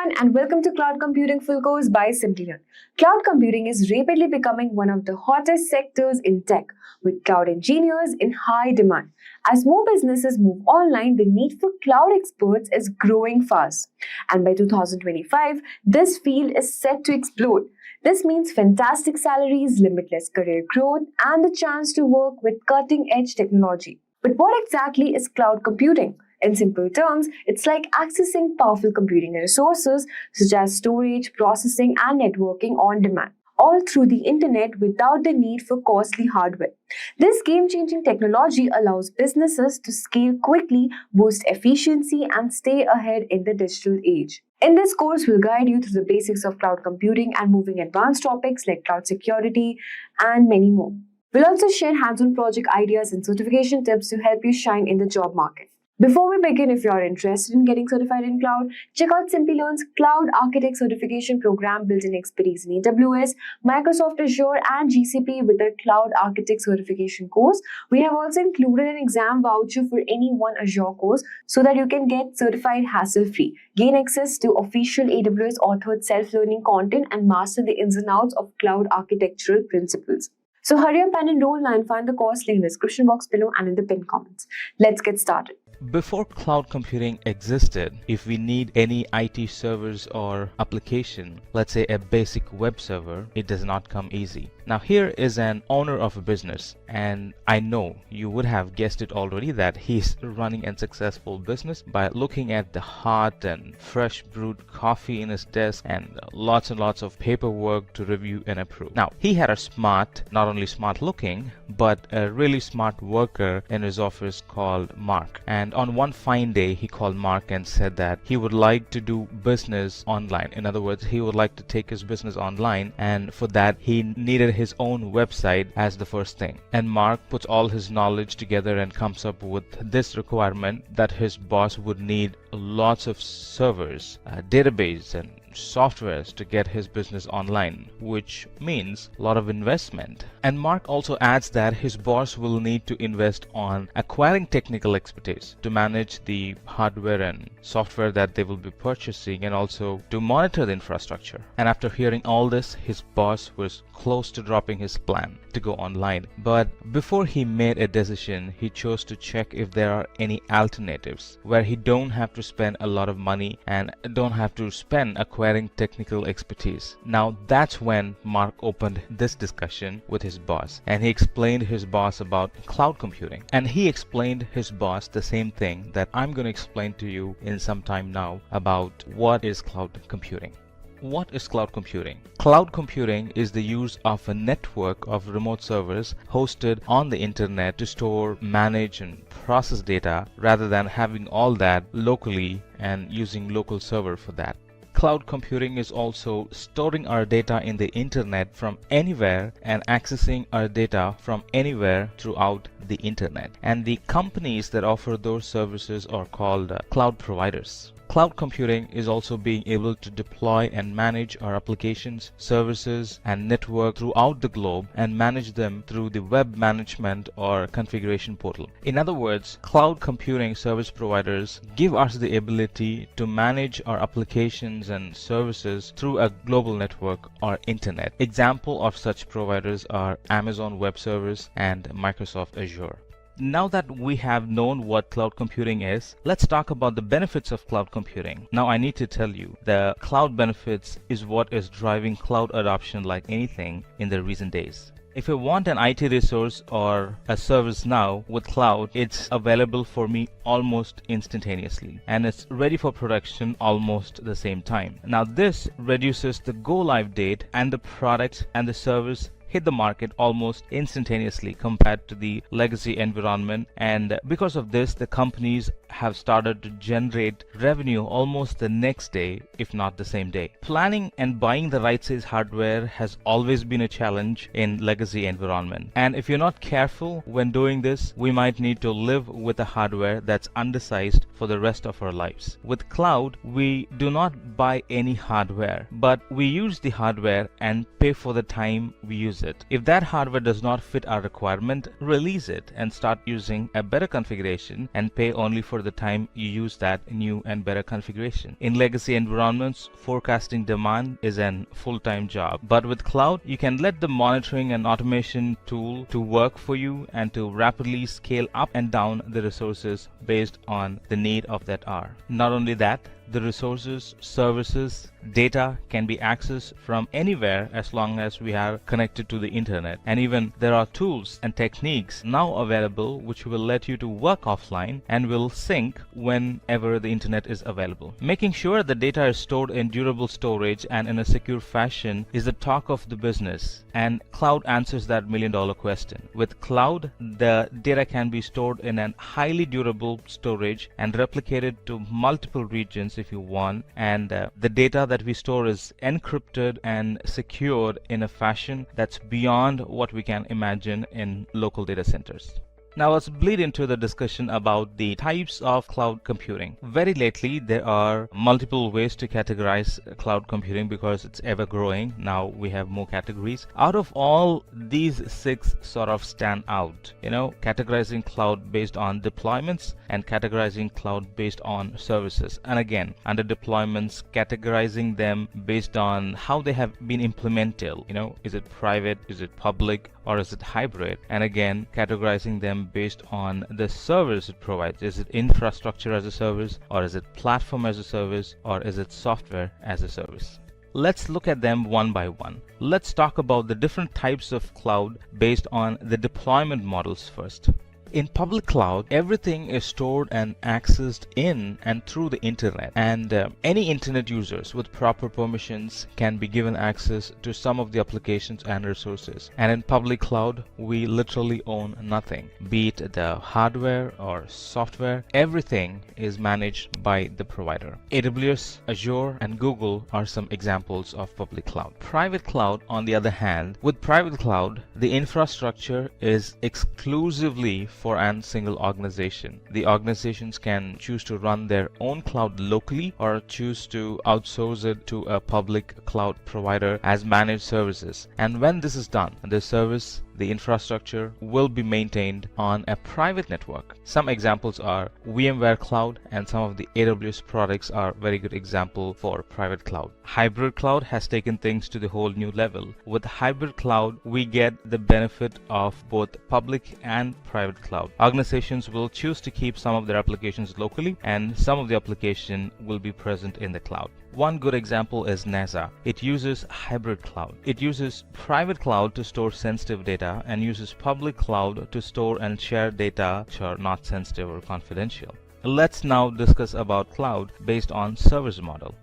everyone, and welcome to Cloud Computing Full Course by Simplilearn. Cloud computing is rapidly becoming one of the hottest sectors in tech, with cloud engineers in high demand. As more businesses move online, the need for cloud experts is growing fast. And by 2025, this field is set to explode. This means fantastic salaries, limitless career growth, and the chance to work with cutting-edge technology. But what exactly is cloud computing? In simple terms, it's like accessing powerful computing resources such as storage, processing, and networking on demand, all through the internet without the need for costly hardware. This game-changing technology allows businesses to scale quickly, boost efficiency, and stay ahead in the digital age. In this course, we'll guide you through the basics of cloud computing and moving advanced topics like cloud security and many more. We'll also share hands-on project ideas and certification tips to help you shine in the job market. Before we begin, if you are interested in getting certified in cloud, check out Simplilearn's Cloud Architect Certification Program built in expertise in AWS, Microsoft Azure, and GCP with a Cloud Architect Certification course. We have also included an exam voucher for any one Azure course so that you can get certified hassle-free, gain access to official AWS authored self-learning content, and master the ins and outs of cloud architectural principles. So hurry up and enroll now and find the course link in the description box below and in the pinned comments. Let's get started. Before cloud computing existed, if we need any IT servers or application, let's say a basic web server, it does not come easy. Now here is an owner of a business, and I know you would have guessed it already that he's running a successful business by looking at the hot and fresh brewed coffee in his desk and lots of paperwork to review and approve. Now he had a smart, not only smart looking, but a really smart worker in his office called Mark. And on one fine day, he called Mark and said that he would like to do business online. In other words, he would like to take his business online, and for that, he needed his own website as the first thing. And Mark puts all his knowledge together and comes up with this requirement that his boss would need lots of servers, database, and softwares to get his business online, which means a lot of investment. And Mark also adds that his boss will need to invest on acquiring technical expertise to manage the hardware and software that they will be purchasing, and also to monitor the infrastructure. And after hearing all this, his boss was close to dropping his plan to go online. But before he made a decision, he chose to check if there are any alternatives where he don't have to spend a lot of money and don't have to spend acquiring technical expertise. Now that's when Mark opened this discussion with his boss, and he explained his boss about cloud computing, and he explained his boss the same thing that I'm going to explain to you in some time now about what is cloud computing. What is cloud computing? Cloud computing is the use of a network of remote servers hosted on the internet to store, manage, and process data rather than having all that locally and using local server for that. Cloud computing is also storing our data in the internet from anywhere and accessing our data from anywhere throughout the internet. And the companies that offer those services are called cloud providers. Cloud computing is also being able to deploy and manage our applications, services, and network throughout the globe and manage them through the web management or configuration portal. In other words, cloud computing service providers give us the ability to manage our applications and services through a global network or internet. Example of such providers are Amazon Web Services and Microsoft Azure. Now that we have known what cloud computing is, let's talk about the benefits of cloud computing. Now I need to tell you, the cloud benefits is what is driving cloud adoption like anything in the recent days. If you want an IT resource or a service now with cloud, it's available for me almost instantaneously, and it's ready for production almost the same time. Now this reduces the go live date, and the product and the service hit the market almost instantaneously compared to the legacy environment, and because of this, the companies have started to generate revenue almost the next day, if not the same day. Planning and buying the right size hardware has always been a challenge in legacy environment, and if you're not careful when doing this, we might need to live with a hardware that's undersized for the rest of our lives. With cloud, we do not buy any hardware, but we use the hardware and pay for the time we use it. If that hardware does not fit our requirement, release it and start using a better configuration and pay only for for the time you use that new and better configuration. In legacy environments, forecasting demand is an full-time job. But with cloud, you can let the monitoring and automation tool to work for you and to rapidly scale up and down the resources based on the need of that hour. Not only that, the resources, services, data can be accessed from anywhere as long as we are connected to the internet. And even there are tools and techniques now available which will let you to work offline and will sync whenever the internet is available. Making sure the data is stored in durable storage and in a secure fashion is the talk of the business, and cloud answers that million-dollar question. With cloud, the data can be stored in a highly durable storage and replicated to multiple regions if you want, and the data that we store is encrypted and secured in a fashion that's beyond what we can imagine in local data centers. Now let's bleed into the discussion about the types of cloud computing. Very lately, there are multiple ways to categorize cloud computing because it's ever growing. Now we have more categories. Out of all these 6 sort of stand out, categorizing cloud based on deployments and categorizing cloud based on services. And again, under deployments, categorizing them based on how they have been implemented. Is it private, is it public, or is it hybrid? And again, categorizing them based on the service it provides. Is it infrastructure as a service, or is it platform as a service, or is it software as a service? Let's look at them one by one. Let's talk about the different types of cloud based on the deployment models first. In public cloud, everything is stored and accessed in and through the internet, and any internet users with proper permissions can be given access to some of the applications and resources. And in public cloud, we literally own nothing, be it the hardware or software. Everything is managed by the provider. AWS, Azure, and Google are some examples of public cloud. Private cloud, on the other hand, with private cloud, the infrastructure is exclusively for a single organization. The organizations can choose to run their own cloud locally or choose to outsource it to a public cloud provider as managed services. And when this is done, the service, the infrastructure will be maintained on a private network. Some examples are VMware Cloud, and some of the AWS products are very good example for private cloud. Hybrid cloud has taken things to the whole new level. With hybrid cloud, we get the benefit of both public and private cloud. Organizations will choose to keep some of their applications locally, and some of the application will be present in the cloud. One good example is NASA. It uses hybrid cloud. It uses private cloud to store sensitive data and uses public cloud to store and share data which are not sensitive or confidential. Let's now discuss about cloud based on service model.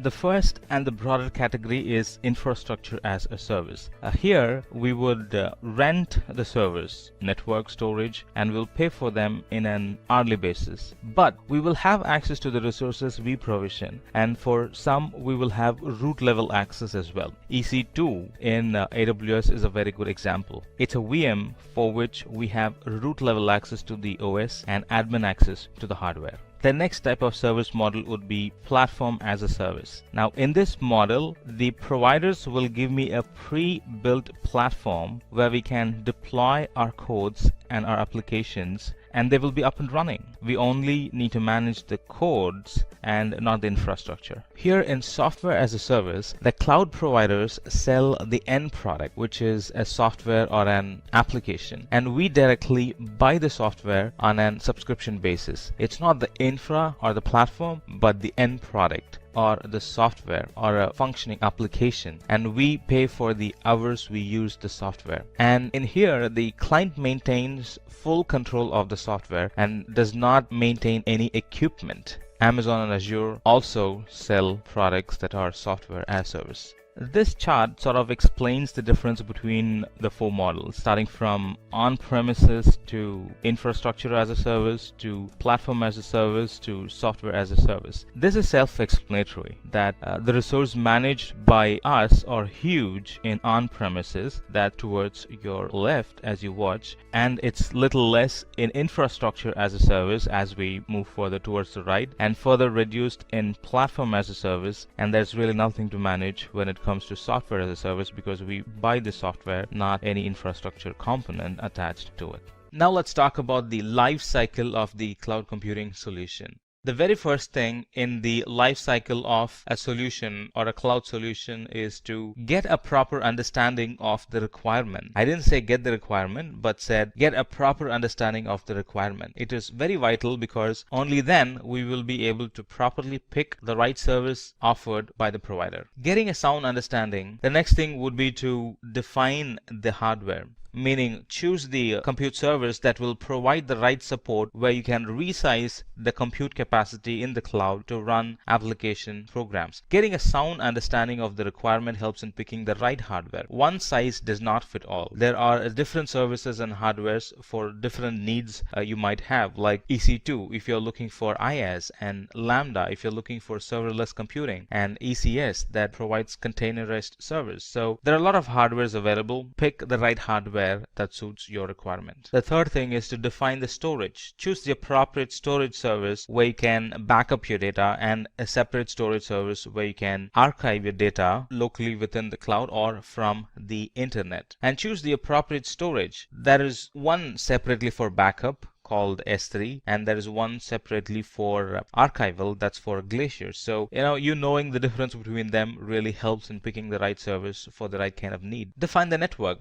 The first and the broader category is infrastructure as a service. Here we would rent the service, network storage, and we'll pay for them in an hourly basis. But we will have access to the resources we provision, and for some we will have root level access as well. EC2 in AWS is a very good example. It's a VM for which we have root level access to the OS and admin access to the hardware. The next type of service model would be platform as a service. Now in this model, the providers will give me a pre-built platform where we can deploy our codes and our applications, and they will be up and running. We only need to manage the codes and not the infrastructure. Here in software as a service, the cloud providers sell the end product, which is a software or an application, and we directly buy the software on a subscription basis. It's not the infra or the platform, but the end product or the software or a functioning application, and we pay for the hours we use the software. And in here, the client maintains full control of the software and does not maintain any equipment. Amazon and Azure also sell products that are software as service. This chart sort of explains the difference between the 4 models, starting from on-premises to infrastructure as a service to platform as a service to software as a service. This is self-explanatory that the resource managed by us are huge in on-premises, that towards your left as you watch, and it's little less in infrastructure as a service as we move further towards the right, and further reduced in platform as a service, and there's really nothing to manage when it comes to software as a service because we buy the software, not any infrastructure component attached to it. Now let's talk about the life cycle of the cloud computing solution. The very first thing in the life cycle of a solution or a cloud solution is to get a proper understanding of the requirement. I didn't say get the requirement, but said get a proper understanding of the requirement. It is very vital because only then we will be able to properly pick the right service offered by the provider. Getting a sound understanding, the next thing would be to define the hardware. Meaning choose the compute service that will provide the right support where you can resize the compute capacity in the cloud to run application programs. Getting a sound understanding of the requirement helps in picking the right hardware. One size does not fit all. There are different services and hardwares for different needs you might have, like EC2 if you're looking for IaaS, and Lambda if you're looking for serverless computing, and ECS that provides containerized service. So there are a lot of hardwares available. Pick the right hardware that suits your requirement. The third thing is to define the storage. Choose the appropriate storage service where you can back up your data, and a separate storage service where you can archive your data locally within the cloud or from the internet. And choose the appropriate storage. There is one separately for backup called S3, and there is one separately for archival, that's for Glacier. So knowing the difference between them really helps in picking the right service for the right kind of need. Define the network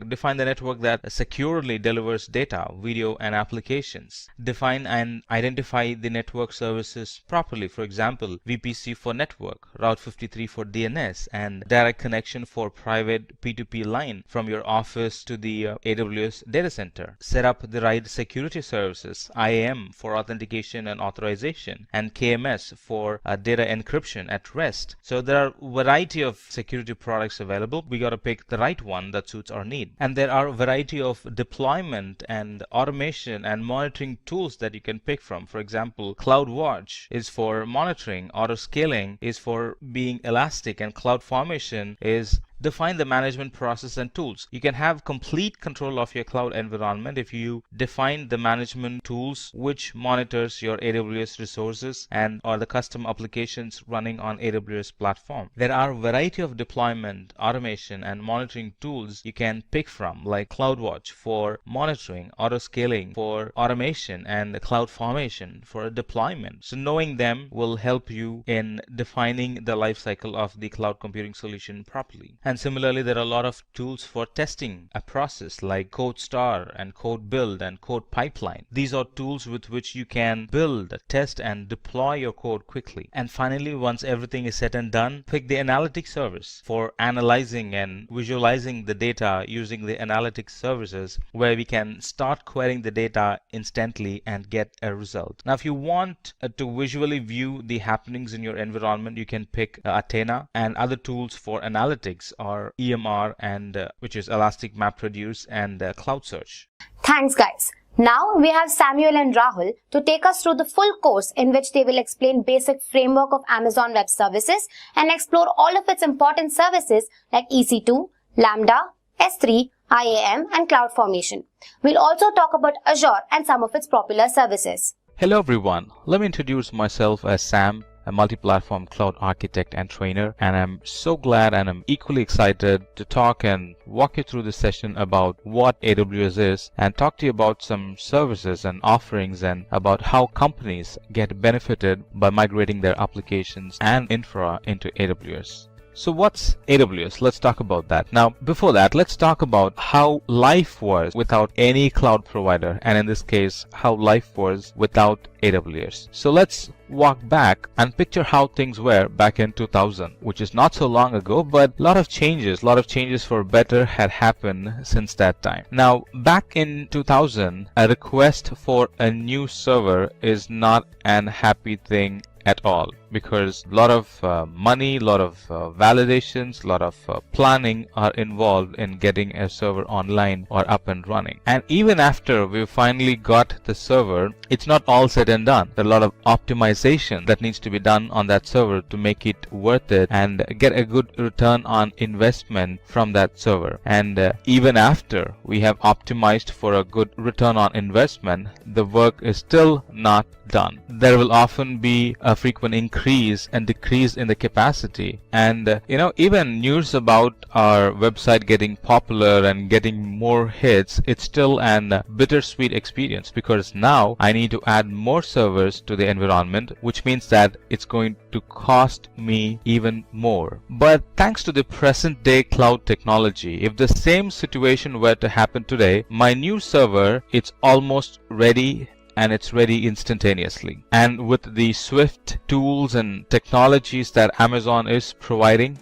that securely delivers data, video, and applications. Define and identify the network services properly. For example, VPC for network, Route 53 for DNS, and direct connection for private P2P line from your office to the AWS data center. Set up the right security services, IAM for authentication and authorization, and KMS for data encryption at rest. So there are a variety of security products available. We got to pick the right one that suits our need. And there are a variety of deployment and automation and monitoring tools that you can pick from. For example, CloudWatch is for monitoring, autoscaling is for being elastic, and CloudFormation is define the management process and tools. You can have complete control of your cloud environment if you define the management tools which monitors your AWS resources and or the custom applications running on AWS platform. There are a variety of deployment, automation, and monitoring tools you can pick from, like CloudWatch for monitoring, autoscaling for automation, and CloudFormation for deployment. So knowing them will help you in defining the life cycle of the cloud computing solution properly. And similarly, there are a lot of tools for testing a process like CodeStar and CodeBuild and CodePipeline. These are tools with which you can build, test, and deploy your code quickly. And finally, once everything is said and done, pick the analytics service for analyzing and visualizing the data using the analytics services, where we can start querying the data instantly and get a result. Now, if you want to visually view the happenings in your environment, you can pick Athena, and other tools for analytics are EMR, and which is Elastic MapReduce, and Cloud Search. Thanks, guys. Now we have Samuel and Rahul to take us through the full course in which they will explain basic framework of Amazon Web Services and explore all of its important services like EC2, Lambda, S3, IAM, and CloudFormation. We'll also talk about Azure and some of its popular services. Hello everyone, let me introduce myself as Sam, a multi-platform cloud architect and trainer, and I'm so glad and I'm equally excited to talk and walk you through this session about what AWS is and talk to you about some services and offerings and about how companies get benefited by migrating their applications and infra into AWS. So what's AWS? Let's talk about that. Now, before that, let's talk about how life was without any cloud provider, and in this case, how life was without AWS. So let's walk back and picture how things were back in 2000, which is not so long ago, but a lot of changes for better had happened since that time. Now, back in 2000, a request for a new server is not an happy thing at all, because a lot of money, a lot of validations, a lot of planning are involved in getting a server online or up and running. And even after we finally got the server, it's not all said and done. There are a lot of optimization that needs to be done on that server to make it worth it and get a good return on investment from that server. And even after we have optimized for a good return on investment, the work is still not done. There will often be a frequent increase and decrease in the capacity, and even news about our website getting popular and getting more hits, it's still an bittersweet experience, because now I need to add more servers to the environment, which means that it's going to cost me even more. But thanks to the present day cloud technology, if the same situation were to happen today, my new server, it's almost ready, and it's ready instantaneously. And with the swift tools and technologies that Amazon is providing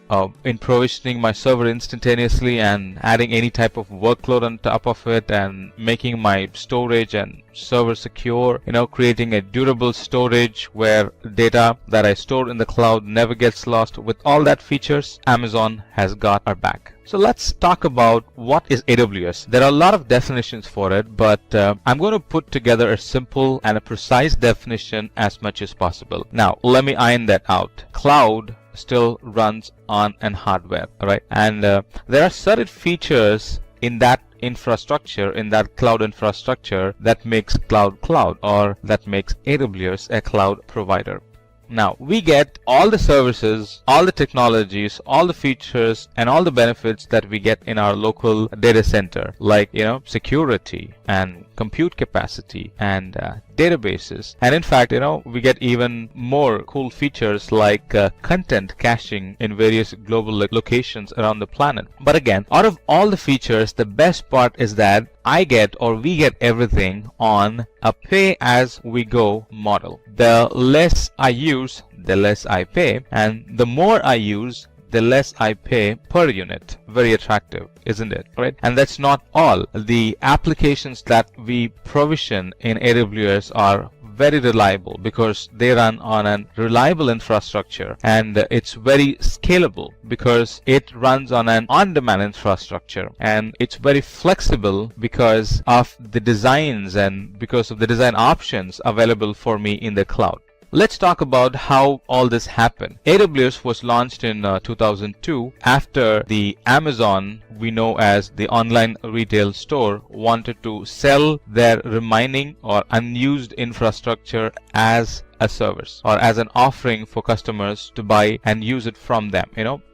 in provisioning my server instantaneously and adding any type of workload on top of it and making my storage and server secure, creating a durable storage where data that I store in the cloud never gets lost, with all that features, Amazon has got our back. So let's talk about what is AWS. There are a lot of definitions for it, but I'm going to put together a simple and a precise definition as much as possible. Now, let me iron that out. Cloud still runs on an hardware, right? And there are certain features in that infrastructure, in that cloud infrastructure, that makes cloud, or that makes AWS a cloud provider. Now, we get all the services, all the technologies, all the features, and all the benefits that we get in our local data center, like, security and compute capacity and databases. And in fact, we get even more cool features like content caching in various global locations around the planet. But again, out of all the features, the best part is that we get everything on a pay-as-we-go model. The less I use, the less I pay, and the more I use, the less I pay per unit. Very attractive, isn't it? Right? And that's not all. The applications that we provision in AWS are very reliable because they run on a reliable infrastructure, and it's very scalable because it runs on an on-demand infrastructure, and it's very flexible because of the designs and because of the design options available for me in the cloud. Let's talk about how all this happened. AWS was launched in 2002 after the Amazon, we know as the online retail store, wanted to sell their remaining or unused infrastructure as a service or as an offering for customers to buy and use it from them,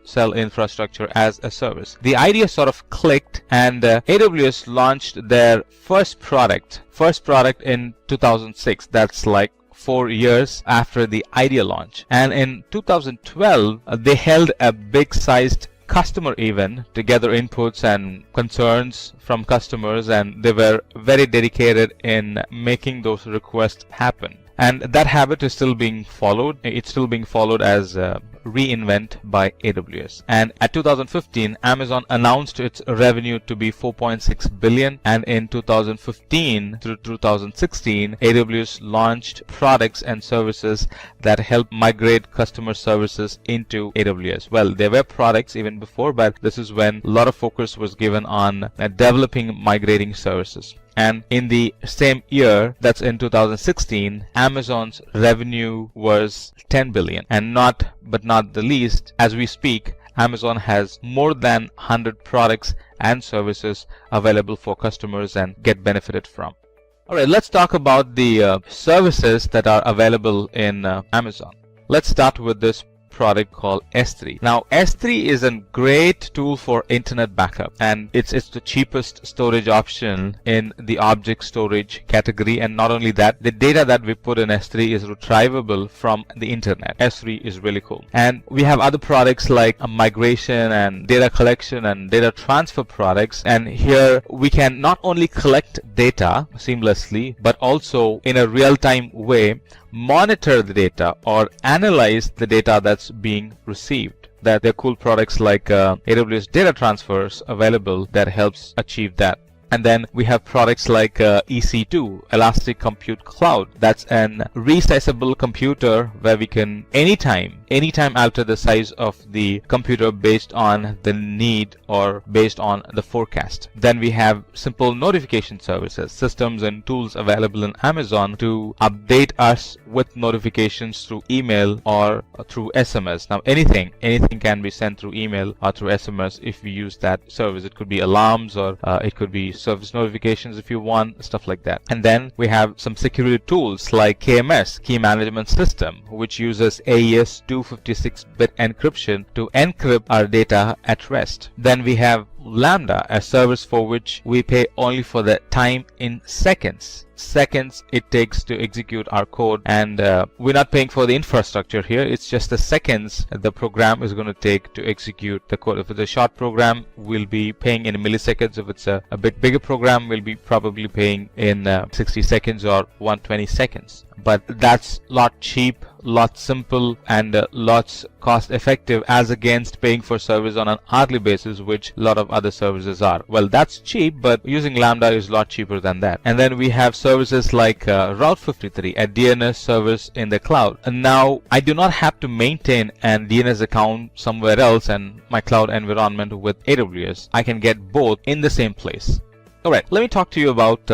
sell infrastructure as a service. The idea sort of clicked, and AWS launched their first product in 2006. That's like 4 years after the idea launch. And in 2012, they held a big sized customer event to gather inputs and concerns from customers, and they were very dedicated in making those requests happen. And that habit is still being followed. It's still being followed as reInvent by AWS. And at 2015, Amazon announced its revenue to be 4.6 billion. And in 2015 through 2016, AWS launched products and services that help migrate customer services into AWS. Well, there were products even before, but this is when a lot of focus was given on developing migrating services. And in the same year, that's in 2016, Amazon's revenue was 10 billion. And not the least, as we speak, Amazon has more than 100 products and services available for customers and get benefited from. Alright, let's talk about the services that are available in Amazon. Let's start with this product called S3. Now, S3 is a great tool for internet backup, and it's the cheapest storage option in the object storage category. And not only that, the data that we put in S3 is retrievable from the internet. S3 is really cool. And we have other products like migration and data collection and data transfer products. And here we can not only collect data seamlessly, but also in a real-time way monitor the data or analyze the data that's being received. That there are cool products like AWS data transfers available that helps achieve that. And then we have products like EC2, Elastic Compute Cloud. That's an resizable computer where we can anytime alter the size of the computer based on the need or based on the forecast. Then we have simple notification services, systems and tools available in Amazon to update us with notifications through email or through SMS. Now anything can be sent through email or through SMS if we use that service. It could be alarms or it could be service notifications if you want, stuff like that. And then we have some security tools like KMS, Key Management System, which uses AES 256-bit encryption to encrypt our data at rest. Then we have Lambda, a service for which we pay only for the time in seconds it takes to execute our code, and we're not paying for the infrastructure here. It's just the seconds the program is going to take to execute the code. If it's a short program, we'll be paying in milliseconds. If it's a bit bigger program, we'll be probably paying in 60 seconds or 120 seconds. But that's lot cheap, lot simple, and lots cost effective as against paying for service on an hourly basis, which a lot of other services are. Well, that's cheap, but using Lambda is a lot cheaper than that. And then we have services like Route 53, a DNS service in the cloud. And now I do not have to maintain an DNS account somewhere else and my cloud environment with AWS. I can get both in the same place. Alright, let me talk to you about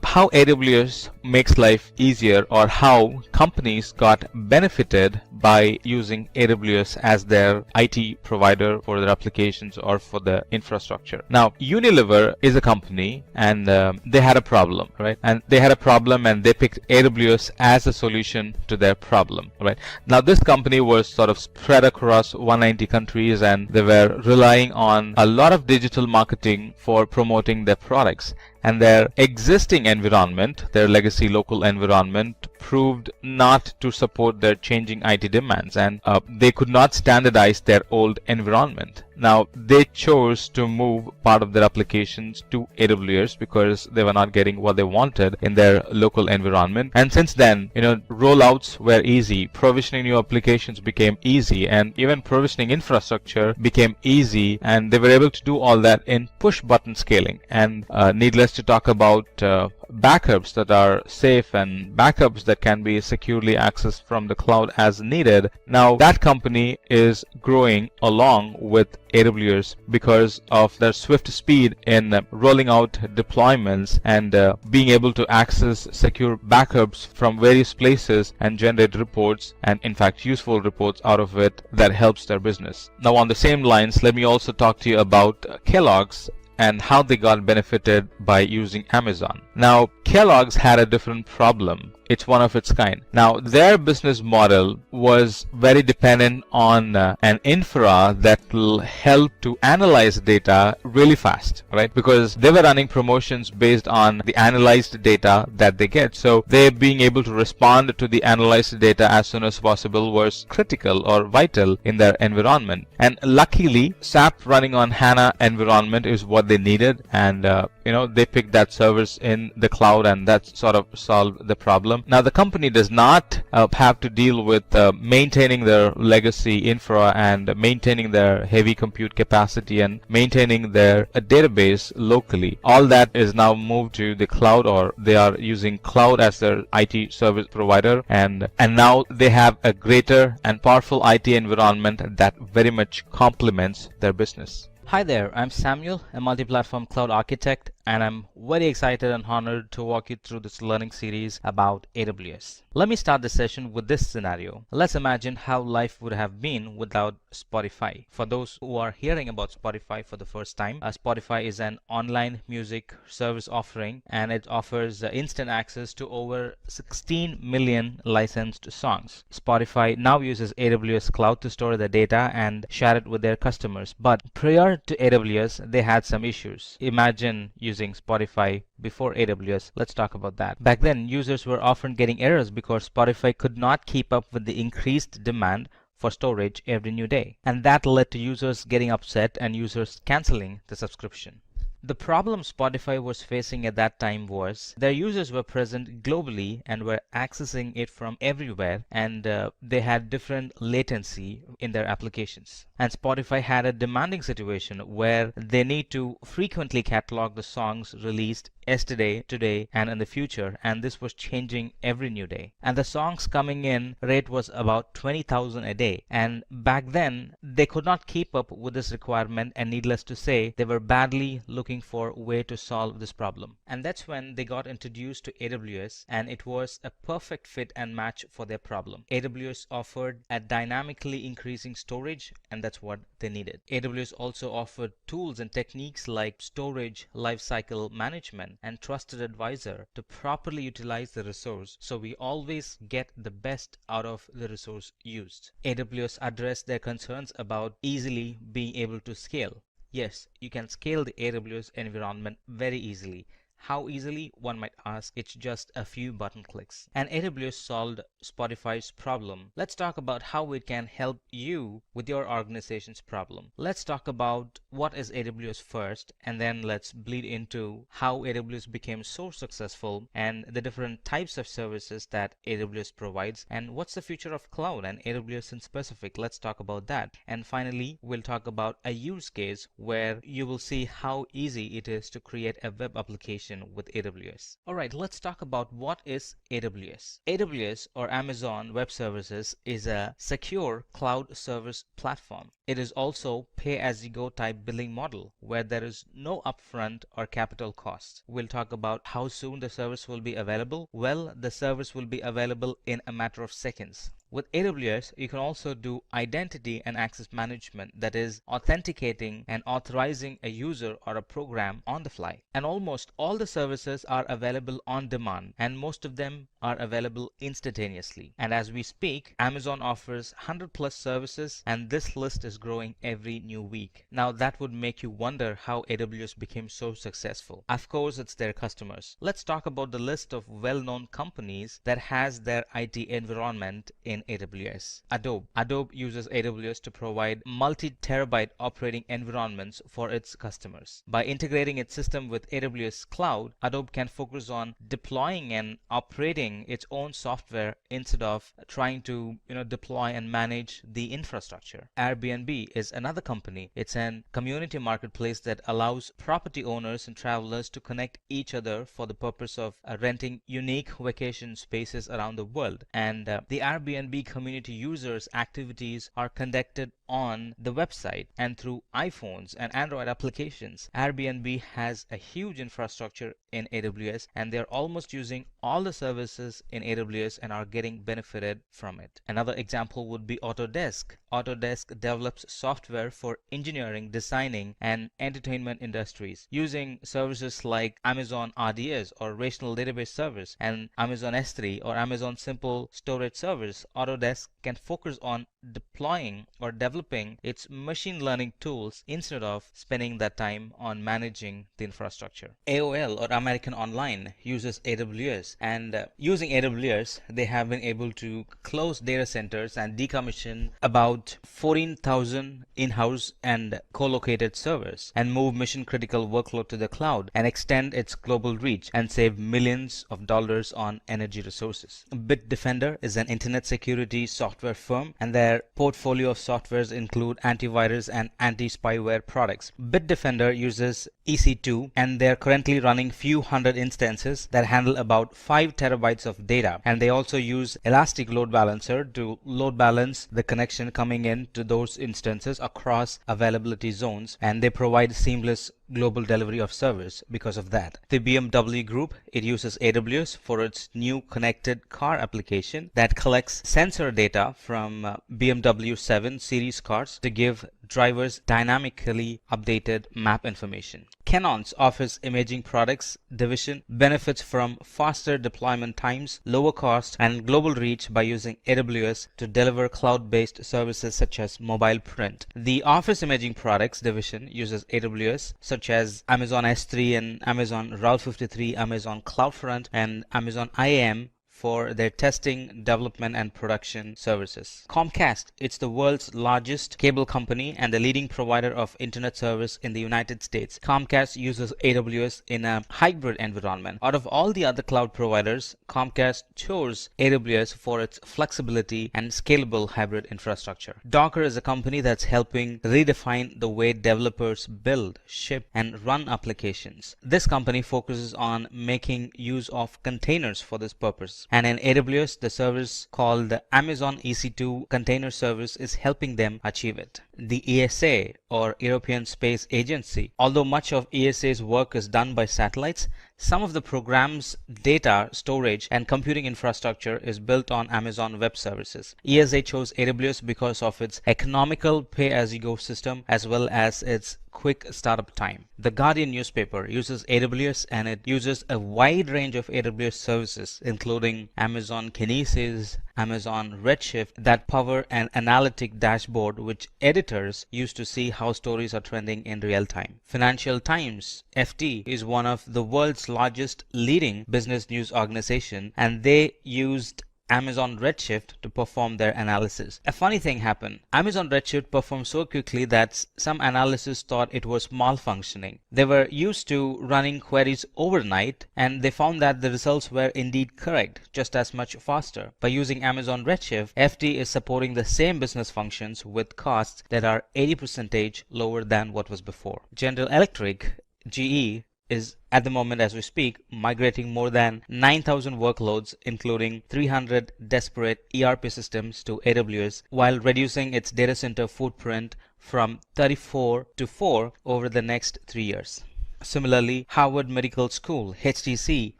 how AWS makes life easier, or how companies got benefited by using AWS as their IT provider for their applications or for the infrastructure. Now, Unilever is a company, and they had a problem, right? And they had a problem and they picked AWS as a solution to their problem, right? Now, this company was sort of spread across 190 countries, and they were relying on a lot of digital marketing for promoting their products. And their existing environment, their legacy local environment, proved not to support their changing IT demands, and they could not standardize their old environment. Now, they chose to move part of their applications to AWS because they were not getting what they wanted in their local environment. And since then, rollouts were easy, provisioning new applications became easy, and even provisioning infrastructure became easy, and they were able to do all that in push button scaling. And needless to talk about backups that are safe and backups that can be securely accessed from the cloud as needed. Now, that company is growing along with AWS because of their swift speed in rolling out deployments and being able to access secure backups from various places and generate reports, and in fact useful reports out of it that helps their business. Now, on the same lines, let me also talk to you about Kellogg's and how they got benefited by using Amazon. Now, Kellogg's had a different problem. It's one of its kind. Now, their business model was very dependent on an infra that will help to analyze data really fast, right? Because they were running promotions based on the analyzed data that they get. So they being able to respond to the analyzed data as soon as possible was critical or vital in their environment. And luckily, SAP running on HANA environment is what they needed, and they picked that service in the cloud, and that sort of solved the problem. Now, the company does not have to deal with maintaining their legacy infra and maintaining their heavy compute capacity and maintaining their database locally. All that is now moved to the cloud, or they are using cloud as their IT service provider, and now they have a greater and powerful IT environment that very much complements their business. Hi there, I'm Samuel, a multi-platform cloud architect, and I'm very excited and honored to walk you through this learning series about AWS. Let me start the session with this scenario. Let's imagine how life would have been without Spotify. For those who are hearing about Spotify for the first time, Spotify is an online music service offering, and it offers instant access to over 16 million licensed songs. Spotify now uses AWS Cloud to store the data and share it with their customers. But prior to AWS, they had some issues. Imagine using Spotify before AWS. Let's talk about that. Back then, users were often getting errors because Spotify could not keep up with the increased demand for storage every new day. And that led to users getting upset and users canceling the subscription. The problem Spotify was facing at that time was their users were present globally and were accessing it from everywhere, and they had different latency in their applications. And Spotify had a demanding situation where they need to frequently catalog the songs released yesterday, today, and in the future, and this was changing every new day. And the songs coming in rate was about 20,000 a day. And back then, they could not keep up with this requirement, and needless to say, they were badly looking for a way to solve this problem. And that's when they got introduced to AWS, and it was a perfect fit and match for their problem. AWS offered a dynamically increasing storage, and that's what they needed. AWS also offered tools and techniques like storage lifecycle management and trusted advisor to properly utilize the resource, so we always get the best out of the resource used. AWS addressed their concerns about easily being able to scale. Yes, you can scale the AWS environment very easily. How easily, one might ask? It's just a few button clicks. And AWS solved Spotify's problem. Let's talk about how it can help you with your organization's problem. Let's talk about what is AWS first, and then let's bleed into how AWS became so successful and the different types of services that AWS provides, and what's the future of cloud and AWS in specific. Let's talk about that. And finally, we'll talk about a use case where you will see how easy it is to create a web application with AWS. Alright, let's talk about what is AWS. AWS, or Amazon Web Services, is a secure cloud service platform. It is also pay-as-you-go type billing model where there is no upfront or capital cost. We'll talk about how soon the service will be available. Well, the service will be available in a matter of seconds. With AWS, you can also do identity and access management, that is, authenticating and authorizing a user or a program on the fly. And almost all the services are available on demand, and most of them are available instantaneously. And as we speak, Amazon offers 100 plus services, and this list is growing every new week. Now that would make you wonder how AWS became so successful. Of course, it's their customers. Let's talk about the list of well-known companies that has their IT environment in AWS. Adobe uses AWS to provide multi-terabyte operating environments for its customers. By integrating its system with AWS Cloud, Adobe can focus on deploying and operating its own software instead of trying to deploy and manage the infrastructure. Airbnb is another company. It's an community marketplace that allows property owners and travelers to connect each other for the purpose of renting unique vacation spaces around the world. And the Airbnb community users' activities are conducted on the website and through iPhones and Android applications. Airbnb has a huge infrastructure in AWS, and they're almost using all the services in AWS and are getting benefited from it. Another example would be Autodesk. Autodesk develops software for engineering, designing, and entertainment industries using services like Amazon RDS or Relational Database Service and Amazon S3 or Amazon Simple Storage Service. Autodesk can focus on deploying or developing its machine learning tools instead of spending that time on managing the infrastructure. AOL, or American Online, uses AWS, and using AWS they have been able to close data centers and decommission about 14,000 in-house and co-located servers and move mission critical workload to the cloud and extend its global reach and save millions of dollars on energy resources. Bitdefender is an internet security software firm, and their portfolio of softwares include antivirus and anti-spyware products. Bitdefender uses EC2, and they're currently running few hundred instances that handle about 5 terabytes of data, and they also use Elastic Load Balancer to load balance the connection coming in to those instances across availability zones, and they provide seamless global delivery of service because of that. The BMW Group, it uses AWS for its new connected car application that collects sensor data from BMW 7 series cars to give drivers dynamically updated map information. Canon's Office Imaging Products division benefits from faster deployment times, lower cost, and global reach by using AWS to deliver cloud-based services such as mobile print. The Office Imaging Products division uses AWS such as Amazon S3 and Amazon Route 53, Amazon CloudFront, and Amazon IAM for their testing, development, and production services. Comcast, it's the world's largest cable company and the leading provider of internet service in the United States. Comcast uses AWS in a hybrid environment. Out of all the other cloud providers, Comcast chose AWS for its flexibility and scalable hybrid infrastructure. Docker is a company that's helping redefine the way developers build, ship, and run applications. This company focuses on making use of containers for this purpose. And in AWS, the service called the Amazon EC2 Container Service is helping them achieve it. The ESA, or European Space Agency, although much of ESA's work is done by satellites, some of the program's data storage and computing infrastructure is built on Amazon Web Services. ESA chose AWS because of its economical pay-as-you-go system as well as its quick startup time. The Guardian newspaper uses AWS, and it uses a wide range of AWS services including Amazon Kinesis, Amazon Redshift that power an analytic dashboard which editors use to see how stories are trending in real time. Financial Times, FT, is one of the world's largest leading business news organization, and they used Amazon Redshift to perform their analysis. A funny thing happened. Amazon Redshift performed so quickly that some analysts thought it was malfunctioning. They were used to running queries overnight, and they found that the results were indeed correct, just as much faster. By using Amazon Redshift, FT is supporting the same business functions with costs that are 80% lower than what was before. General Electric, GE, is at the moment as we speak migrating more than 9,000 workloads including 300 disparate ERP systems to AWS while reducing its data center footprint from 34 to 4 over the next 3 years. Similarly, Harvard Medical School, HTC,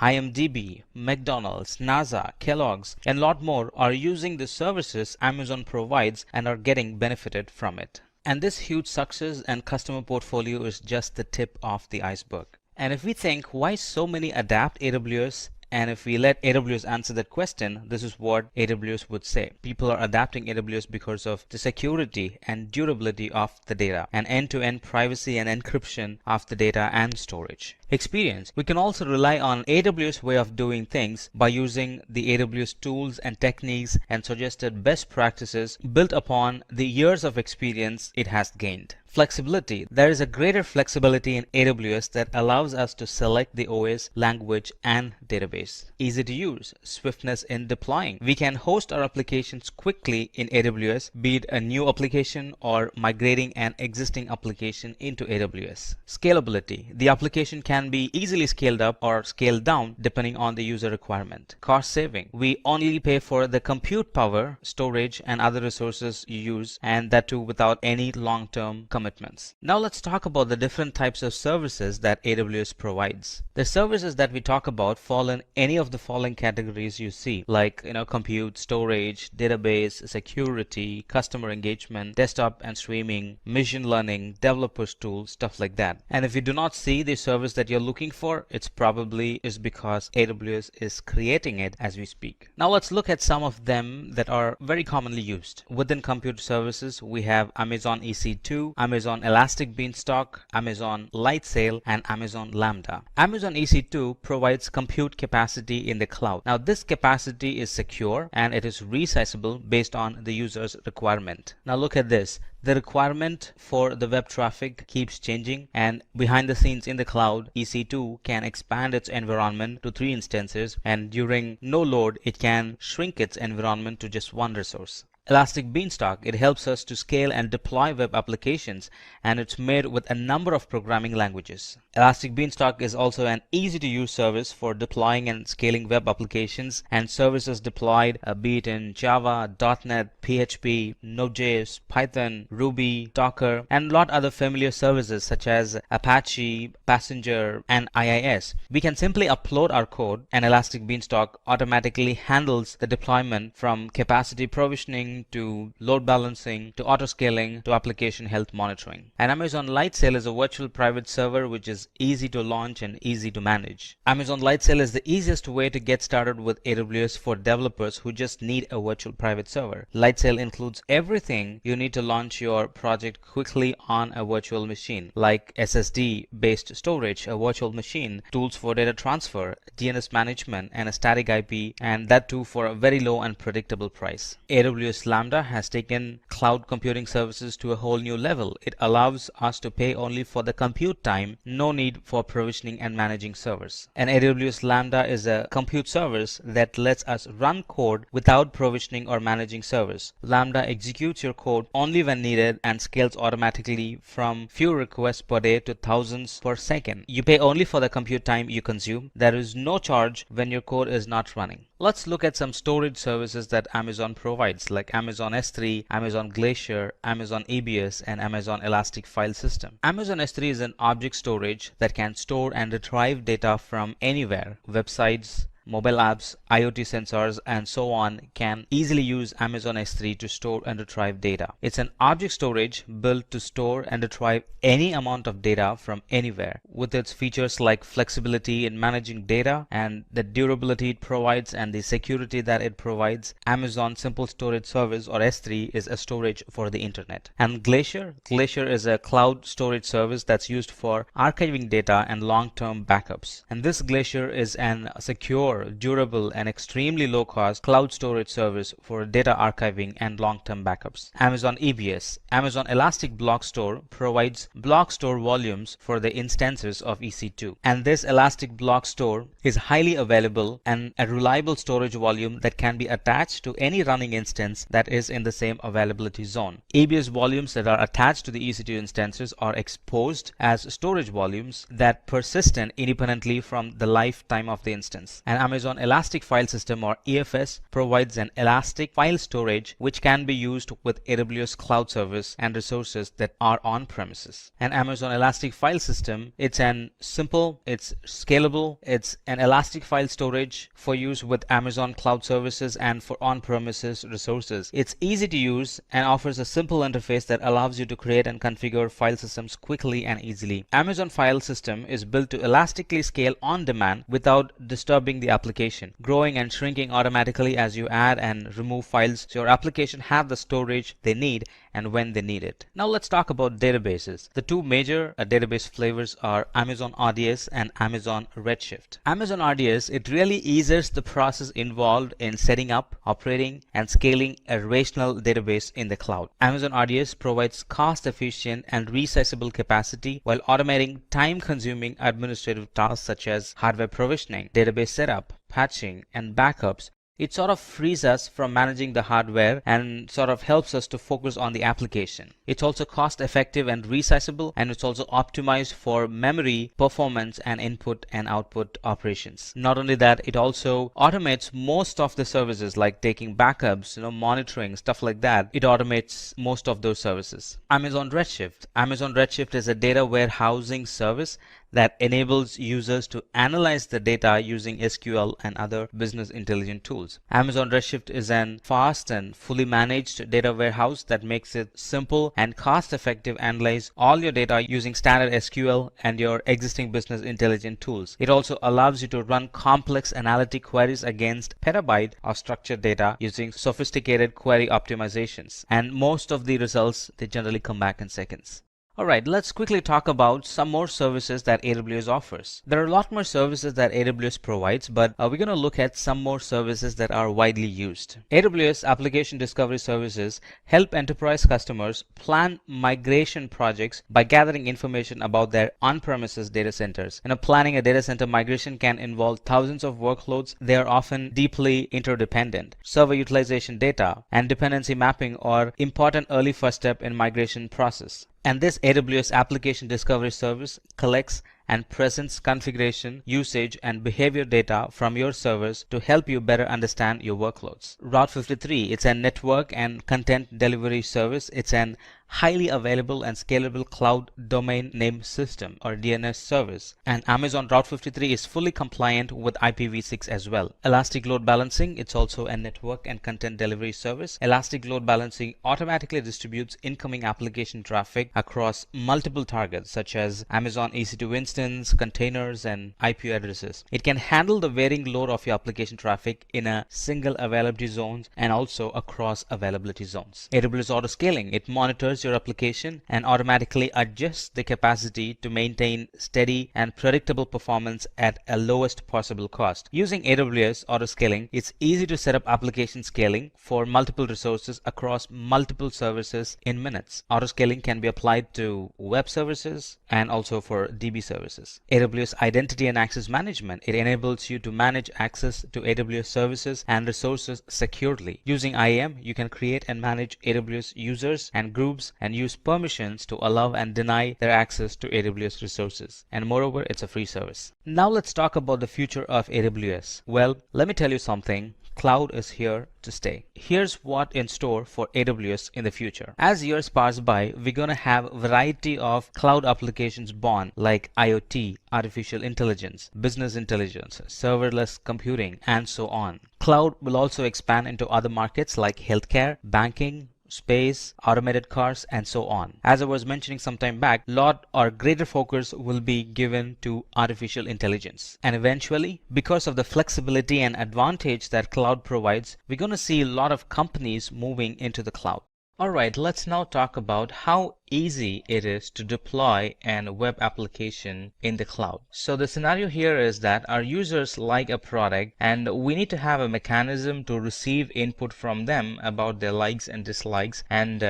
IMDb, McDonald's, NASA, Kellogg's, and a lot more are using the services Amazon provides and are getting benefited from it. And this huge success and customer portfolio is just the tip of the iceberg. And if we think why so many adapt AWS, and if we let AWS answer that question, this is what AWS would say. People are adapting AWS because of the security and durability of the data, and end-to-end privacy and encryption of the data and storage. Experience. We can also rely on AWS way of doing things by using the AWS tools and techniques and suggested best practices built upon the years of experience it has gained. Flexibility. There is a greater flexibility in AWS that allows us to select the OS, language, and database. Easy to use. Swiftness in deploying. We can host our applications quickly in AWS, be it a new application or migrating an existing application into AWS. Scalability. The application can be easily scaled up or scaled down depending on the user requirement. Cost saving. We only pay for the compute power, storage, and other resources you use, and that too without any long-term commitments. Now let's talk about the different types of services that AWS provides. The services that we talk about fall in any of the following categories you see, like compute, storage, database, security, customer engagement, desktop and streaming, machine learning, developers tools, stuff like that. And if you do not see the service that you're looking for, it's probably is because AWS is creating it as we speak. Now let's look at some of them that are very commonly used. Within compute services, we have Amazon EC2, Amazon Elastic Beanstalk, Amazon Lightsail, and Amazon Lambda. Amazon EC2 provides compute capacity in the cloud. Now this capacity is secure and it is resizable based on the user's requirement. Now look at this. The requirement for the web traffic keeps changing, and behind the scenes in the cloud, EC2 can expand its environment to 3 instances, and during no load, it can shrink its environment to just 1 resource. Elastic Beanstalk, it helps us to scale and deploy web applications, and it's made with a number of programming languages. Elastic Beanstalk is also an easy to use service for deploying and scaling web applications and services deployed be it in Java, .NET, PHP, Node.js, Python, Ruby, Docker, and a lot other familiar services such as Apache, Passenger, and IIS. We can simply upload our code, and Elastic Beanstalk automatically handles the deployment from capacity provisioning provisioning to load balancing to auto scaling to application health monitoring. And Amazon Lightsail is a virtual private server which is easy to launch and easy to manage. Amazon Lightsail is the easiest way to get started with AWS for developers who just need a virtual private server. Lightsail includes everything you need to launch your project quickly on a virtual machine, like SSD based storage, a virtual machine, tools for data transfer, DNS management, and a static IP, and that too for a very low and predictable price. AWS Lambda has taken cloud computing services to a whole new level. It allows us to pay only for the compute time, no need for provisioning and managing servers. And AWS Lambda is a compute service that lets us run code without provisioning or managing servers. Lambda executes your code only when needed and scales automatically from few requests per day to thousands per second. You pay only for the compute time you consume. There is no charge when your code is not running. Let's look at some storage services that Amazon provides, like Amazon S3, Amazon Glacier, Amazon EBS, and Amazon Elastic File System. Amazon S3 is an object storage that can store and retrieve data from anywhere. Websites, mobile apps, IoT sensors, and so on can easily use Amazon S3 to store and retrieve data. It's an object storage built to store and retrieve any amount of data from anywhere. With its features like flexibility in managing data and the durability it provides and the security that it provides, Amazon Simple Storage Service or S3 is a storage for the internet. And Glacier is a cloud storage service that's used for archiving data and long-term backups. And this Glacier is an secure, durable, and extremely low-cost cloud storage service for data archiving and long-term backups. Amazon EBS, Amazon Elastic Block Store, provides block store volumes for the instances of EC2. And this Elastic Block Store is highly available and a reliable storage volume that can be attached to any running instance that is in the same availability zone. EBS volumes that are attached to the EC2 instances are exposed as storage volumes that persist independently from the lifetime of the instance. And Amazon Elastic File System or EFS provides an elastic file storage which can be used with AWS Cloud Service and resources that are on premises. And Amazon Elastic File System, it's simple, it's scalable, it's an elastic file storage for use with Amazon Cloud Services and for on-premises resources. It's easy to use and offers a simple interface that allows you to create and configure file systems quickly and easily. Amazon File System is built to elastically scale on demand without disturbing the application, growing and shrinking automatically as you add and remove files so your application have the storage they need and when they need it. Now let's talk about databases. The two major database flavors are Amazon RDS and Amazon Redshift. Amazon RDS, it really eases the process involved in setting up, operating, and scaling a relational database in the cloud. Amazon RDS provides cost-efficient and resizable capacity while automating time-consuming administrative tasks such as hardware provisioning, database setup, patching, and backups. It sort of frees us from managing the hardware and sort of helps us to focus on the application. It's also cost effective and resizable, and it's also optimized for memory, performance, and input and output operations. Not only that, it also automates most of the services like taking backups, monitoring, stuff like that. It automates most of those services. Amazon Redshift. Amazon Redshift is a data warehousing service that enables users to analyze the data using SQL and other business intelligence tools. Amazon Redshift is a fast and fully managed data warehouse that makes it simple and cost-effective to analyze all your data using standard SQL and your existing business intelligence tools. It also allows you to run complex analytic queries against petabyte of structured data using sophisticated query optimizations. And most of the results, they generally come back in seconds. Alright, let's quickly talk about some more services that AWS offers. There are a lot more services that AWS provides, but we're going to look at some more services that are widely used. AWS Application Discovery Services help enterprise customers plan migration projects by gathering information about their on-premises data centers. Planning a data center migration can involve thousands of workloads. They are often deeply interdependent. Server utilization data and dependency mapping are important early first step in migration process. And this AWS Application Discovery Service collects and presents configuration, usage, and behavior data from your servers to help you better understand your workloads. Route 53, it's a network and content delivery service. It's an highly available and scalable cloud domain name system or DNS service. And Amazon Route 53 is fully compliant with IPv6 as well. Elastic Load Balancing, it's also a network and content delivery service. Elastic Load Balancing automatically distributes incoming application traffic across multiple targets such as Amazon EC2 instance, containers, and IP addresses. It can handle the varying load of your application traffic in a single availability zone and also across availability zones. AWS Auto Scaling, it monitors your application and automatically adjusts the capacity to maintain steady and predictable performance at a lowest possible cost. Using AWS Autoscaling, it's easy to set up application scaling for multiple resources across multiple services in minutes. Autoscaling can be applied to web services and also for DB services. AWS Identity and Access Management, it enables you to manage access to AWS services and resources securely. Using IAM, you can create and manage AWS users and groups and use permissions to allow and deny their access to AWS resources. And moreover, it's a free service. Now let's talk about the future of AWS. Well, let me tell you something. Cloud is here to stay. Here's what in store for AWS in the future. As years pass by, we're going to have a variety of cloud applications born like IoT, artificial intelligence, business intelligence, serverless computing, and so on. Cloud will also expand into other markets like healthcare, banking, space, automated cars, and so on. As I was mentioning some time back, lot or greater focus will be given to artificial intelligence. And eventually, because of the flexibility and advantage that cloud provides, we're going to see a lot of companies moving into the cloud. Alright, let's now talk about how easy it is to deploy an web application in the cloud. So the scenario here is that our users like a product and we need to have a mechanism to receive input from them about their likes and dislikes and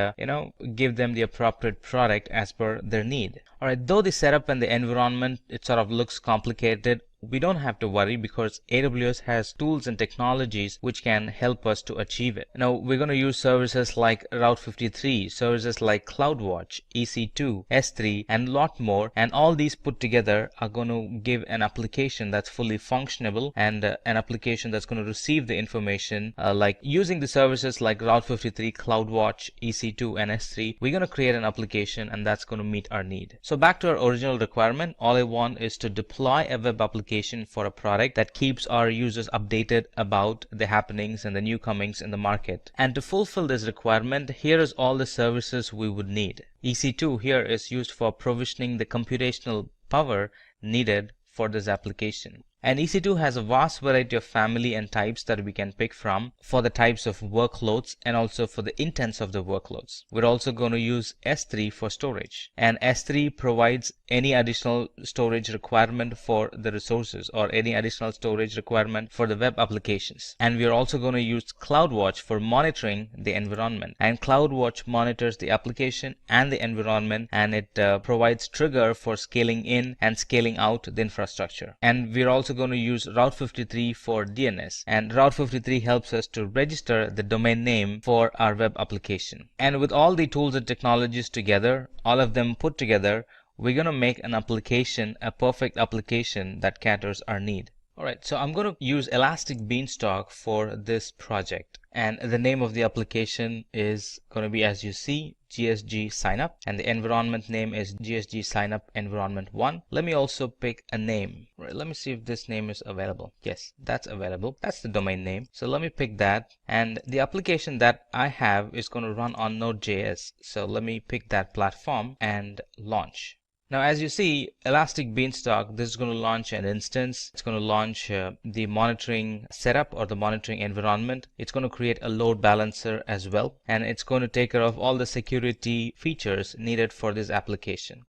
give them the appropriate product as per their need. Alright, though the setup and the environment, it sort of looks complicated, we don't have to worry because AWS has tools and technologies which can help us to achieve it. Now we're going to use services like Route 53, services like CloudWatch, EC2, S3, and a lot more, and all these put together are going to give an application that's fully functionable and an application that's going to receive the information like using the services like Route 53, CloudWatch, EC2, and S3. We're going to create an application and that's going to meet our need. So back to our original requirement, all I want is to deploy a web application for a product that keeps our users updated about the happenings and the new comings in the market. And to fulfill this requirement, here is all the services we would need. EC2 here is used for provisioning the computational power needed for this application. And EC2 has a vast variety of family and types that we can pick from for the types of workloads and also for the intents of the workloads. We're also going to use S3 for storage. And S3 provides any additional storage requirement for the resources or any additional storage requirement for the web applications. And we're also going to use CloudWatch for monitoring the environment. And CloudWatch monitors the application and the environment, and it provides trigger for scaling in and scaling out the infrastructure. And we're also going to use Route 53 for DNS, and Route 53 helps us to register the domain name for our web application. And with all the tools and technologies together, all of them put together, we're going to make an application, a perfect application that caters our need. Alright, so I'm going to use Elastic Beanstalk for this project, and the name of the application is going to be, as you see, GSG Signup, and the environment name is GSG Signup Environment 1. Let me also pick a name. Right, let me see if this name is available. Yes, that's available. That's the domain name. So let me pick that, and the application that I have is going to run on Node.js. So let me pick that platform and launch. Now, as you see, Elastic Beanstalk, this is going to launch an instance. It's going to launch the monitoring setup or the monitoring environment. It's going to create a load balancer as well. And it's going to take care of all the security features needed for this application.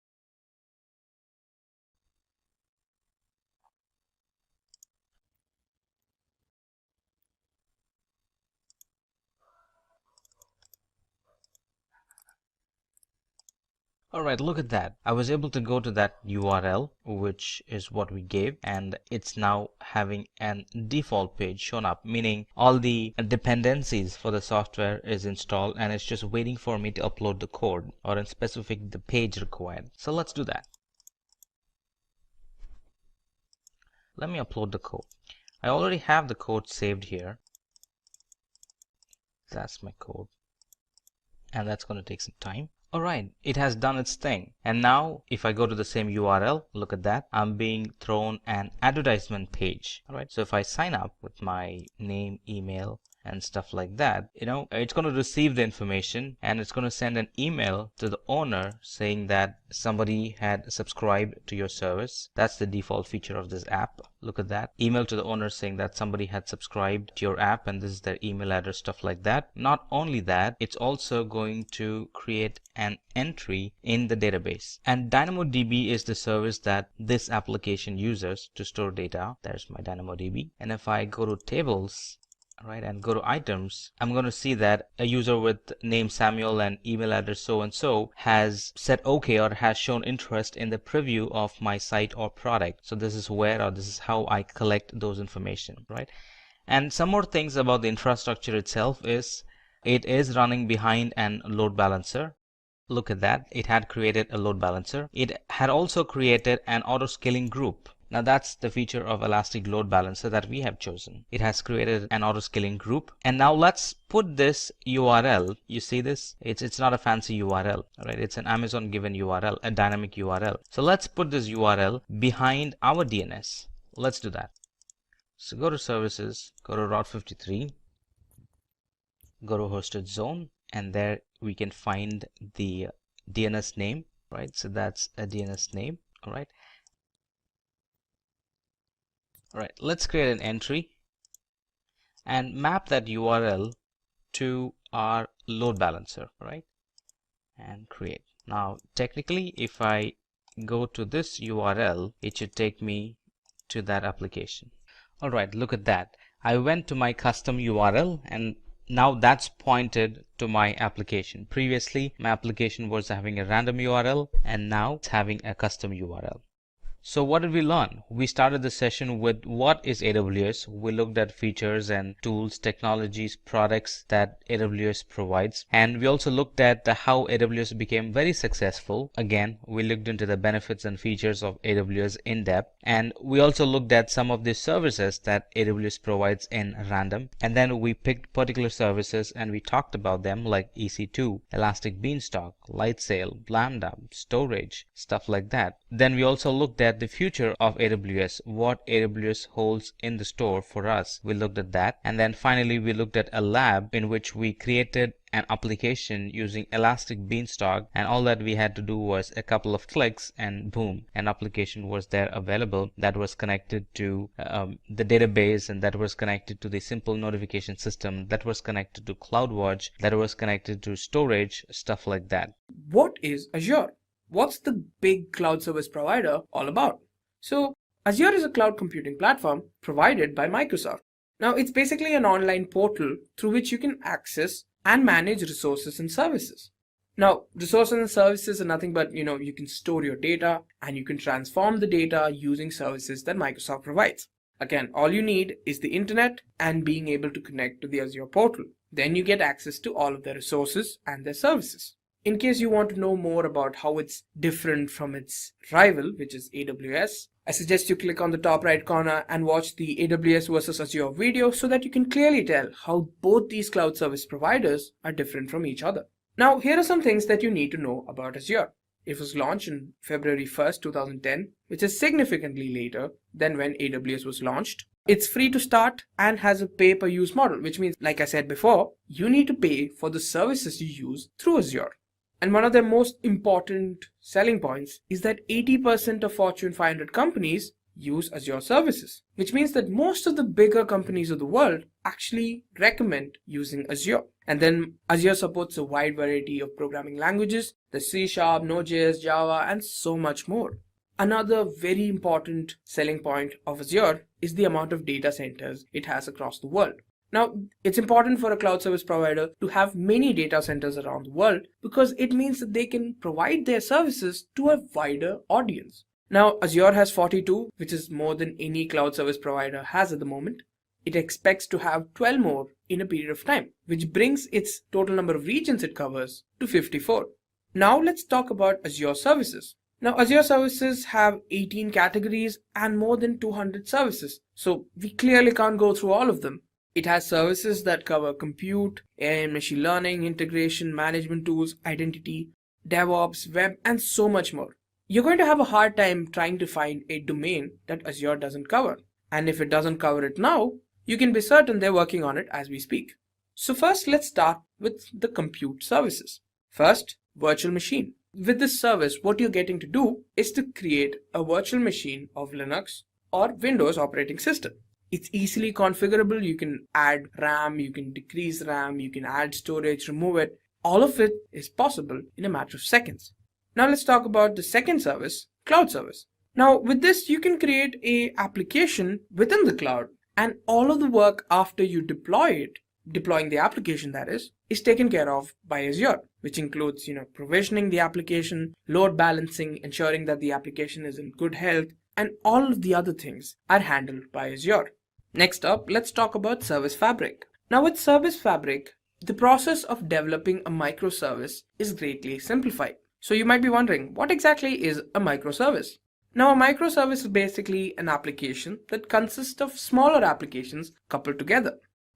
Alright, look at that. I was able to go to that URL, which is what we gave, and it's now having an default page shown up, meaning all the dependencies for the software is installed and it's just waiting for me to upload the code, or in specific the page required. So let's do that. Let me upload the code. I already have the code saved here. That's my code. And that's going to take some time. Alright, it has done its thing. And now if I go to the same URL, look at that, I'm being thrown an advertisement page. Alright, so if I sign up with my name, email, and stuff like that, it's going to receive the information and it's going to send an email to the owner saying that somebody had subscribed to your service. That's the default feature of this app. Look at that. Email to the owner saying that somebody had subscribed to your app and this is their email address, stuff like that. Not only that, it's also going to create an entry in the database. And DynamoDB is the service that this application uses to store data. There's my DynamoDB. And if I go to tables, right, and go to items, I'm going to see that a user with name Samuel and email address so and so has said okay or has shown interest in the preview of my site or product. So this is where, or this is how I collect those information, right? And some more things about the infrastructure itself is it is running behind an load balancer. Look at that. It had created a load balancer. It had also created an auto scaling group. Now that's the feature of Elastic Load Balancer that we have chosen. It has created an auto scaling group. And now let's put this URL. You see this? It's not a fancy URL, right? It's an Amazon given URL, a dynamic URL. So let's put this URL behind our DNS. Let's do that. So go to services, go to Route 53, go to hosted zone, and there we can find the DNS name, right? So that's a DNS name, all right? All right, let's create an entry and map that URL to our load balancer, right? And create. Now, technically, if I go to this URL, it should take me to that application. All right, look at that. I went to my custom URL and now that's pointed to my application. Previously, my application was having a random URL and now it's having a custom URL. So what did we learn? We started the session with what is AWS. We looked at features and tools, technologies, products that AWS provides. And we also looked at how AWS became very successful. Again, we looked into the benefits and features of AWS in depth. And we also looked at some of the services that AWS provides in random. And then we picked particular services and we talked about them like EC2, Elastic Beanstalk, Lightsail, Lambda, storage, stuff like that. Then we also looked at the future of AWS, what AWS holds in the store for us. We looked at that. And then finally, we looked at a lab in which we created an application using Elastic Beanstalk, and all that we had to do was a couple of clicks and boom, an application was there available that was connected to the database, and that was connected to the simple notification system, that was connected to CloudWatch, that was connected to storage, stuff like that. What is Azure? What's the big cloud service provider all about? So Azure is a cloud computing platform provided by Microsoft. Now it's basically an online portal through which you can access and manage resources and services. Now resources and services are nothing but, you can store your data and you can transform the data using services that Microsoft provides. Again, all you need is the internet and being able to connect to the Azure portal. Then you get access to all of their resources and their services. In case you want to know more about how it's different from its rival, which is AWS, I suggest you click on the top right corner and watch the AWS versus Azure video so that you can clearly tell how both these cloud service providers are different from each other. Now, here are some things that you need to know about Azure. It was launched on February 1st, 2010, which is significantly later than when AWS was launched. It's free to start and has a pay-per-use model, which means, like I said before, you need to pay for the services you use through Azure. And one of their most important selling points is that 80% of Fortune 500 companies use Azure services, which means that most of the bigger companies of the world actually recommend using Azure. And then Azure supports a wide variety of programming languages, the C#, Node.js, Java, and so much more. Another very important selling point of Azure is the amount of data centers it has across the world. Now, it's important for a cloud service provider to have many data centers around the world because it means that they can provide their services to a wider audience. Now, Azure has 42, which is more than any cloud service provider has at the moment. It expects to have 12 more in a period of time, which brings its total number of regions it covers to 54. Now, let's talk about Azure services. Now, Azure services have 18 categories and more than 200 services, so we clearly can't go through all of them. It has services that cover compute, AI and machine learning, integration, management tools, identity, DevOps, web, and so much more. You're going to have a hard time trying to find a domain that Azure doesn't cover. And if it doesn't cover it now, you can be certain they're working on it as we speak. So first, let's start with the compute services. First, virtual machine. With this service, what you're getting to do is to create a virtual machine of Linux or Windows operating system. It's easily configurable. You can add RAM, you can decrease RAM, you can add storage, remove it. All of it is possible in a matter of seconds. Now let's talk about the second service, cloud service. Now with this, you can create an application within the cloud, and all of the work after you deploy it, deploying the application that is taken care of by Azure, which includes, provisioning the application, load balancing, ensuring that the application is in good health, and all of the other things are handled by Azure. Next up, let's talk about Service Fabric. Now with Service Fabric, the process of developing a microservice is greatly simplified. So you might be wondering, what exactly is a microservice? Now a microservice is basically an application that consists of smaller applications coupled together.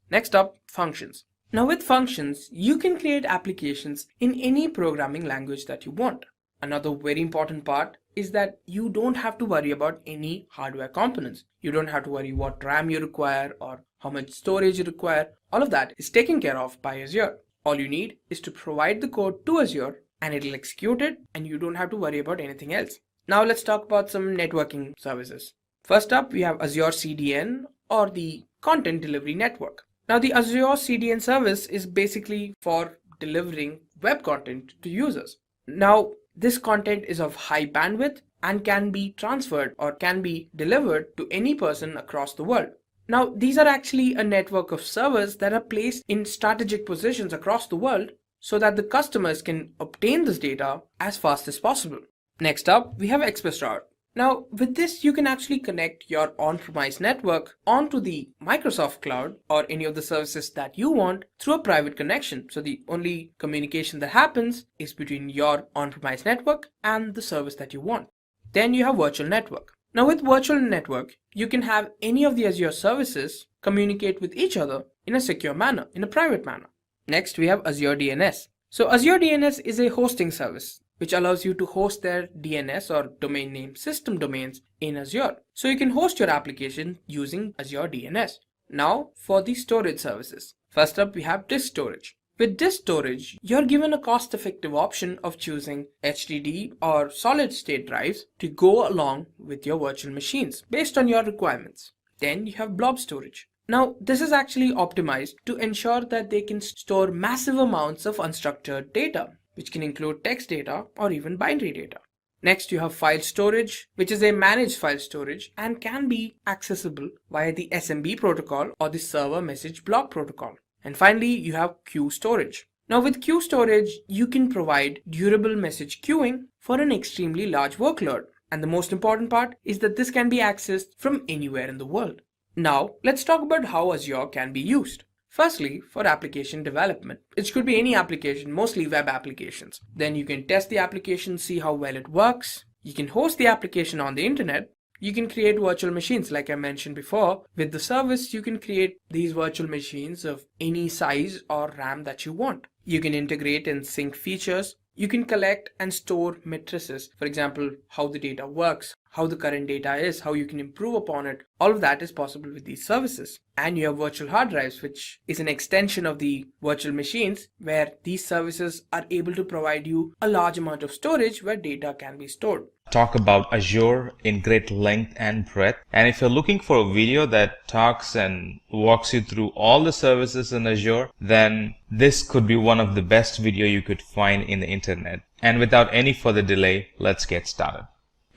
Next up, functions. Now with functions, you can create applications in any programming language that you want. Another very important part is that you don't have to worry about any hardware components. You don't have to worry what RAM you require or how much storage you require. All of that is taken care of by Azure. All you need is to provide the code to Azure and it'll execute it, and you don't have to worry about anything else. Now let's talk about some networking services. First up, we have Azure CDN, or the Content Delivery Network. Now the Azure CDN service is basically for delivering web content to users. Now this content is of high bandwidth and can be transferred or can be delivered to any person across the world. Now these are actually a network of servers that are placed in strategic positions across the world so that the customers can obtain this data as fast as possible. Next up, we have Express Route. Now with this, you can actually connect your on-premise network onto the Microsoft Cloud or any of the services that you want through a private connection. So the only communication that happens is between your on-premise network and the service that you want. Then you have Virtual Network. Now with Virtual Network, you can have any of the Azure services communicate with each other in a secure manner, in a private manner. Next, we have Azure DNS. So Azure DNS is a hosting service which allows you to host their DNS or domain name system domains in Azure. So you can host your application using Azure DNS. Now for the storage services. First up, we have disk storage. With disk storage, you're given a cost-effective option of choosing HDD or solid-state drives to go along with your virtual machines based on your requirements. Then you have blob storage. Now this is actually optimized to ensure that they can store massive amounts of unstructured data, which can include text data or even binary data. Next, you have file storage, which is a managed file storage and can be accessible via the SMB protocol or the server message block protocol. And finally, you have queue storage. Now with queue storage, you can provide durable message queuing for an extremely large workload. And the most important part is that this can be accessed from anywhere in the world. Now, let's talk about how Azure can be used. Firstly, for application development. It could be any application, mostly web applications. Then you can test the application, see how well it works. You can host the application on the internet. You can create virtual machines like I mentioned before. With the service, you can create these virtual machines of any size or RAM that you want. You can integrate and sync features. You can collect and store matrices. For example, how the data works, how the current data is, how you can improve upon it. All of that is possible with these services. And you have virtual hard drives, which is an extension of the virtual machines where these services are able to provide you a large amount of storage where data can be stored. Talk about Azure in great length and breadth. And if you're looking for a video that talks and walks you through all the services in Azure, then this could be one of the best video you could find in the internet. And without any further delay, let's get started.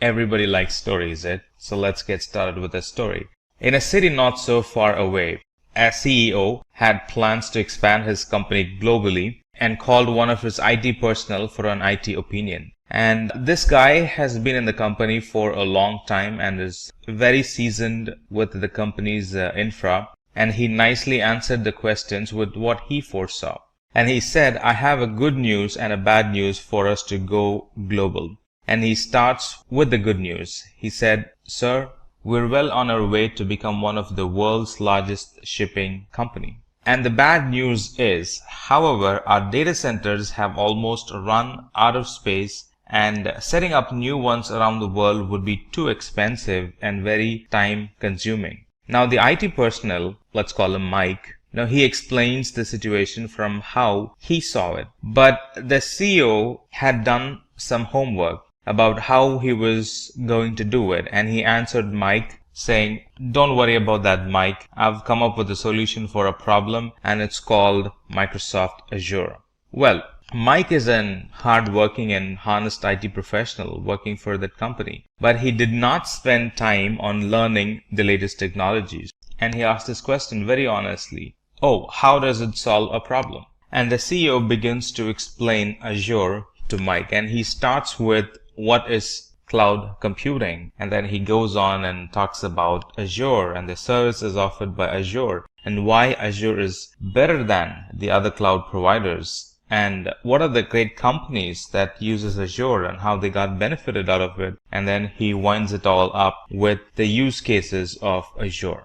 Everybody likes stories, so let's get started with a story. In a city not so far away, a CEO had plans to expand his company globally and called one of his IT personnel for an IT opinion. And this guy has been in the company for a long time and is very seasoned with the company's infra. And he nicely answered the questions with what he foresaw. And he said, I have a good news and a bad news for us to go global. and he starts with the good news. He said, "Sir, we're well on our way to become one of the world's largest shipping company. And the bad news is, however, our data centers have almost run out of space, and setting up new ones around the world would be too expensive and very time consuming." Now the IT personnel, let's call him Mike, now he explains the situation from how he saw it. But the CEO had done some homework about how he was going to do it, and he answered Mike saying, "Don't worry about that, Mike. I've come up with a solution for a problem, and it's called Microsoft Azure." Well, Mike is an hard-working and honest IT professional working for that company, but he did not spend time on learning the latest technologies. And he asked this question very honestly, "Oh, how does it solve a problem?" And the CEO begins to explain Azure to Mike, and he starts with what is cloud computing, and then he goes on and talks about Azure and the services offered by Azure and why Azure is better than the other cloud providers, and what are the great companies that uses Azure and how they got benefited out of it. And then he winds it all up with the use cases of Azure.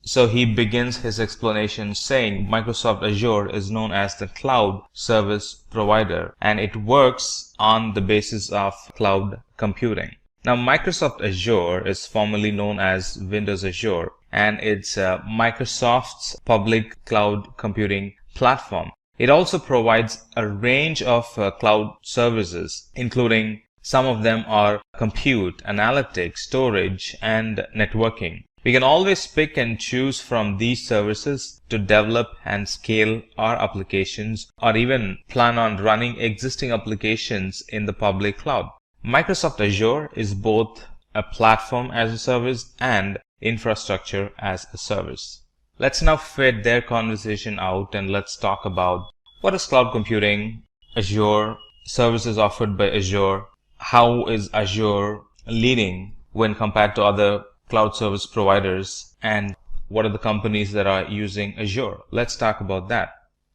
So he begins his explanation saying Microsoft Azure is known as the cloud service provider, and it works on the basis of cloud computing. Now, Microsoft Azure is formerly known as Windows Azure, and it's Microsoft's public cloud computing platform. It also provides a range of cloud services, including some of them are compute, analytics, storage, and networking. We can always pick and choose from these services to develop and scale our applications, or even plan on running existing applications in the public cloud. Microsoft Azure is both a platform as a service and infrastructure as a service. Let's now fade their conversation out and let's talk about what is cloud computing, Azure, services offered by Azure, how is Azure leading when compared to other cloud service providers, and what are the companies that are using Azure. Let's talk about that.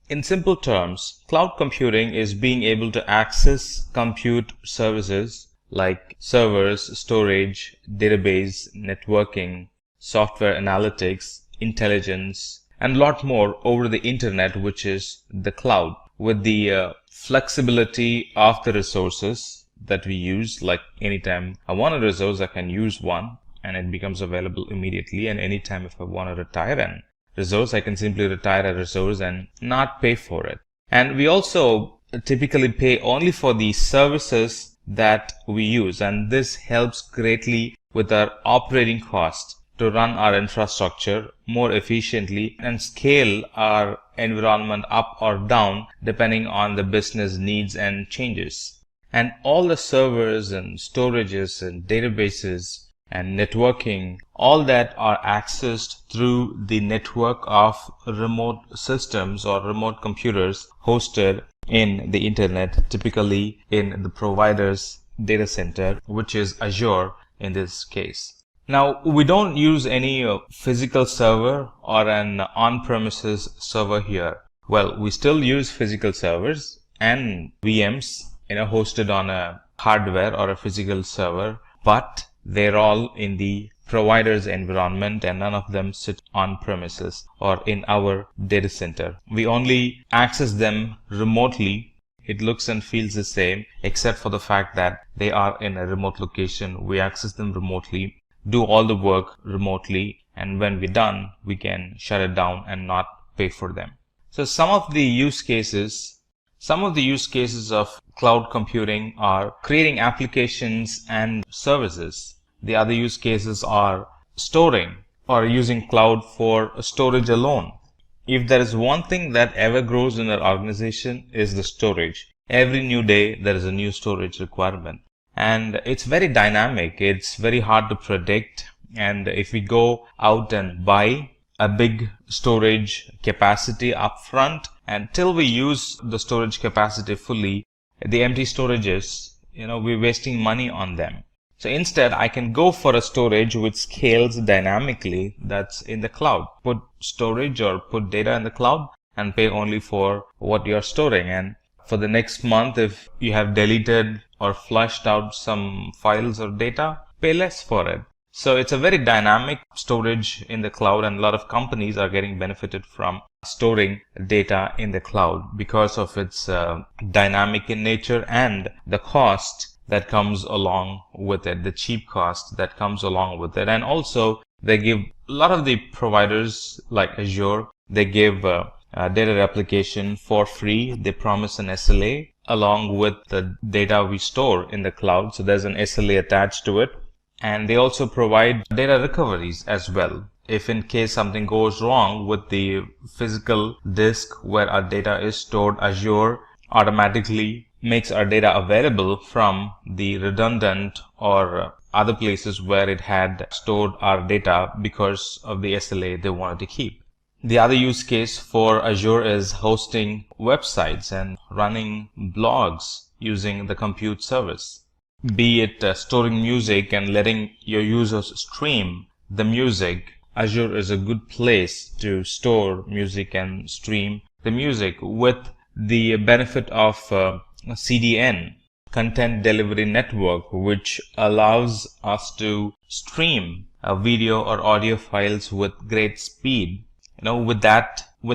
In simple terms, cloud computing is being able to access compute services like servers, storage, database, networking, software analytics, intelligence, and a lot more over the internet, which is the cloud, with the flexibility of the resources that we use. Like anytime I want a resource, I can use one and it becomes available immediately. And anytime if I want to retire a resource, I can simply retire a resource and not pay for it. And we also typically pay only for the services that we use, and this helps greatly with our operating cost to run our infrastructure more efficiently and scale our environment up or down depending on the business needs and changes. And all the servers and storages and databases and networking, all that are accessed through the network of remote systems or remote computers hosted in the internet, typically in the provider's data center, which is Azure in this case. Now, we don't use any physical server or an on-premises server here. Well, we still use physical servers and VMs, hosted on a hardware or a physical server, but they're all in the provider's environment and none of them sit on premises or in our data center. We only access them remotely. It looks and feels the same, except for the fact that they are in a remote location. We access them remotely, do all the work remotely, and when we're done, we can shut it down and not pay for them. So some of the use cases of cloud computing are creating applications and services. The other use cases are storing or using cloud for storage alone. If there is one thing that ever grows in our organization, is the storage. Every new day there is a new storage requirement, and it's very dynamic. It's very hard to predict, and if we go out and buy a big storage capacity upfront, until we use the storage capacity fully, the empty storages, we're wasting money on them. So instead, I can go for a storage which scales dynamically, that's in the cloud. Put storage or put data in the cloud and pay only for what you're storing. And for the next month, if you have deleted or flushed out some files or data, pay less for it. So it's a very dynamic storage in the cloud, and a lot of companies are getting benefited from storing data in the cloud because of its dynamic in nature and the cost that comes along with it, the cheap cost that comes along with it. And also they give a lot of the providers like Azure, they give data replication for free. They promise an SLA along with the data we store in the cloud. So there's an SLA attached to it. And they also provide data recoveries as well. If in case something goes wrong with the physical disk where our data is stored, Azure automatically makes our data available from the redundant or other places where it had stored our data because of the SLA they wanted to keep. The other use case for Azure is hosting websites and running blogs using the compute service. Be it storing music and letting your users stream the music, Azure is a good place to store music and stream the music with the benefit of CDN, Content Delivery Network, which allows us to stream video or audio files with great speed. With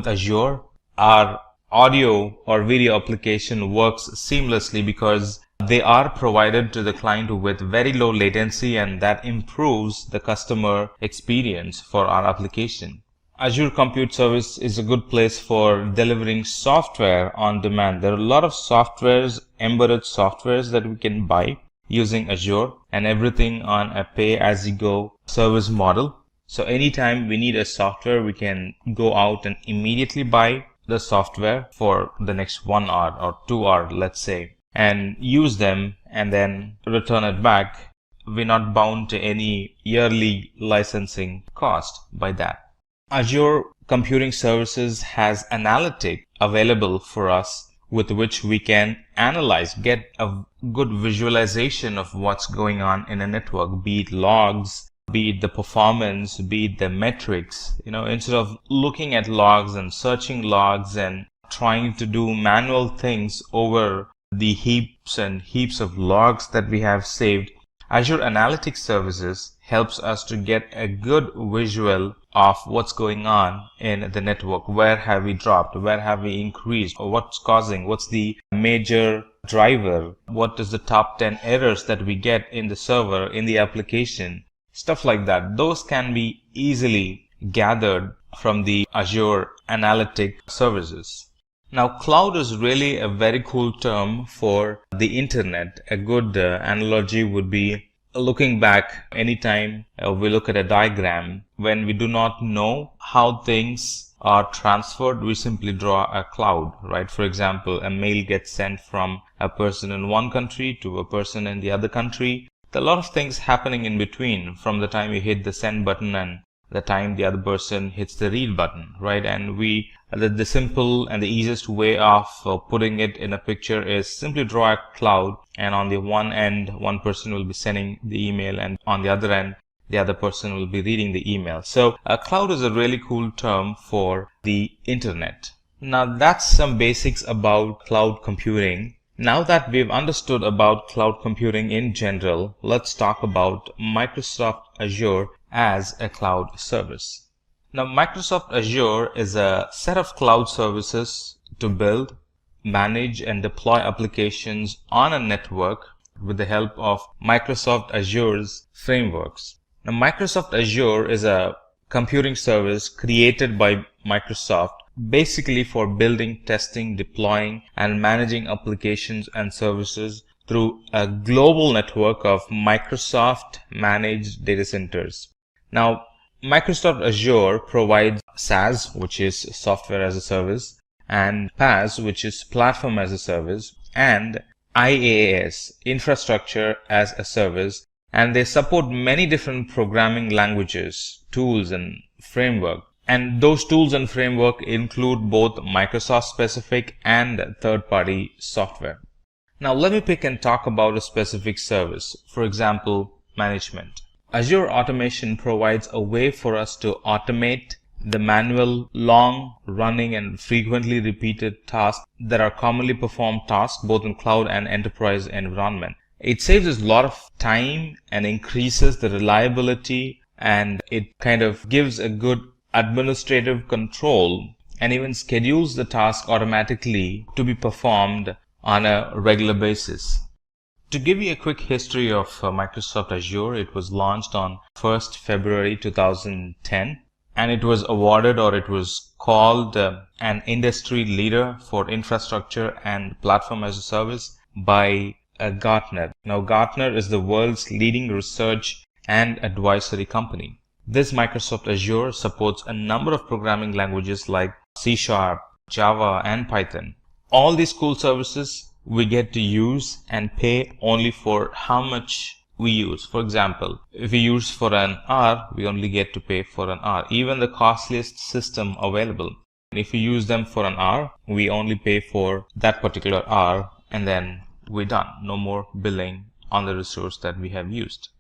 Azure, our audio or video application works seamlessly because they are provided to the client with very low latency, and that improves the customer experience for our application. Azure Compute Service is a good place for delivering software on demand. There are a lot of softwares, embedded softwares that we can buy using Azure, and everything on a pay-as-you-go service model. So anytime we need a software, we can go out and immediately buy the software for the next 1 hour or 2 hour, let's say, and use them and then return it back. We're not bound to any yearly licensing cost by that. Azure Computing Services has analytics available for us with which we can analyze, get a good visualization of what's going on in a network, be it logs, be it the performance, be it the metrics. Instead of looking at logs and searching logs and trying to do manual things over the heaps and heaps of logs that we have saved, Azure Analytics Services helps us to get a good visual of what's going on in the network. Where have we dropped? Where have we increased? Or what's causing? What's the major driver? What is the top 10 errors that we get in the server, in the application? Stuff like that. Those can be easily gathered from the Azure Analytic Services. Now, cloud is really a very cool term for the internet. A good analogy would be looking back anytime we look at a diagram. When we do not know how things are transferred, we simply draw a cloud, right? For example, a mail gets sent from a person in one country to a person in the other country. There are a lot of things happening in between from the time you hit the send button and the time the other person hits the read button, right? And the simple and the easiest way of putting it in a picture is simply draw a cloud, and on the one end, one person will be sending the email, and on the other end, the other person will be reading the email. So a cloud is a really cool term for the internet. Now that's some basics about cloud computing. Now that we've understood about cloud computing in general, let's talk about Microsoft Azure as a cloud service. Now, Microsoft Azure is a set of cloud services to build, manage, and deploy applications on a network with the help of Microsoft Azure's frameworks. Now, Microsoft Azure is a computing service created by Microsoft basically for building, testing, deploying, and managing applications and services through a global network of Microsoft managed data centers. Now, Microsoft Azure provides SaaS, which is software as a service, and PaaS, which is platform as a service, and IaaS, infrastructure as a service, and they support many different programming languages, tools, and framework. And those tools and framework include both Microsoft specific and third-party software. Now let me pick and talk about a specific service. For example, management. Azure Automation provides a way for us to automate the manual, long running and frequently repeated tasks that are commonly performed tasks both in cloud and enterprise environment. It saves us a lot of time and increases the reliability, and it kind of gives a good administrative control and even schedules the task automatically to be performed on a regular basis. To give you a quick history of Microsoft Azure, it was launched on 1st February 2010, and it was awarded, or it was called an industry leader for infrastructure and platform as a service by Gartner. Now, Gartner is the world's leading research and advisory company. This Microsoft Azure supports a number of programming languages like C#, Java, and Python. All these cool services we get to use and pay only for how much we use. For example, if we use for an hour, we only get to pay for an hour, even the costliest system available. If we use them for an hour, we only pay for that particular hour, and then we're done. No more billing on the resource that we have used.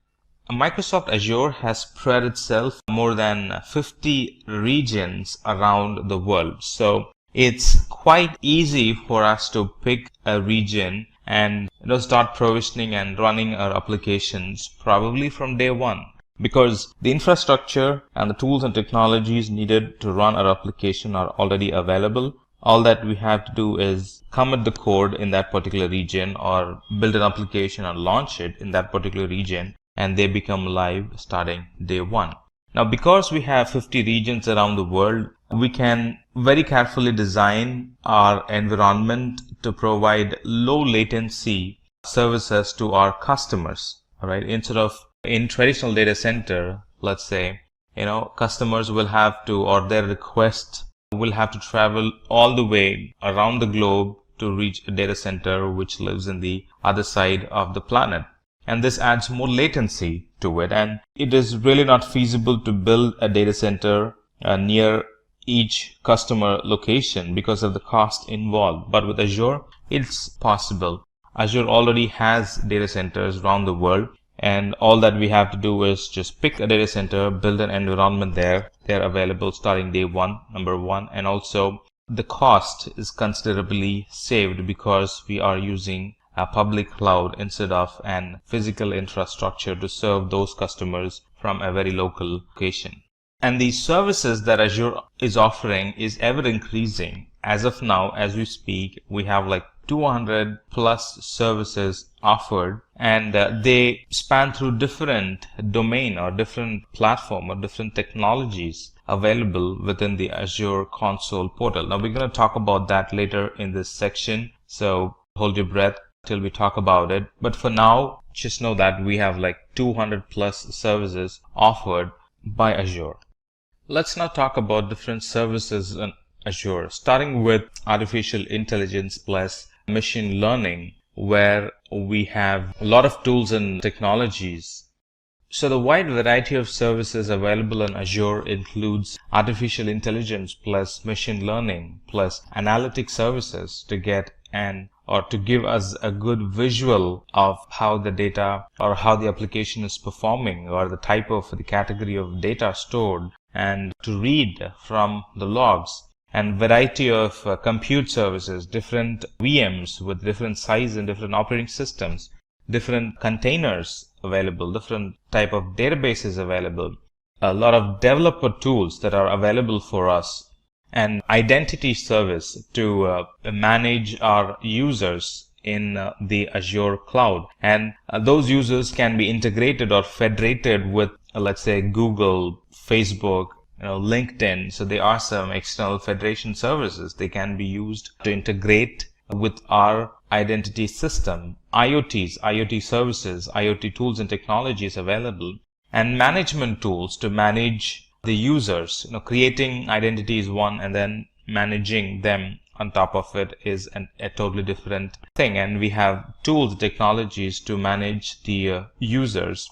Microsoft Azure has spread itself more than 50 regions around the world. So it's quite easy for us to pick a region and start provisioning and running our applications probably from day one, because the infrastructure and the tools and technologies needed to run our application are already available. All that we have to do is commit the code in that particular region or build an application and launch it in that particular region, and they become live starting day one. Now, because we have 50 regions around the world, we can very carefully design our environment to provide low latency services to our customers. All right. Instead of in traditional data center, let's say, customers will have to, or their request will have to travel all the way around the globe to reach a data center which lives in the other side of the planet. And this adds more latency to it. And it is really not feasible to build a data center near each customer location because of the cost involved. But with Azure, it's possible. Azure already has data centers around the world, and all that we have to do is just pick a data center, build an environment there. They're available starting day one, number one. And also the cost is considerably saved because we are using a public cloud instead of an physical infrastructure to serve those customers from a very local location. And the services that Azure is offering is ever increasing. As of now, as we speak, we have like 200 plus services offered, and they span through different domain or different platform or different technologies available within the Azure console portal. Now, we're going to talk about that later in this section, so hold your breath till we talk about it. But for now, just know that we have like 200 plus services offered by Azure. Let's now talk about different services in Azure, starting with artificial intelligence plus machine learning, where we have a lot of tools and technologies. So the wide variety of services available in Azure includes artificial intelligence plus machine learning plus analytic services to get to give us a good visual of how the data or how the application is performing, or the type of the category of data stored, and to read from the logs. And variety of compute services, different VMs with different size and different operating systems, different containers available, different type of databases available, a lot of developer tools that are available for us, and identity service to manage our users in the Azure cloud. And those users can be integrated or federated with, let's say, Google, Facebook, LinkedIn. So there are some external federation services. They can be used to integrate with our identity system. IoT services, IoT tools and technologies available, and management tools to manage the users. Creating identity is one, and then managing them on top of it is a totally different thing. And we have tools, technologies to manage the users.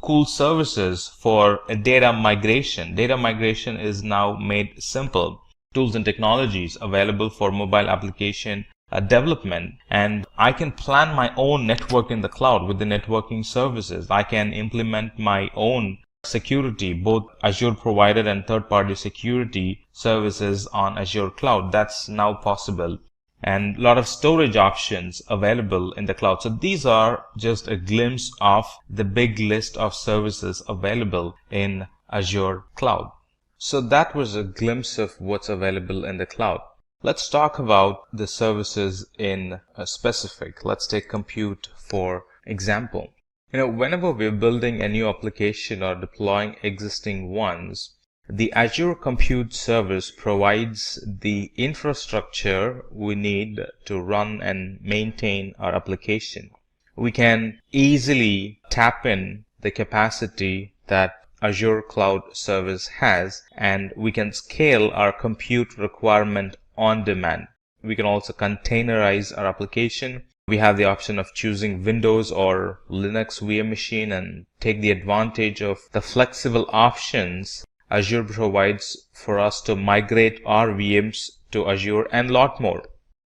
Cool services for data migration. Data migration is now made simple. Tools and technologies available for mobile application development. And I can plan my own network in the cloud with the networking services. I can implement my own security, both Azure provided and third-party security services on Azure cloud. That's now possible. And a lot of storage options available in the cloud. So these are just a glimpse of the big list of services available in Azure cloud. So that was a glimpse of what's available in the cloud. Let's talk about the services in a specific. Let's take compute for example. Whenever we're building a new application or deploying existing ones, the Azure Compute Service provides the infrastructure we need to run and maintain our application. We can easily tap in the capacity that Azure Cloud Service has, and we can scale our compute requirement on demand. We can also containerize our application. We have the option of choosing Windows or Linux VM machine and take the advantage of the flexible options Azure provides for us to migrate our VMs to Azure and a lot more.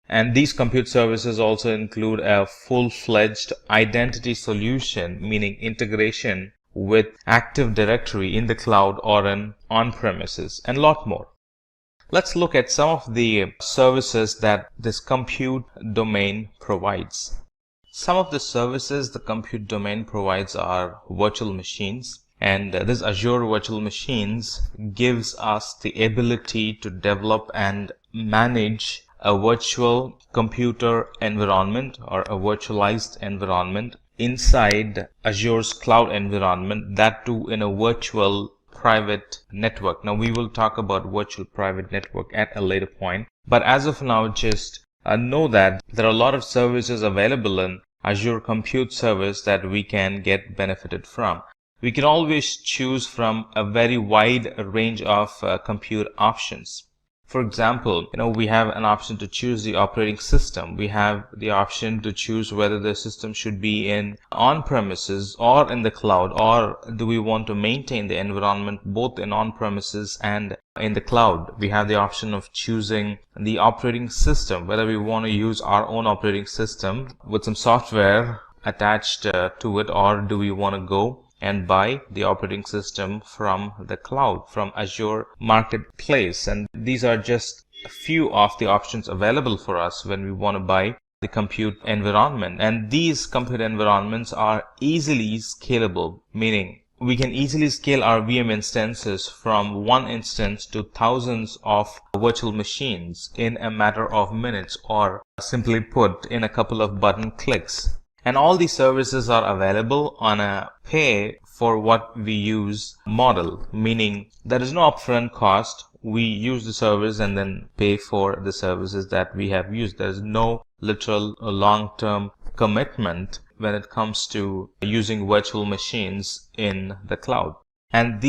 And these compute services also include a full-fledged identity solution, meaning integration with Active Directory in the cloud or on-premises, and a lot more. Let's look at some of the services that this compute domain provides. Some of the services the compute domain provides are virtual machines. And this Azure Virtual Machines gives us the ability to develop and manage a virtual computer environment or a virtualized environment inside Azure's cloud environment, that too in a virtual private network. Now we will talk about virtual private network at a later point, but as of now just know that there are a lot of services available in Azure Compute Service that we can get benefited from. We can always choose from a very wide range of compute options. For example, we have an option to choose the operating system. We have the option to choose whether the system should be in on-premises or in the cloud, or do we want to maintain the environment both in on-premises and in the cloud. We have the option of choosing the operating system, whether we want to use our own operating system with some software attached to it, or do we want to go and buy the operating system from the cloud, from Azure Marketplace. And these are just a few of the options available for us when we want to buy the compute environment. And these compute environments are easily scalable, meaning we can easily scale our VM instances from one instance to thousands of virtual machines in a matter of minutes, or simply put, in a couple of button clicks. And all these services are available on a pay for what we use model, meaning there is no upfront cost. We use the service and then pay for the services that we have used. There is no literal long-term commitment when it comes to using virtual machines in the cloud. And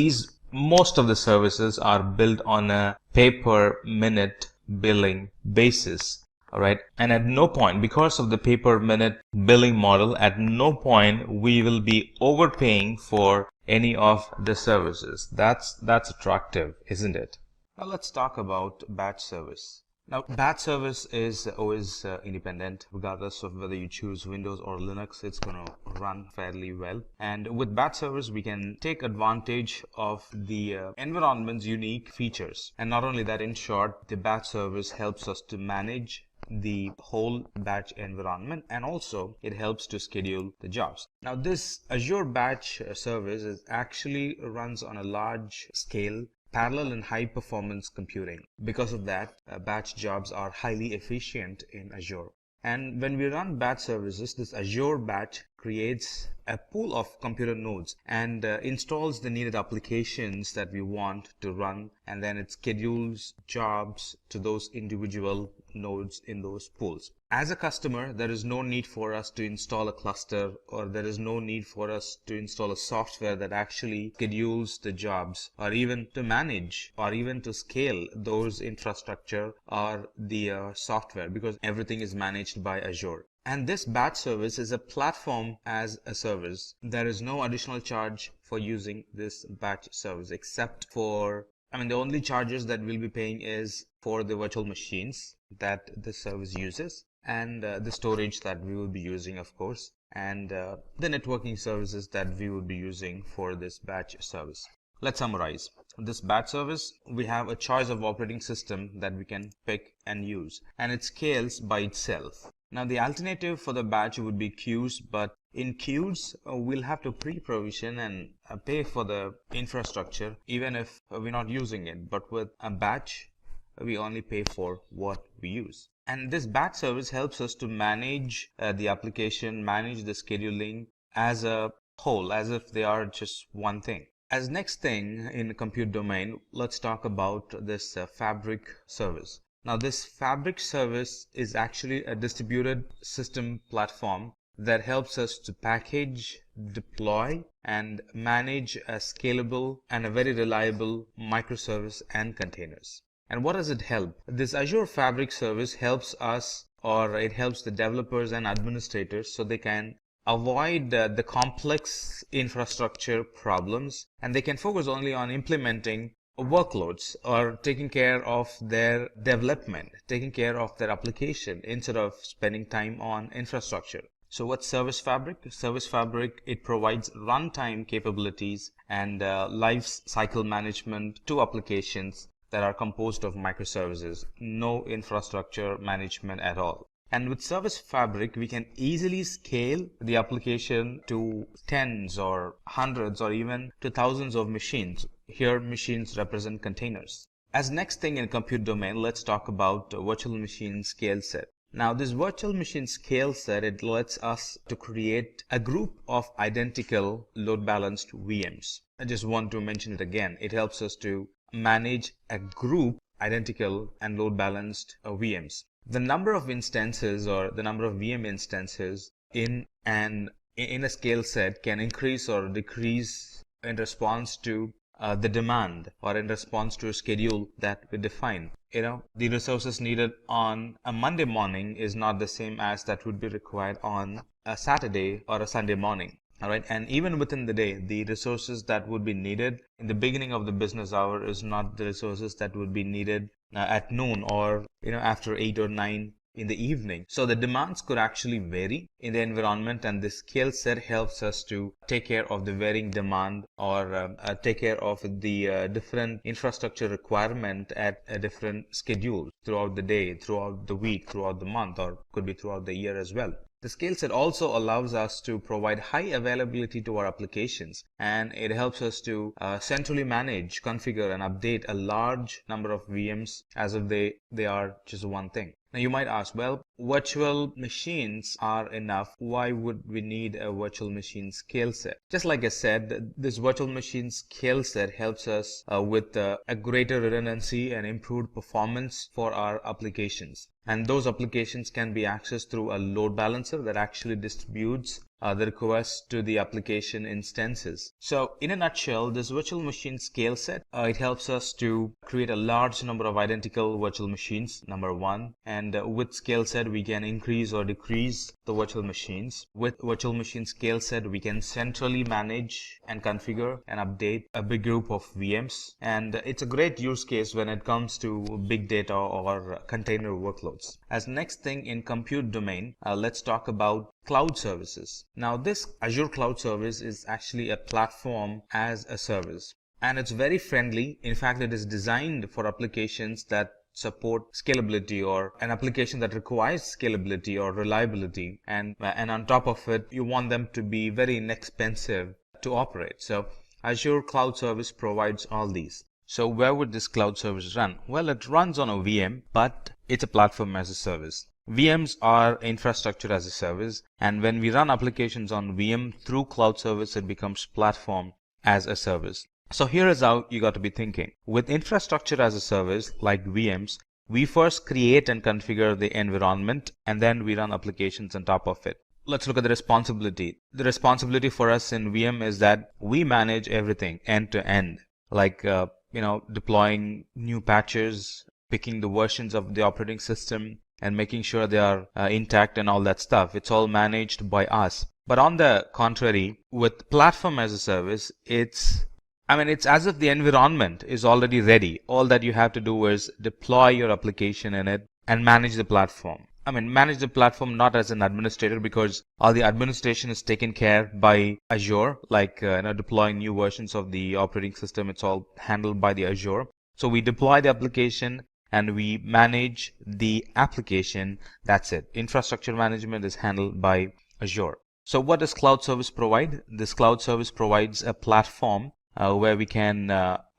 most of the services are built on a pay-per-minute billing basis. Alright, and at no point, because of the pay-per-minute billing model, at no point we will be overpaying for any of the services. That's attractive, isn't it? Now let's talk about batch service. Now, batch service is always independent, regardless of whether you choose Windows or Linux, it's going to run fairly well. And with batch service, we can take advantage of the environment's unique features. And not only that, in short, the batch service helps us to manage the whole batch environment, and also it helps to schedule the jobs. Now, this Azure batch service actually runs on a large scale parallel and high performance computing. Because of that, batch jobs are highly efficient in Azure. And when we run batch services, this Azure batch creates a pool of computer nodes and installs the needed applications that we want to run, and then it schedules jobs to those individual nodes in those pools. As a customer, there is no need for us to install a cluster, or there is no need for us to install a software that actually schedules the jobs, or even to manage or even to scale those infrastructure or the software, because everything is managed by Azure. And this batch service is a platform as a service. There is no additional charge for using this batch service, except for, the only charges that we'll be paying is for the virtual machines that the service uses. and the storage that we will be using, of course, and the networking services that we will be using for this batch service. Let's summarize. This batch service, we have a choice of operating system that we can pick and use, and it scales by itself. Now the alternative for the batch would be queues, but in queues we'll have to pre-provision and pay for the infrastructure even if we're not using it. But with a batch, we only pay for what we use. And this batch service helps us to manage the application, manage the scheduling as a whole, as if they are just one thing. As next thing in the compute domain, let's talk about this Fabric service. Now this Fabric service is actually a distributed system platform that helps us to package, deploy, and manage a scalable and a very reliable microservice and containers. And what does it help? This Azure Fabric service helps us, or it helps the developers and administrators so they can avoid the complex infrastructure problems, and they can focus only on implementing workloads or taking care of their development, taking care of their application instead of spending time on infrastructure. So what's Service Fabric? Service Fabric, it provides runtime capabilities and life cycle management to applications that are composed of microservices, no infrastructure management at all. And with Service Fabric, we can easily scale the application to tens or hundreds or even to thousands of machines. Here, machines represent containers. As next thing in compute domain, let's talk about virtual machine scale set. Now, this virtual machine scale set, it lets us to create a group of identical load balanced VMs. I just want to mention it again. It helps us to manage a group identical and load balanced VMs. The number of instances or the number of VM instances in a scale set can increase or decrease in response to the demand or in response to a schedule that we define. The resources needed on a Monday morning is not the same as that would be required on a Saturday or a Sunday morning. All right, and even within the day, the resources that would be needed in the beginning of the business hour is not the resources that would be needed at noon or after 8 or 9 in the evening. So the demands could actually vary in the environment, and this scale set helps us to take care of the varying demand or take care of the different infrastructure requirement at a different schedule throughout the day, throughout the week, throughout the month, or could be throughout the year as well. The scale set also allows us to provide high availability to our applications, and it helps us to centrally manage, configure, and update a large number of VMs as if they are just one thing. Now you might ask, well, virtual machines are enough. Why would we need a virtual machine scale set? Just like I said, this virtual machine scale set helps us with a greater redundancy and improved performance for our applications. And those applications can be accessed through a load balancer that actually distributes the requests to the application instances. So in a nutshell, this virtual machine scale set, it helps us to create a large number of identical virtual machines, number one. And with scale set, we can increase or decrease the virtual machines. With virtual machine scale set, we can centrally manage and configure and update a big group of VMs. And it's a great use case when it comes to big data or container workloads. As next thing in compute domain, let's talk about cloud services. Now this Azure Cloud Service is actually a platform as a service, and it's very friendly. In fact, it is designed for applications that support scalability or an application that requires scalability or reliability, and on top of it, you want them to be very inexpensive to operate. So Azure Cloud Service provides all these. So where would this cloud service run? Well, it runs on a VM, but it's a platform as a service. VMs are infrastructure as a service, and when we run applications on VM through cloud service, it becomes platform as a service. So here is how you got to be thinking. With infrastructure as a service like VMs, we first create and configure the environment, and then we run applications on top of it. Let's look at the responsibility. The responsibility for us in VM is that we manage everything end to end, like deploying new patches, picking the versions of the operating system, and making sure they are intact and all that stuff. It's all managed by us. But on the contrary, with platform as a service, it's as if the environment is already ready. All that you have to do is deploy your application in it and manage the platform. manage the platform not as an administrator, because all the administration is taken care by Azure, like deploying new versions of the operating system. It's all handled by the Azure. So we deploy the application and we manage the application. That's it. Infrastructure management is handled by Azure. So what does cloud service provide? This cloud service provides a platform where we can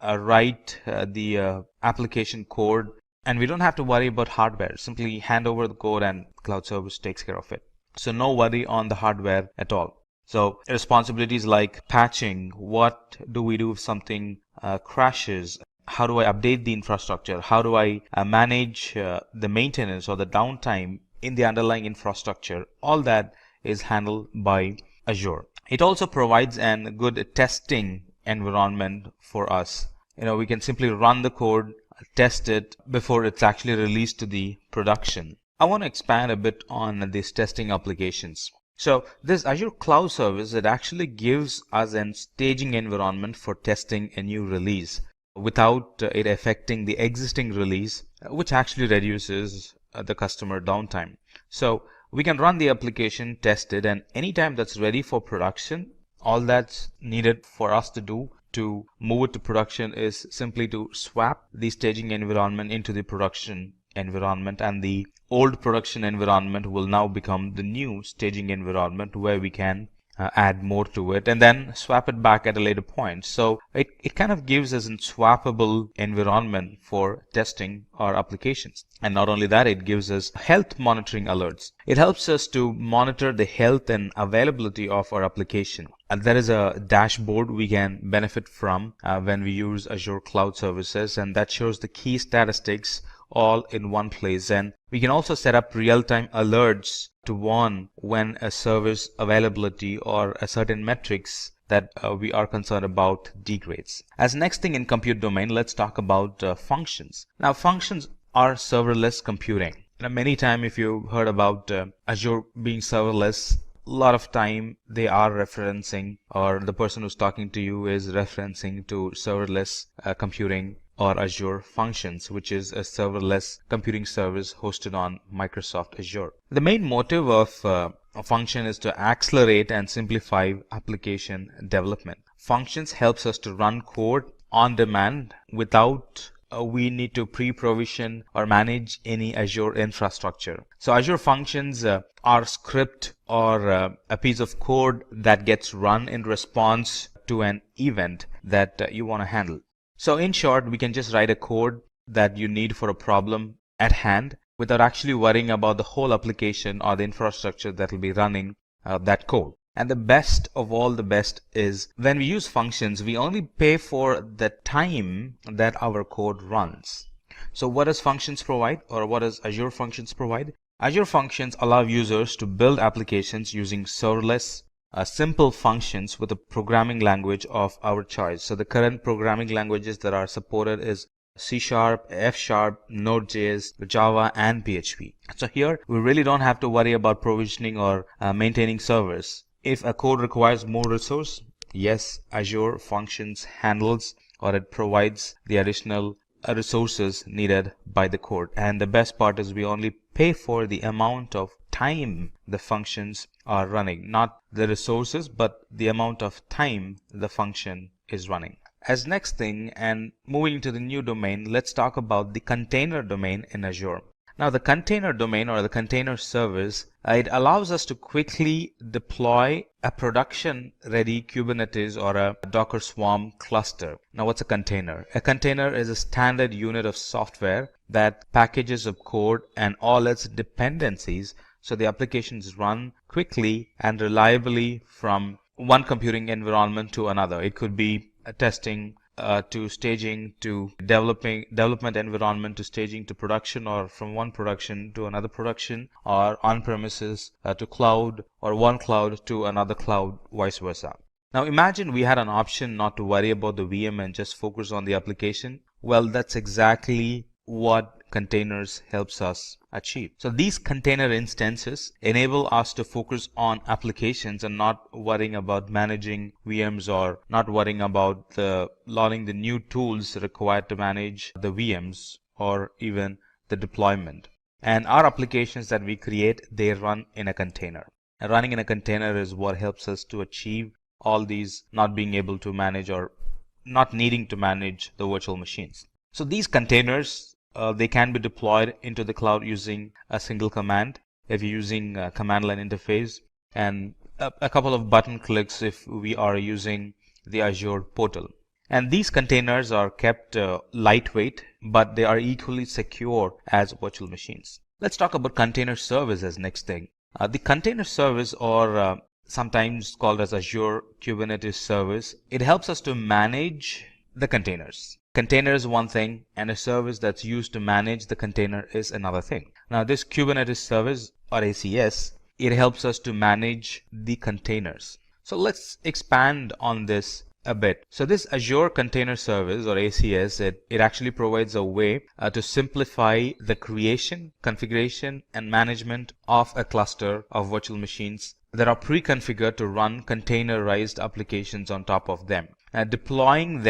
write the application code, and we don't have to worry about hardware. Simply hand over the code and cloud service takes care of it. So no worry on the hardware at all. So responsibilities like patching, what do we do if something crashes? How do I update the infrastructure? How do I manage the maintenance or the downtime in the underlying infrastructure? All that is handled by Azure. It also provides a good testing environment for us. We can simply run the code, test it before it's actually released to the production. I want to expand a bit on these testing applications. So this Azure Cloud Service, it actually gives us a staging environment for testing a new release without it affecting the existing release, which actually reduces the customer downtime. So we can run the application, test it, and anytime that's ready for production, all that's needed for us to do to move it to production is simply to swap the staging environment into the production environment, and the old production environment will now become the new staging environment where we can add more to it and then swap it back at a later point. So it kind of gives us a swappable environment for testing our applications. And not only that, it gives us health monitoring alerts. It helps us to monitor the health and availability of our application. And there is a dashboard we can benefit from when we use Azure Cloud Services, and that shows the key statistics all in one place. And we can also set up real-time alerts to warn when a service availability or a certain metrics that we are concerned about degrades. As next thing in compute domain, let's talk about functions. Now, functions are serverless computing. Many times, if you've heard about Azure being serverless, a lot of time they are referencing, or the person who's talking to you is referencing to serverless computing or Azure Functions, which is a serverless computing service hosted on Microsoft Azure. The main motive of a function is to accelerate and simplify application development. Functions helps us to run code on demand without we need to pre-provision or manage any Azure infrastructure. So Azure Functions are script or a piece of code that gets run in response to an event that you want to handle. So in short, we can just write a code that you need for a problem at hand without actually worrying about the whole application or the infrastructure that will be running that code. And the best of all the best is when we use functions, we only pay for the time that our code runs. So what does functions provide, or what does Azure Functions provide? Azure Functions allow users to build applications using serverless simple functions with a programming language of our choice. So the current programming languages that are supported is C#, F#, Node.js, Java, and PHP. So here we really don't have to worry about provisioning or maintaining servers. If a code requires more resource, yes, Azure Functions handles or it provides the additional resources needed by the code. And the best part is we only pay for the amount of time the functions are running, not the resources, but the amount of time the function is running. As next thing, and moving to the new domain, let's talk about the container domain in Azure. Now the container domain or the container service, it allows us to quickly deploy a production ready Kubernetes or a Docker Swarm cluster. Now what's a container? A container is a standard unit of software that packages up code and all its dependencies so the applications run quickly and reliably from one computing environment to another. It could be testing to staging to development environment to staging to production, or from one production to another production, or on-premises to cloud, or one cloud to another cloud, vice versa. Now imagine we had an option not to worry about the VM and just focus on the application. Well, that's exactly what containers helps us achieve. So these container instances enable us to focus on applications and not worrying about managing VMs or not worrying about learning the new tools required to manage the VMs or even the deployment. And our applications that we create, they run in a container. And running in a container is what helps us to achieve all these, not being able to manage or not needing to manage the virtual machines. So these containers, they can be deployed into the cloud using a single command if you're using a command line interface, and a couple of button clicks if we are using the Azure portal. And these containers are kept lightweight, but they are equally secure as virtual machines. Let's talk about container service as next thing. The container service, or sometimes called as Azure Kubernetes service, it helps us to manage the containers. Container is one thing, and a service that's used to manage the container is another thing. Now this Kubernetes service, or ACS, it helps us to manage the containers. So let's expand on this a bit. So this Azure Container Service, or ACS, it actually provides a way to simplify the creation, configuration, and management of a cluster of virtual machines that are pre-configured to run containerized applications on top of them. Deploying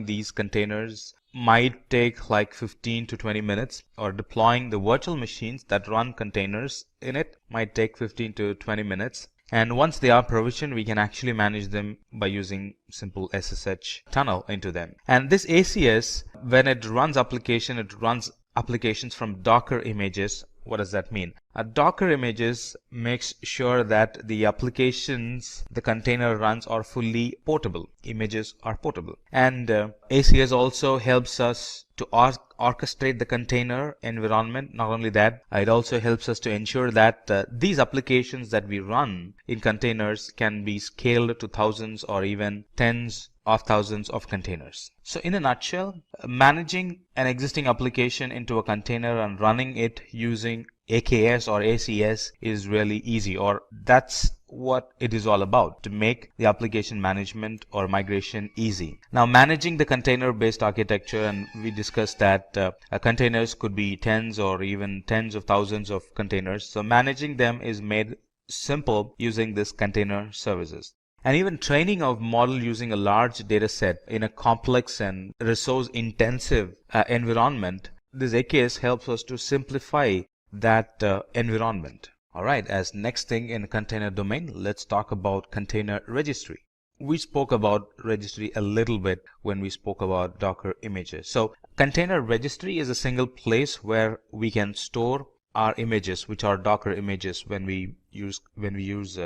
these containers might take like 15 to 20 minutes, or deploying the virtual machines that run containers in it might take 15 to 20 minutes. And once they are provisioned, we can actually manage them by using simple SSH tunnel into them. And this ACS, when it runs applications from Docker images. What does that mean? Docker images makes sure that the applications the container runs are fully portable. Images are portable. And ACS also helps us to orchestrate the container environment. Not only that, it also helps us to ensure that these applications that we run in containers can be scaled to thousands or even tens of thousands of containers. So in a nutshell, managing an existing application into a container and running it using AKS or ACS is really easy, or that's what it is all about, to make the application management or migration easy. Now, managing the container-based architecture, and we discussed that containers could be tens or even tens of thousands of containers. So managing them is made simple using this container services. And even training of model using a large data set in a complex and resource intensive environment, this AKS helps us to simplify that environment. Alright, as next thing in container domain, let's talk about container registry. We spoke about registry a little bit when we spoke about Docker images. So container registry is a single place where we can store our images, which are Docker images. When we use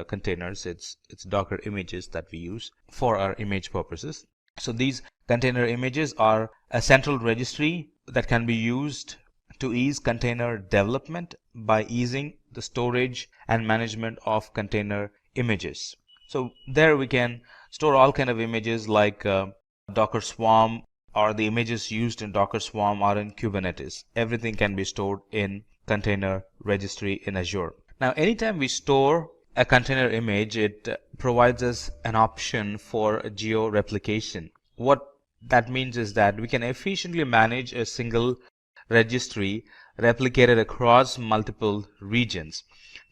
containers, it's Docker images that we use for our image purposes. So these container images are a central registry that can be used to ease container development by easing the storage and management of container images. So there we can store all kind of images like Docker Swarm, or the images used in Docker Swarm are in Kubernetes. Everything can be stored in container registry in Azure. Now, anytime we store a container image, it provides us an option for geo replication. What that means is that we can efficiently manage a single registry replicated across multiple regions.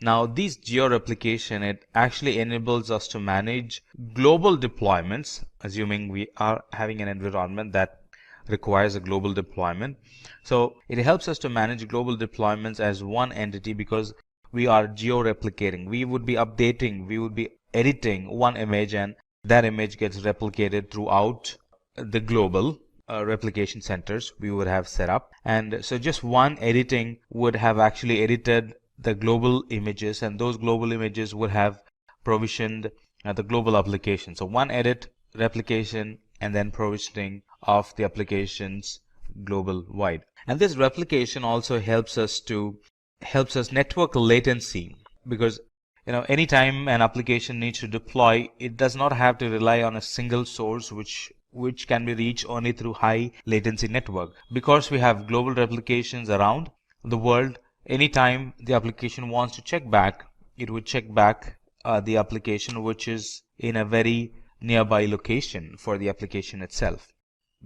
Now, these geo replication, it actually enables us to manage global deployments, assuming we are having an environment that requires a global deployment. So it helps us to manage global deployments as one entity, because we are geo replicating. We would be updating, we would be editing one image, and that image gets replicated throughout the global replication centers we would have set up. And so just one editing would have actually edited the global images, and those global images would have provisioned the global application. So one edit, replication, and then provisioning of the applications global wide. And this replication also helps us network latency, because anytime an application needs to deploy, it does not have to rely on a single source which can be reached only through high latency network. Because we have global replications around the world, anytime the application wants to check back, it would check back the application which is in a very nearby location for the application itself.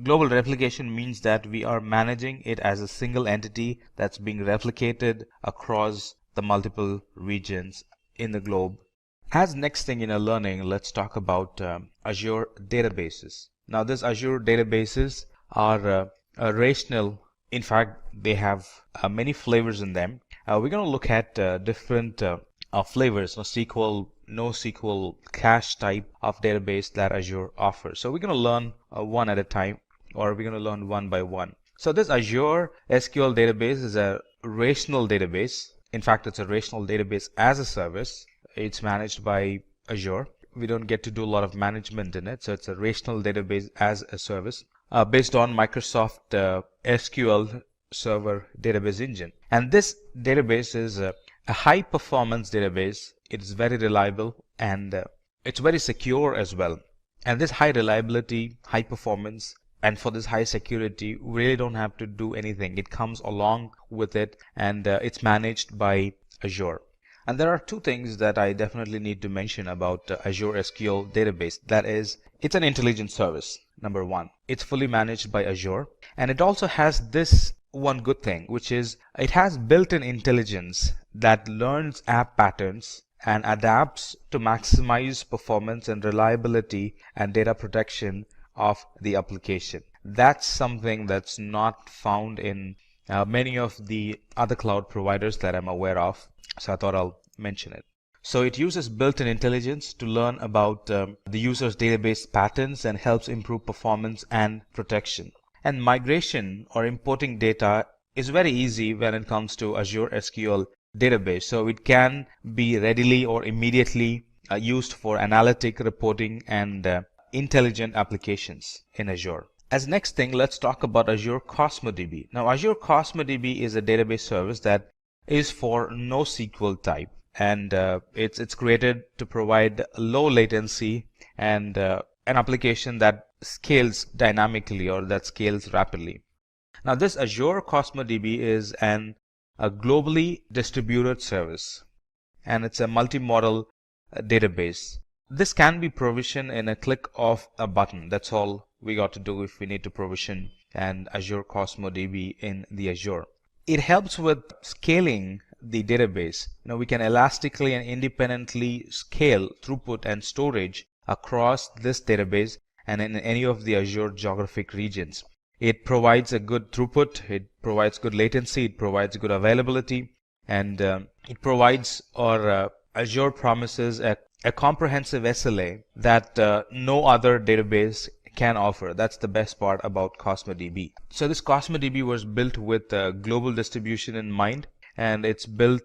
Global replication means that we are managing it as a single entity that's being replicated across the multiple regions in the globe. As next thing in our learning, let's talk about Azure databases. Now, this Azure databases are relational In fact, they have many flavors in them. We're going to look at different flavors, SQL, NoSQL, cache type of database that Azure offers. So we're going to learn one at a time, or we're going to learn one by one. So this Azure SQL database is a relational database. In fact, it's a relational database as a service. It's managed by Azure. We don't get to do a lot of management in it, so it's a relational database as a service based on Microsoft SQL Server database engine. And this database is a high performance database. It is very reliable, and it's very secure as well. And this high reliability, high performance, and for this high security, we really don't have to do anything. It comes along with it, and it's managed by Azure. And there are two things that I definitely need to mention about Azure SQL database. That is, it's an intelligent service. Number one, it's fully managed by Azure, and it also has this one good thing, which is it has built-in intelligence that learns app patterns and adapts to maximize performance and reliability and data protection of the application. That's something that's not found in many of the other cloud providers that I'm aware of, so I thought I'll mention it. So it uses built-in intelligence to learn about the user's database patterns and helps improve performance and protection. And migration or importing data is very easy when it comes to Azure SQL database. So it can be readily or immediately used for analytic reporting and intelligent applications in Azure. As next thing, let's talk about Azure Cosmos DB. Now, Azure Cosmos DB is a database service that is for NoSQL type, and it's created to provide low latency and an application that scales dynamically or that scales rapidly. Now, this Azure Cosmos DB is a globally distributed service, and it's a multi-model database. This can be provisioned in a click of a button. That's all we got to do if we need to provision an Azure Cosmos DB in the Azure. It helps with scaling the database. We can elastically and independently scale throughput and storage across this database and in any of the Azure geographic regions. It provides a good throughput, it provides good latency, it provides good availability, and it provides, or Azure promises, a comprehensive SLA that no other database can offer. That's the best part about Cosmos DB. So this Cosmos DB was built with global distribution in mind, and it's built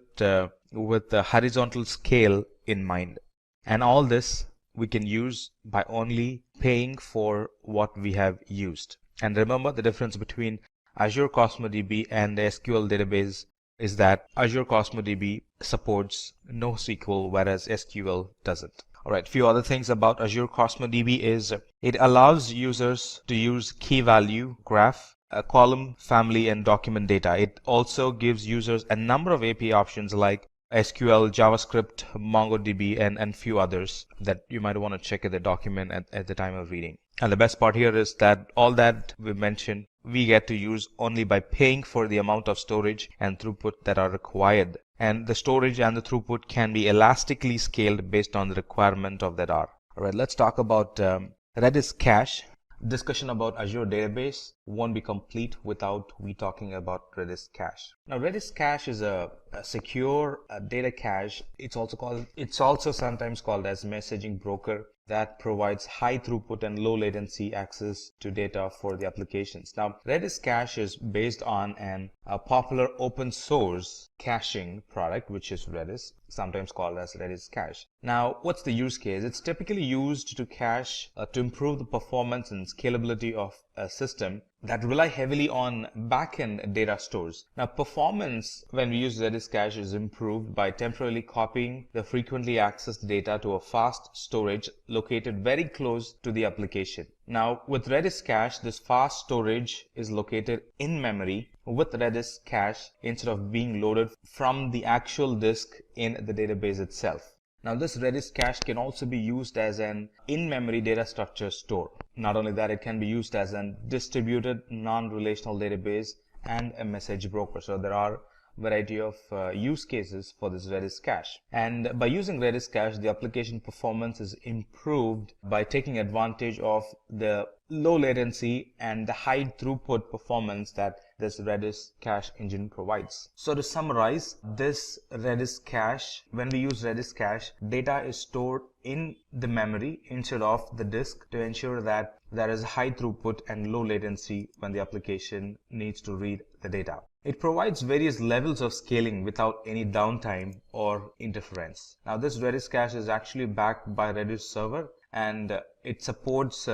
with the horizontal scale in mind. And all this we can use by only paying for what we have used. And remember, the difference between Azure Cosmos DB and the SQL database is that Azure Cosmos DB supports NoSQL, whereas SQL doesn't. Alright, few other things about Azure Cosmos DB is it allows users to use key value graph, a column, family, and document data. It also gives users a number of API options like SQL, JavaScript, MongoDB, and few others that you might want to check in the document at the time of reading. And the best part here is that all that we mentioned, we get to use only by paying for the amount of storage and throughput that are required. And the storage and the throughput can be elastically scaled based on the requirement of that R. Alright, let's talk about Redis cache. Discussion about Azure database won't be complete without we talking about Redis cache. Now, Redis cache is a secure data cache. It's also sometimes called as messaging broker that provides high throughput and low latency access to data for the applications. Now, Redis cache is based on a popular open source caching product, which is Redis, sometimes called as Redis cache. Now, what's the use case? It's typically used to cache to improve the performance and scalability of a system that rely heavily on backend data stores. Now, performance when we use Redis cache is improved by temporarily copying the frequently accessed data to a fast storage located very close to the application. Now, with Redis cache, this fast storage is located in memory with Redis cache instead of being loaded from the actual disk in the database itself. Now, this Redis cache can also be used as an in-memory data structure store. Not only that, it can be used as a distributed non-relational database and a message broker. So there are a variety of use cases for this Redis cache. And by using Redis cache, the application performance is improved by taking advantage of the low latency and the high throughput performance that this Redis cache engine provides. So to summarize, this Redis cache, when we use Redis cache, data is stored in the memory instead of the disk to ensure that there is high throughput and low latency when the application needs to read the data. It provides various levels of scaling without any downtime or interference. Now this Redis cache is actually backed by Redis server, and it supports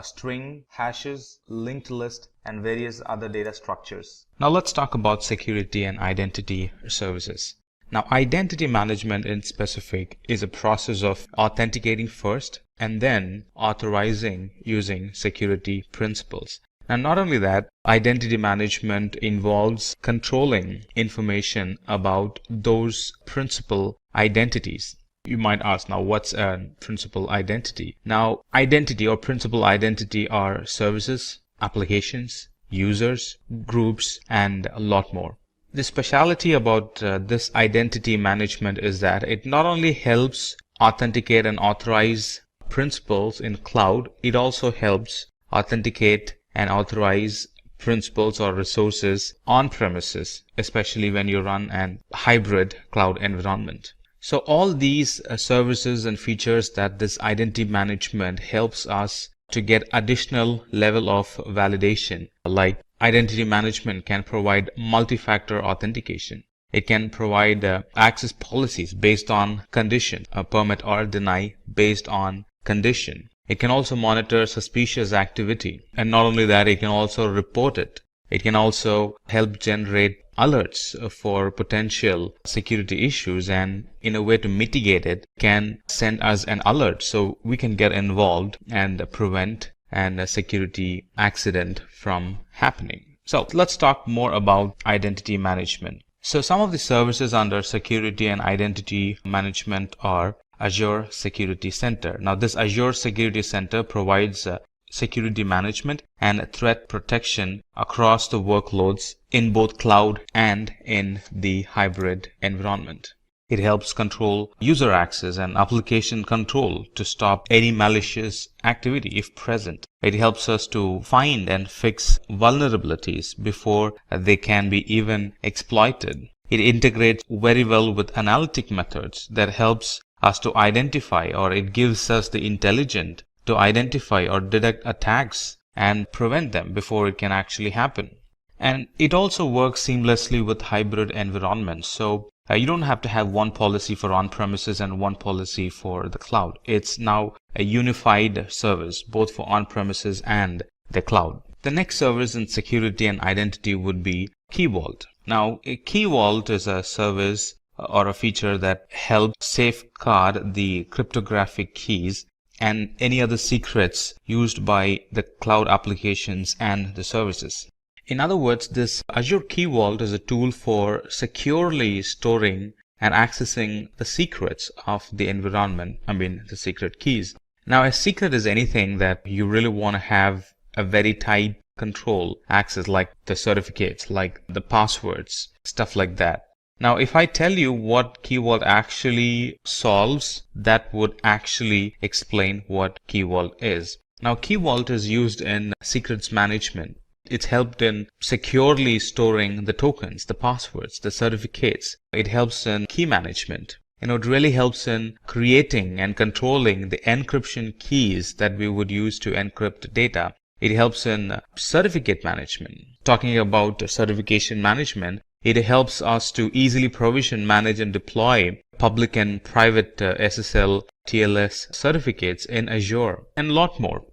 string, hashes, linked list, and various other data structures. Now let's talk about security and identity services. Now identity management in specific is a process of authenticating first and then authorizing using security principles. And not only that, identity management involves controlling information about those principal identities. You might ask, now what's a principal identity? Now, identity or principal identity are services, applications, users, groups, and a lot more. The speciality about this identity management is that it not only helps authenticate and authorize principals in cloud, it also helps authenticate and authorize principals or resources on premises, especially when you run an hybrid cloud environment. So all these services and features that this identity management helps us to get additional level of validation, like identity management can provide multi-factor authentication. It can provide access policies based on condition, permit or deny based on condition. It can also monitor suspicious activity, and not only that, it can also report it. It can also help generate alerts for potential security issues, and in a way to mitigate it, can send us an alert so we can get involved and prevent a security accident from happening. So let's talk more about identity management. So some of the services under security and identity management are Azure Security Center. Now this Azure Security Center provides security management and threat protection across the workloads in both cloud and in the hybrid environment. It helps control user access and application control to stop any malicious activity if present. It helps us to find and fix vulnerabilities before they can be even exploited. It integrates very well with analytic methods that helps us to identify, or it gives us the intelligence to identify or detect attacks and prevent them before it can actually happen. And it also works seamlessly with hybrid environments. So you don't have to have one policy for on-premises and one policy for the cloud. It's now a unified service both for on-premises and the cloud. The next service in security and identity would be Key Vault. Now, a Key Vault is a service or a feature that helps safeguard the cryptographic keys and any other secrets used by the cloud applications and the services. In other words, this Azure Key Vault is a tool for securely storing and accessing the secrets of the environment, the secret keys. Now, a secret is anything that you really want to have a very tight control access, like the certificates, like the passwords, stuff like that. Now, if I tell you what Key Vault actually solves, that would actually explain what Key Vault is. Now, Key Vault is used in secrets management. It's helped in securely storing the tokens, the passwords, the certificates. It helps in key management. It really helps in creating and controlling the encryption keys that we would use to encrypt data. It helps in certificate management. Talking about certification management, it helps us to easily provision, manage, and deploy public and private SSL, TLS certificates in Azure, and a lot more.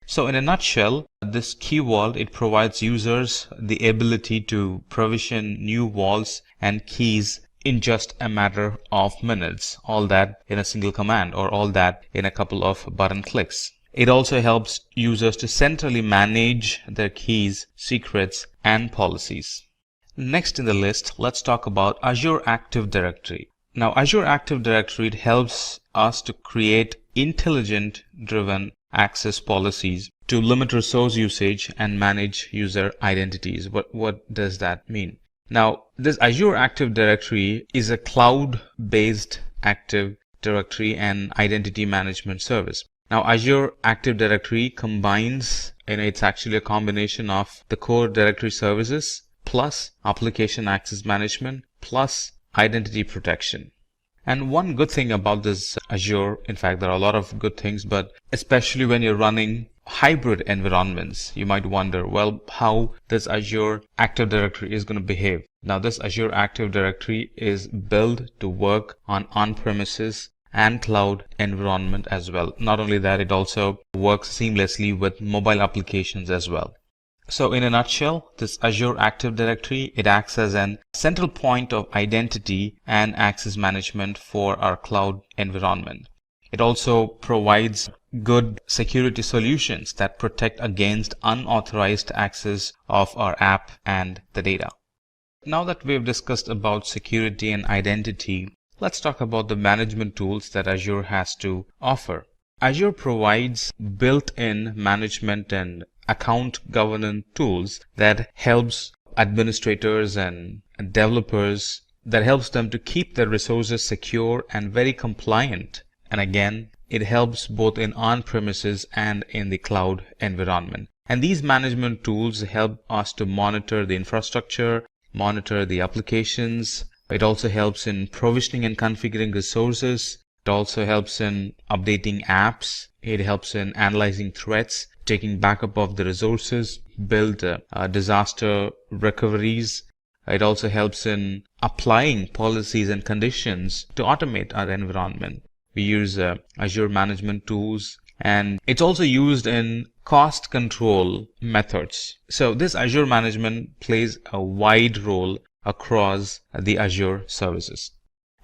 So in a nutshell, this Key Vault, it provides users the ability to provision new vaults and keys in just a matter of minutes. All that in a single command, or all that in a couple of button clicks. It also helps users to centrally manage their keys, secrets, and policies. Next in the list, let's talk about Azure Active Directory. Now, Azure Active Directory helps us to create intelligent-driven access policies to limit resource usage and manage user identities. What does that mean? Now, this Azure Active Directory is a cloud-based Active Directory and identity management service. Now, Azure Active Directory combines, it's actually a combination of the core directory services plus application access management, plus identity protection. And one good thing about this Azure, in fact, there are a lot of good things, but especially when you're running hybrid environments, you might wonder, well, how this Azure Active Directory is going to behave. Now, this Azure Active Directory is built to work on-premises and cloud environment as well. Not only that, it also works seamlessly with mobile applications as well. So in a nutshell, this Azure Active Directory, it acts as an central point of identity and access management for our cloud environment. It also provides good security solutions that protect against unauthorized access of our app and the data. Now that we've discussed about security and identity, let's talk about the management tools that Azure has to offer. Azure provides built-in management and account governance tools that helps administrators and developers, that helps them to keep their resources secure and very compliant. And again, it helps both in on-premises and in the cloud environment. And these management tools help us to monitor the infrastructure, monitor the applications. It also helps in provisioning and configuring resources. It also helps in updating apps. It helps in analyzing threats, taking backup of the resources, build disaster recoveries. It also helps in applying policies and conditions to automate our environment. We use Azure management tools, and it's also used in cost control methods. So this Azure management plays a wide role across the Azure services.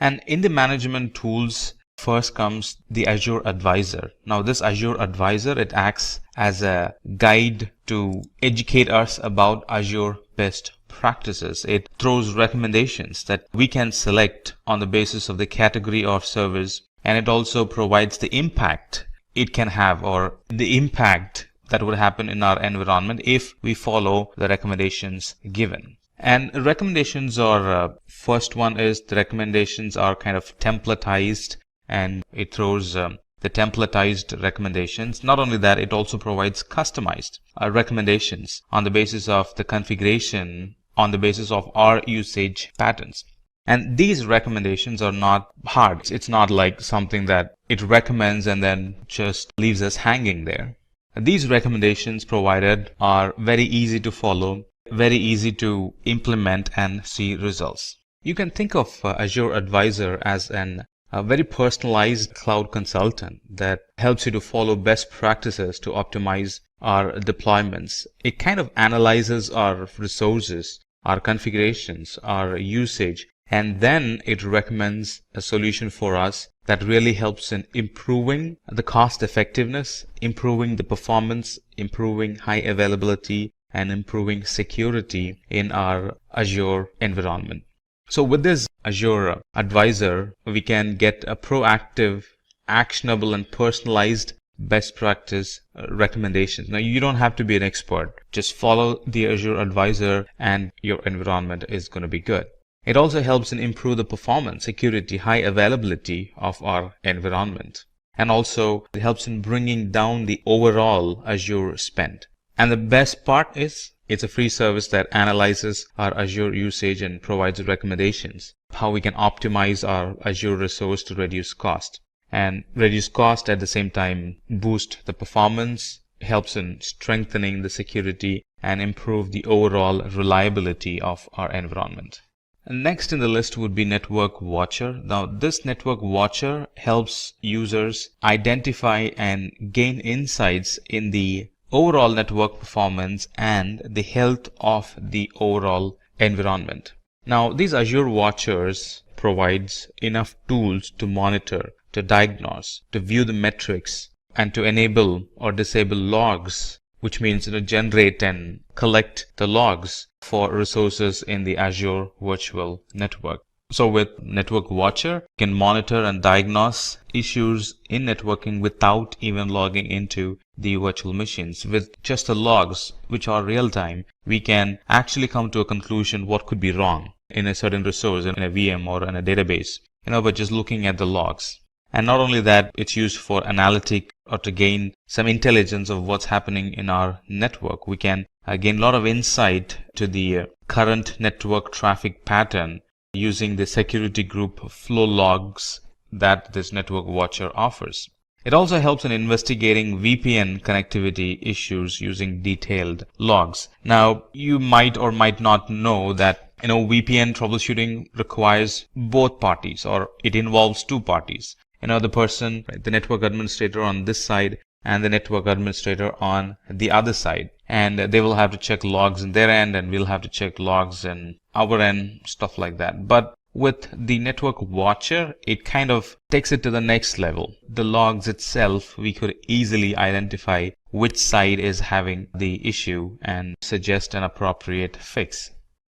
And in the management tools, first comes the Azure Advisor. Now this Azure Advisor, it acts as a guide to educate us about Azure best practices. It throws recommendations that we can select on the basis of the category of service, and it also provides the impact it can have, or the impact that would happen in our environment if we follow the recommendations given. And recommendations are, first one is the recommendations are kind of templatized, and it throws the templatized recommendations. Not only that, it also provides customized recommendations on the basis of the configuration, on the basis of our usage patterns. And these recommendations are not hard. It's not like something that it recommends and then just leaves us hanging there. These recommendations provided are very easy to follow, very easy to implement and see results. You can think of Azure Advisor as a very personalized cloud consultant that helps you to follow best practices to optimize our deployments. It kind of analyzes our resources, our configurations, our usage, and then it recommends a solution for us that really helps in improving the cost effectiveness, improving the performance, improving high availability, and improving security in our Azure environment. So with this Azure Advisor, we can get a proactive, actionable, and personalized best practice recommendations. Now, you don't have to be an expert. Just follow the Azure Advisor and your environment is going to be good. It also helps in improve the performance, security, high availability of our environment. And also it helps in bringing down the overall Azure spend. And the best part is it's a free service that analyzes our Azure usage and provides recommendations, how we can optimize our Azure resource to reduce cost. And reduce cost at the same time boost the performance, helps in strengthening the security and improve the overall reliability of our environment. Next in the list would be Network Watcher. Now this Network Watcher helps users identify and gain insights in the overall network performance and the health of the overall environment. Now these Azure Watchers provides enough tools to monitor, to diagnose, to view the metrics, and to enable or disable logs, which means generate and collect the logs for resources in the Azure Virtual Network. So with Network Watcher, you can monitor and diagnose issues in networking without even logging into the virtual machines. With just the logs, which are real time, we can actually come to a conclusion what could be wrong in a certain resource, in a VM or in a database, by just looking at the logs. And not only that, it's used for analytic or to gain some intelligence of what's happening in our network. We can gain a lot of insight to the current network traffic pattern using the security group flow logs that this network watcher offers. It also helps in investigating VPN connectivity issues using detailed logs. Now, you might or might not know that VPN troubleshooting requires both parties, or it involves two parties. The person, the network administrator on this side and the network administrator on the other side. And they will have to check logs in their end, and we'll have to check logs in our end, stuff like that. But with the network watcher, it kind of takes it to the next level. The logs itself, we could easily identify which side is having the issue and suggest an appropriate fix.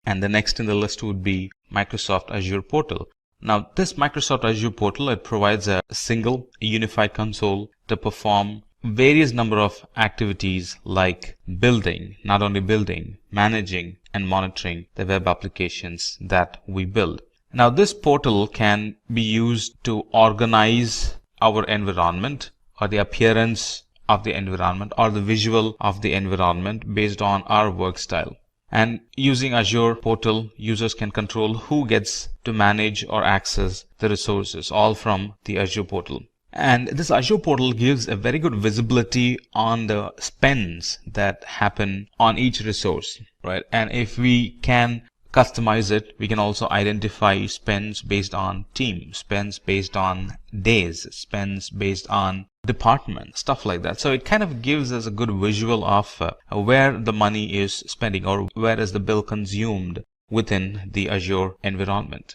And the next in the list would be Microsoft Azure portal. Now, this Microsoft Azure portal, it provides a single unified console to perform various number of activities like building, not only building, managing and monitoring the web applications that we build. Now, this portal can be used to organize our environment, or the appearance of the environment, or the visual of the environment based on our work style. And using Azure portal, users can control who gets to manage or access the resources, all from the Azure portal. And this Azure portal gives a very good visibility on the spends that happen on each resource, right? And if we can customize it, we can also identify spends based on team, spends based on days, spends based on department, stuff like that. So it kind of gives us a good visual of where the money is spending, or where is the bill consumed within the Azure environment.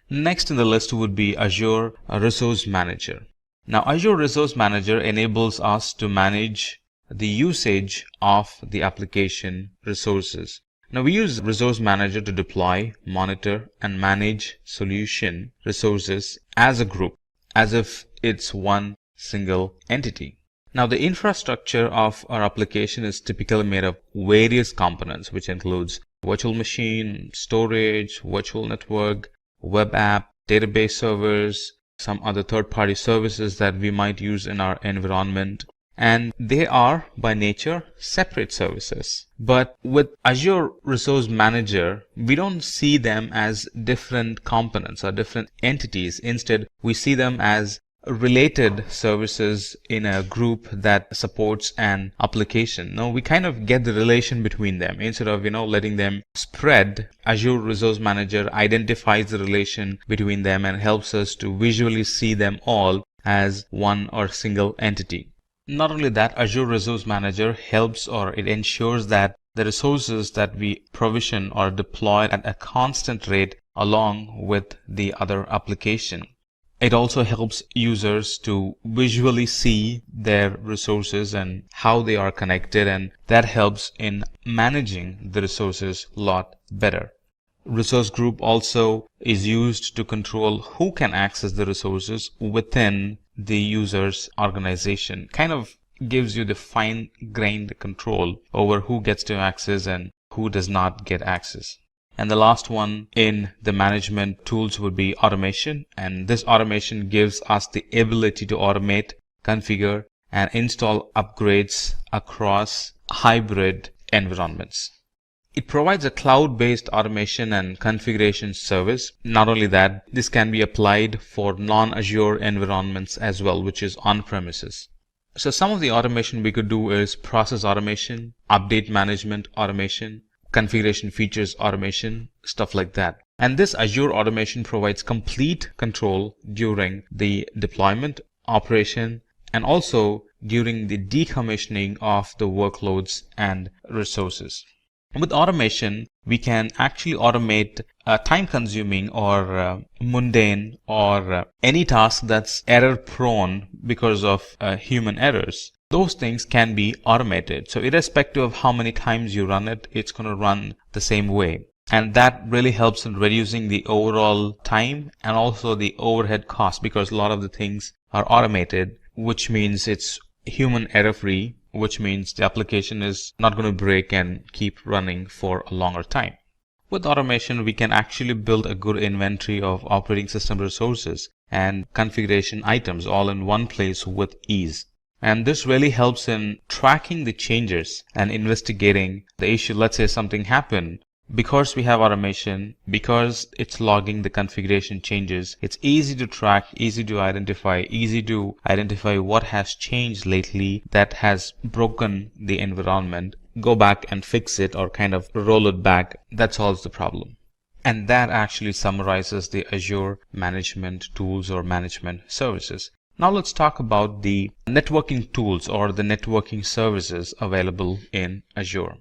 Next in the list would be Azure Resource Manager. Now, Azure Resource Manager enables us to manage the usage of the application resources. Now, we use Resource Manager to deploy, monitor, and manage solution resources as a group, as if it's one single entity. Now, the infrastructure of our application is typically made of various components, which includes virtual machine, storage, virtual network, web app, database servers, some other third-party services that we might use in our environment. And they are by nature separate services. But with Azure Resource Manager, we don't see them as different components or different entities. Instead, we see them as related services in a group that supports an application. Now, we kind of get the relation between them. Instead of letting them spread, Azure Resource Manager identifies the relation between them and helps us to visually see them all as one or single entity. Not only that, Azure Resource Manager helps, or it ensures that the resources that we provision are deployed at a constant rate along with the other application. It also helps users to visually see their resources and how they are connected, and that helps in managing the resources a lot better. Resource group also is used to control who can access the resources within the user's organization. Kind of gives you the fine-grained control over who gets to access and who does not get access. And the last one in the management tools would be automation. And this automation gives us the ability to automate, configure, and install upgrades across hybrid environments. It provides a cloud-based automation and configuration service. Not only that, this can be applied for non-Azure environments as well, which is on-premises. So some of the automation we could do is process automation, update management automation, configuration features automation, stuff like that. And this Azure automation provides complete control during the deployment, operation, and also during the decommissioning of the workloads and resources. With automation, we can actually automate time-consuming or mundane or any task that's error-prone because of human errors. Those things can be automated. So irrespective of how many times you run it, it's going to run the same way. And that really helps in reducing the overall time and also the overhead cost, because a lot of the things are automated, which means it's human error-free, which means the application is not going to break and keep running for a longer time. With automation, we can actually build a good inventory of operating system resources and configuration items all in one place with ease. And this really helps in tracking the changes and investigating the issue. Let's say something happened. Because we have automation, because it's logging the configuration changes, it's easy to track, easy to identify what has changed lately that has broken the environment, go back and fix it or kind of roll it back. That solves the problem. And that actually summarizes the Azure management tools or management services. Now let's talk about the networking tools or the networking services available in Azure.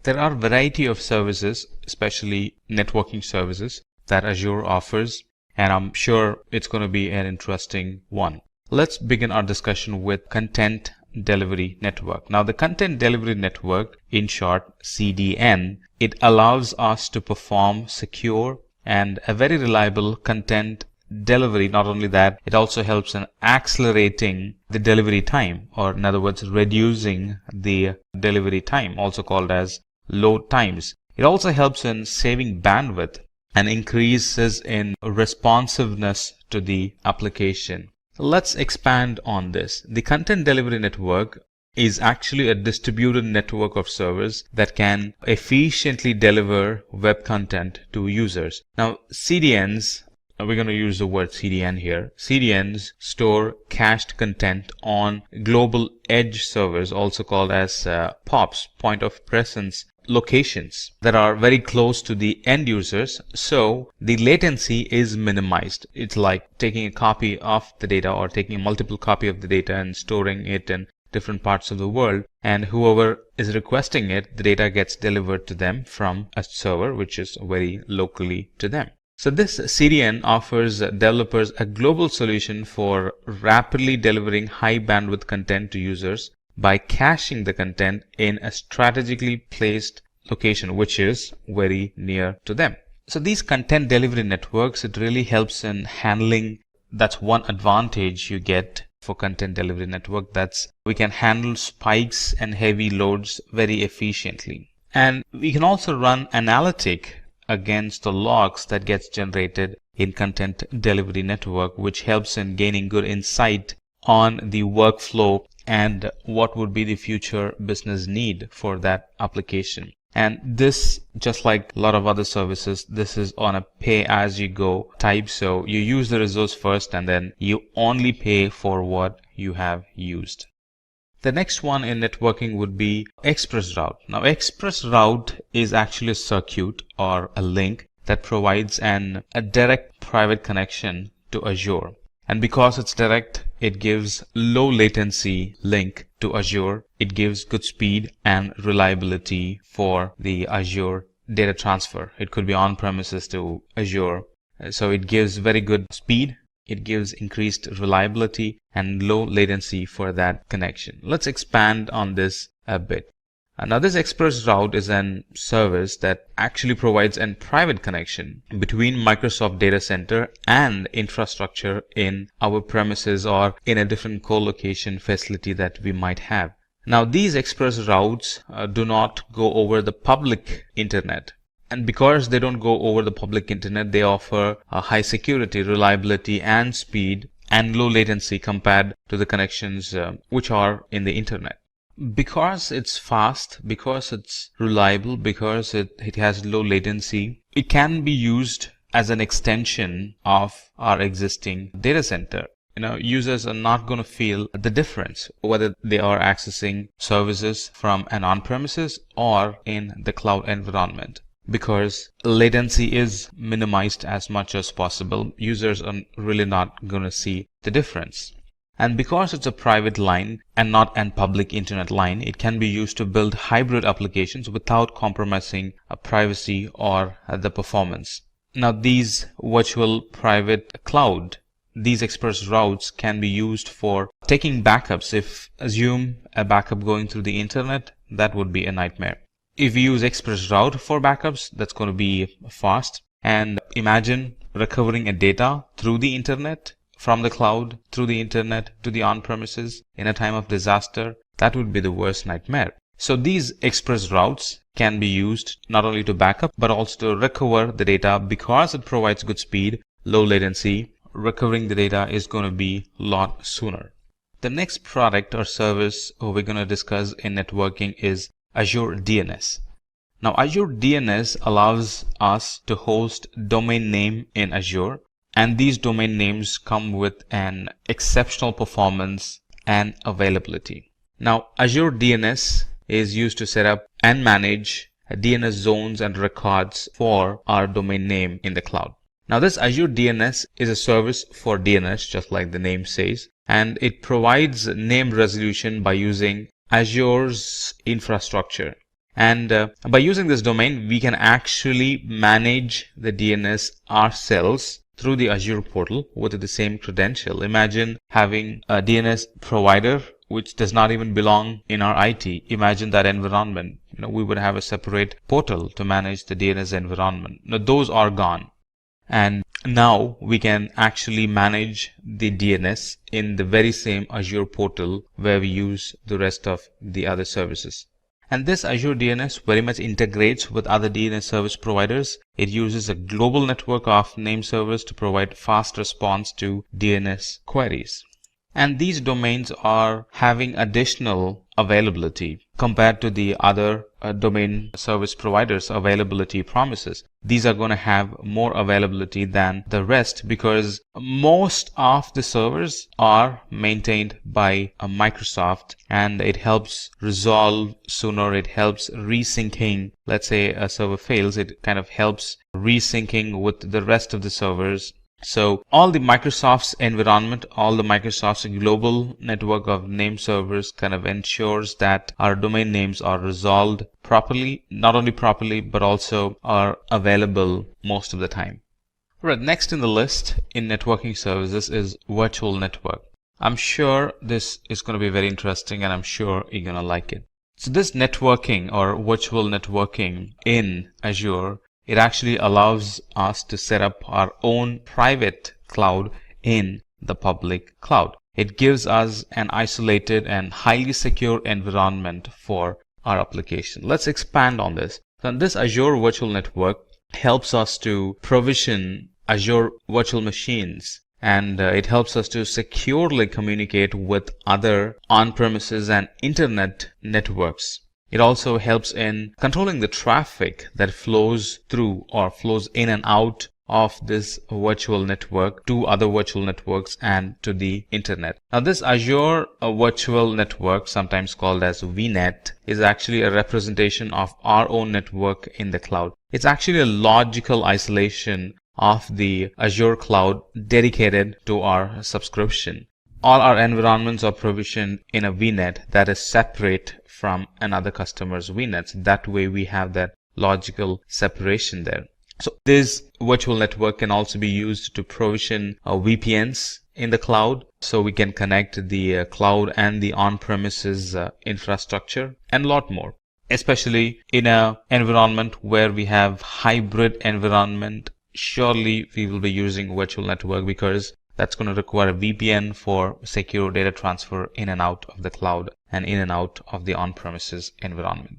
There are a variety of services, especially networking services, that Azure offers, and I'm sure it's going to be an interesting one. Let's begin our discussion with Content Delivery Network. Now, the Content Delivery Network, in short CDN, it allows us to perform secure and a very reliable content delivery. Not only that, it also helps in accelerating the delivery time, or in other words, reducing the delivery time, also called as load times. It also helps in saving bandwidth and increases in responsiveness to the application. Let's expand on this. The Content Delivery Network is actually a distributed network of servers that can efficiently deliver web content to users. Now, CDNs, we're going to use the word CDN here. CDNs store cached content on global edge servers, also called as POPs, point of presence locations, that are very close to the end users, so the latency is minimized. It's like taking a copy of the data or taking a multiple copy of the data and storing it in different parts of the world, and whoever is requesting it, the data gets delivered to them from a server which is very locally to them. So this CDN offers developers a global solution for rapidly delivering high bandwidth content to users by caching the content in a strategically placed location which is very near to them. So these content delivery networks, it really helps in handling. That's one advantage you get for content delivery network, that's we can handle spikes and heavy loads very efficiently. And we can also run analytic against the logs that gets generated in content delivery network, which helps in gaining good insight on the workflow and what would be the future business need for that application. And this, just like a lot of other services, this is on a pay as you go type. So you use the resource first and then you only pay for what you have used. The next one in networking would be ExpressRoute. Now ExpressRoute is actually a circuit or a link that provides a direct private connection to Azure. And because it's direct, it gives low latency link to Azure. It gives good speed and reliability for the Azure data transfer. It could be on-premises to Azure. So it gives very good speed. It gives increased reliability and low latency for that connection. Let's expand on this a bit. Now this ExpressRoute is an service that actually provides a private connection between Microsoft data center and infrastructure in our premises or in a different co-location facility that we might have. Now these ExpressRoutes do not go over the public internet. And because they don't go over the public internet, they offer a high security, reliability and speed and low latency compared to the connections which are in the internet. Because it's fast, because it's reliable, because it has low latency, it can be used as an extension of our existing data center. Users are not going to feel the difference whether they are accessing services from an on-premises or in the cloud environment, because latency is minimized as much as possible. Users are really not going to see the difference. And because it's a private line and not a public internet line, it can be used to build hybrid applications without compromising privacy or the performance. Now these virtual private cloud, these ExpressRoutes can be used for taking backups. If assume a backup going through the internet, that would be a nightmare. If you use ExpressRoute for backups, that's going to be fast. And imagine recovering a data through the internet, from the cloud, through the internet, to the on-premises in a time of disaster. That would be the worst nightmare. So these ExpressRoutes can be used not only to backup, but also to recover the data. Because it provides good speed, low latency, recovering the data is going to be a lot sooner. The next product or service we're going to discuss in networking is Azure DNS. Now, Azure DNS allows us to host domain name in Azure, and these domain names come with an exceptional performance and availability. Now, Azure DNS is used to set up and manage DNS zones and records for our domain name in the cloud. Now, this Azure DNS is a service for DNS, just like the name says, and it provides name resolution by using Azure's infrastructure. And by using this domain, we can actually manage the DNS ourselves through the Azure portal with the same credential. Imagine having a DNS provider which does not even belong in our IT. Imagine that environment. We would have a separate portal to manage the DNS environment. Now, those are gone. And now we can actually manage the DNS in the very same Azure portal where we use the rest of the other services. And this Azure DNS very much integrates with other DNS service providers. It uses a global network of name servers to provide fast response to DNS queries. And these domains are having additional availability compared to the other domain service providers' availability promises. These are going to have more availability than the rest because most of the servers are maintained by Microsoft, and it helps resolve sooner. It helps resyncing. Let's say a server fails, it kind of helps resyncing with the rest of the servers. So all the Microsoft's environment, all the Microsoft's global network of name servers kind of ensures that our domain names are resolved properly, not only properly, but also are available most of the time. Right, next in the list in networking services is virtual network. I'm sure this is going to be very interesting, and I'm sure you're going to like it. So this networking or virtual networking in Azure, it actually allows us to set up our own private cloud in the public cloud. It gives us an isolated and highly secure environment for our application. Let's expand on this. So this Azure Virtual Network helps us to provision Azure virtual machines, and it helps us to securely communicate with other on-premises and internet networks. It also helps in controlling the traffic that flows through or flows in and out of this virtual network to other virtual networks and to the internet. Now, this Azure virtual network, sometimes called as VNet, is actually a representation of our own network in the cloud. It's actually a logical isolation of the Azure cloud dedicated to our subscription. All our environments are provisioned in a VNet that is separate from another customer's VNets. That way we have that logical separation there. So this virtual network can also be used to provision VPNs in the cloud, so we can connect the cloud and the on-premises infrastructure and a lot more, especially in an environment where we have hybrid environment. Surely we will be using virtual network because that's going to require a VPN for secure data transfer in and out of the cloud and in and out of the on-premises environment.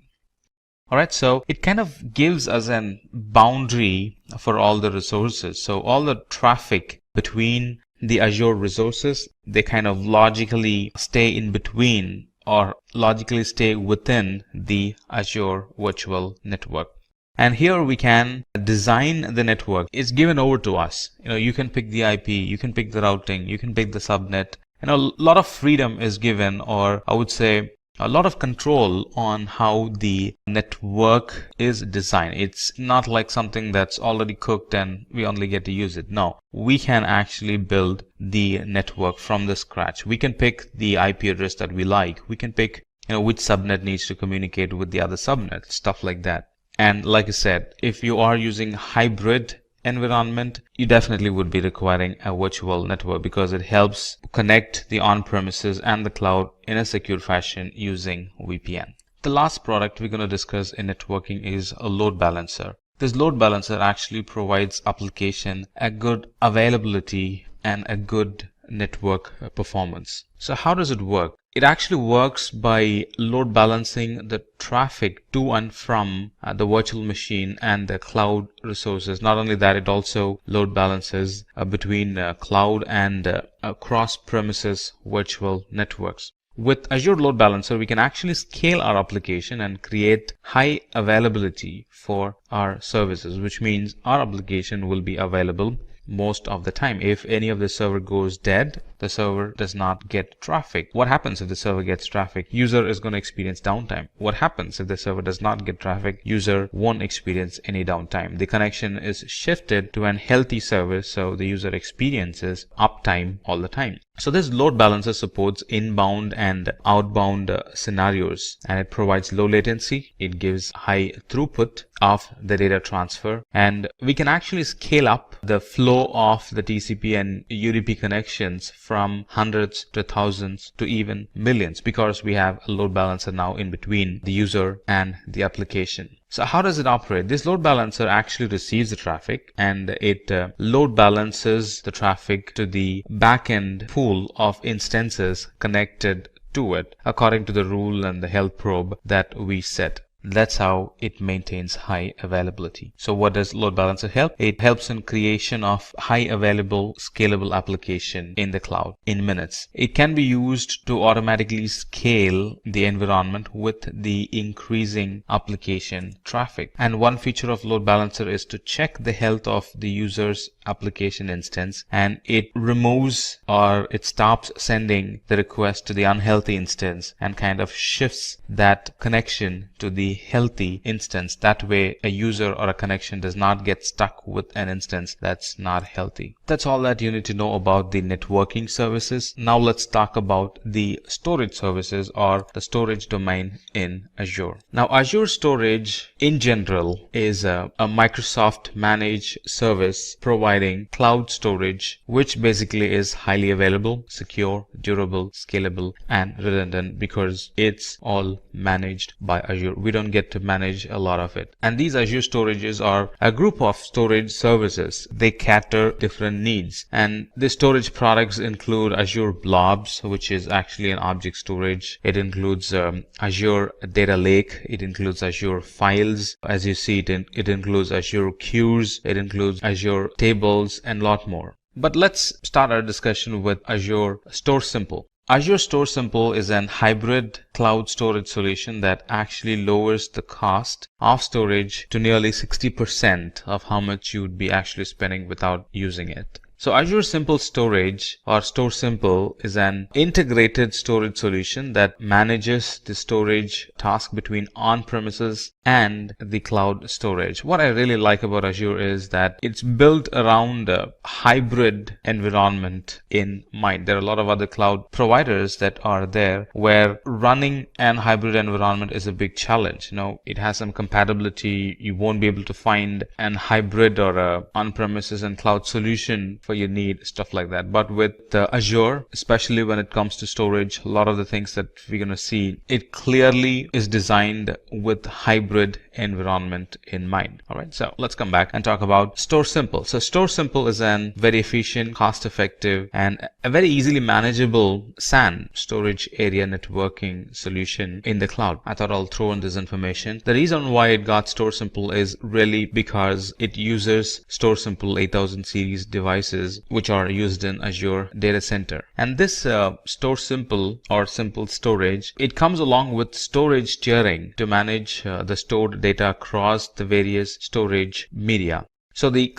Alright, so it kind of gives us a boundary for all the resources. So all the traffic between the Azure resources, they kind of logically stay in between or logically stay within the Azure virtual network. And here we can design the network. It's given over to us. You can pick the IP, you can pick the routing, you can pick the subnet. A lot of freedom is given, or I would say a lot of control on how the network is designed. It's not like something that's already cooked and we only get to use it. No, we can actually build the network from the scratch. We can pick the IP address that we like. We can pick which subnet needs to communicate with the other subnet, stuff like that. And like I said, if you are using hybrid environment, you definitely would be requiring a virtual network because it helps connect the on-premises and the cloud in a secure fashion using VPN. The last product we're going to discuss in networking is a load balancer. This load balancer actually provides application a good availability and a good network performance. So how does it work? It actually works by load balancing the traffic to and from the virtual machine and the cloud resources. Not only that, it also load balances between cloud and cross-premises virtual networks. With Azure Load Balancer, we can actually scale our application and create high availability for our services, which means our application will be available most of the time. If any of the server goes dead, the server does not get traffic. What happens if the server gets traffic? User is going to experience downtime. What happens if the server does not get traffic? User won't experience any downtime. The connection is shifted to an healthy service, so the user experiences uptime all the time. So this load balancer supports inbound and outbound scenarios, and it provides low latency. It gives high throughput of the data transfer, and we can actually scale up the flow of the TCP and UDP connections from hundreds to thousands to even millions, because we have a load balancer now in between the user and the application. So how does it operate? This load balancer actually receives the traffic, and it load balances the traffic to the backend pool of instances connected to it according to the rule and the health probe that we set. That's how it maintains high availability. So what does load balancer help? It helps in creation of high available scalable application in the cloud in minutes. It can be used to automatically scale the environment with the increasing application traffic. And one feature of load balancer is to check the health of the user's application instance, and it removes or it stops sending the request to the unhealthy instance and kind of shifts that connection to the healthy instance. That way a user or a connection does not get stuck with an instance that's not healthy. That's all that you need to know about the networking services. Now let's talk about the storage services or the storage domain in Azure. Now Azure Storage in general is a Microsoft managed service providing cloud storage, which basically is highly available, secure, durable, scalable, and redundant, because it's all managed by Azure. We don't get to manage a lot of it. And these Azure storages are a group of storage services. They cater different needs, and the storage products include Azure Blobs, which is actually an object storage. It includes Azure Data Lake. It includes Azure Files. As you see, it includes Azure Queues. It includes Azure Tables and a lot more. But let's start our discussion with Azure Store Simple. Azure Store Simple is an hybrid cloud storage solution that actually lowers the cost of storage to nearly 60% of how much you would be actually spending without using it. So Azure Simple Storage, or Store Simple, is an integrated storage solution that manages the storage task between on-premises and the cloud storage. What I really like about Azure is that it's built around a hybrid environment in mind. There are a lot of other cloud providers that are there where running an hybrid environment is a big challenge. You know, it has some compatibility. You won't be able to find an hybrid or a on-premises and cloud solution for your need, stuff like that. But with Azure, especially when it comes to storage, a lot of the things that we're going to see, it clearly is designed with hybrid environment in mind. All right, so let's come back and talk about Store Simple. So Store Simple is an very efficient, cost-effective, and a very easily manageable SAN, storage area networking solution in the cloud. I thought I'll throw in this information. The reason why it got Store Simple is really because it uses Store Simple 8000 series devices, which are used in Azure Data Center. And this Store Simple or Simple Storage, it comes along with storage tiering to manage the stored data across the various storage media. So the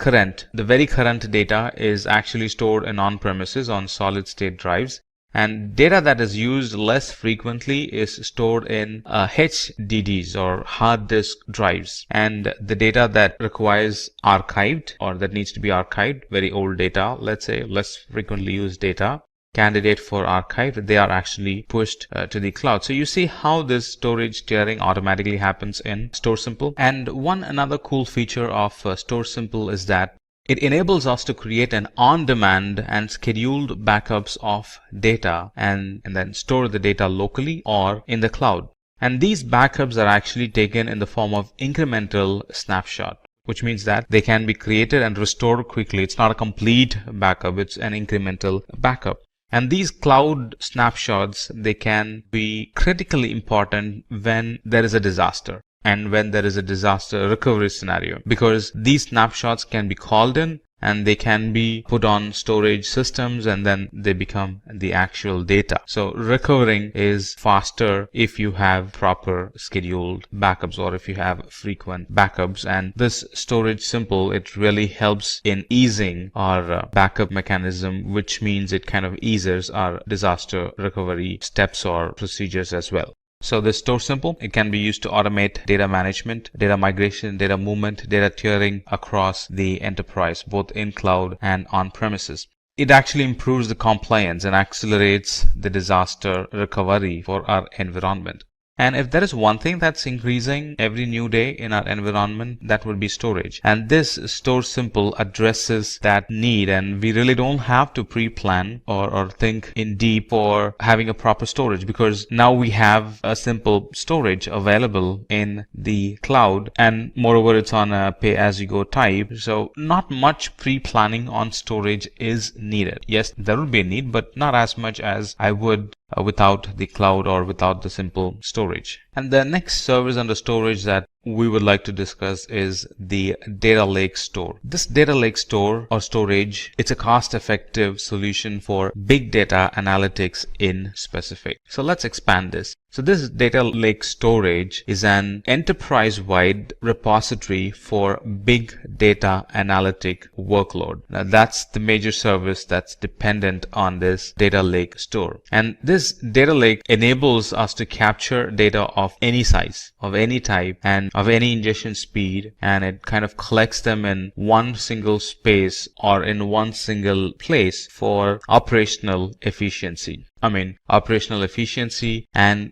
very current data is actually stored in on-premises on solid state drives, and data that is used less frequently is stored in HDDs or hard disk drives, and the data that requires archived or that needs to be archived, very old data, let's say less frequently used data, candidate for archive, they are actually pushed to the cloud. So you see how this storage tiering automatically happens in Store Simple. And another cool feature of Store Simple is that it enables us to create an on-demand and scheduled backups of data and then store the data locally or in the cloud. And these backups are actually taken in the form of incremental snapshot, which means that they can be created and restored quickly. It's not a complete backup, it's an incremental backup. And these cloud snapshots, they can be critically important when there is a disaster and when there is a disaster recovery scenario, because these snapshots can be called in and they can be put on storage systems and then they become the actual data. So recovering is faster if you have proper scheduled backups or if you have frequent backups, and this storage simple, it really helps in easing our backup mechanism, which means it kind of eases our disaster recovery steps or procedures as well. So this store simple, it can be used to automate data management, data migration, data movement, data tiering across the enterprise, both in cloud and on premises. It actually improves the compliance and accelerates the disaster recovery for our environment. And if there is one thing that's increasing every new day in our environment, that would be storage. And this Store Simple addresses that need, and we really don't have to pre-plan or think in deep for having a proper storage, because now we have a simple storage available in the cloud, and moreover it's on a pay-as-you-go type. So not much pre-planning on storage is needed. Yes, there will be a need, but not as much as I would without the cloud or without the simple storage. And the next service under storage that we would like to discuss is the data lake store. This data lake store or storage, it's a cost-effective solution for big data analytics in specific. So let's expand this. So this data lake storage is an enterprise-wide repository for big data analytic workload. Now that's the major service that's dependent on this data lake store. And this data lake enables us to capture data of any size, of any type, and of any ingestion speed, and it kind of collects them in one single space or in one single place for operational efficiency. And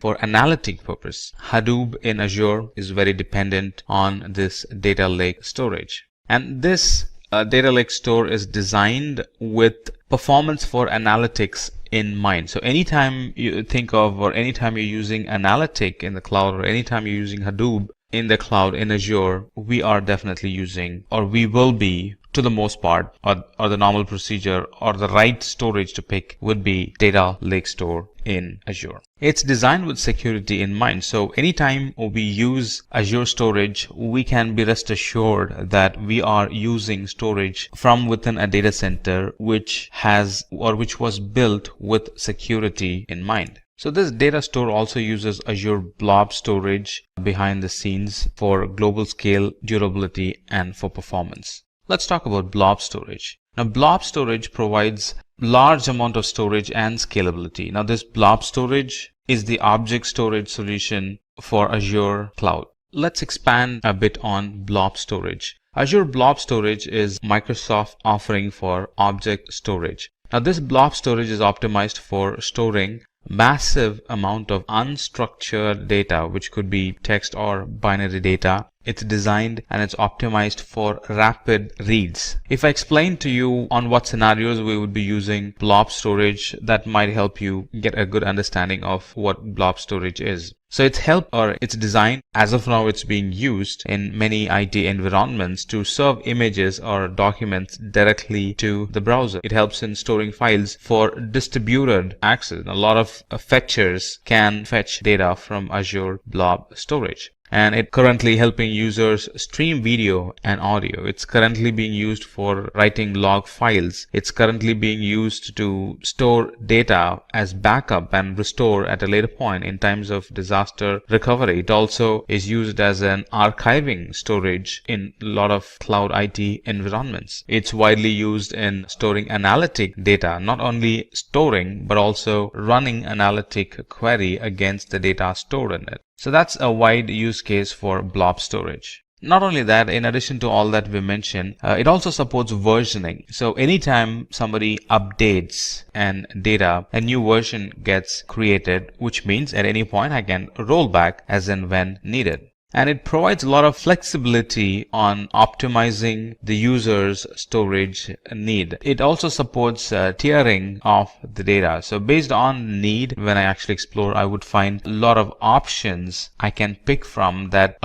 for analytic purpose. Hadoop in Azure is very dependent on this data lake storage. And this data lake store is designed with performance for analytics in mind. So anytime you think of, or anytime you're using analytic in the cloud, or anytime you're using Hadoop in the cloud in Azure, we are definitely using, or we will be, to the most part, or the normal procedure or the right storage to pick would be data lake store in Azure. It's designed with security in mind. So anytime we use Azure storage, we can be rest assured that we are using storage from within a data center which was built with security in mind. So this data store also uses Azure Blob storage behind the scenes for global scale, durability, and for performance. Let's talk about blob storage. Now, blob storage provides large amount of storage and scalability. Now, this blob storage is the object storage solution for Azure Cloud. Let's expand a bit on blob storage. Azure Blob Storage is Microsoft offering for object storage. Now, this blob storage is optimized for storing massive amount of unstructured data, which could be text or binary data. It's designed and it's optimized for rapid reads. If I explain to you on what scenarios we would be using blob storage, that might help you get a good understanding of what blob storage is. So it's designed, as of now it's being used in many IT environments to serve images or documents directly to the browser. It helps in storing files for distributed access. A lot of fetchers can fetch data from Azure Blob Storage. And it's currently helping users stream video and audio. It's currently being used for writing log files. It's currently being used to store data as backup and restore at a later point in times of disaster recovery. It also is used as an archiving storage in a lot of cloud IT environments. It's widely used in storing analytic data, not only storing, but also running analytic query against the data stored in it. So that's a wide use case for blob storage. Not only that, in addition to all that we mentioned, it also supports versioning. So anytime somebody updates an data, a new version gets created, which means at any point I can roll back as and when needed. And it provides a lot of flexibility on optimizing the user's storage need. It also supports tiering of the data. So based on need, when I actually explore, I would find a lot of options I can pick from that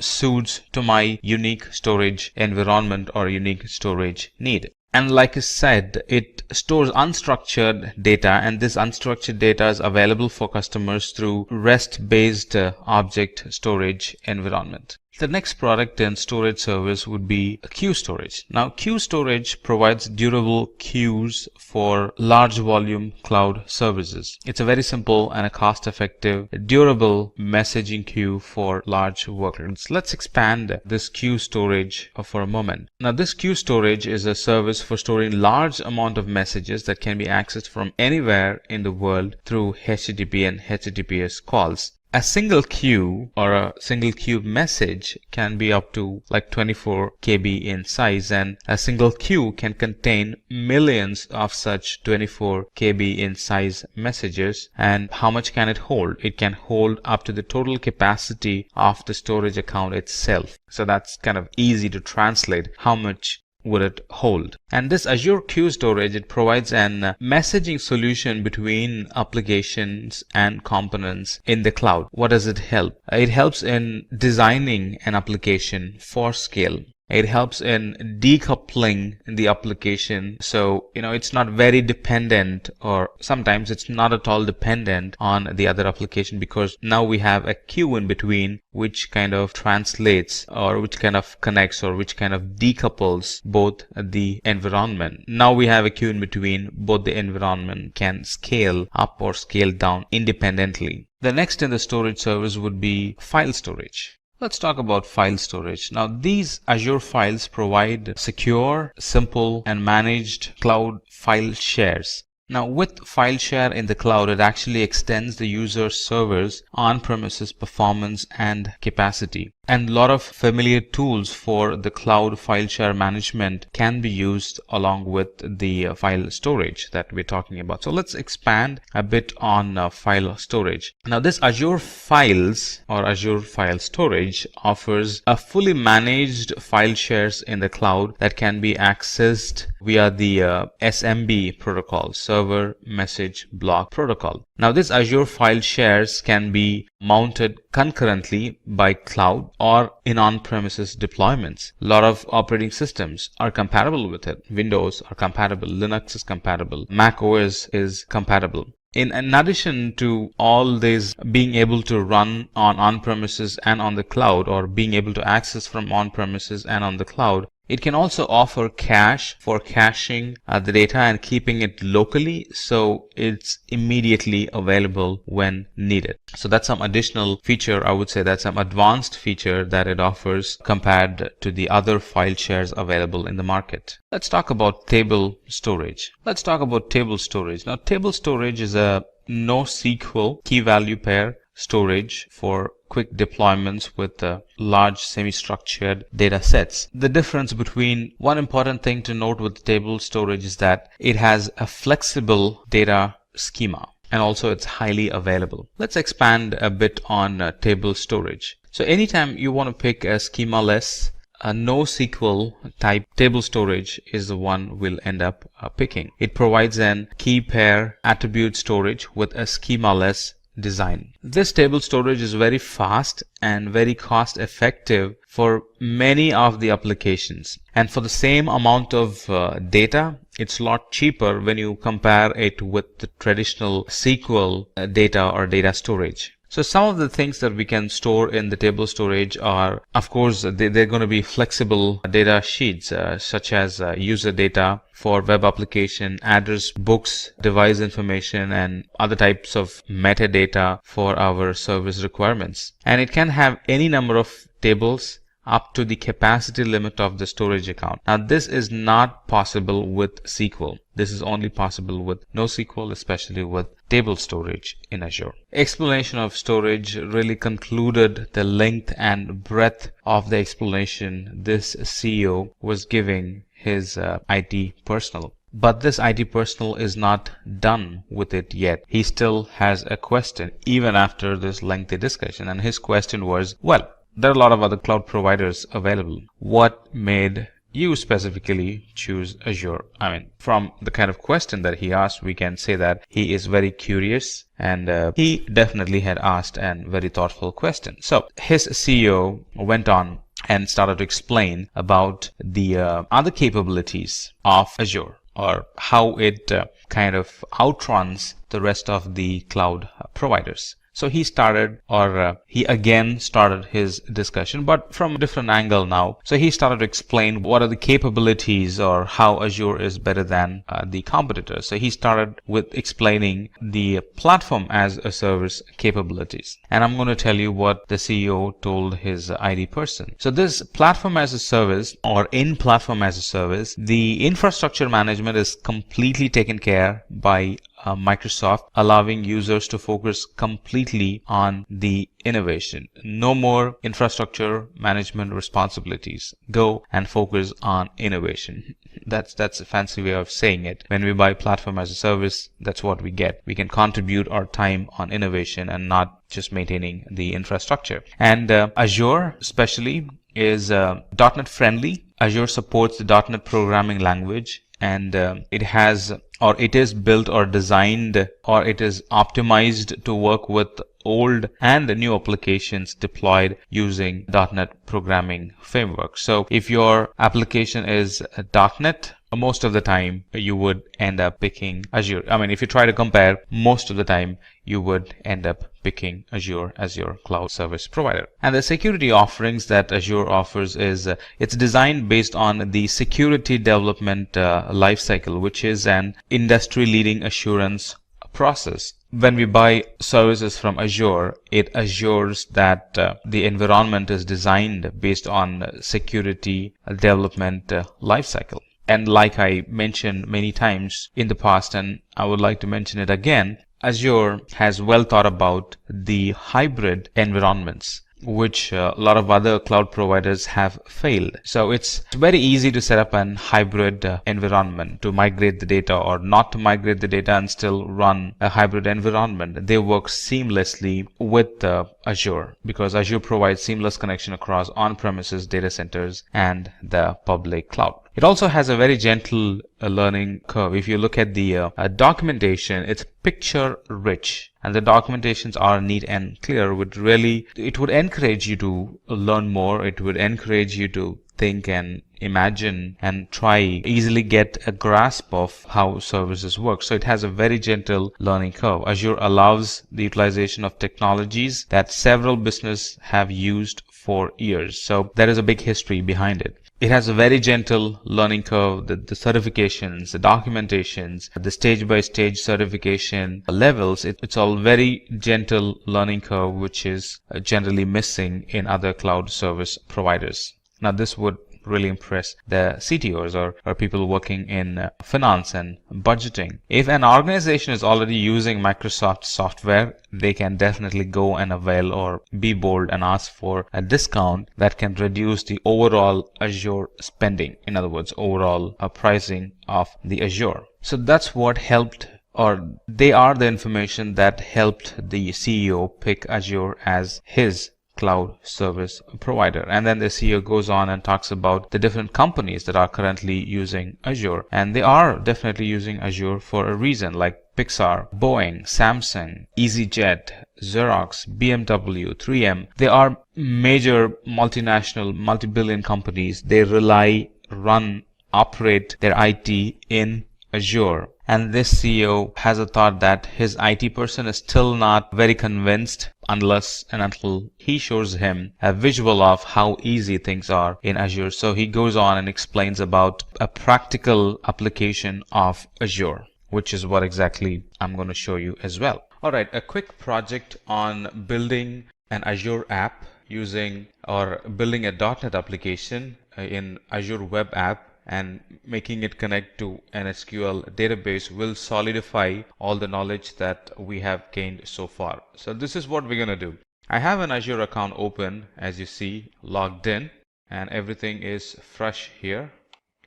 suits to my unique storage environment or unique storage need. And like I said, it stores unstructured data, and this unstructured data is available for customers through REST-based object storage environment. The next product and storage service would be queue storage. Now, queue storage provides durable queues for large volume cloud services. It's a very simple and a cost-effective, durable messaging queue for large workloads. Let's expand this queue storage for a moment. Now, this queue storage is a service for storing large amount of messages that can be accessed from anywhere in the world through HTTP and HTTPS calls. A single queue or a single queue message can be up to like 24 KB in size, and a single queue can contain millions of such 24 KB in size messages. And how much can it hold? It can hold up to the total capacity of the storage account itself. So that's kind of easy to translate. How much would it hold? And this Azure Queue Storage, it provides an messaging solution between applications and components in the cloud. What does it help? It helps in designing an application for scale. It helps in decoupling the application, so it's not very dependent, or sometimes it's not at all dependent on the other application, because now we have a queue in between which kind of translates, or which kind of connects, or which kind of decouples both the environment. Now we have a queue in between, both the environment can scale up or scale down independently. The next in the storage service would be file storage. Let's talk about file storage. Now, these Azure files provide secure, simple, and managed cloud file shares. Now, with file share in the cloud, it actually extends the user server's on-premises performance and capacity. And a lot of familiar tools for the cloud file share management can be used along with the file storage that we're talking about. So let's expand a bit on file storage. Now, this Azure Files or Azure File Storage offers a fully managed file shares in the cloud that can be accessed via the SMB protocol, Server Message Block Protocol. Now, this Azure File Shares can be mounted concurrently by cloud or in on-premises deployments. A lot of operating systems are compatible with it. Windows are compatible, Linux is compatible, Mac OS is compatible. In addition to all these being able to run on-premises and on the cloud, or being able to access from on-premises and on the cloud, it can also offer cache for caching the data and keeping it locally, so it's immediately available when needed. So that's some additional feature. I would say that's some advanced feature that it offers compared to the other file shares available in the market. Let's talk about table storage. Let's talk about table storage. Now, table storage is a NoSQL key value pair storage for quick deployments with large semi-structured data sets. The difference between one important thing to note with table storage is that it has a flexible data schema, and also it's highly available. Let's expand a bit on table storage. So anytime you want to pick a schema-less, a NoSQL type table storage is the one we'll end up picking. It provides an key pair attribute storage with a schema-less design. This table storage is very fast and very cost effective for many of the applications, and for the same amount of data, it's a lot cheaper when you compare it with the traditional SQL data or data storage. So some of the things that we can store in the table storage are, of course, they're going to be flexible data sheets, such as user data for web application, address books, device information, and other types of metadata for our service requirements. And it can have any number of tables up to the capacity limit of the storage account. Now, this is not possible with SQL. This is only possible with NoSQL, especially with table storage in Azure. Explanation of storage really concluded the length and breadth of the explanation this CEO was giving his IT personnel. But this IT personnel is not done with it yet. He still has a question even after this lengthy discussion, and his question was, well, there are a lot of other cloud providers available. What made you specifically choose Azure? I mean, from the kind of question that he asked, we can say that he is very curious, and he definitely had asked a very thoughtful question. So his CEO went on and started to explain about the other capabilities of Azure, or how it kind of outruns the rest of the cloud providers. So he started, or he again started his discussion, but from a different angle now. So he started to explain what are the capabilities or how Azure is better than the competitors. So he started with explaining the platform as a service capabilities. And I'm going to tell you what the CEO told his ID person. So this platform as a service, or in platform as a service, the infrastructure management is completely taken care by Microsoft, allowing users to focus completely on the innovation. No more infrastructure management responsibilities. Go and focus on innovation. That's a fancy way of saying it. When we buy platform as a service, that's what we get. We can contribute our time on innovation and not just maintaining the infrastructure. And Azure especially is .NET friendly. Azure supports the .NET programming language, and it is built or designed, or it is optimized to work with old and new applications deployed using .NET programming framework. So if your application is .NET, most of the time you would end up picking Azure. I mean, if you try to compare, most of the time you would end up picking Azure as your cloud service provider. And the security offerings that Azure offers is it's designed based on the security development lifecycle, which is an industry-leading assurance process. When we buy services from Azure, it assures that the environment is designed based on security development lifecycle. And like I mentioned many times in the past, and I would like to mention it again, Azure has well thought about the hybrid environments, which a lot of other cloud providers have failed. So it's very easy to set up an hybrid environment, to migrate the data or not to migrate the data and still run a hybrid environment. They work seamlessly with Azure, because Azure provides seamless connection across on-premises data centers and the public cloud. It also has a very gentle learning curve. If you look at the documentation, it's picture rich, and the documentations are neat and clear. It would encourage you to learn more. It would encourage you to think and imagine and try easily get a grasp of how services work. So it has a very gentle learning curve. Azure allows the utilization of technologies that several businesses have used for years. So there is a big history behind it. It has a very gentle learning curve. The certifications, the documentations, the stage-by-stage certification levels, it's all very gentle learning curve, which is generally missing in other cloud service providers. Now, this would really impress the CTOs or people working in finance and budgeting. If an organization is already using Microsoft software, they can definitely go and avail or be bold and ask for a discount that can reduce the overall Azure spending. In other words, overall pricing of the Azure. So that's what helped, or they are the information that helped the CEO pick Azure as his cloud service provider. And then the CEO goes on and talks about the different companies that are currently using Azure, and they are definitely using Azure for a reason, like Pixar, Boeing, Samsung, EasyJet, Xerox, BMW, 3M. They are major multinational, multi-billion companies. They rely, run, operate their IT in Azure. And this CEO has a thought that his IT person is still not very convinced unless and until he shows him a visual of how easy things are in Azure. So he goes on and explains about a practical application of Azure, which is what exactly I'm going to show you as well. All right, a quick project on building an Azure app using, or building a .NET application in Azure Web App and making it connect to an SQL database will solidify all the knowledge that we have gained so far. So this is what we're going to do. I have an Azure account open, as you see, logged in, and everything is fresh here.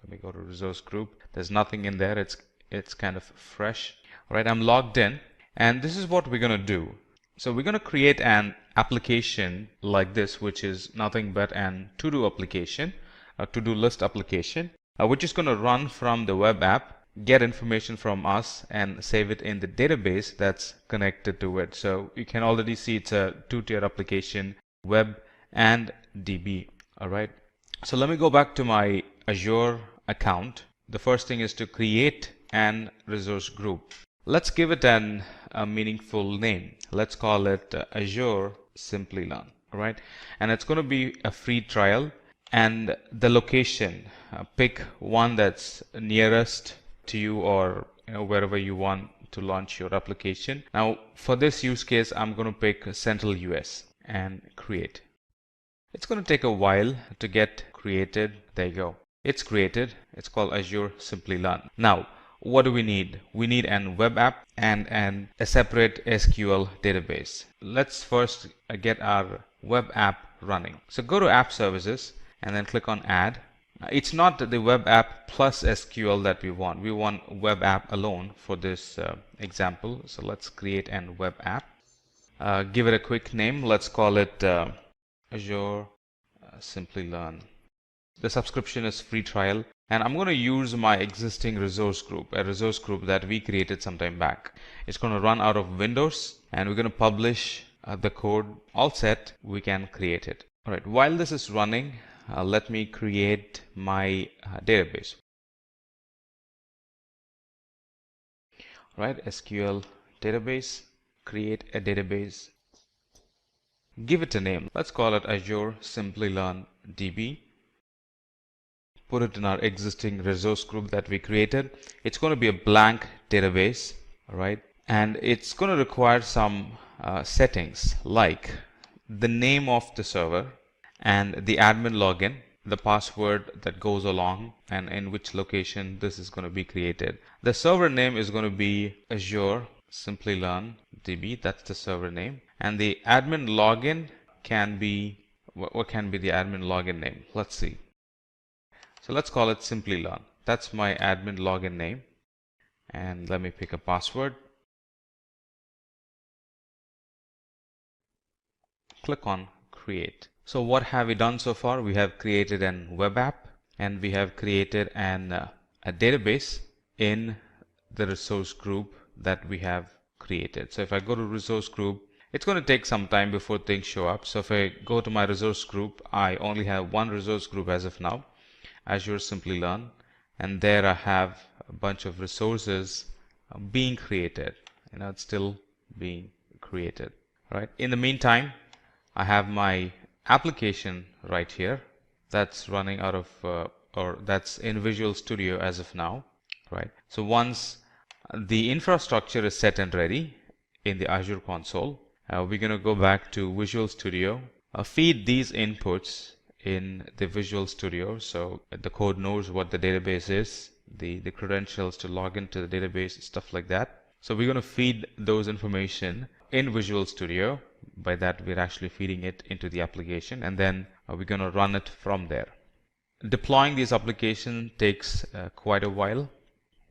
Let me go to resource group. There's nothing in there. It's kind of fresh. All right, I'm logged in, and this is what we're going to do. So we're going to create an application like this, which is nothing but an to-do application, a to-do list application, which is going to run from the web app, get information from us, and save it in the database that's connected to it. So you can already see it's a two-tier application, web and DB. All right. So let me go back to my Azure account. The first thing is to create an resource group. Let's give it a meaningful name. Let's call it Azure Simplilearn, all right? And it's going to be a free trial, and the location, pick one that's nearest to you, or wherever you want to launch your application. Now for this use case, I'm going to pick Central US and create. It's going to take a while to get created. There you go. It's created. It's called Azure Simplilearn. Now, what do we need? We need an web app and a separate SQL database. Let's first get our web app running. So go to App Services and then click on Add. It's not the web app plus SQL that we want. We want web app alone for this example. So let's create an web app. Give it a quick name. Let's call it Azure Simplilearn. The subscription is free trial, and I'm going to use my existing resource group, a resource group that we created some time back. It's going to run out of Windows, and we're going to publish the code. All set, we can create it. All right, while this is running, let me create my database. All right, SQL database, create a database. Give it a name. Let's call it Azure Simplilearn DB. Put it in our existing resource group that we created. It's going to be a blank database, all right? And it's going to require some settings like the name of the server and the admin login, the password that goes along, and in which location this is going to be created. The server name is going to be Azure Simplilearn DB. That's the server name. And the admin login can be, what can be the admin login name? Let's see. So let's call it Simplilearn. That's my admin login name. And let me pick a password. Click on create. So what have we done so far? We have created an web app, and we have created a database in the resource group that we have created. So if I go to resource group, it's going to take some time before things show up. So if I go to my resource group, I only have one resource group as of now, Azure Simplilearn, and there I have a bunch of resources being created. It's still being created. Right. In the meantime, I have my application right here that's running out of or that's in Visual Studio as of now. Right. So once the infrastructure is set and ready in the Azure console, we're going to go back to Visual Studio, feed these inputs in the Visual Studio, so the code knows what the database is, the credentials to log into the database, stuff like that. So we're going to feed those information in Visual Studio. By that, we're actually feeding it into the application, and then we're going to run it from there. Deploying these applications takes quite a while.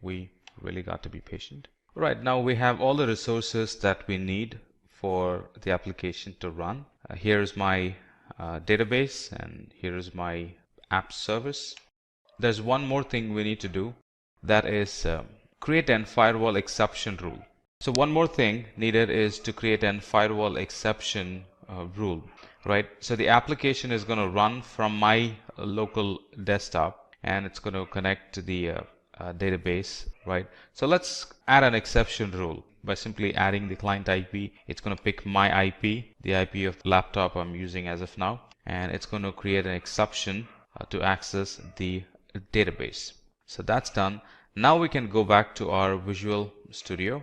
We really got to be patient. Right, now we have all the resources that we need for the application to run. Here's my database, and here's my app service. There's one more thing we need to do, that is create an firewall exception rule. So one more thing needed is to create an firewall exception rule, right? So the application is going to run from my local desktop, and it's going to connect to the database, right? So let's add an exception rule by simply adding the client IP. It's going to pick my IP, the IP of the laptop I'm using as of now, and it's going to create an exception to access the database. So that's done. Now we can go back to our Visual Studio.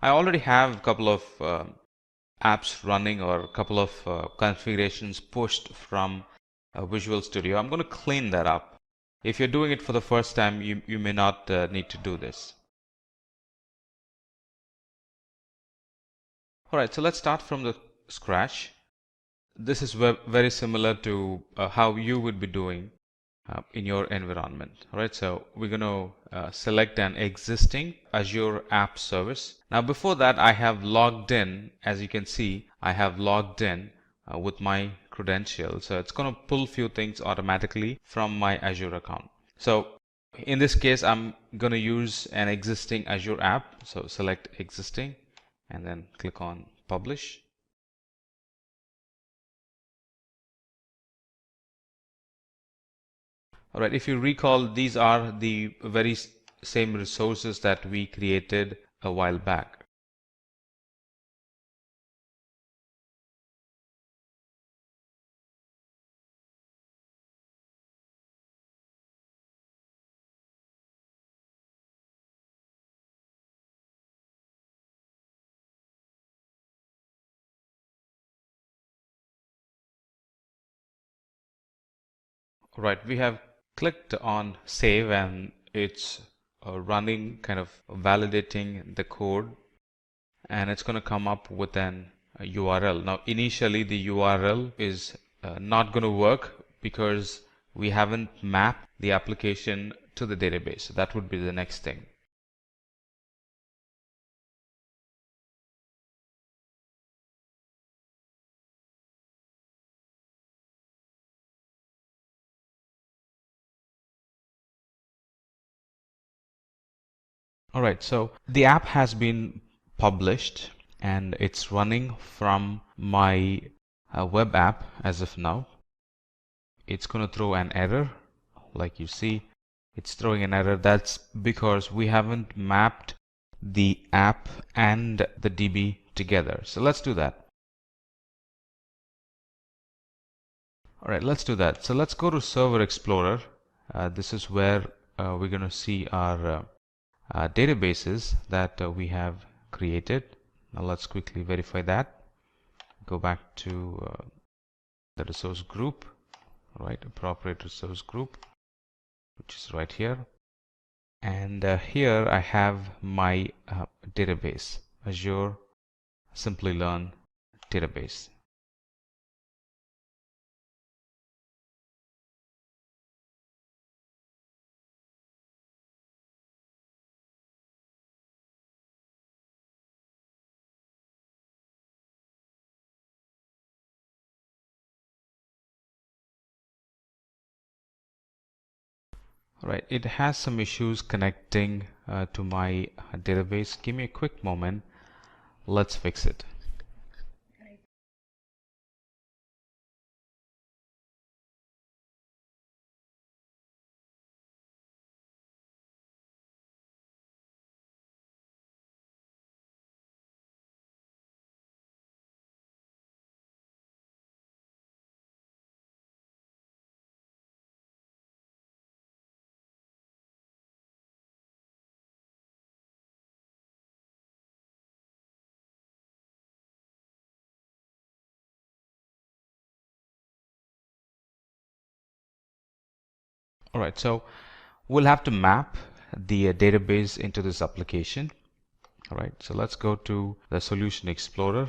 I already have a couple of apps running, or a couple of configurations pushed from Visual Studio. I'm going to clean that up. If you're doing it for the first time, you may not need to do this. Alright, so let's start from the scratch. This is very similar to how you would be doing in your environment. Alright, so we're going to select an existing Azure app service. Now before that, I have logged in. As you can see, I have logged in with my credentials. So it's going to pull few things automatically from my Azure account. So in this case, I'm going to use an existing Azure app. So select existing and then click on publish. Alright, if you recall, these are the very same resources that we created a while back. Right, we have clicked on save and it's running, kind of validating the code, and it's going to come up with an URL. Now, initially the URL is not going to work because we haven't mapped the application to the database. So that would be the next thing. Alright, so the app has been published and it's running from my web app as of now. It's going to throw an error. Like you see, it's throwing an error. That's because we haven't mapped the app and the DB together. So let's do that. Alright, let's do that. So let's go to Server Explorer. This is where we're going to see our databases that we have created. Now let's quickly verify that. Go back to the resource group, right? Appropriate resource group, which is right here. And here I have my database, Azure Simplilearn database. Right, it has some issues connecting to my database. Give me a quick moment. Let's fix it. All right, so we'll have to map the database into this application. All right, so let's go to the Solution Explorer,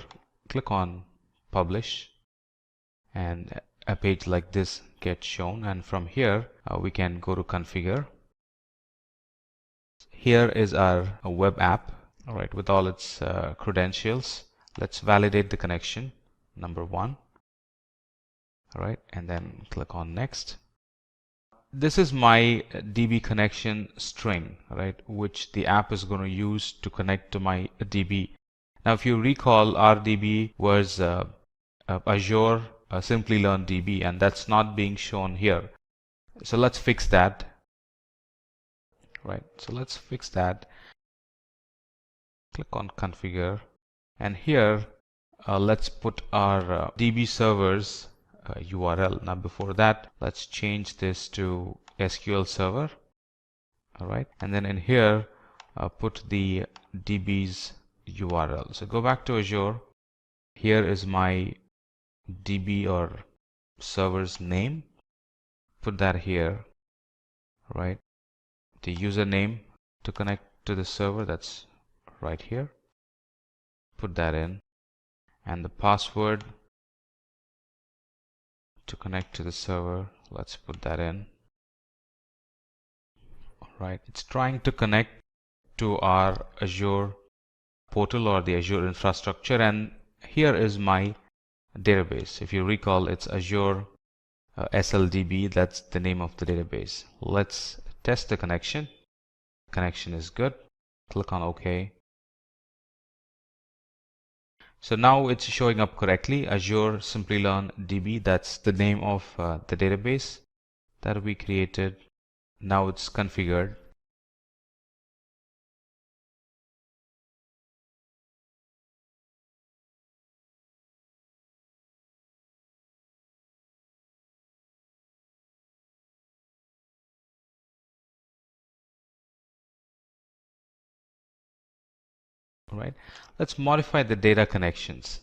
click on Publish, and a page like this gets shown. And from here, we can go to Configure. Here is our web app, all right, with all its credentials. Let's validate the connection, number one. All right, and then click on Next. This is my DB connection string, right, which the app is going to use to connect to my DB. Now, if you recall, our DB was Azure Simplilearn DB, and that's not being shown here. So let's fix that. Right, so let's fix that. Click on Configure, and here let's put our DB servers URL. Now before that, let's change this to SQL Server. All right, and then in here put the DB's URL. So go back to Azure. Here is my DB or server's name. Put that here. Right, the username to connect to the server, that's right here. Put that in, and the password to connect to the server, let's put that in. Right, it's trying to connect to our Azure portal or the Azure infrastructure, and here is my database. If you recall, it's Azure SLDB. That's the name of the database. Let's test the connection. Connection is good. Click on OK. So now it's showing up correctly, Azure Simplilearn DB. That's the name of the database that we created. Now it's configured. All right, let's modify the data connections.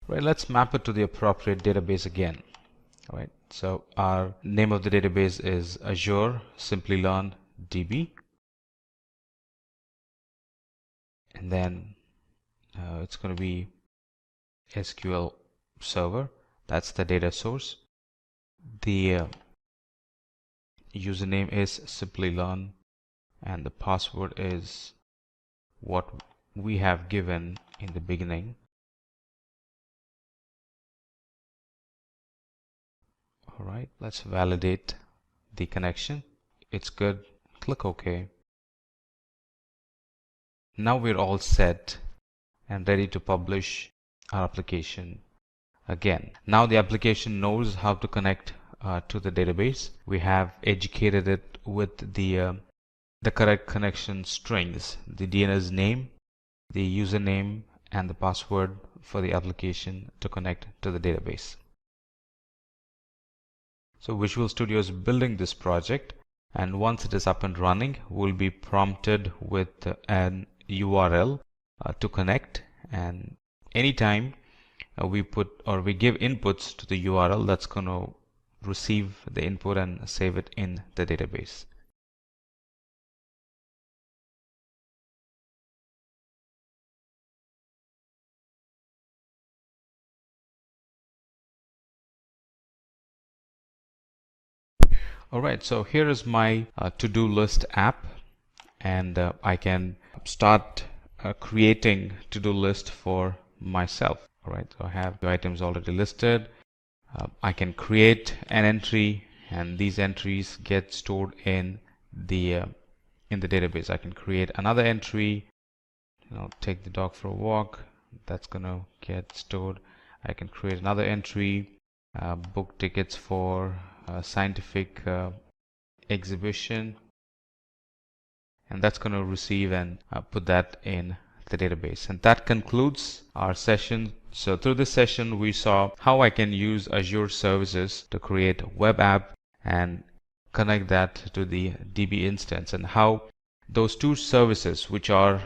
Right, let's map it to the appropriate database again. All right, so our name of the database is Azure Simplilearn DB, and then it's going to be SQL Server. That's the data source. The username is Simplilearn, and the password is what we have given in the beginning. All right, let's validate the connection. It's good. Click OK. Now we're all set and ready to publish our application again. Now the application knows how to connect to the database. We have educated it with the correct connection strings, the DNS name, the username, and the password for the application to connect to the database. So Visual Studio is building this project, and once it is up and running, we'll be prompted with an URL to connect, and anytime we put or we give inputs to the URL, that's going to receive the input and save it in the database. Alright, so here is my to-do list app, and I can start creating to-do list for myself. Alright, so I have the items already listed. I can create an entry, and these entries get stored in the database. I can create another entry, take the dog for a walk. That's gonna get stored. I can create another entry, book tickets for a scientific exhibition, and that's going to receive and put that in the database. And that concludes our session. So through this session we saw how I can use Azure services to create a web app and connect that to the DB instance, and how those two services which are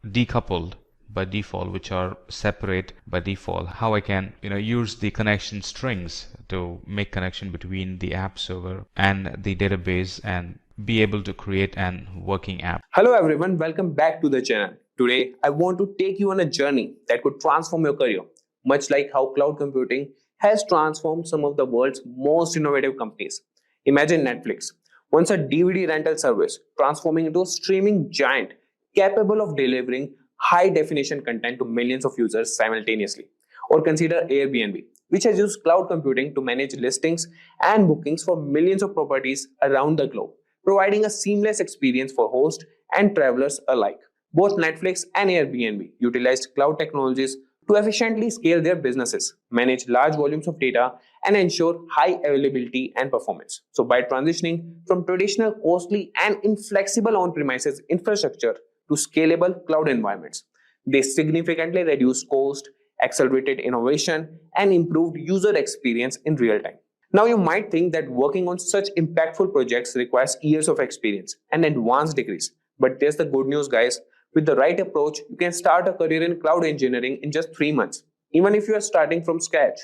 decoupled by default, which are separate by default, how I can use the connection strings to make connection between the app server and the database and be able to create an working app. Hello everyone, welcome back to the channel. Today I want to take you on a journey that could transform your career, much like how cloud computing has transformed some of the world's most innovative companies. Imagine Netflix, once a DVD rental service, transforming into a streaming giant capable of delivering high-definition content to millions of users simultaneously. Or consider Airbnb, which has used cloud computing to manage listings and bookings for millions of properties around the globe, providing a seamless experience for hosts and travelers alike. Both Netflix and Airbnb utilized cloud technologies to efficiently scale their businesses, manage large volumes of data, and ensure high availability and performance. So by transitioning from traditional costly and inflexible on-premises infrastructure to scalable cloud environments, they significantly reduced cost, accelerated innovation, and improved user experience in real time. Now you might think that working on such impactful projects requires years of experience and advanced degrees. But there's the good news, guys. With the right approach, you can start a career in cloud engineering in just 3 months, even if you are starting from scratch.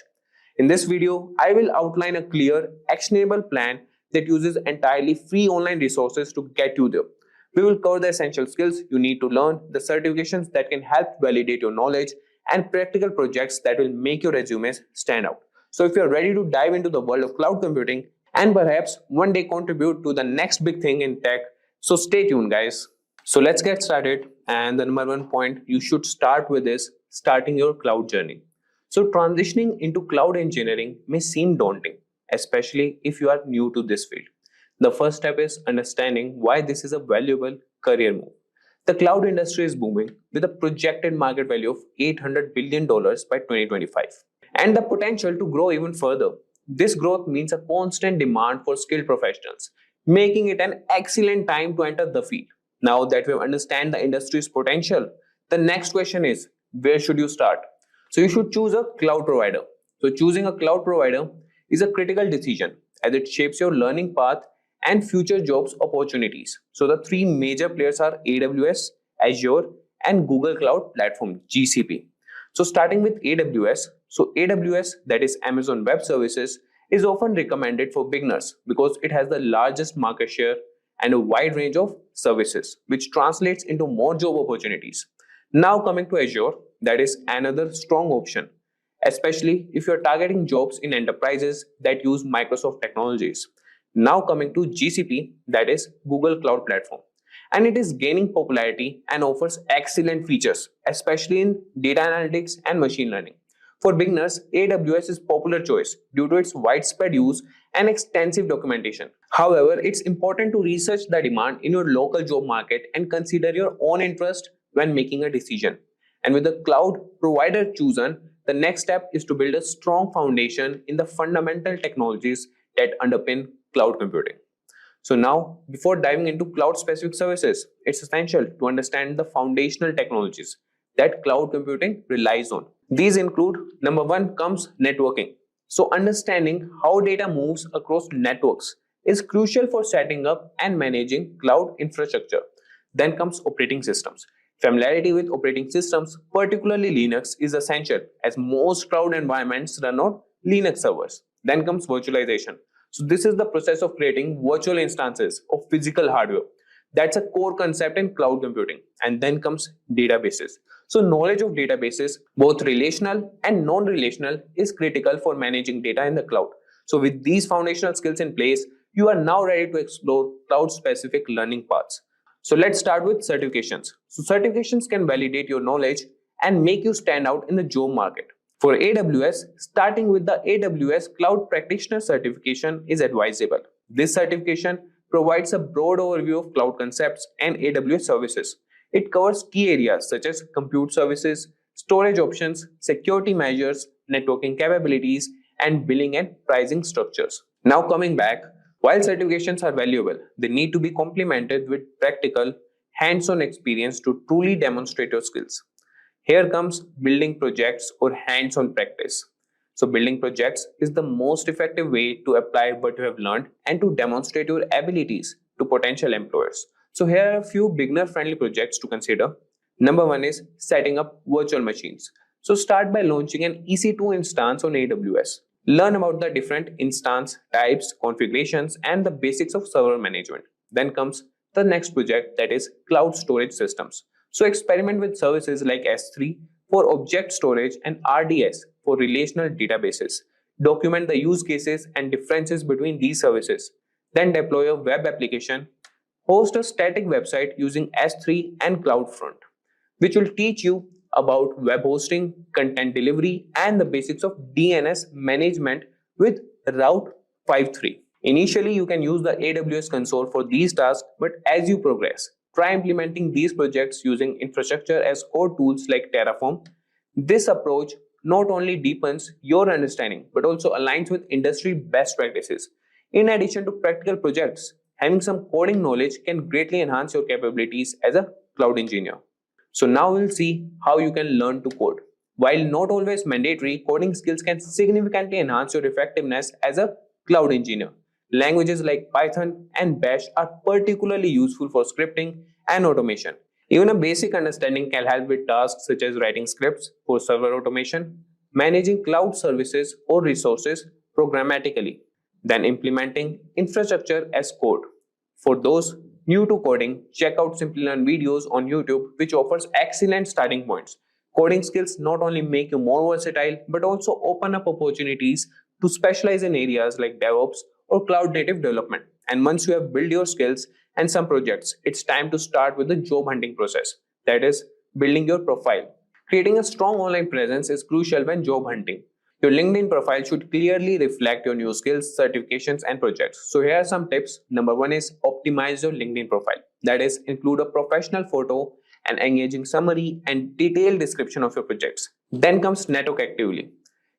In this video, I will outline a clear, actionable plan that uses entirely free online resources to get you there. We will cover the essential skills you need to learn, the certifications that can help validate your knowledge, and practical projects that will make your resumes stand out. So if you're ready to dive into the world of cloud computing and perhaps one day contribute to the next big thing in tech, so stay tuned, guys. So let's get started. And the number one point you should start with is starting your cloud journey. So transitioning into cloud engineering may seem daunting, especially if you are new to this field. The first step is understanding why this is a valuable career move. The cloud industry is booming with a projected market value of $800 billion by 2025 and the potential to grow even further. This growth means a constant demand for skilled professionals, making it an excellent time to enter the field. Now that we understand the industry's potential, the next question is, where should you start? So you should choose a cloud provider. So choosing a cloud provider is a critical decision as it shapes your learning path and future jobs opportunities. So the three major players are AWS, Azure, and Google Cloud Platform (GCP). So starting with AWS, so AWS, that is Amazon Web Services, is often recommended for beginners because it has the largest market share and a wide range of services, which translates into more job opportunities. Now coming to Azure, that is another strong option, especially if you're targeting jobs in enterprises that use Microsoft technologies. Now coming to GCP, that is Google Cloud Platform, and it is gaining popularity and offers excellent features, especially in data analytics and machine learning. For beginners, AWS is popular choice due to its widespread use and extensive documentation. However, it's important to research the demand in your local job market and consider your own interest when making a decision. And with the cloud provider chosen, the next step is to build a strong foundation in the fundamental technologies that underpin cloud computing. So now, before diving into cloud-specific services, it's essential to understand the foundational technologies that cloud computing relies on. These include, number one comes networking. So understanding how data moves across networks is crucial for setting up and managing cloud infrastructure. Then comes operating systems. Familiarity with operating systems, particularly Linux, is essential as most cloud environments run on Linux servers. Then comes virtualization. So this is the process of creating virtual instances of physical hardware. That's a core concept in cloud computing. And then comes databases. So knowledge of databases, both relational and non-relational, is critical for managing data in the cloud. So with these foundational skills in place, you are now ready to explore cloud-specific learning paths. So let's start with certifications. So certifications can validate your knowledge and make you stand out in the job market. For AWS, starting with the AWS Cloud Practitioner certification is advisable. This certification provides a broad overview of cloud concepts and AWS services. It covers key areas such as compute services, storage options, security measures, networking capabilities, and billing and pricing structures. Now coming back, while certifications are valuable, they need to be complemented with practical, hands-on experience to truly demonstrate your skills. Here comes building projects or hands-on practice. So building projects is the most effective way to apply what you have learned and to demonstrate your abilities to potential employers. So here are a few beginner-friendly projects to consider. Number one is setting up virtual machines. So start by launching an EC2 instance on AWS. Learn about the different instance types, configurations, and the basics of server management. Then comes the next project, that is cloud storage systems. So experiment with services like S3 for object storage and RDS for relational databases. Document the use cases and differences between these services. Then deploy a web application. Host a static website using S3 and CloudFront, which will teach you about web hosting, content delivery, and the basics of DNS management with Route 53. Initially, you can use the AWS console for these tasks, but as you progress, try implementing these projects using infrastructure as code tools like Terraform. This approach not only deepens your understanding, but also aligns with industry best practices. In addition to practical projects, having some coding knowledge can greatly enhance your capabilities as a cloud engineer. So now we'll see how you can learn to code. While not always mandatory, coding skills can significantly enhance your effectiveness as a cloud engineer. Languages like Python and Bash are particularly useful for scripting and automation. Even a basic understanding can help with tasks such as writing scripts for server automation, managing cloud services or resources programmatically, then implementing infrastructure as code. For those new to coding, check out Simplilearn videos on YouTube, which offers excellent starting points. Coding skills not only make you more versatile, but also open up opportunities to specialize in areas like DevOps or cloud native development. And once you have built your skills and some projects, it's time to start with the job hunting process. That is, building your profile. Creating a strong online presence is crucial when job hunting. Your LinkedIn profile should clearly reflect your new skills, certifications, and projects. So here are some tips. Number one is optimize your LinkedIn profile. That is, include a professional photo, an engaging summary, and detailed description of your projects. Then comes network actively.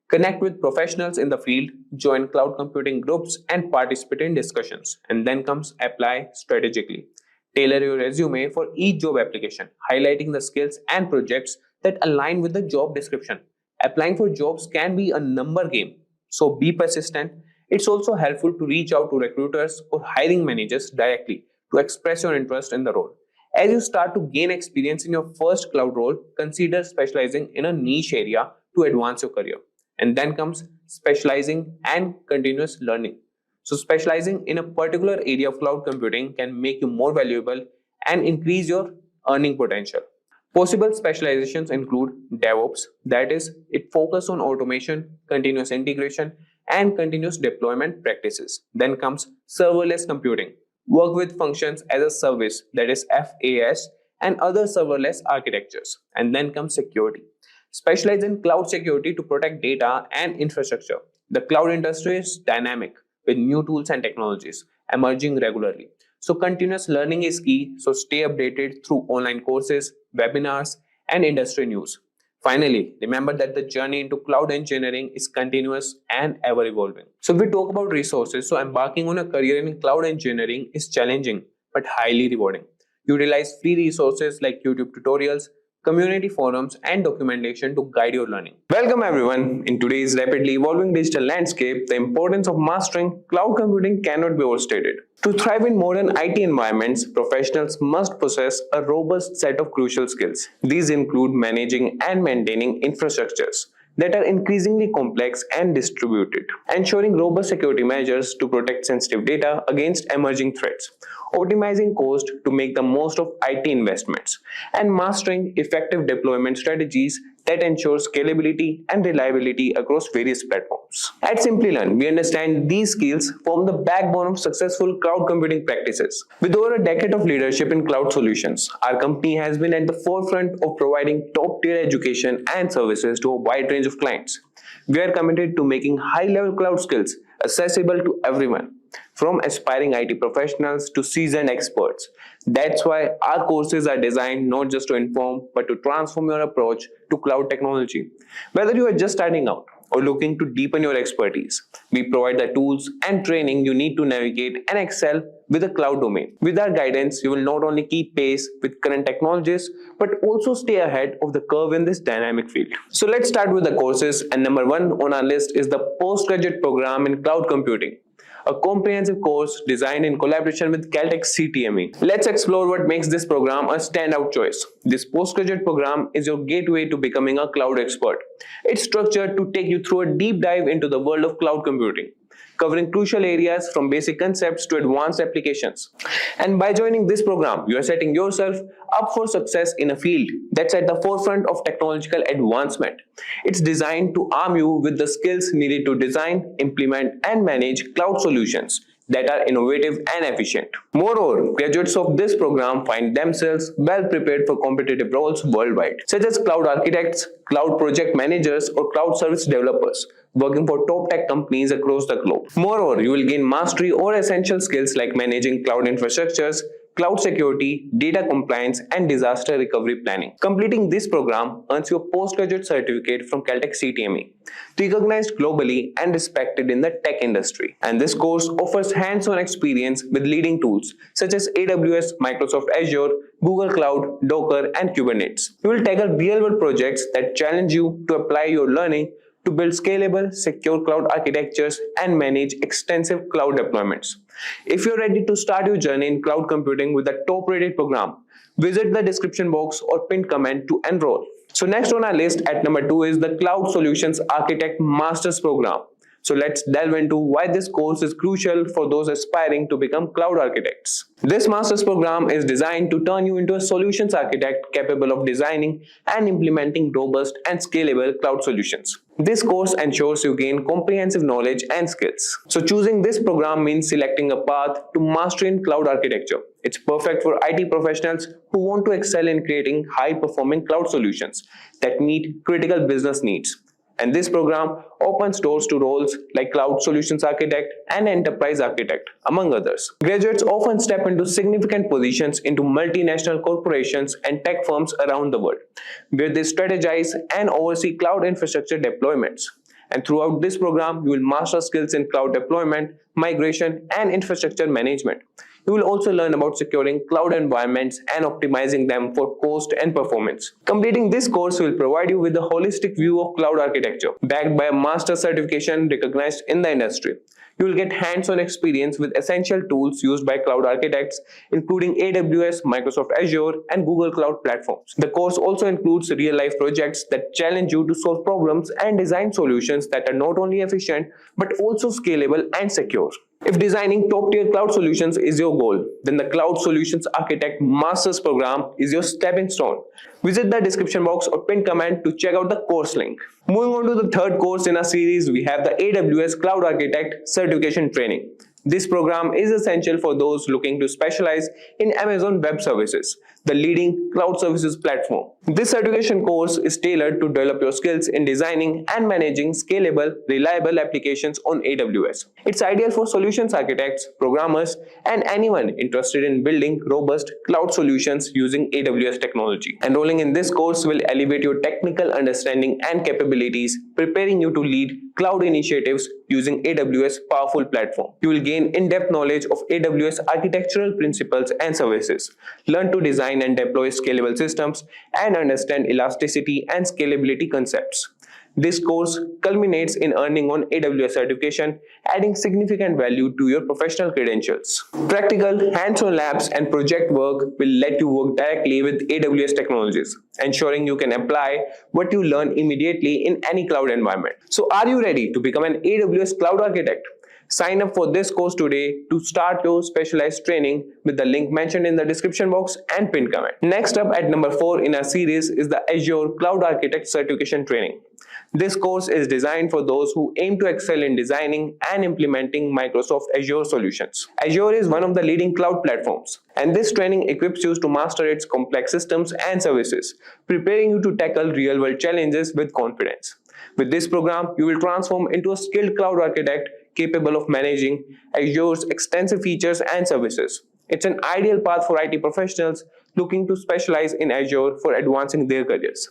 Connect with professionals in the field, join cloud computing groups, and participate in discussions. And then comes apply strategically. Tailor your resume for each job application, highlighting the skills and projects that align with the job description. Applying for jobs can be a number game, so be persistent. It's also helpful to reach out to recruiters or hiring managers directly to express your interest in the role. As you start to gain experience in your first cloud role, consider specializing in a niche area to advance your career. And then comes specializing and continuous learning. So, specializing in a particular area of cloud computing can make you more valuable and increase your earning potential. Possible specializations include DevOps, that is, it focuses on automation, continuous integration, and continuous deployment practices. Then comes serverless computing, work with functions as a service, that is FAS, and other serverless architectures. And then comes security. Specialize in cloud security to protect data and infrastructure. The cloud industry is dynamic with new tools and technologies emerging regularly. So continuous learning is key, so stay updated through online courses, webinars, and industry news. Finally, remember that the journey into cloud engineering is continuous and ever evolving. So if we talk about resources, so embarking on a career in cloud engineering is challenging but highly rewarding. You realize free resources like YouTube tutorials, community forums, and documentation to guide your learning. Welcome everyone. In today's rapidly evolving digital landscape, the importance of mastering cloud computing cannot be overstated. To thrive in modern IT environments, professionals must possess a robust set of crucial skills. These include managing and maintaining infrastructures that are increasingly complex and distributed, ensuring robust security measures to protect sensitive data against emerging threats, optimizing cost to make the most of IT investments, and mastering effective deployment strategies that ensure scalability and reliability across various platforms. At Simplilearn, we understand these skills form the backbone of successful cloud computing practices. With over a decade of leadership in cloud solutions, our company has been at the forefront of providing top-tier education and services to a wide range of clients. We are committed to making high-level cloud skills accessible to everyone, from aspiring IT professionals to seasoned experts. That's why our courses are designed not just to inform, but to transform your approach to cloud technology. Whether you are just starting out or looking to deepen your expertise, we provide the tools and training you need to navigate and excel with the cloud domain. With our guidance, you will not only keep pace with current technologies, but also stay ahead of the curve in this dynamic field. So let's start with the courses, and number one on our list is the postgraduate program in cloud computing, a comprehensive course designed in collaboration with Caltech CTME. Let's explore what makes this program a standout choice. This postgraduate program is your gateway to becoming a cloud expert. It's structured to take you through a deep dive into the world of cloud computing, covering crucial areas from basic concepts to advanced applications. And by joining this program, you are setting yourself up for success in a field that's at the forefront of technological advancement. It's designed to arm you with the skills needed to design, implement, and manage cloud solutions that are innovative and efficient. Moreover, graduates of this program find themselves well prepared for competitive roles worldwide, such as cloud architects, cloud project managers, or cloud service developers, working for top tech companies across the globe. Moreover, you will gain mastery over essential skills like managing cloud infrastructures, cloud security, data compliance, and disaster recovery planning. Completing this program earns you a postgraduate certificate from Caltech CTME, recognized globally and respected in the tech industry. And this course offers hands-on experience with leading tools such as AWS, Microsoft Azure, Google Cloud, Docker, and Kubernetes. You will tackle real-world projects that challenge you to apply your learning to build scalable, secure cloud architectures and manage extensive cloud deployments. If you're ready to start your journey in cloud computing with a top-rated program, visit the description box or pinned comment to enroll. So next on our list at number 2 is the Cloud Solutions Architect Master's Program. So let's delve into why this course is crucial for those aspiring to become cloud architects. This master's program is designed to turn you into a solutions architect capable of designing and implementing robust and scalable cloud solutions. This course ensures you gain comprehensive knowledge and skills. So choosing this program means selecting a path to mastery in cloud architecture. It's perfect for IT professionals who want to excel in creating high-performing cloud solutions that meet critical business needs. And this program opens doors to roles like Cloud Solutions Architect and Enterprise Architect, among others. Graduates often step into significant positions into multinational corporations and tech firms around the world, where they strategize and oversee cloud infrastructure deployments. And throughout this program, you will master skills in cloud deployment, migration, and infrastructure management. You will also learn about securing cloud environments and optimizing them for cost and performance. Completing this course will provide you with a holistic view of cloud architecture, backed by a master certification recognized in the industry. You will get hands-on experience with essential tools used by cloud architects, including AWS, Microsoft Azure, and Google Cloud platforms. The course also includes real-life projects that challenge you to solve problems and design solutions that are not only efficient, but also scalable and secure. If designing top-tier cloud solutions is your goal, then the Cloud Solutions Architect Masters Program is your stepping stone. Visit the description box or pinned comment to check out the course link. Moving on to the third course in our series, we have the AWS Cloud Architect Certification Training. This program is essential for those looking to specialize in Amazon Web Services, the leading cloud services platform. This certification course is tailored to develop your skills in designing and managing scalable, reliable applications on AWS. It's ideal for solutions architects, programmers, and anyone interested in building robust cloud solutions using AWS technology. Enrolling in this course will elevate your technical understanding and capabilities, preparing you to lead cloud initiatives using AWS powerful platform. You will gain in-depth knowledge of AWS architectural principles and services, learn to design and deploy scalable systems, and understand elasticity and scalability concepts. This course culminates in earning on AWS certification, adding significant value to your professional credentials. Practical, hands-on labs and project work will let you work directly with AWS technologies, ensuring you can apply what you learn immediately in any cloud environment. So are you ready to become an AWS cloud architect? Sign up for this course today to start your specialized training with the link mentioned in the description box and pinned comment. Next up at number 4 in our series is the Azure Cloud Architect Certification Training. This course is designed for those who aim to excel in designing and implementing Microsoft Azure solutions. Azure is one of the leading cloud platforms, and this training equips you to master its complex systems and services, preparing you to tackle real-world challenges with confidence. With this program, you will transform into a skilled cloud architect capable of managing Azure's extensive features and services. It's an ideal path for IT professionals looking to specialize in Azure for advancing their careers.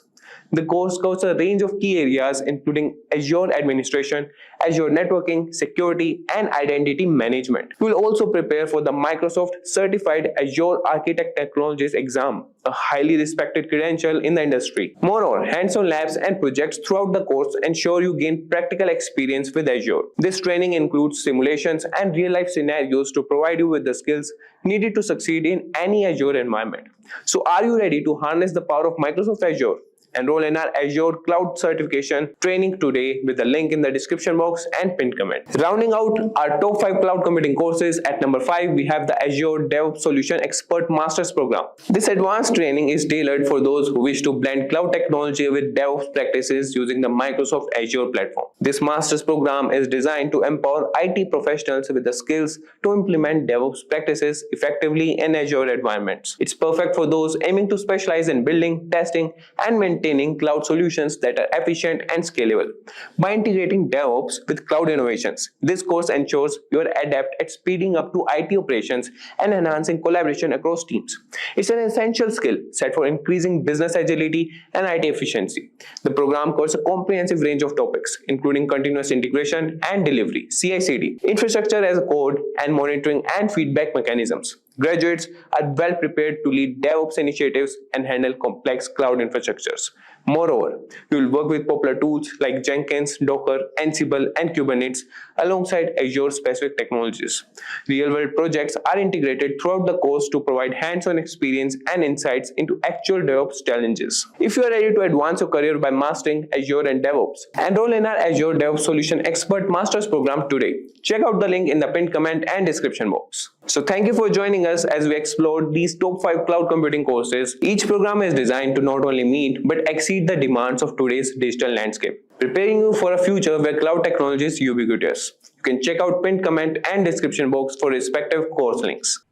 The course covers a range of key areas including Azure administration, Azure networking, security, and identity management. You will also prepare for the Microsoft Certified Azure Architect Technologies exam, a highly respected credential in the industry. Moreover, hands-on labs and projects throughout the course ensure you gain practical experience with Azure. This training includes simulations and real-life scenarios to provide you with the skills needed to succeed in any Azure environment. So are you ready to harness the power of Microsoft Azure? Enroll in our Azure Cloud Certification training today with the link in the description box and pinned comment. Rounding out our top 5 cloud computing courses, at number 5 we have the Azure DevOps Solution Expert Masters Program. This advanced training is tailored for those who wish to blend cloud technology with DevOps practices using the Microsoft Azure platform. This Masters program is designed to empower IT professionals with the skills to implement DevOps practices effectively in Azure environments. It's perfect for those aiming to specialize in building, testing, and maintaining cloud solutions that are efficient and scalable. By integrating DevOps with cloud innovations, this course ensures you are adept at speeding up to IT operations and enhancing collaboration across teams. It's an essential skill set for increasing business agility and IT efficiency. The program covers a comprehensive range of topics, including continuous integration and delivery, CI/CD, infrastructure as a code, and monitoring and feedback mechanisms. Graduates are well prepared to lead DevOps initiatives and handle complex cloud infrastructures. Moreover, you will work with popular tools like Jenkins, Docker, Ansible, and Kubernetes alongside Azure-specific technologies. Real-world projects are integrated throughout the course to provide hands-on experience and insights into actual DevOps challenges. If you are ready to advance your career by mastering Azure and DevOps, enroll in our Azure DevOps Solution Expert Masters program today. Check out the link in the pinned comment and description box. So thank you for joining us as we explored these top 5 cloud computing courses. Each program is designed to not only meet but exceed the demands of today's digital landscape, preparing you for a future where cloud technology is ubiquitous. You can check out pinned comment and description box for respective course links.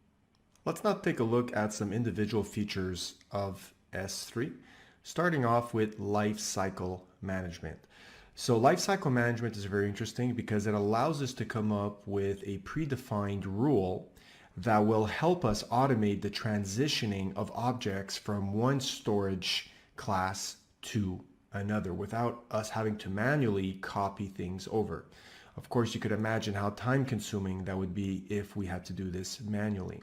Let's now take a look at some individual features of S3, starting off with lifecycle management. So lifecycle management is very interesting because it allows us to come up with a predefined rule that will help us automate the transitioning of objects from one storage class to another without us having to manually copy things over. Of course, you could imagine how time consuming that would be if we had to do this manually.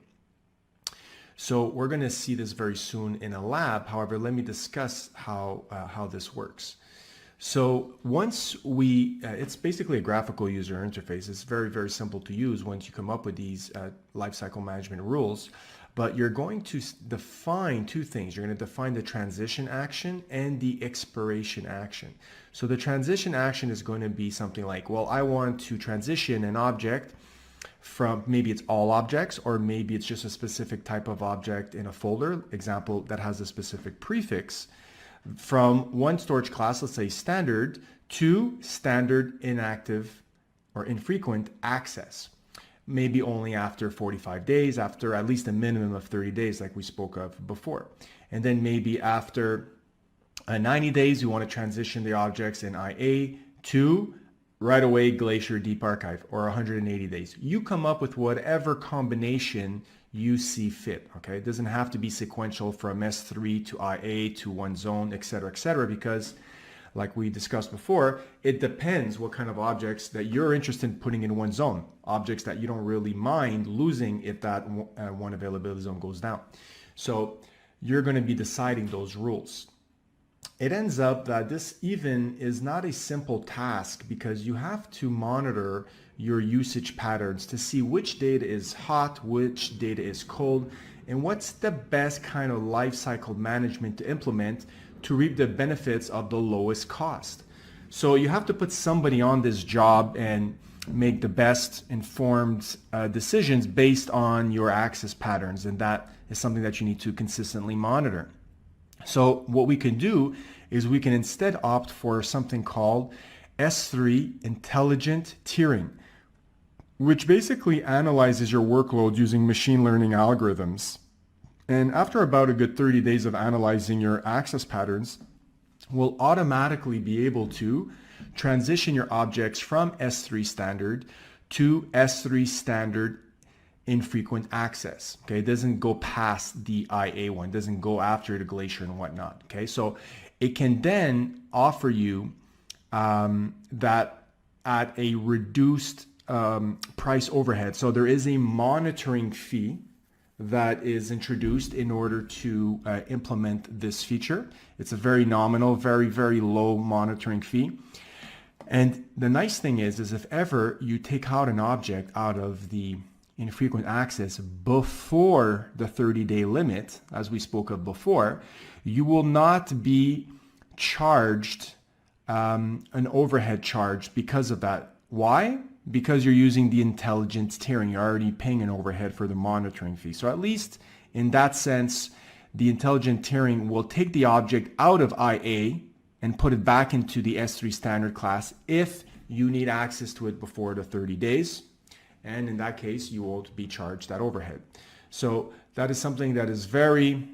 So we're going to see this very soon in a lab. However, let me discuss how this works. So once it's basically a graphical user interface. It's very, very simple to use once you come up with these lifecycle management rules. But you're going to define two things. You're going to define the transition action and the expiration action. So the transition action is going to be something like, well, I want to transition an object from, maybe it's all objects, or maybe it's just a specific type of object in a folder, example, that has a specific prefix, from one storage class, let's say standard, to standard inactive or infrequent access. Maybe only after 45 days, after at least a minimum of 30 days, like we spoke of before. And then maybe after 90 days, you want to transition the objects in IA to right away Glacier Deep Archive, or 180 days. You come up with whatever combination you see fit, okay? It doesn't have to be sequential from S3 to IA to one zone, etc., because like we discussed before, it depends what kind of objects that you're interested in putting in one zone, objects that you don't really mind losing if that one availability zone goes down. So you're going to be deciding those rules. It ends up that this even is not a simple task, because you have to monitor your usage patterns to see which data is hot, which data is cold, and what's the best kind of lifecycle management to implement to reap the benefits of the lowest cost. So you have to put somebody on this job and make the best informed decisions based on your access patterns, and that is something that you need to consistently monitor. So what we can do is we can instead opt for something called S3 intelligent tiering, which basically analyzes your workload using machine learning algorithms. And after about a good 30 days of analyzing your access patterns, we'll automatically be able to transition your objects from S3 standard to S3 standard infrequent access. Okay, it doesn't go past the IA one, it doesn't go after the Glacier and whatnot. Okay, so it can then offer you that at a reduced price overhead. So there is a monitoring fee that is introduced in order to implement this feature. It's a very nominal, very, very low monitoring fee. And the nice thing is if ever you take out an object out of the infrequent access before the 30-day limit, as we spoke of before, you will not be charged an overhead charge because of that. Why? Because you're using the intelligent tiering. You're already paying an overhead for the monitoring fee. So at least in that sense, the intelligent tiering will take the object out of IA and put it back into the S3 standard class if you need access to it before the 30 days. And in that case, you won't be charged that overhead. So that is something that is very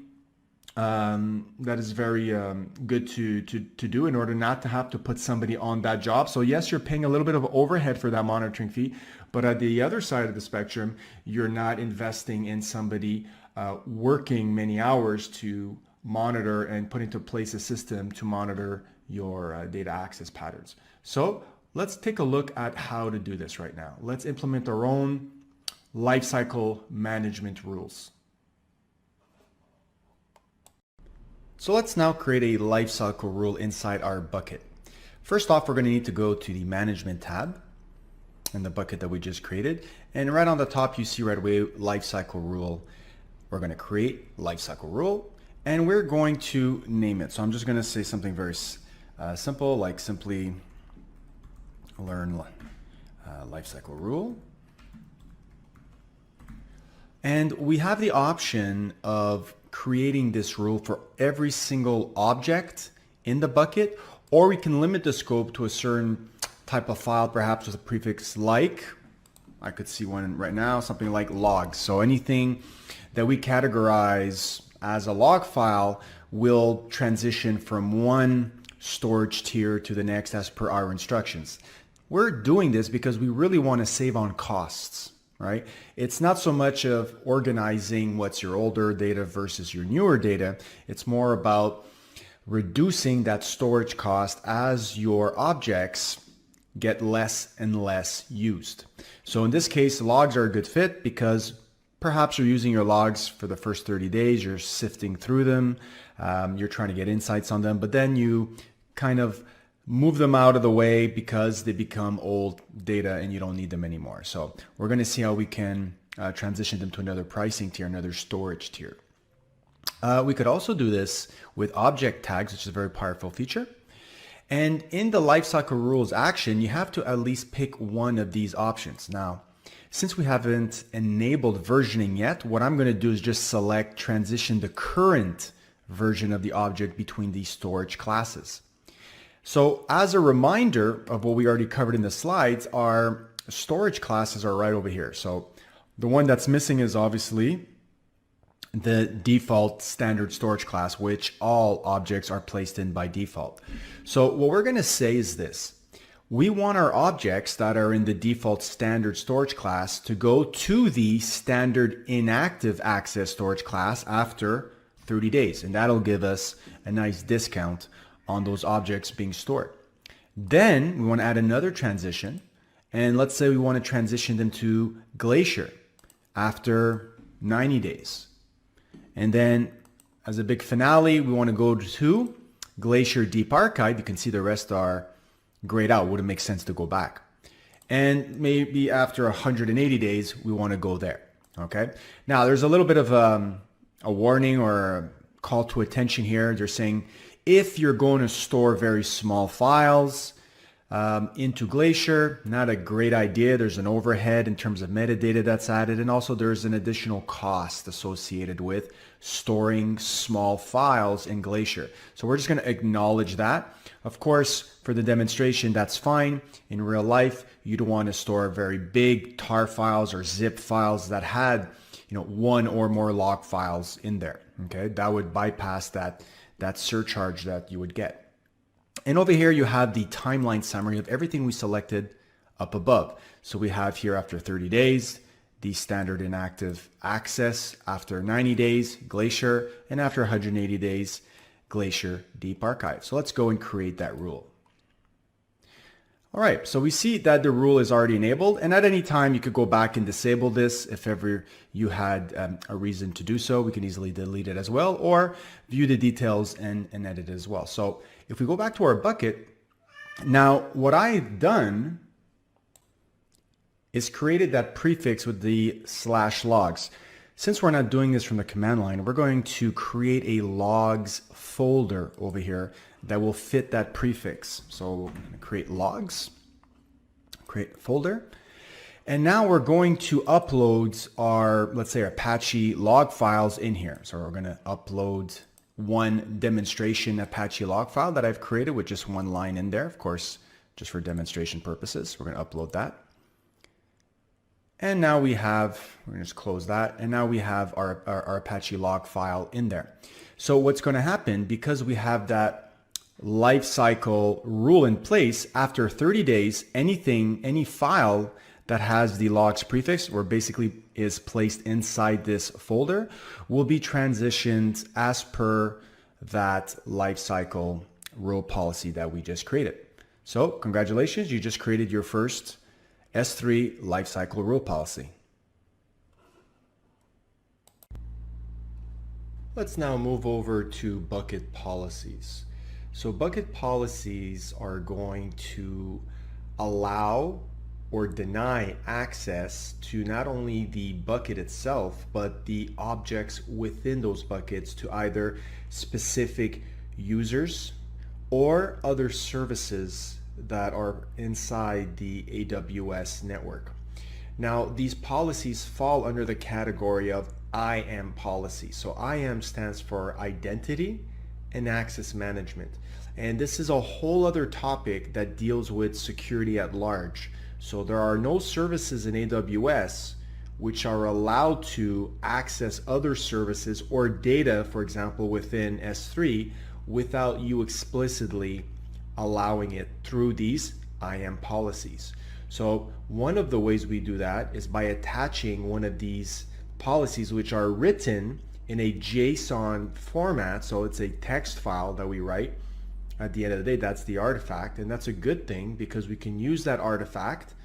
good to do in order not to have to put somebody on that job. So yes, you're paying a little bit of overhead for that monitoring fee, but at the other side of the spectrum, you're not investing in somebody working many hours to monitor and put into place a system to monitor your data access patterns. So let's take a look at how to do this right now. Let's implement our own lifecycle management rules. So let's now create a lifecycle rule inside our bucket. First off, we're going to need to go to the management tab in the bucket that we just created. And right on the top, you see right away, lifecycle rule. We're going to create lifecycle rule and we're going to name it. So I'm just going to say something very simple, like simply learn lifecycle rule. And we have the option of creating this rule for every single object in the bucket, or we can limit the scope to a certain type of file, perhaps with a prefix like, I could see one right now, something like logs. So anything that we categorize as a log file will transition from one storage tier to the next as per our instructions. We're doing this because we really want to save on costs, right? It's not so much of organizing what's your older data versus your newer data. It's more about reducing that storage cost as your objects get less and less used. So in this case, logs are a good fit because perhaps you're using your logs for the first 30 days, you're sifting through them, you're trying to get insights on them, but then you kind of move them out of the way because they become old data and you don't need them anymore. So we're going to see how we can transition them to another pricing tier, another storage tier. We could also do this with object tags, which is a very powerful feature. And in the lifecycle rules action, you have to at least pick one of these options. Now, since we haven't enabled versioning yet, what I'm going to do is just select transition the current version of the object between these storage classes. So as a reminder of what we already covered in the slides, our storage classes are right over here. So the one that's missing is obviously the default standard storage class, which all objects are placed in by default. So what we're going to say is this. We want our objects that are in the default standard storage class to go to the standard inactive access storage class after 30 days. And that'll give us a nice discount on those objects being stored. Then we want to add another transition. And let's say we want to transition them to Glacier after 90 days. And then as a big finale, we want to go to Glacier Deep Archive. You can see the rest are grayed out. Wouldn't make sense to go back. And maybe after 180 days, we want to go there. Okay. Now there's a little bit of a warning or a call to attention here. They're saying if you're going to store very small files into Glacier, not a great idea. There's an overhead in terms of metadata that's added, and also there's an additional cost associated with storing small files in Glacier. So we're just going to acknowledge that. Of course, for the demonstration, that's fine. In real life, you don't want to store very big tar files or zip files that had, one or more log files in there. Okay, that would bypass that surcharge that you would get. And over here, you have the timeline summary of everything we selected up above. So we have here after 30 days, the standard inactive access, after 90 days, Glacier, and after 180 days, Glacier Deep Archive. So let's go and create that rule. All right, so we see that the rule is already enabled, and at any time you could go back and disable this if ever you had a reason to do so. We can easily delete it as well, or view the details and edit it as well. So if we go back to our bucket, now what I've done is created that prefix with the /logs. Since we're not doing this from the command line, we're going to create a logs folder over here that will fit that prefix. So we're going to create logs, create a folder. And now we're going to upload our, let's say, Apache log files in here. So we're going to upload one demonstration Apache log file that I've created with just one line in there, of course, just for demonstration purposes. We're going to upload that. And now we have, we're going to just close that. And now we have our Apache log file in there. So what's going to happen, because we have that lifecycle rule in place, after 30 days, any file that has the logs prefix, or basically is placed inside this folder, will be transitioned as per that lifecycle rule policy that we just created. So congratulations, you just created your first S3 lifecycle rule policy. Let's now move over to bucket policies. So bucket policies are going to allow or deny access to not only the bucket itself, but the objects within those buckets to either specific users or other services that are inside the AWS network. Now, these policies fall under the category of IAM policy. So IAM stands for Identity and Access Management. And this is a whole other topic that deals with security at large. So there are no services in AWS which are allowed to access other services or data, for example, within S3 without you explicitly allowing it through these IAM policies. So one of the ways we do that is by attaching one of these policies which are written in a JSON format, so it's a text file that we write. At the end of the day, that's the artifact, and that's a good thing because we can use that artifact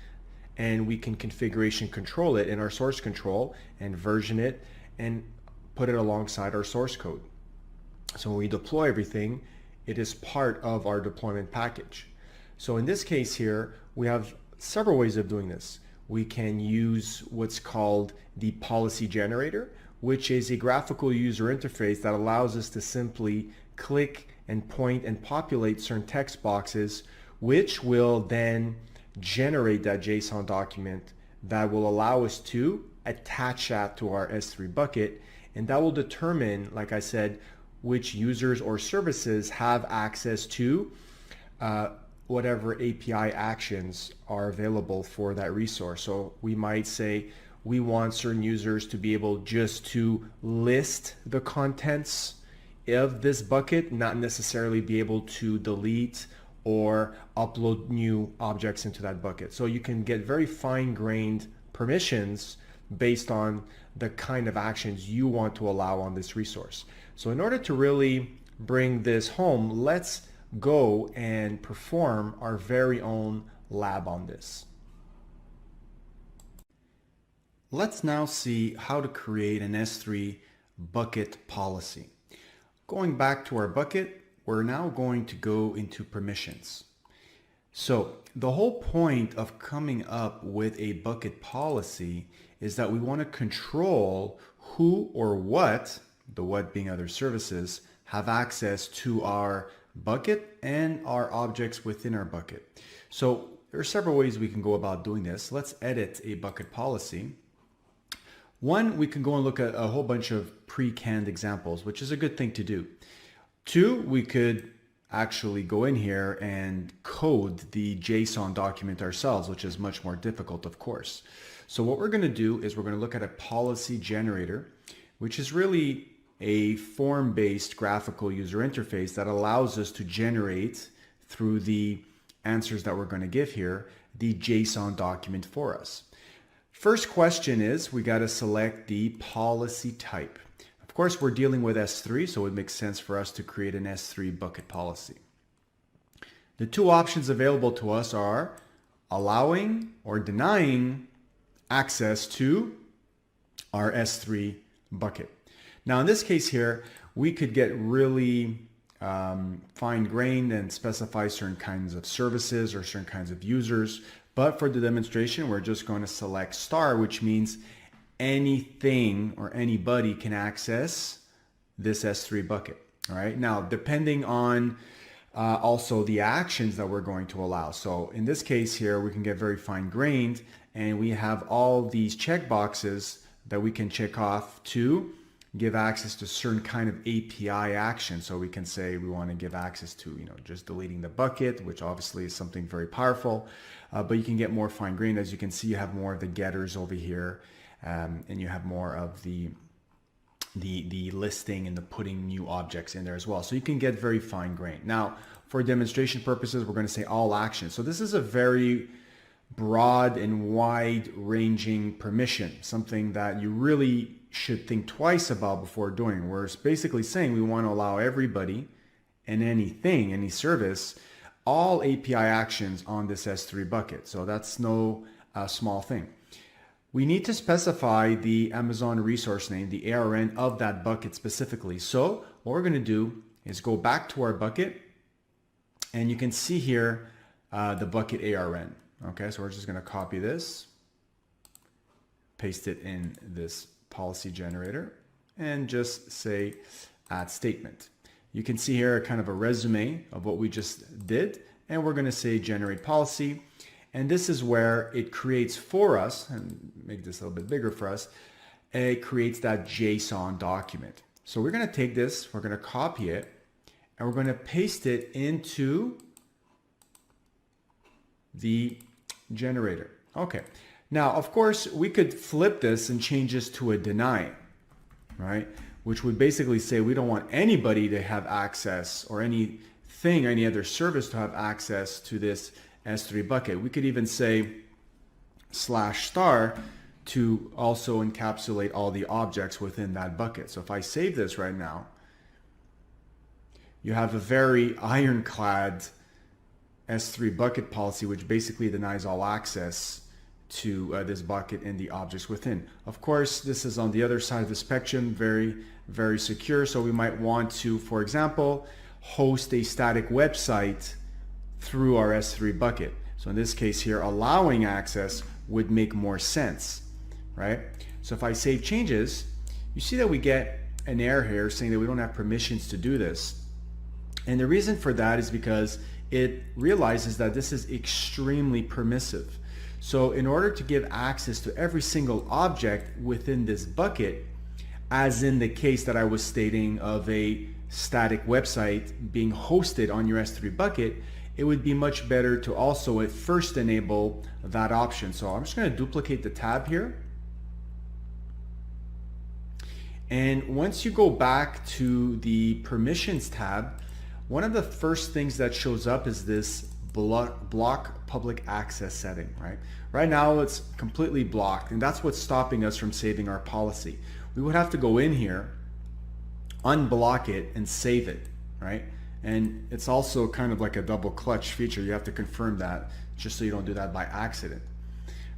and we can configuration control it in our source control and version it and put it alongside our source code. So when we deploy everything, it is part of our deployment package. So in this case here, we have several ways of doing this. We can use what's called the policy generator, which is a graphical user interface that allows us to simply click and point and populate certain text boxes, which will then generate that JSON document that will allow us to attach that to our S3 bucket, and that will determine, like I said, which users or services have access to whatever API actions are available for that resource. So we might say we want certain users to be able just to list the contents of this bucket, not necessarily be able to delete or upload new objects into that bucket. So you can get very fine-grained permissions based on the kind of actions you want to allow on this resource. So in order to really bring this home, let's go and perform our very own lab on this. Let's now see how to create an S3 bucket policy. Going back to our bucket, we're now going to go into permissions. So the whole point of coming up with a bucket policy is that we want to control who or what, the what being other services, have access to our bucket and our objects within our bucket. So there are several ways we can go about doing this. Let's edit a bucket policy. One, we can go and look at a whole bunch of pre-canned examples, which is a good thing to do. Two, we could actually go in here and code the JSON document ourselves, which is much more difficult, of course. So what we're going to do is we're going to look at a policy generator, which is really a form-based graphical user interface that allows us to generate, through the answers that we're going to give here, the JSON document for us. First question is, we got to select the policy type. Of course, we're dealing with S3, so it makes sense for us to create an S3 bucket policy. The two options available to us are allowing or denying access to our S3 bucket. Now, in this case here, we could get really fine-grained and specify certain kinds of services or certain kinds of users. But for the demonstration, we're just going to select star, which means anything or anybody can access this S3 bucket. All right. Now, depending on also the actions that we're going to allow. So in this case here, we can get very fine-grained, and we have all these checkboxes that we can check off to give access to certain kind of API action. So we can say we want to give access to, just deleting the bucket, which obviously is something very powerful. But you can get more fine-grained. As you can see, you have more of the getters over here, and you have more of the listing and the putting new objects in there as well. So you can get very fine-grained. Now, for demonstration purposes, we're going to say all actions. So this is a very broad and wide-ranging permission, something that you really should think twice about before doing. We're basically saying we want to allow everybody and anything, any service, all API actions on this S3 bucket. So that's no small thing. We need to specify the Amazon resource name, the ARN of that bucket specifically. So what we're going to do is go back to our bucket, and you can see here the bucket ARN. Okay, so we're just going to copy this, paste it in this policy generator, and just say add statement. You can see here kind of a resume of what we just did, and we're going to say generate policy. And this is where it creates for us, and make this a little bit bigger for us, it creates that JSON document. So we're going to take this, we're going to copy it, and we're going to paste it into the generator. Okay. Now, of course, we could flip this and change this to a deny, right? Which would basically say we don't want anybody to have access, or anything, any other service to have access to this S3 bucket. We could even say /* to also encapsulate all the objects within that bucket. So if I save this right now, you have a very ironclad S3 bucket policy, which basically denies all access to this bucket and the objects within. Of course, this is on the other side of the spectrum, very, very secure. So we might want to, for example, host a static website through our S3 bucket. So in this case here, allowing access would make more sense, right? So if I save changes, you see that we get an error here saying that we don't have permissions to do this. And the reason for that is because it realizes that this is extremely permissive. So in order to give access to every single object within this bucket, as in the case that I was stating of a static website being hosted on your S3 bucket, it would be much better to also at first enable that option. So I'm just going to duplicate the tab here. And once you go back to the permissions tab, one of the first things that shows up is this block public access setting, right? Right now it's completely blocked, and that's what's stopping us from saving our policy. We would have to go in here, unblock it, and save it, right? And it's also kind of like a double clutch feature. You have to confirm that just so you don't do that by accident,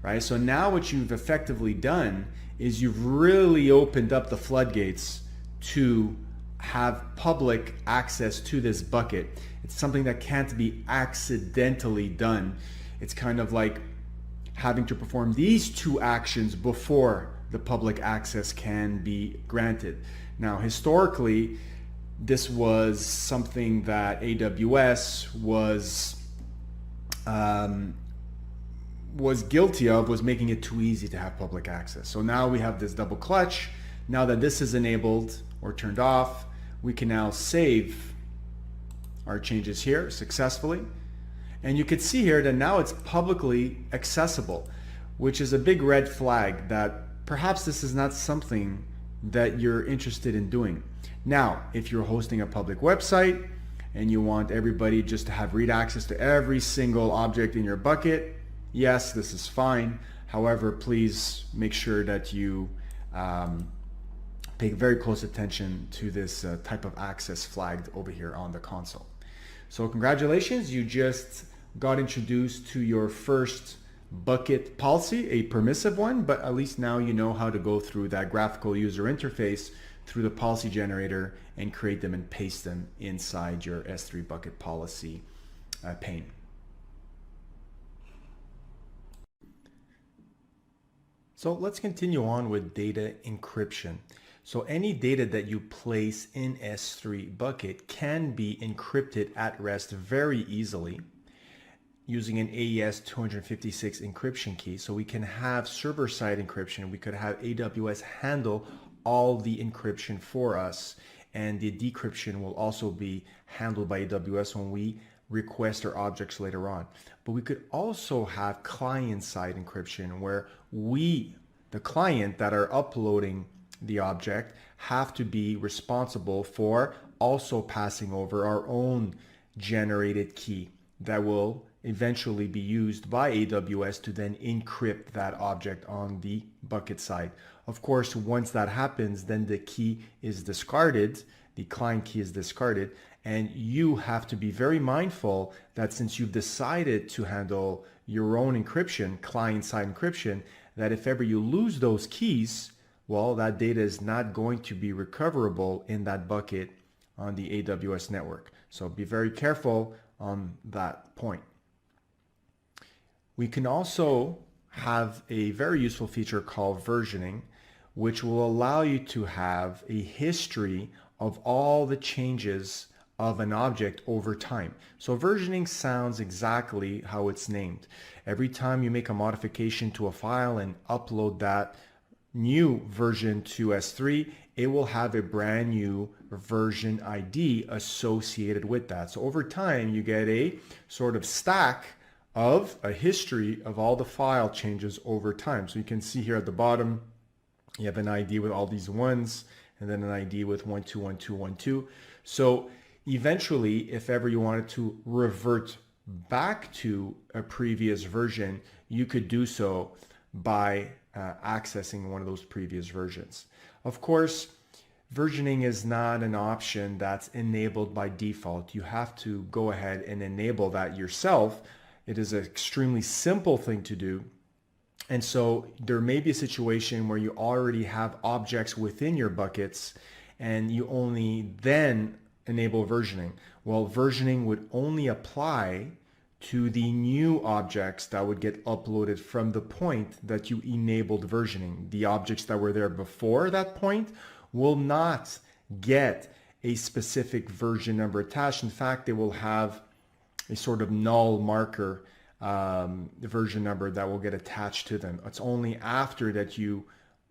right? So now what you've effectively done is you've really opened up the floodgates to have public access to this bucket. It's something that can't be accidentally done. It's kind of like having to perform these two actions before the public access can be granted. Now, historically, this was something that AWS was guilty of, was making it too easy to have public access. So now we have this double clutch. Now that this is enabled or turned off, we can now save our changes here successfully. And you can see here that now it's publicly accessible, which is a big red flag that perhaps this is not something that you're interested in doing. Now, if you're hosting a public website and you want everybody just to have read access to every single object in your bucket, yes, this is fine. However, please make sure that you pay very close attention to this type of access flagged over here on the console. So congratulations, you just got introduced to your first bucket policy, a permissive one, but at least now you know how to go through that graphical user interface through the policy generator and create them and paste them inside your S3 bucket policy pane. So let's continue on with data encryption. So any data that you place in S3 bucket can be encrypted at rest very easily using an AES 256 encryption key. So we can have server-side encryption. We could have AWS handle all the encryption for us, and the decryption will also be handled by AWS when we request our objects later on. But we could also have client-side encryption where we, the client that are uploading the object, have to be responsible for also passing over our own generated key that will eventually be used by AWS to then encrypt that object on the bucket side. Of course, once that happens, then the key is discarded, the client key is discarded, and you have to be very mindful that since you've decided to handle your own encryption, client-side encryption, that if ever you lose those keys, well, that data is not going to be recoverable in that bucket on the AWS network. So be very careful on that point. We can also have a very useful feature called versioning, which will allow you to have a history of all the changes of an object over time. So versioning sounds exactly how it's named. Every time you make a modification to a file and upload that new version to S3, it will have a brand new version ID associated with that. So over time, you get a sort of stack of a history of all the file changes over time. So you can see here at the bottom, you have an ID with all these ones, and then an ID with 121212. So eventually, if ever you wanted to revert back to a previous version, you could do so by accessing one of those previous versions. Of course, versioning is not an option that's enabled by default. You have to go ahead and enable that yourself. It is an extremely simple thing to do. And so there may be a situation where you already have objects within your buckets and you only then enable versioning. Well, versioning would only apply to the new objects that would get uploaded from the point that you enabled versioning. The objects that were there before that point will not get a specific version number attached. In fact, they will have a sort of null marker version number that will get attached to them. It's only after that you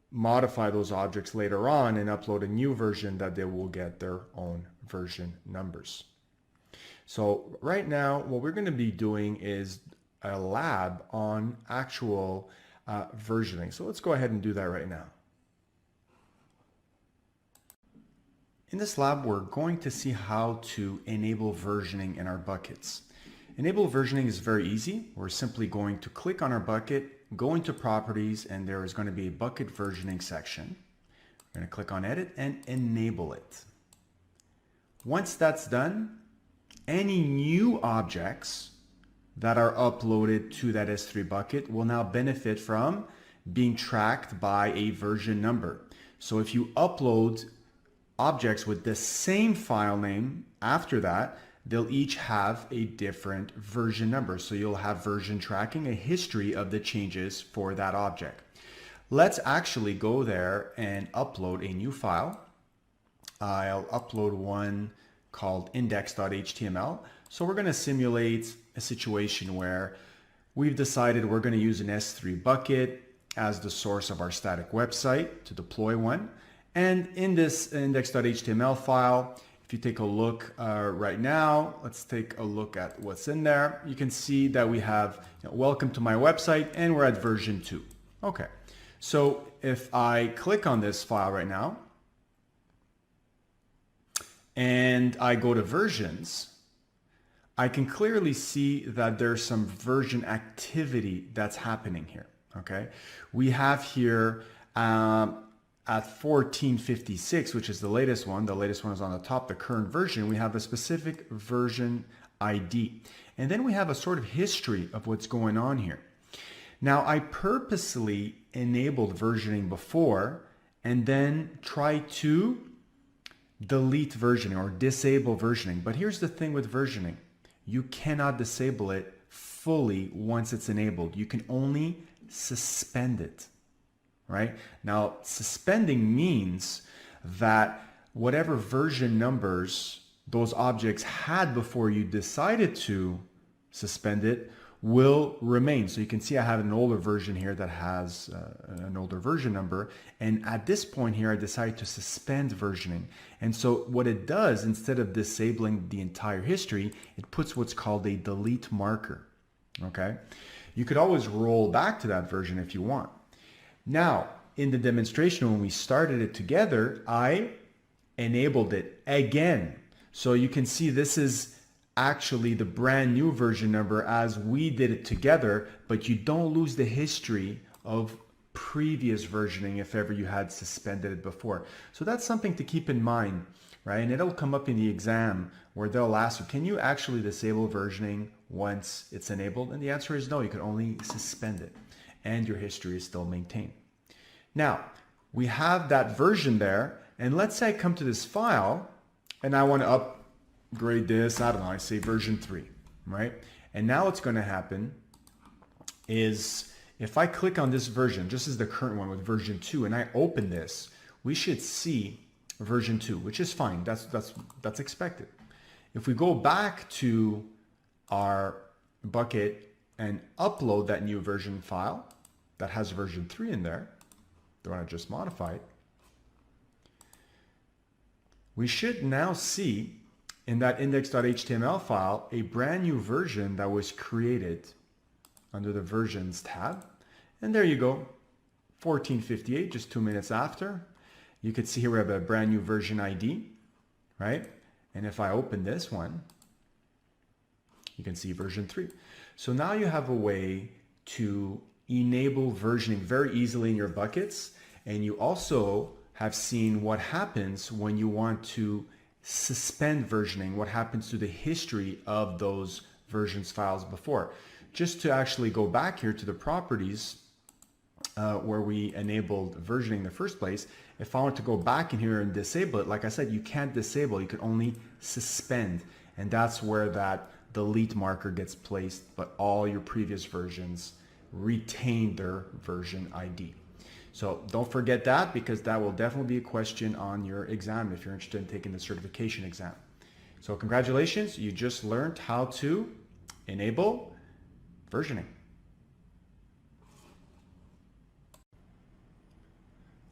modify those objects later on and upload a new version that they will get their own version numbers. So right now, what we're going to be doing is a lab on actual versioning. So let's go ahead and do that right now. In this lab, we're going to see how to enable versioning in our buckets. Enable versioning is very easy. We're simply going to click on our bucket, go into properties, and there is going to be a bucket versioning section. We're going to click on edit and enable it. Once that's done, any new objects that are uploaded to that S3 bucket will now benefit from being tracked by a version number. So if you upload objects with the same file name after that, they'll each have a different version number. So you'll have version tracking, a history of the changes for that object. Let's actually go there and upload a new file. I'll upload one called index.html. So we're going to simulate a situation where we've decided we're going to use an S3 bucket as the source of our static website to deploy one. And in this index.html file, if you take a look right now, let's take a look at what's in there. You can see that we have welcome to my website and we're at version 2. Okay, so if I click on this file right now and I go to versions, I can clearly see that there's some version activity that's happening here. Okay, we have here at 1456, which is the latest one is on the top, the current version, we have a specific version ID. And then we have a sort of history of what's going on here. Now, I purposely enabled versioning before and then try to delete versioning or disable versioning. But here's the thing with versioning. You cannot disable it fully once it's enabled. You can only suspend it. Right? Now, suspending means that whatever version numbers those objects had before you decided to suspend it will remain. So you can see I have an older version here that has an older version number. And at this point here, I decided to suspend versioning. And so what it does, instead of disabling the entire history, it puts what's called a delete marker. Okay? You could always roll back to that version if you want. Now, in the demonstration, when we started it together, I enabled it again. So you can see this is actually the brand new version number as we did it together, but you don't lose the history of previous versioning if ever you had suspended it before. So that's something to keep in mind, right? And it'll come up in the exam where they'll ask you, can you actually disable versioning once it's enabled? And the answer is no, you can only suspend it. And your history is still maintained. Now, we have that version there, and let's say I come to this file and I want to upgrade this, I don't know, I say version 3, right? And now what's going to happen is if I click on this version, just as the current one with version 2, and I open this, we should see version 2, which is fine. That's expected. If we go back to our bucket and upload that new version file that has version 3 in there, the one I just modified, we should now see in that index.html file a brand new version that was created under the versions tab. And there you go, 1458, just 2 minutes after. You can see here we have a brand new version ID, right? And if I open this one, you can see version 3. So now you have a way to enable versioning very easily in your buckets. And you also have seen what happens when you want to suspend versioning, what happens to the history of those versions files before. Just to actually go back here to the properties where we enabled versioning in the first place, if I want to go back in here and disable it, like I said, you can't disable, you can only suspend. And that's where that delete marker gets placed, but all your previous versions retain their version ID. So don't forget that, because that will definitely be a question on your exam if you're interested in taking the certification exam. So congratulations, you just learned how to enable versioning.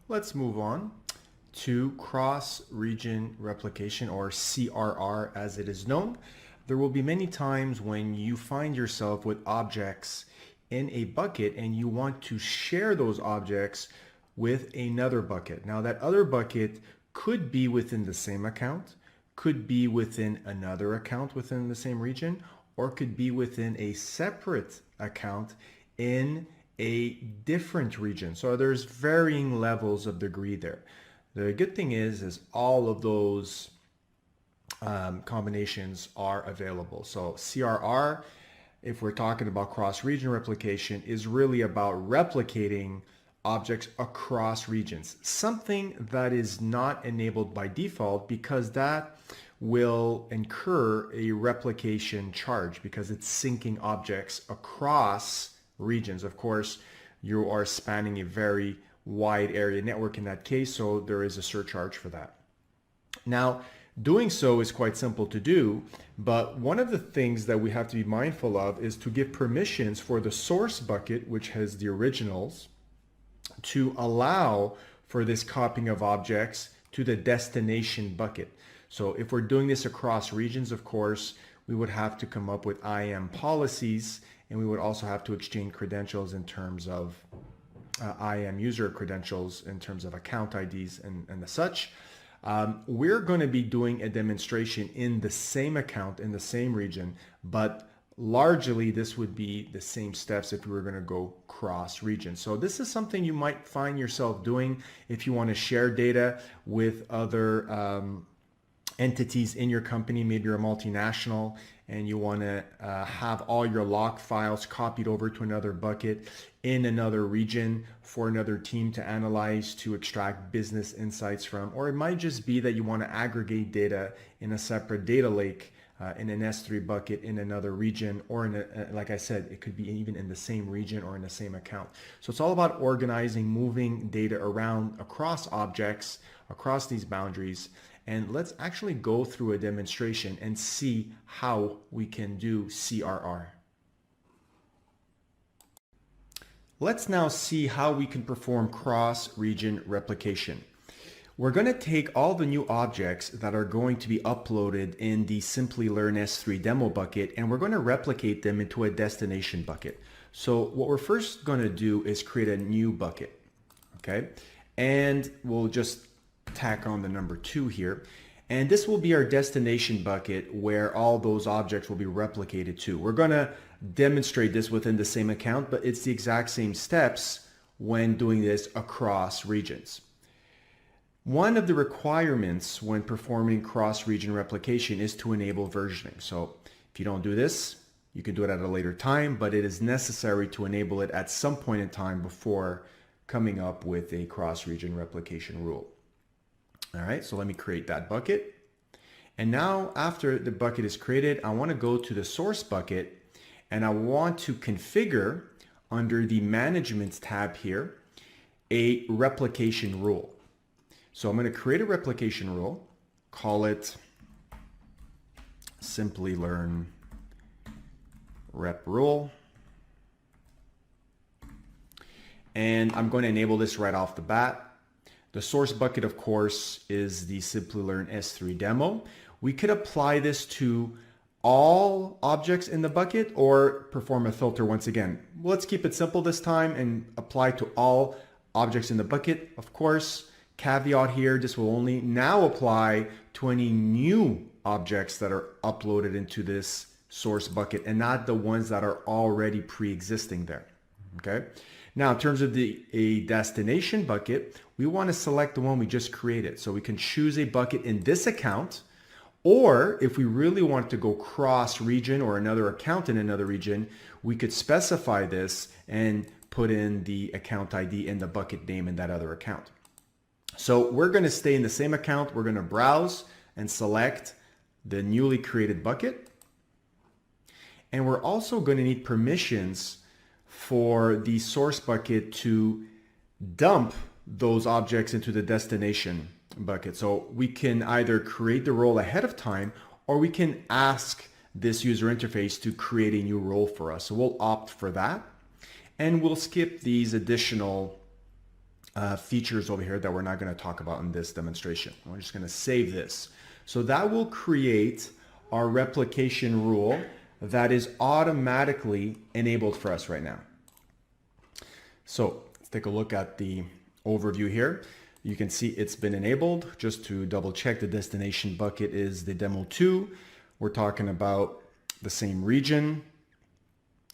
Let's move on to cross-region replication, or CRR as it is known. There will be many times when you find yourself with objects in a bucket and you want to share those objects with another bucket. Now that other bucket could be within the same account, could be within another account within the same region, or could be within a separate account in a different region. So there's varying levels of degree there. The good thing is all of those combinations are available. So CRR, if we're talking about cross-region replication, is really about replicating objects across regions. Something that is not enabled by default, because that will incur a replication charge because it's syncing objects across regions. Of course, you are spanning a very wide area network in that case, so there is a surcharge for that. Now, doing so is quite simple to do, but one of the things that we have to be mindful of is to give permissions for the source bucket, which has the originals, to allow for this copying of objects to the destination bucket. So if we're doing this across regions, of course, we would have to come up with IAM policies, and we would also have to exchange credentials in terms of IAM user credentials, in terms of account IDs and the such. We're going to be doing a demonstration in the same account, in the same region, but largely this would be the same steps if we were going to go cross region. So this is something you might find yourself doing if you want to share data with other entities in your company. Maybe you're a multinational and you want to have all your log files copied over to another bucket in another region for another team to analyze, to extract business insights from. Or it might just be that you want to aggregate data in a separate data lake in an S3 bucket in another region, or in like I said, it could be even in the same region or in the same account. So it's all about organizing, moving data around across objects, across these boundaries. And let's actually go through a demonstration and see how we can do CRR. Let's now see how we can perform cross-region replication. We're going to take all the new objects that are going to be uploaded in the Simplilearn S3 demo bucket, and we're going to replicate them into a destination bucket. So what we're first going to do is create a new bucket, okay? And we'll just tack on the number 2 here. And this will be our destination bucket where all those objects will be replicated to. We're going to demonstrate this within the same account, but it's the exact same steps when doing this across regions. One of the requirements when performing cross-region replication is to enable versioning. So if you don't do this, you can do it at a later time, but it is necessary to enable it at some point in time before coming up with a cross-region replication rule. All right, so let me create that bucket. And now after the bucket is created, I want to go to the source bucket and I want to configure under the management tab here a replication rule. So I'm going to create a replication rule, call it Simplilearn rep rule. And I'm going to enable this right off the bat. The source bucket, of course, is the Simplilearn S3 demo. We could apply this to all objects in the bucket or perform a filter once again. Let's keep it simple this time and apply to all objects in the bucket. Of course, caveat here, this will only now apply to any new objects that are uploaded into this source bucket and not the ones that are already pre-existing there. Okay. Now, in terms of a destination bucket, we want to select the one we just created. So we can choose a bucket in this account, or if we really want to go cross region or another account in another region, we could specify this and put in the account ID and the bucket name in that other account. So we're going to stay in the same account. We're going to browse and select the newly created bucket. And we're also going to need permissions for the source bucket to dump those objects into the destination bucket. So we can either create the role ahead of time, or we can ask this user interface to create a new role for us. So we'll opt for that. And we'll skip these additional features over here that we're not going to talk about in this demonstration. We're just going to save this. So that will create our replication rule that is automatically enabled for us right now. So let's take a look at the overview here. You can see it's been enabled. Just to double check, the destination bucket is the demo 2. We're talking about the same region.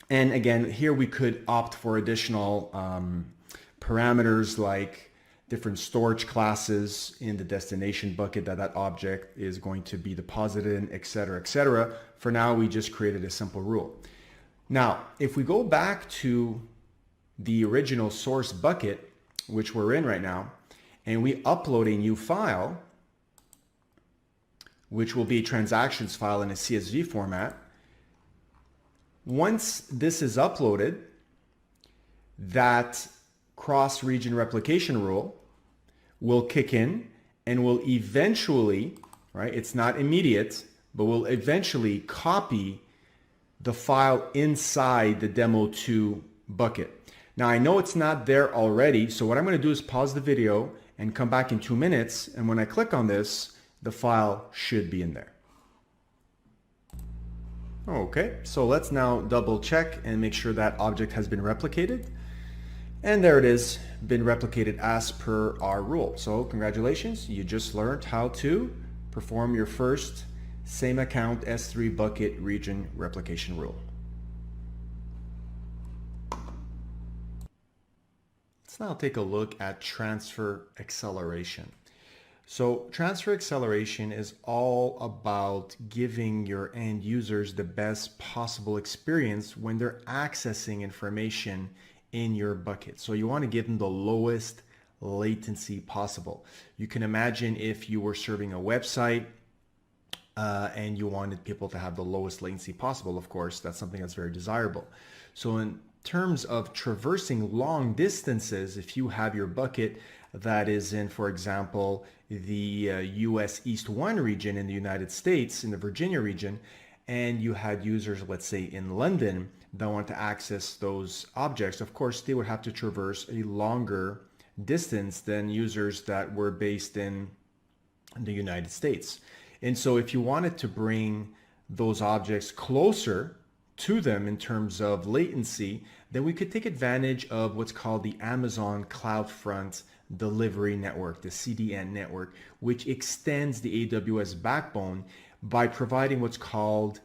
And again, here we could opt for additional parameters like different storage classes in the destination bucket that object is going to be deposited in, et cetera, et cetera. For now, we just created a simple rule. Now, if we go back to the original source bucket, which we're in right now, and we upload a new file, which will be a transactions file in a CSV format, once this is uploaded, that cross-region replication rule will kick in and will eventually, right, it's not immediate, but will eventually copy the file inside the demo 2 bucket. Now I know it's not there already, so what I'm going to do is pause the video and come back in 2 minutes, and when I click on this, the file should be in there. Okay, so let's now double check and make sure that object has been replicated. And there it is, been replicated as per our rule. So congratulations, you just learned how to perform your first same account S3 bucket region replication rule. Let's now take a look at transfer acceleration. So transfer acceleration is all about giving your end users the best possible experience when they're accessing information in your bucket. So you want to give them the lowest latency possible. You can imagine if you were serving a website and you wanted people to have the lowest latency possible. Of course, that's something that's very desirable. So in terms of traversing long distances, if you have your bucket that is in, for example, the US East 1 region in the United States, in the Virginia region, and you had users, let's say in London, that want to access those objects, of course, they would have to traverse a longer distance than users that were based in the United States. And so if you wanted to bring those objects closer to them in terms of latency, then we could take advantage of what's called the Amazon CloudFront Delivery Network, the CDN network, which extends the AWS backbone by providing what's called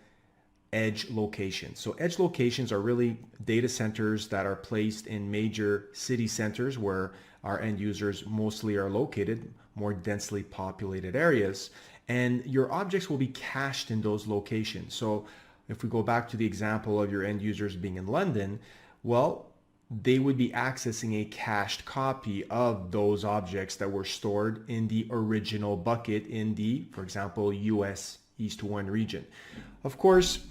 edge locations. So edge locations are really data centers that are placed in major city centers where our end users mostly are located, more densely populated areas, and your objects will be cached in those locations. So if we go back to the example of your end users being in London, well, they would be accessing a cached copy of those objects that were stored in the original bucket in the, for example, US East 1 region. Of course,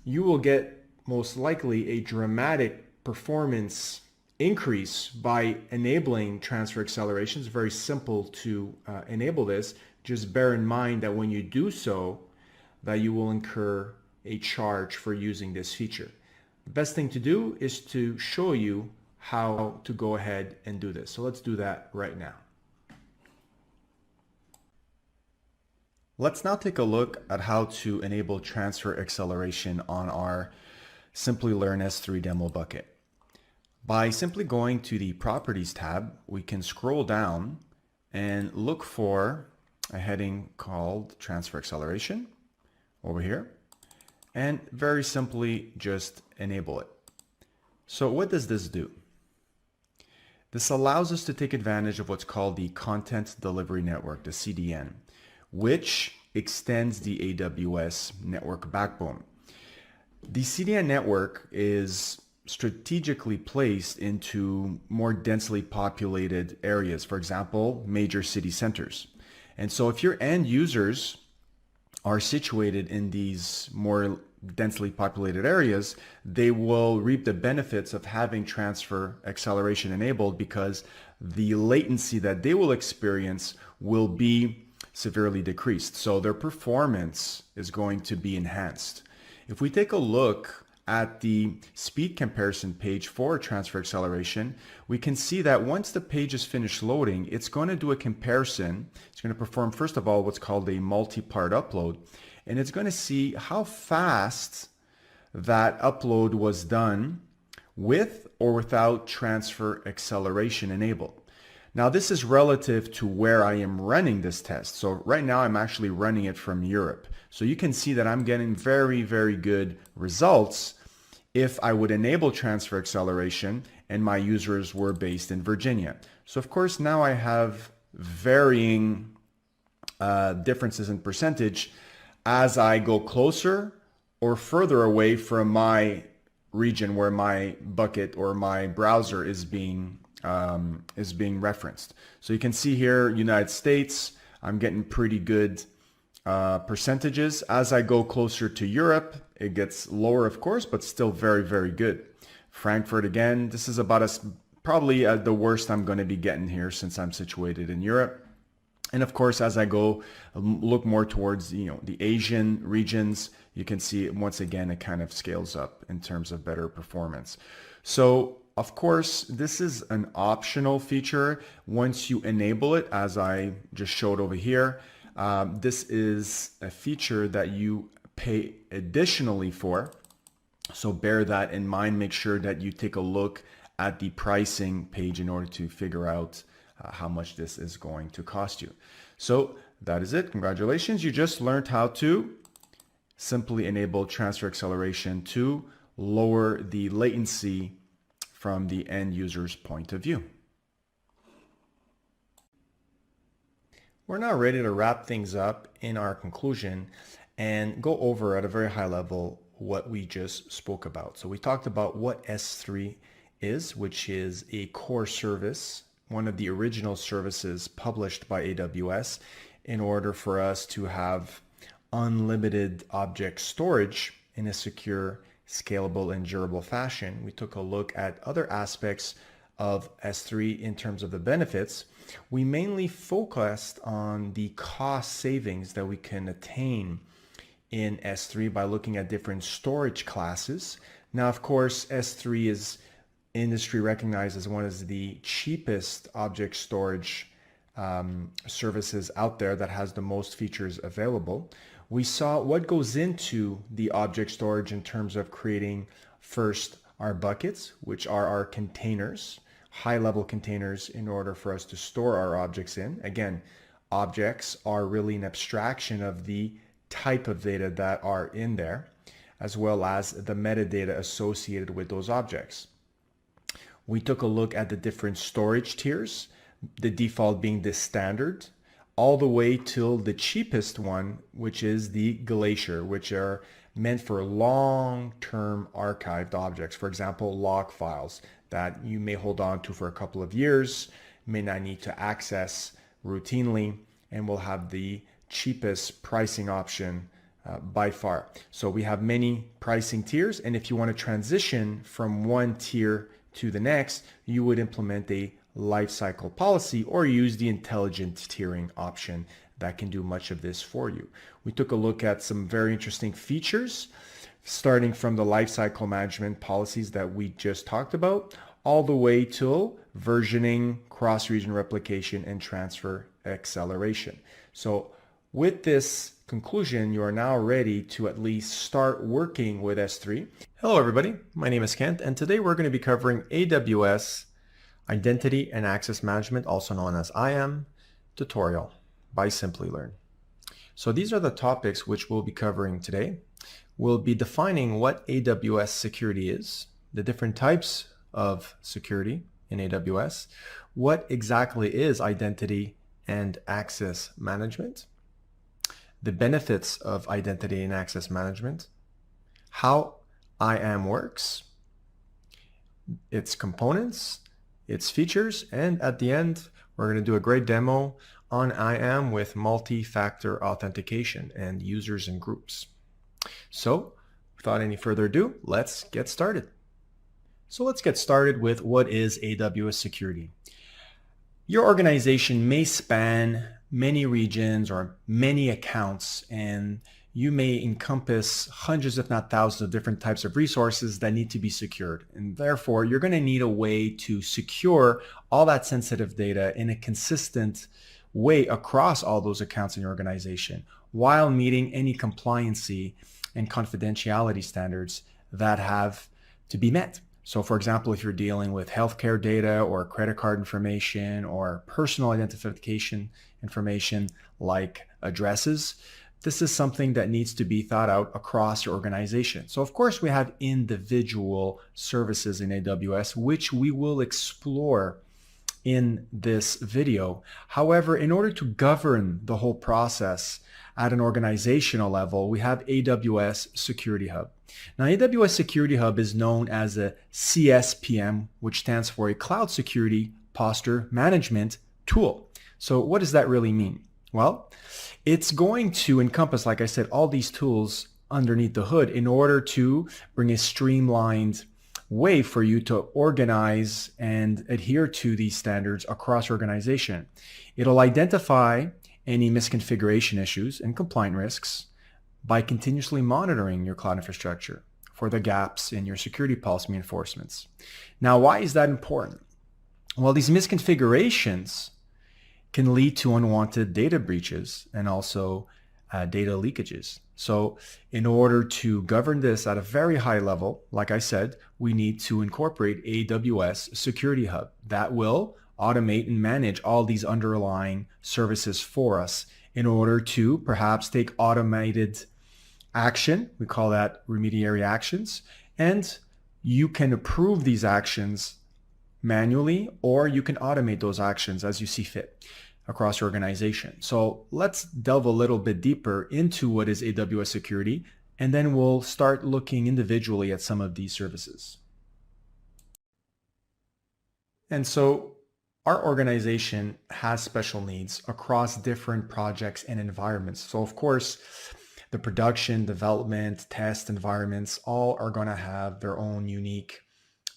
you will get most likely a dramatic performance increase by enabling transfer acceleration. It's very simple to enable this. Just bear in mind that when you do so, that you will incur a charge for using this feature. The best thing to do is to show you how to go ahead and do this. So let's do that right now. Let's now take a look at how to enable transfer acceleration on our Simplilearn S3 demo bucket. By simply going to the Properties tab, we can scroll down and look for a heading called Transfer Acceleration over here, and very simply just enable it. So what does this do? This allows us to take advantage of what's called the Content Delivery Network, the CDN, which extends the AWS network backbone. The CDN network is strategically placed into more densely populated areas, for example, major city centers. And so if your end users are situated in these more densely populated areas, they will reap the benefits of having transfer acceleration enabled because the latency that they will experience will be severely decreased. So their performance is going to be enhanced. If we take a look at the speed comparison page for transfer acceleration, we can see that once the page is finished loading, it's going to do a comparison. It's going to perform, first of all, what's called a multi-part upload, and it's going to see how fast that upload was done with or without transfer acceleration enabled. Now, this is relative to where I am running this test. So right now I'm actually running it from Europe. So you can see that I'm getting very, very good results if I would enable transfer acceleration and my users were based in Virginia. So of course, now I have varying differences in percentage as I go closer or further away from my region where my bucket or my browser is being referenced. So you can see here, United States, I'm getting pretty good percentages. As I go closer to Europe, it gets lower, of course, but still very, very good. Frankfurt, again, this is about probably the worst I'm going to be getting here since I'm situated in Europe. And of course, as I go look more towards the Asian regions, you can see once again it kind of scales up in terms of better performance. So of course, this is an optional feature. Once you enable it, as I just showed over here, this is a feature that you pay additionally for. So bear that in mind. Make sure that you take a look at the pricing page in order to figure out how much this is going to cost you. So that is it. Congratulations. You just learned how to simply enable transfer acceleration to lower the latency from the end user's point of view. We're now ready to wrap things up in our conclusion and go over at a very high level what we just spoke about. So we talked about what S3 is, which is a core service, one of the original services published by AWS in order for us to have unlimited object storage in a secure, scalable, and durable fashion. We took a look at other aspects of S3 in terms of the benefits. We mainly focused on the cost savings that we can attain in S3 by looking at different storage classes. Now, of course, S3 is industry recognized as one of the cheapest object storage services out there that has the most features available. We saw what goes into the object storage in terms of creating first our buckets, which are our containers, high-level containers in order for us to store our objects in. Again, objects are really an abstraction of the type of data that are in there, as well as the metadata associated with those objects. We took a look at the different storage tiers, the default being the standard, all the way till the cheapest one, which is the Glacier, which are meant for long-term archived objects. For example, log files that you may hold on to for a couple of years, may not need to access routinely, and will have the cheapest pricing option by far. So we have many pricing tiers, and if you want to transition from one tier to the next, you would implement a lifecycle policy or use the intelligent tiering option that can do much of this for you. We took a look at some very interesting features, starting from the lifecycle management policies that we just talked about, all the way till versioning, cross-region replication, and transfer acceleration. So with this conclusion, you are now ready to at least start working with S3. Hello everybody, my name is Kent, and today we're going to be covering AWS Identity and Access Management, also known as IAM, tutorial by Simplilearn. So these are the topics which we'll be covering today. We'll be defining what AWS security is, the different types of security in AWS, what exactly is identity and access management, the benefits of identity and access management, how IAM works, its components, its features, and at the end, we're going to do a great demo on IAM with multi-factor authentication and users and groups. So without any further ado, let's get started. So let's get started with what is AWS security. Your organization may span many regions or many accounts, and you may encompass hundreds, if not thousands, of different types of resources that need to be secured. And therefore, you're going to need a way to secure all that sensitive data in a consistent way across all those accounts in your organization while meeting any compliancy and confidentiality standards that have to be met. So for example, if you're dealing with healthcare data or credit card information or personal identification information like addresses, this is something that needs to be thought out across your organization. So of course we have individual services in AWS, which we will explore in this video. However, in order to govern the whole process at an organizational level, we have AWS Security Hub. Now, AWS Security Hub is known as a CSPM, which stands for a Cloud Security Posture Management Tool. So what does that really mean? Well, it's going to encompass, like I said, all these tools underneath the hood in order to bring a streamlined way for you to organize and adhere to these standards across your organization. It'll identify any misconfiguration issues and compliance risks by continuously monitoring your cloud infrastructure for the gaps in your security policy reinforcements. Now, why is that important? Well, these misconfigurations can lead to unwanted data breaches and also data leakages. So in order to govern this at a very high level, like I said, we need to incorporate AWS Security Hub that will automate and manage all these underlying services for us in order to perhaps take automated action. We call that remediary actions. And you can approve these actions manually, or you can automate those actions as you see fit across your organization. So let's delve a little bit deeper into what is AWS security, and then we'll start looking individually at some of these services. And so our organization has special needs across different projects and environments. So of course, the production, development, test environments, all are going to have their own unique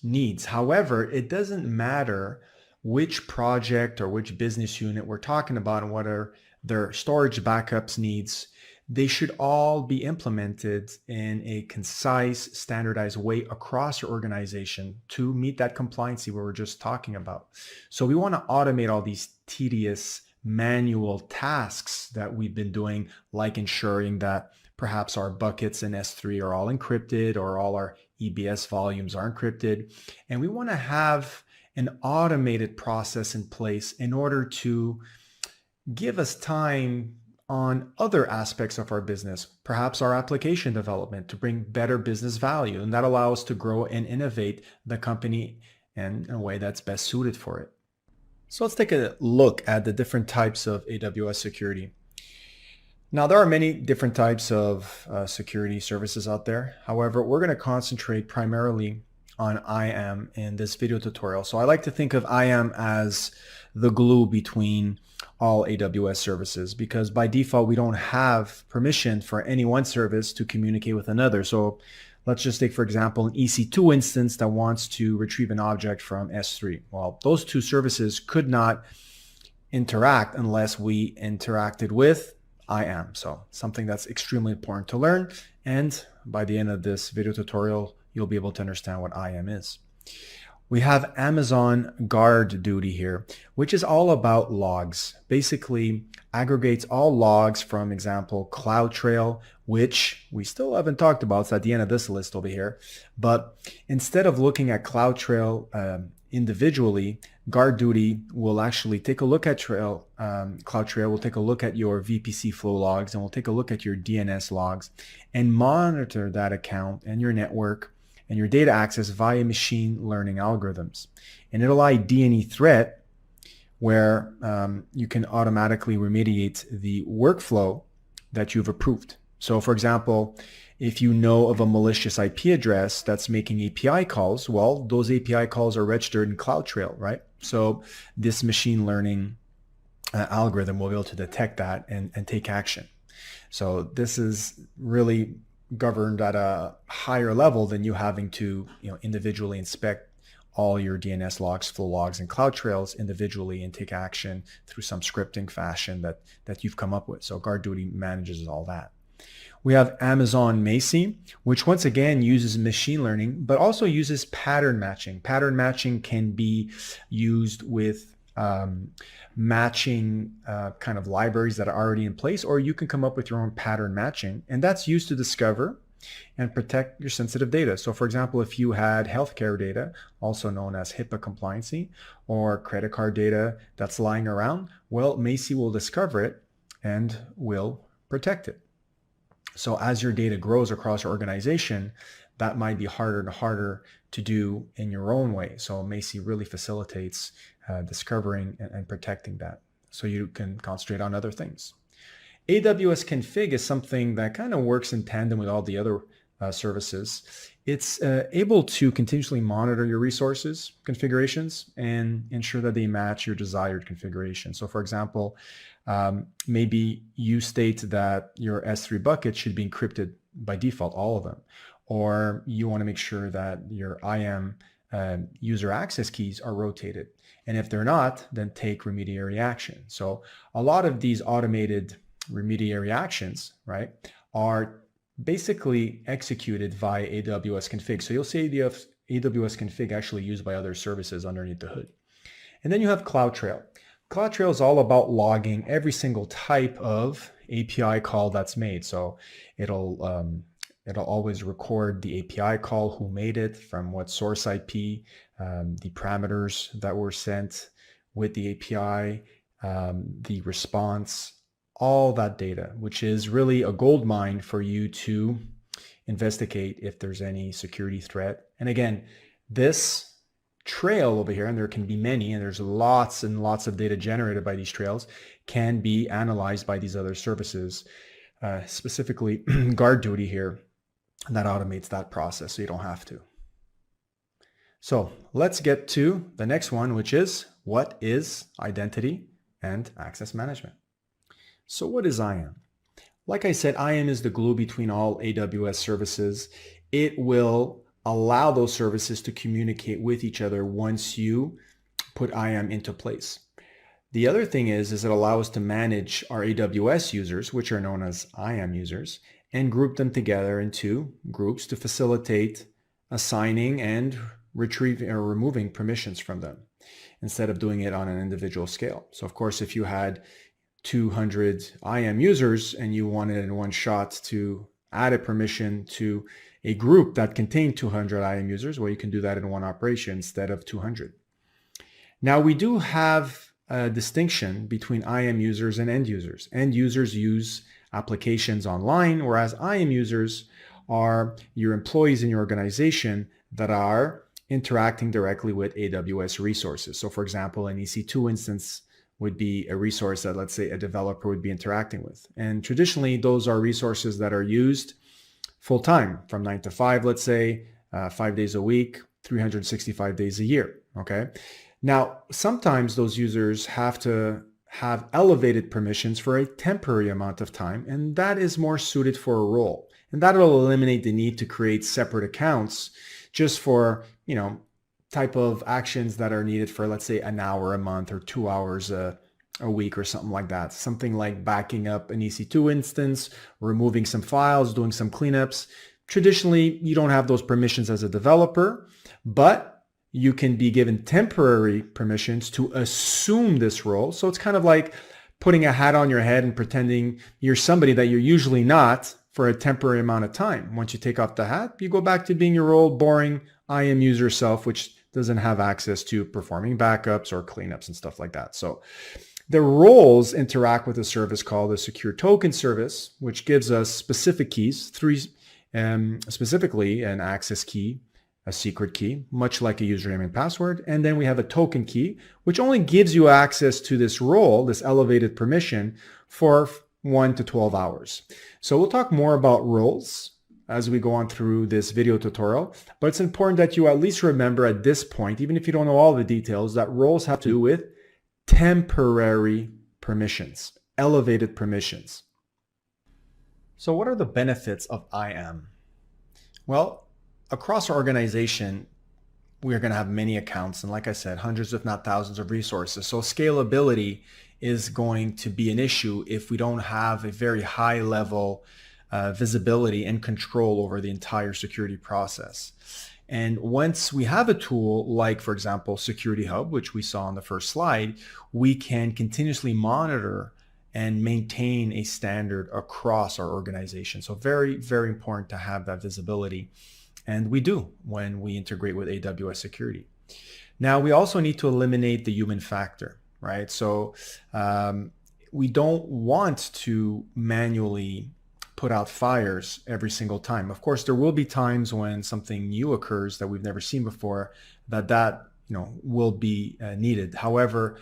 needs. However, it doesn't matter which project or which business unit we're talking about and what are their storage backups needs. They should all be implemented in a concise, standardized way across your organization to meet that compliancy we were just talking about. So we want to automate all these tedious manual tasks that we've been doing, like ensuring that perhaps our buckets in S3 are all encrypted or all our EBS volumes are encrypted. And we want to have an automated process in place in order to give us time on other aspects of our business, perhaps our application development, to bring better business value. And that allows us to grow and innovate the company in a way that's best suited for it. So let's take a look at the different types of AWS security. Now, there are many different types of security services out there. However, we're going to concentrate primarily on IAM in this video tutorial. So I like to think of IAM as the glue between all AWS services, because by default, we don't have permission for any one service to communicate with another. So let's just take, for example, an EC2 instance that wants to retrieve an object from S3. Well, those two services could not interact unless we interacted with IAM. So something that's extremely important to learn. And by the end of this video tutorial, you'll be able to understand what IAM is. We have Amazon Guard Duty here, which is all about logs. Basically aggregates all logs from, example, CloudTrail, which we still haven't talked about. It's at the end of this list over here. But instead of looking at CloudTrail individually, Guard Duty will actually take a look at CloudTrail will take a look at your VPC flow logs, and we'll take a look at your DNS logs and monitor that account and your network and your data access via machine learning algorithms. And it'll ID any threat where you can automatically remediate the workflow that you've approved. So for example, if you know of a malicious IP address that's making API calls, well, those API calls are registered in CloudTrail, right? So this machine learning algorithm will be able to detect that and take action. So this is really governed at a higher level than you having to individually inspect all your DNS logs, flow logs, and CloudTrails individually and take action through some scripting fashion that you've come up with. So GuardDuty manages all that. We have Amazon Macie, which once again uses machine learning, but also uses pattern matching. Pattern matching can be used with matching kind of libraries that are already in place, or you can come up with your own pattern matching, and that's used to discover and protect your sensitive data. So for example, if you had healthcare data, also known as HIPAA compliancy, or credit card data that's lying around, well, Macie will discover it and will protect it. So as your data grows across your organization, that might be harder and harder to do in your own way. So Macie really facilitates discovering and protecting that, so you can concentrate on other things. AWS Config is something that kind of works in tandem with all the other services. It's able to continuously monitor your resources configurations and ensure that they match your desired configuration. So for example, maybe you state that your S3 buckets should be encrypted by default, all of them, or you want to make sure that your IAM user access keys are rotated. And if they're not, then take remediary action. So a lot of these automated remediary actions, right, are basically executed via AWS Config. So you'll see the AWS Config actually used by other services underneath the hood. And then you have CloudTrail. CloudTrail is all about logging every single type of API call that's made. So it'll always record the API call, who made it, from what source IP, the parameters that were sent with the API, the response, all that data, which is really a gold mine for you to investigate if there's any security threat. And again, this trail over here, and there can be many, and there's lots and lots of data generated by these trails, can be analyzed by these other services, specifically GuardDuty here, that automates that process so you don't have to. So let's get to the next one, which is, what is identity and access management? So what is IAM? Like I said, IAM is the glue between all AWS services. It will allow those services to communicate with each other once you put IAM into place. The other thing is it allows us to manage our AWS users, which are known as IAM users, and group them together into groups to facilitate assigning and retrieving or removing permissions from them instead of doing it on an individual scale. So of course, if you had 200 IAM users and you wanted in one shot to add a permission to a group that contained 200 IAM users, well, you can do that in one operation instead of 200. Now we do have a distinction between IAM users and end users. End users use applications online, whereas IAM users are your employees in your organization that are interacting directly with AWS resources. So for example, an EC2 instance would be a resource that, let's say, a developer would be interacting with. And traditionally, those are resources that are used full-time, from 9 to 5, let's say, 5 days a week, 365 days a year, okay? Now, sometimes those users have to have elevated permissions for a temporary amount of time, and that is more suited for a role. And that will eliminate the need to create separate accounts just for, type of actions that are needed for, let's say, an hour a month or 2 hours a week or something like that. Something like backing up an EC2 instance, removing some files, doing some cleanups. Traditionally, you don't have those permissions as a developer, but you can be given temporary permissions to assume this role. So it's kind of like putting a hat on your head and pretending you're somebody that you're usually not for a temporary amount of time. Once you take off the hat, you go back to being your old, boring IAM user self, which doesn't have access to performing backups or cleanups and stuff like that. So the roles interact with a service called a secure token service, which gives us specific keys, specifically an access key a secret key, much like a username and password. And then we have a token key, which only gives you access to this role, this elevated permission, for 1 to 12 hours. So we'll talk more about roles as we go on through this video tutorial, but it's important that you at least remember at this point, even if you don't know all the details, that roles have to do with temporary permissions, elevated permissions. So what are the benefits of IAM? Well, across our organization, we are going to have many accounts, and like I said, hundreds if not thousands of resources. So scalability is going to be an issue if we don't have a very high level visibility and control over the entire security process. And once we have a tool like, for example, Security Hub, which we saw on the first slide, we can continuously monitor and maintain a standard across our organization. So very, very important to have that visibility. And we do when we integrate with AWS security. Now, we also need to eliminate the human factor, right? So we don't want to manually put out fires every single time. Of course, there will be times when something new occurs that we've never seen before that will be needed. However,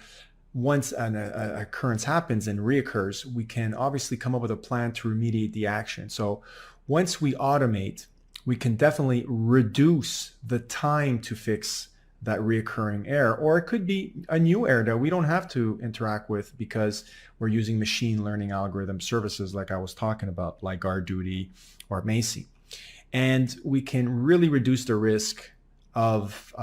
once an occurrence happens and reoccurs, we can obviously come up with a plan to remediate the action. So once we automate, we can definitely reduce the time to fix that reoccurring error, or it could be a new error that we don't have to interact with because we're using machine learning algorithm services like I was talking about, like GuardDuty or Macy. And we can really reduce the risk of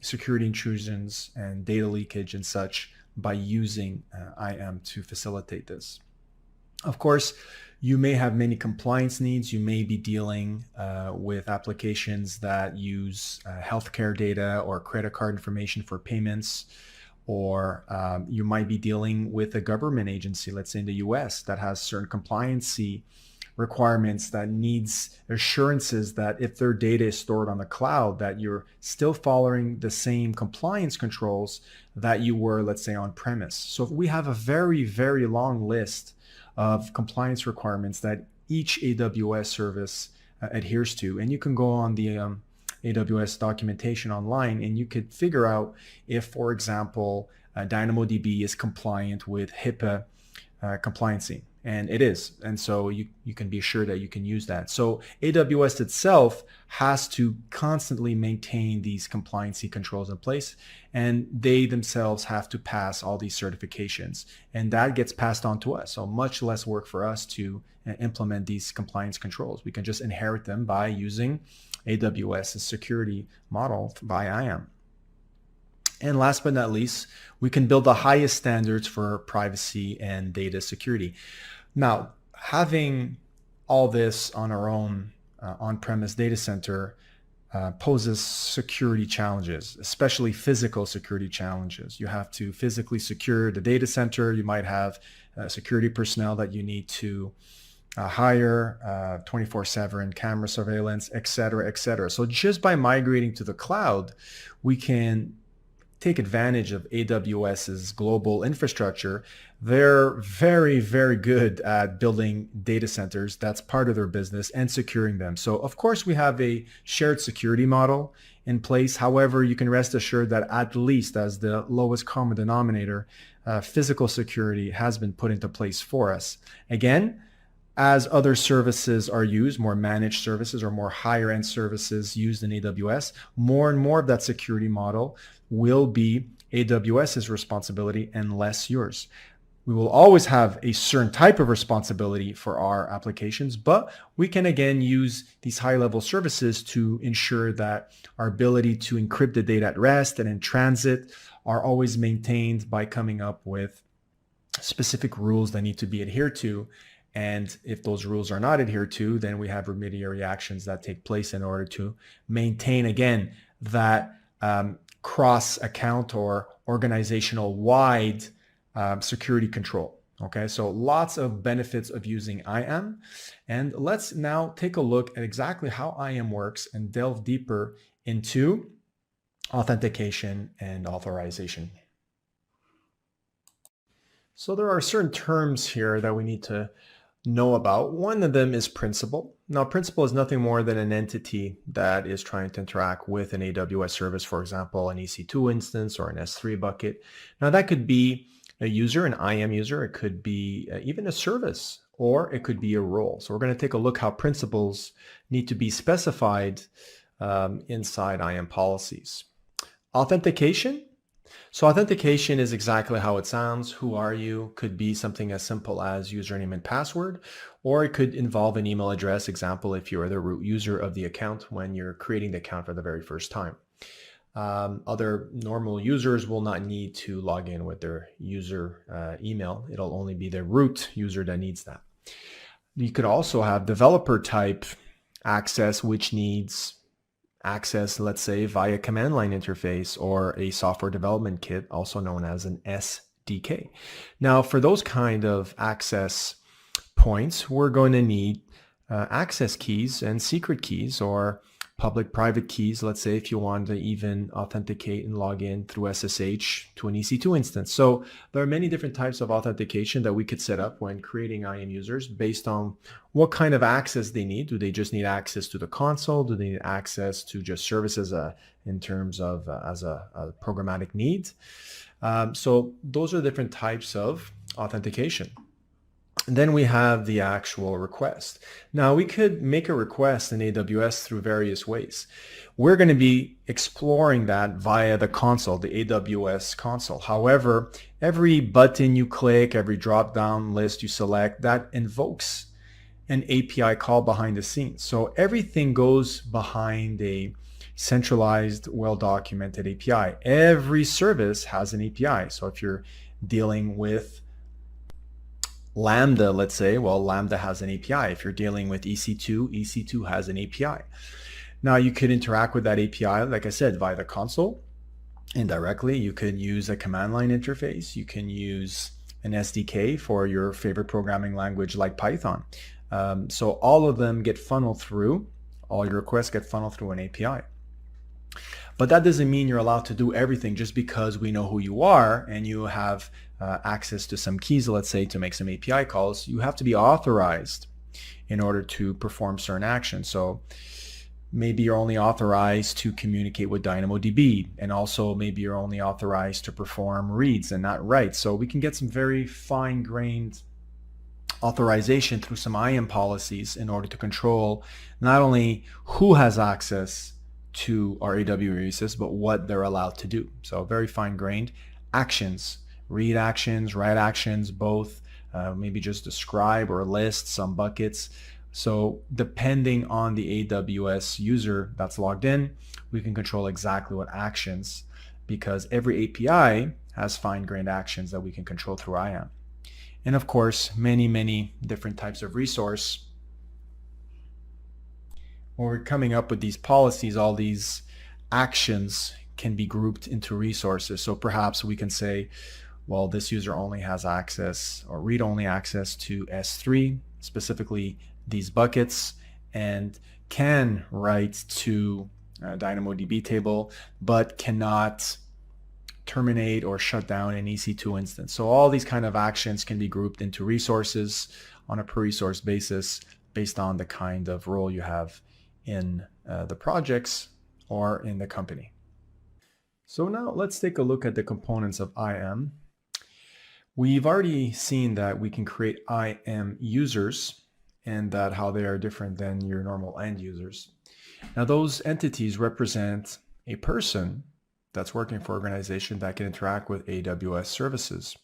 security intrusions and data leakage and such by using IAM to facilitate this. Of course, you may have many compliance needs. You may be dealing with applications that use healthcare data or credit card information for payments, or you might be dealing with a government agency, let's say in the US, that has certain compliancy requirements that needs assurances that if their data is stored on the cloud, that you're still following the same compliance controls that you were, let's say, on premise. So we have a very, very long list of compliance requirements that each AWS service adheres to. And you can go on the AWS documentation online and you could figure out if, for example, DynamoDB is compliant with HIPAA compliancy. And it is. And so you can be sure that you can use that. So AWS itself has to constantly maintain these compliancy controls in place, and they themselves have to pass all these certifications, and that gets passed on to us. So much less work for us to implement these compliance controls. We can just inherit them by using AWS's security model by IAM. And last but not least, we can build the highest standards for privacy and data security. Now, having all this on our own on-premise data center poses security challenges, especially physical security challenges. You have to physically secure the data center. You might have security personnel that you need to hire, 24/7 camera surveillance, et cetera, et cetera. So just by migrating to the cloud, we can take advantage of AWS's global infrastructure. They're very, very good at building data centers. That's part of their business, and securing them. So of course we have a shared security model in place. However, you can rest assured that at least as the lowest common denominator, physical security has been put into place for us. Again, as other services are used, more managed services or more higher end services used in AWS, more and more of that security model will be AWS's responsibility and less yours. We will always have a certain type of responsibility for our applications, but we can again use these high-level services to ensure that our ability to encrypt the data at rest and in transit are always maintained by coming up with specific rules that need to be adhered to. And if those rules are not adhered to, then we have remediary actions that take place in order to maintain, again, that cross-account or organizational-wide security control. Okay, so lots of benefits of using IAM. And let's now take a look at exactly how IAM works and delve deeper into authentication and authorization. So there are certain terms here that we need to know about. One of them is Principal. Now, Principal is nothing more than an entity that is trying to interact with an AWS service, for example, an EC2 instance or an S3 bucket. Now, that could be a user, an IAM user. It could be even a service, or it could be a role. So we're going to take a look how principals need to be specified inside IAM policies. Authentication. So authentication is exactly how it sounds. Who are you? Could be something as simple as username and password, or it could involve an email address. Example, if you're the root user of the account when you're creating the account for the very first time. Other normal users will not need to log in with their user email. It'll only be the root user that needs that. You could also have developer type access, which needs access, let's say, via command line interface or a software development kit, also known as an SDK. Now, for those kind of access points, we're going to need access keys and secret keys, or public-private keys. Let's say if you want to even authenticate and log in through SSH to an EC2 instance. So there are many different types of authentication that we could set up when creating IAM users based on what kind of access they need. Do they just need access to the console? Do they need access to just services in terms of as a programmatic need? So those are different types of authentication. And then we have the actual request. Now we could make a request in AWS through various ways. We're going to be exploring that via the console, the AWS console. However, every button you click, every drop-down list you select, that invokes an API call behind the scenes. So everything goes behind a centralized, well-documented API. Every service has an API. So if you're dealing with Lambda, let's say, well, Lambda has an API. If you're dealing with EC2, EC2 has an API. Now you could interact with that API, like I said, via the console indirectly. You could use a command line interface. You can use an SDK for your favorite programming language like Python. So all of them get funneled through, all your requests get funneled through an API. But that doesn't mean you're allowed to do everything just because we know who you are and you have access to some keys, let's say, to make some API calls. You have to be authorized in order to perform certain actions. So maybe you're only authorized to communicate with DynamoDB, and also maybe you're only authorized to perform reads and not writes. So we can get some very fine-grained authorization through some IAM policies in order to control not only who has access to our AWS, but what they're allowed to do. So very fine-grained actions, read actions, write actions, both, maybe just describe or list some buckets. So depending on the AWS user that's logged in, we can control exactly what actions, because every API has fine-grained actions that we can control through IAM. And of course, many different types of resource. When we're coming up with these policies, all these actions can be grouped into resources. So perhaps we can say, well, this user only has access or read-only access to S3, specifically these buckets, and can write to DynamoDB table, but cannot terminate or shut down an EC2 instance. So all these kind of actions can be grouped into resources on a per resource basis based on the kind of role you have in the projects or in the company. So now let's take a look at the components of IAM. We've already seen that we can create IAM users and that how they are different than your normal end users. Now those entities represent a person that's working for an organization that can interact with AWS services.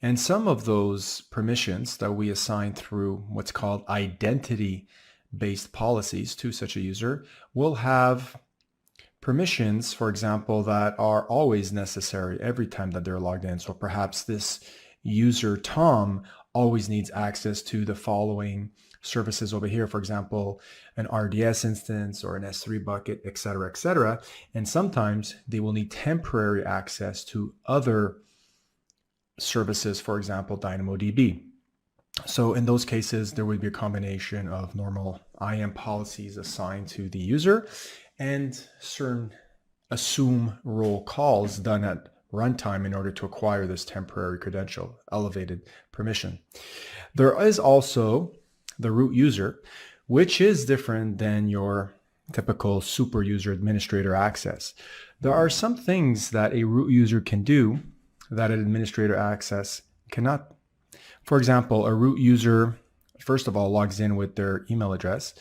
And some of those permissions that we assign through what's called identity-based policies to such a user will have permissions, for example, that are always necessary every time that they're logged in. So perhaps this user, Tom, always needs access to the following services over here, for example, an RDS instance or an S3 bucket, etc., etc. And sometimes they will need temporary access to other services, for example, DynamoDB. So in those cases, there would be a combination of normal IAM policies assigned to the user and certain assume role calls done at runtime in order to acquire this temporary credential, elevated permission. There is also the root user, which is different than your typical super user administrator access. There are some things that a root user can do that an administrator access cannot. For example, a root user, first of all, logs in with their email address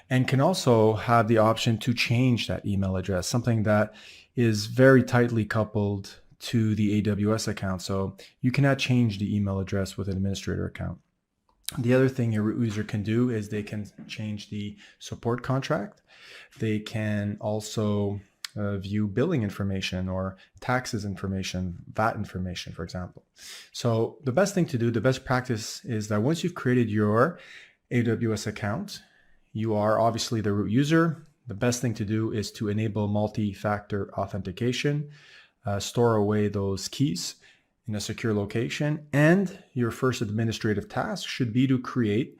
and can also have the option to change that email address, something that is very tightly coupled to the AWS account. So you cannot change the email address with an administrator account. The other thing a root user can do is they can change the support contract. They can also view billing information or taxes information, VAT information, for example. So the best thing to do, the best practice is that once you've created your AWS account, you are obviously the root user. The best thing to do is to enable multi-factor authentication, store away those keys in a secure location, and your first administrative task should be to create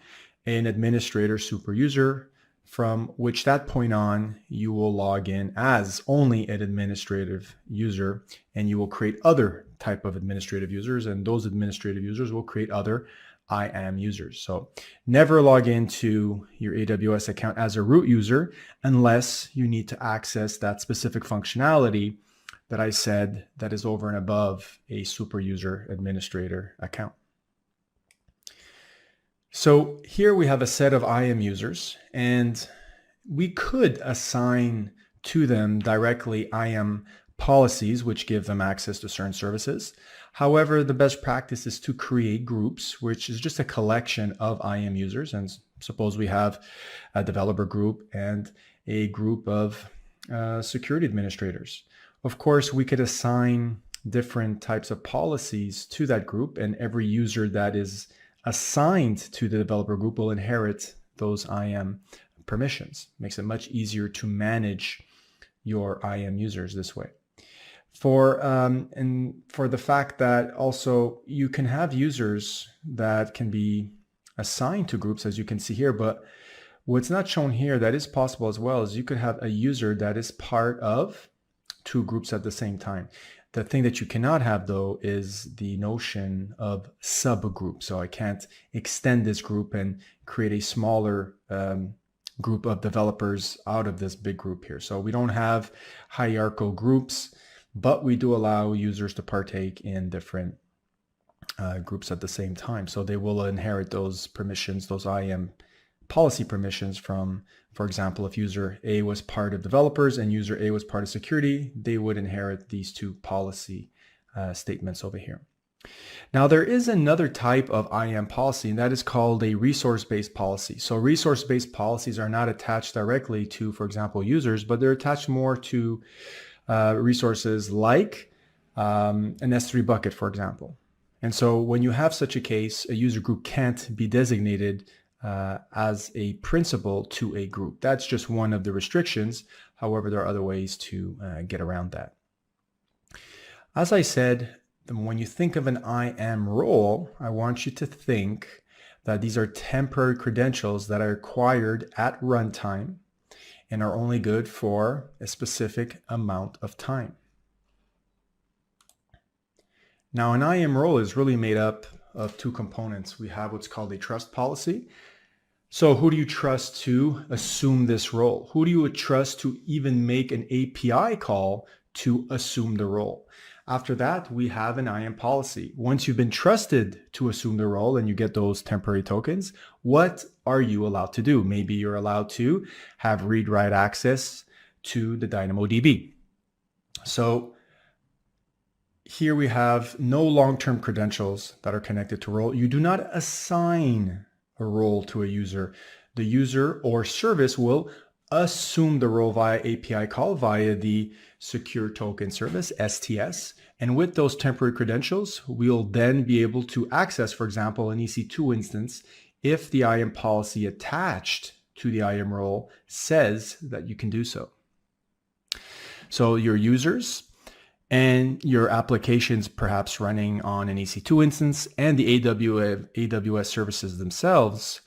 an administrator super user, from which that point on you will log in as only an administrative user, and you will create other type of administrative users, and those administrative users will create other IAM users. So never log into your AWS account as a root user unless you need to access that specific functionality that I said that is over and above a super user administrator account. So here we have a set of IAM users, and we could assign to them directly IAM policies, which give them access to certain services. However, the best practice is to create groups, which is just a collection of IAM users. And suppose we have a developer group and a group of security administrators. Of course, we could assign different types of policies to that group, and every user that is assigned to the developer group will inherit those IAM permissions. Makes it much easier to manage your IAM users this way. And for the fact that also you can have users that can be assigned to groups, as you can see here, but what's not shown here that is possible as well is you could have a user that is part of two groups at the same time. The thing that you cannot have, though, is the notion of subgroup. So I can't extend this group and create a smaller group of developers out of this big group here. So we don't have hierarchical groups, but we do allow users to partake in different groups at the same time. So they will inherit those permissions, those IAM policy permissions from, for example, if user A was part of developers and user A was part of security, they would inherit these two policy statements over here. Now, there is another type of IAM policy, and that is called a resource-based policy. So resource-based policies are not attached directly to, for example, users, but they're attached more to resources like an S3 bucket, for example. And so when you have such a case, a user group can't be designated as a principal to a group. That's just one of the restrictions. However, there are other ways to get around that. As I said, when you think of an IAM role, I want you to think that these are temporary credentials that are acquired at runtime and are only good for a specific amount of time. Now, an IAM role is really made up of two components. We have what's called a trust policy. So who do you trust to assume this role? Who do you trust to even make an API call to assume the role? After that, we have an IAM policy. Once you've been trusted to assume the role and you get those temporary tokens, what are you allowed to do? Maybe you're allowed to have read-write access to the DynamoDB. So here we have no long-term credentials that are connected to role. You do not assign a role to a user. The user or service will assume the role via API call via the secure token service, STS. And with those temporary credentials, we'll then be able to access, for example, an EC2 instance if the IAM policy attached to the IAM role says that you can do so. So your users and your applications perhaps running on an EC2 instance and the AWS services themselves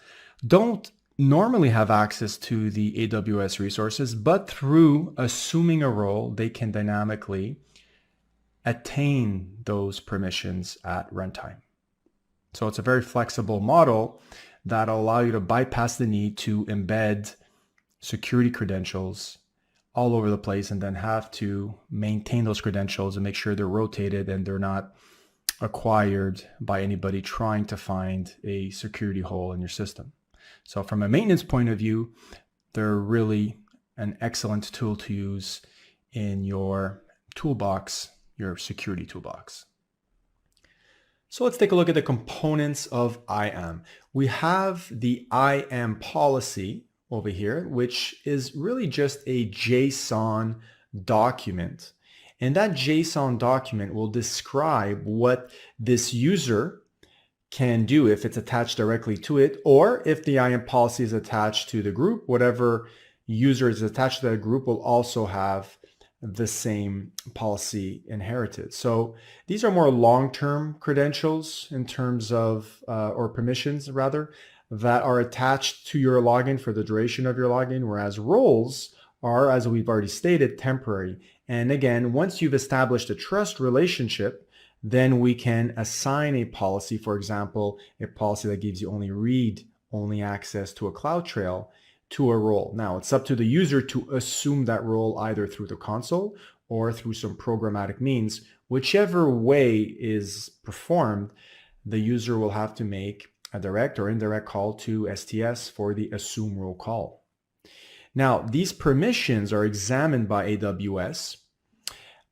don't normally have access to the AWS resources, but through assuming a role, they can dynamically attain those permissions at runtime. So it's a very flexible model that allow you to bypass the need to embed security credentials all over the place and then have to maintain those credentials and make sure they're rotated and they're not acquired by anybody trying to find a security hole in your system. So from a maintenance point of view, they're really an excellent tool to use in your toolbox, your security toolbox. So let's take a look at the components of IAM. We have the IAM policy over here, which is really just a JSON document. And that JSON document will describe what this user can do if it's attached directly to it, or if the IAM policy is attached to the group, whatever user is attached to that group will also have the same policy inherited. So these are more long-term credentials in terms of, or permissions rather, that are attached to your login for the duration of your login, whereas roles are, as we've already stated, temporary. And again, once you've established a trust relationship, then we can assign a policy, for example, a policy that gives you only read-only access to a CloudTrail to a role. Now, it's up to the user to assume that role either through the console or through some programmatic means. Whichever way is performed, the user will have to make a direct or indirect call to STS for the assume role call. Now, these permissions are examined by AWS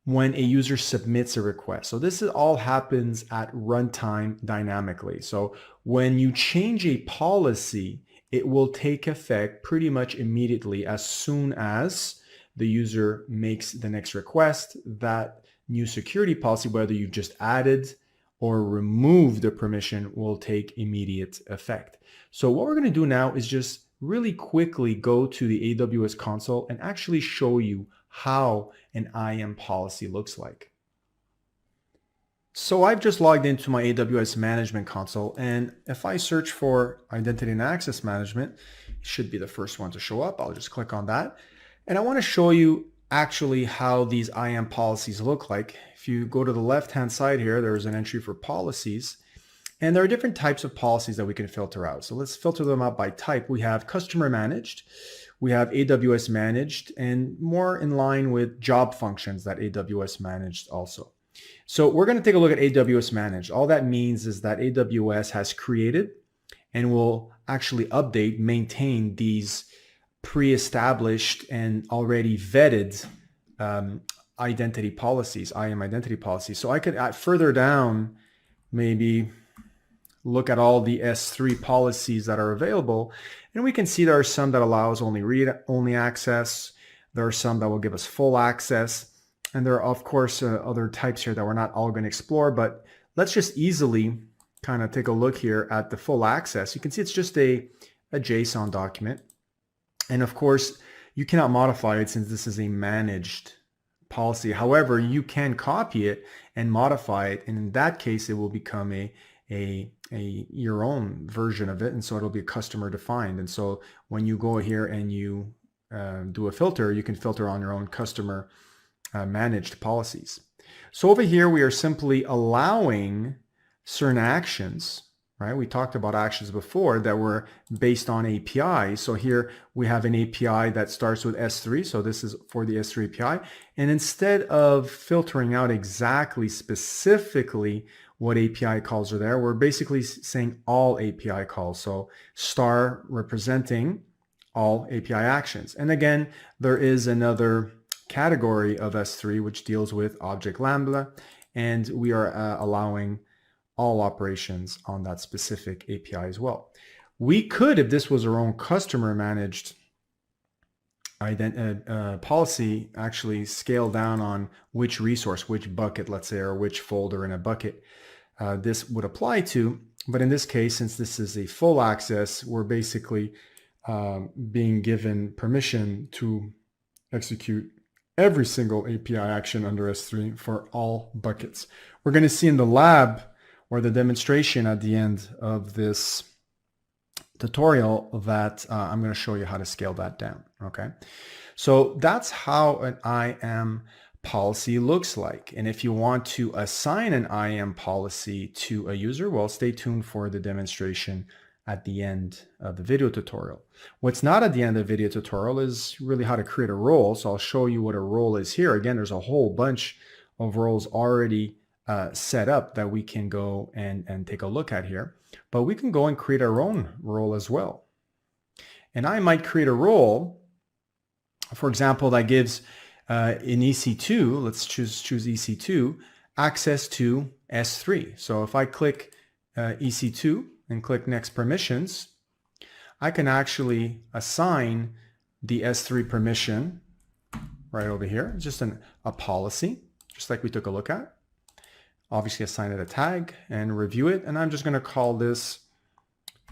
when a user submits a request. So this all happens at runtime dynamically. So when you change a policy, it will take effect pretty much immediately as soon as the user makes the next request. That new security policy, whether you just added or removed the permission, will take immediate effect. So what we're going to do now is just really quickly go to the AWS console and actually show you how an IAM policy looks like. So I've just logged into my AWS management console, and if I search for identity and access management, it should be the first one to show up. I'll just click on that. And I want to show you actually how these IAM policies look like. If you go to the left-hand side here, there's an entry for policies, and there are different types of policies that we can filter out. So let's filter them out by type. We have customer managed, we have AWS managed, and more in line with job functions that AWS managed also. So we're going to take a look at AWS managed. All that means is that AWS has created and will actually update, maintain these pre-established and already vetted identity policies, IAM identity policies. So I could add further down, maybe look at all the S3 policies that are available, and we can see there are some that allows only read-only access. There are some that will give us full access. And there are, of course, other types here that we're not all going to explore, but let's just easily kind of take a look here at the full access. You can see it's just a JSON document. And of course, you cannot modify it since this is a managed policy. However, you can copy it and modify it. And in that case, it will become your own version of it. And so it'll be customer defined. And so when you go here and you do a filter, you can filter on your own customer managed policies. So over here, we are simply allowing certain actions, right? We talked about actions before that were based on API. So here we have an API that starts with S3. So this is for the S3 API. And instead of filtering out exactly specifically what API calls are there, we're basically saying all API calls. So star representing all API actions. And again, there is another category of S3 which deals with object lambda, and we are allowing all operations on that specific API as well. We could, if this was our own customer managed policy, actually scale down on which resource, which bucket, let's say, or which folder in a bucket this would apply to. But in this case, since this is a full access, we're basically being given permission to execute every single API action under S3 for all buckets. We're going to see in the lab or the demonstration at the end of this tutorial that I'm going to show you how to scale that down. Okay, so that's how an IAM policy looks like. And if you want to assign an IAM policy to a user, well, stay tuned for the demonstration at the end of the video tutorial. What's not at the end of the video tutorial is really how to create a role. So I'll show you what a role is here. Again, there's a whole bunch of roles already set up that we can go and take a look at here. But we can go and create our own role as well. And I might create a role, for example, that gives in EC2, let's choose EC2, access to S3. So if I click EC2 and click Next Permissions, I can actually assign the S3 permission right over here. It's just a policy, just like we took a look at. Obviously assign it a tag and review it. And I'm just going to call this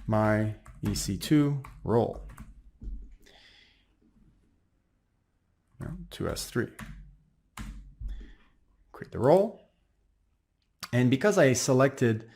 my EC2 role. To S3. Create the role. And because I selected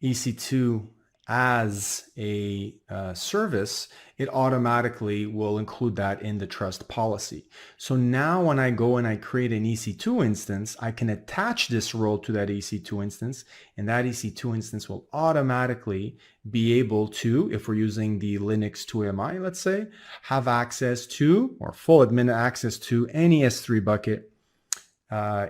EC2 as a service, it automatically will include that in the trust policy. So now when I go and I create an EC2 instance, I can attach this role to that EC2 instance, and that EC2 instance will automatically be able to, if we're using the Linux 2AMI, let's say, have access to, or full admin access to, any S3 bucket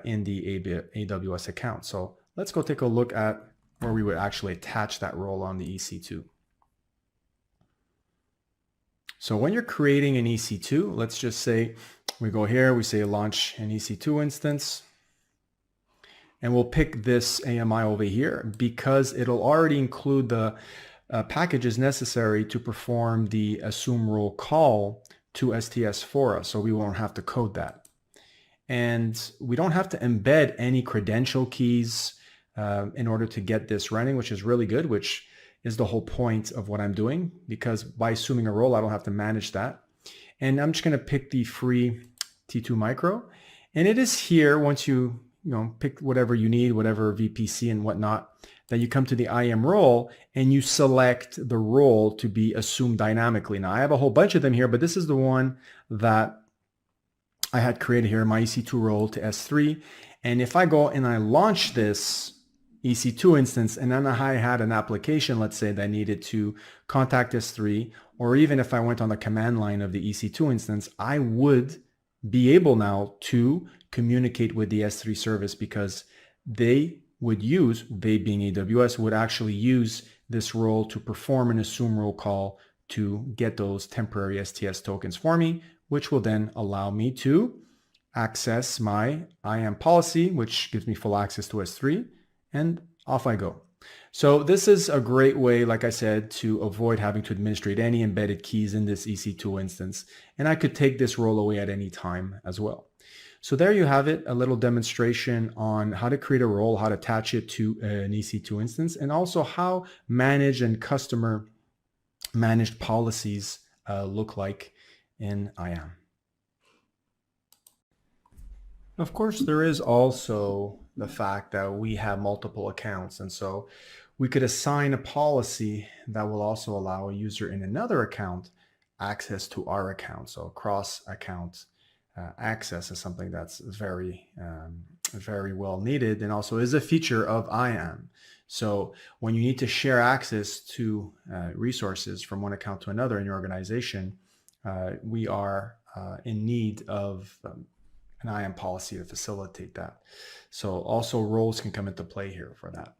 in the AWS account. So let's go take a look at where we would actually attach that role on the EC2. So when you're creating an EC2, let's just say we go here, we say launch an EC2 instance, and we'll pick this AMI over here because it'll already include the packages necessary to perform the assume role call to STS for us, so we won't have to code that. And we don't have to embed any credential keys in order to get this running, which is really good, which is the whole point of what I'm doing, because by assuming a role, I don't have to manage that. And I'm just going to pick the free T2 micro. And it is here, once you pick whatever you need, whatever VPC and whatnot, that you come to the IAM role and you select the role to be assumed dynamically. Now I have a whole bunch of them here, but this is the one that I had created here, my EC2 role to S3. And if I go and I launch this EC2 instance, and then I had an application, let's say, that needed to contact S3, or even if I went on the command line of the EC2 instance, I would be able now to communicate with the S3 service, because they being AWS, would actually use this role to perform an assume role call to get those temporary STS tokens for me, which will then allow me to access my IAM policy, which gives me full access to S3, and off I go. So this is a great way, like I said, to avoid having to administrate any embedded keys in this EC2 instance. And I could take this role away at any time as well. So there you have it, a little demonstration on how to create a role, how to attach it to an EC2 instance, and also how managed and customer managed policies look like in IAM. Of course, there is also the fact that we have multiple accounts, and so we could assign a policy that will also allow a user in another account access to our account. So cross-account access is something that's very well needed, and also is a feature of IAM. So when you need to share access to resources from one account to another in your organization, we are in need of an IAM policy to facilitate that. So also roles can come into play here for that.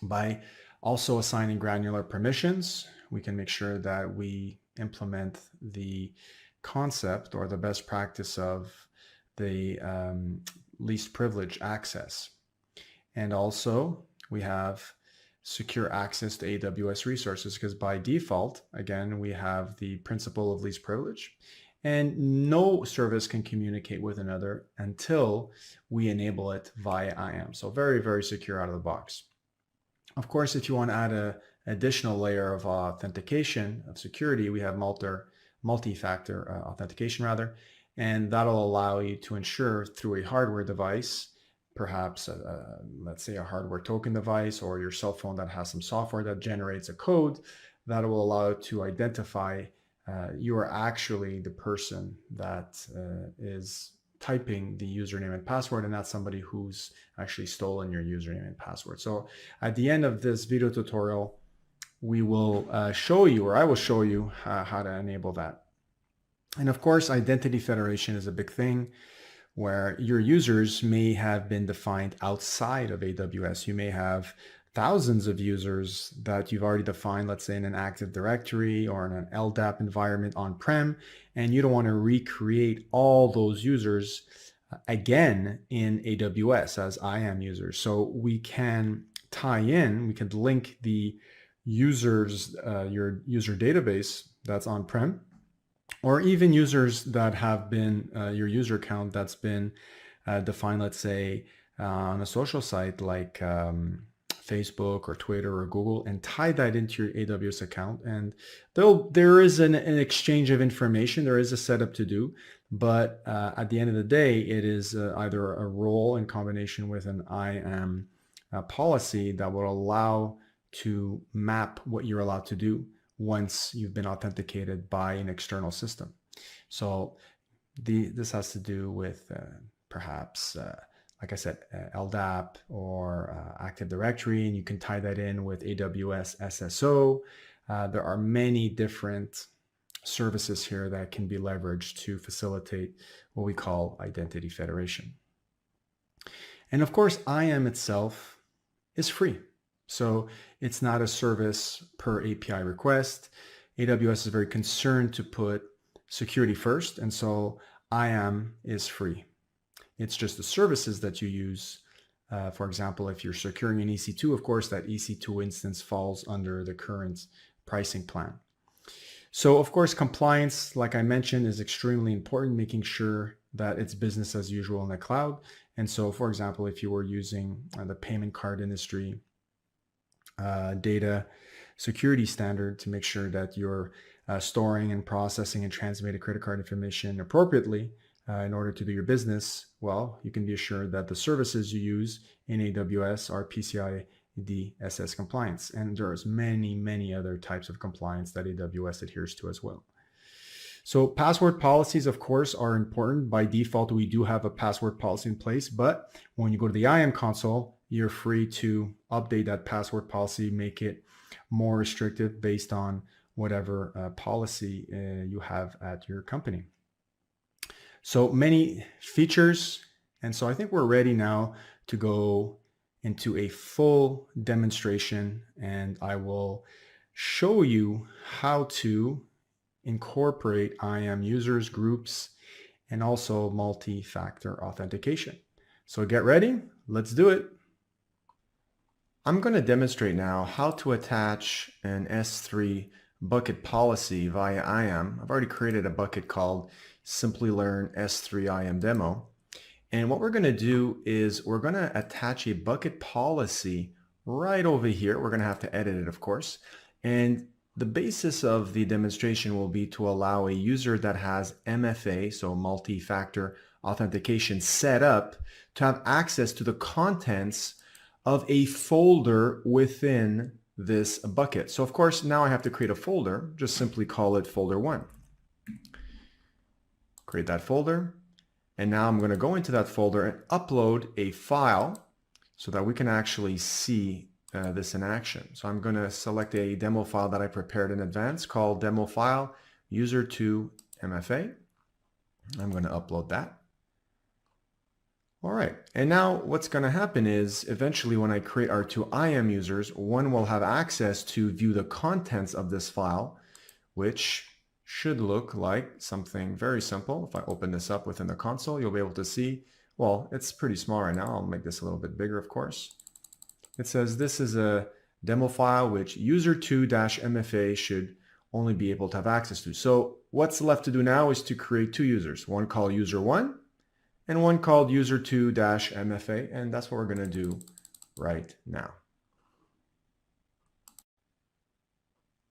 By also assigning granular permissions, we can make sure that we implement the concept or the best practice of the least privilege access. And also we have secure access to AWS resources, because by default, again, we have the principle of least privilege, and no service can communicate with another until we enable it via IAM. So very, very secure out of the box. Of course, if you want to add an additional layer of authentication, of security, we have multi-factor authentication rather, and that'll allow you to ensure through a hardware device, perhaps let's say a hardware token device, or your cell phone that has some software that generates a code, that will allow you to identify you are actually the person that is typing the username and password and not somebody who's actually stolen your username and password. So at the end of this video tutorial, we will show you, or I will show you how to enable that. And of course, identity federation is a big thing where your users may have been defined outside of AWS. You may have thousands of users that you've already defined, let's say in an Active Directory or in an LDAP environment on-prem, and you don't want to recreate all those users again in AWS as IAM users. So we can tie in, we can link the users, your user database that's on-prem, or even users that have been your user account that's been defined, let's say, on a social site like Facebook or Twitter or Google, and tie that into your AWS account. And though there is an exchange of information, there is a setup to do, but at the end of the day, it is either a role in combination with an IAM policy that will allow to map what you're allowed to do once you've been authenticated by an external system. So this has to do with perhaps, like I said, LDAP or Active Directory, and you can tie that in with AWS SSO. There are many different services here that can be leveraged to facilitate what we call identity federation. And of course, IAM itself is free. So it's not a service per API request. AWS is very concerned to put security first, and so IAM is free. It's just the services that you use. For example, if you're securing an EC2, of course, that EC2 instance falls under the current pricing plan. So of course, compliance, like I mentioned, is extremely important, making sure that it's business as usual in the cloud. And so, for example, if you were using the payment card industry data security standard to make sure that you're storing and processing and transmitting credit card information appropriately in order to do your business, well, you can be assured that the services you use in AWS are PCI DSS compliance. And there's many, many other types of compliance that AWS adheres to as well. So password policies, of course, are important. By default, we do have a password policy in place, but when you go to the IAM console, you're free to update that password policy, make it more restrictive based on whatever policy you have at your company. So many features. And so I think we're ready now to go into a full demonstration, and I will show you how to incorporate IAM users, groups, and also multi-factor authentication. So get ready, let's do it. I'm going to demonstrate now how to attach an S3 bucket policy via IAM. I've already created a bucket called Simplilearn S3 IAM demo. And what we're going to do is we're going to attach a bucket policy right over here. We're going to have to edit it, of course. And the basis of the demonstration will be to allow a user that has MFA, so multi-factor authentication, set up to have access to the contents of a folder within this bucket. So of course, now I have to create a folder. Just simply call it folder 1. Create that folder. And now I'm going to go into that folder and upload a file so that we can actually see this in action. So I'm going to select a demo file that I prepared in advance called demo file user2 MFA. I'm going to upload that. All right, and now what's going to happen is eventually when I create our two IAM users, one will have access to view the contents of this file, which should look like something very simple. If I open this up within the console, you'll be able to see, well, it's pretty small right now. I'll make this a little bit bigger, of course. It says this is a demo file which user2-MFA should only be able to have access to. So what's left to do now is to create two users, one called user1 and one called user2-MFA, and that's what we're going to do right now.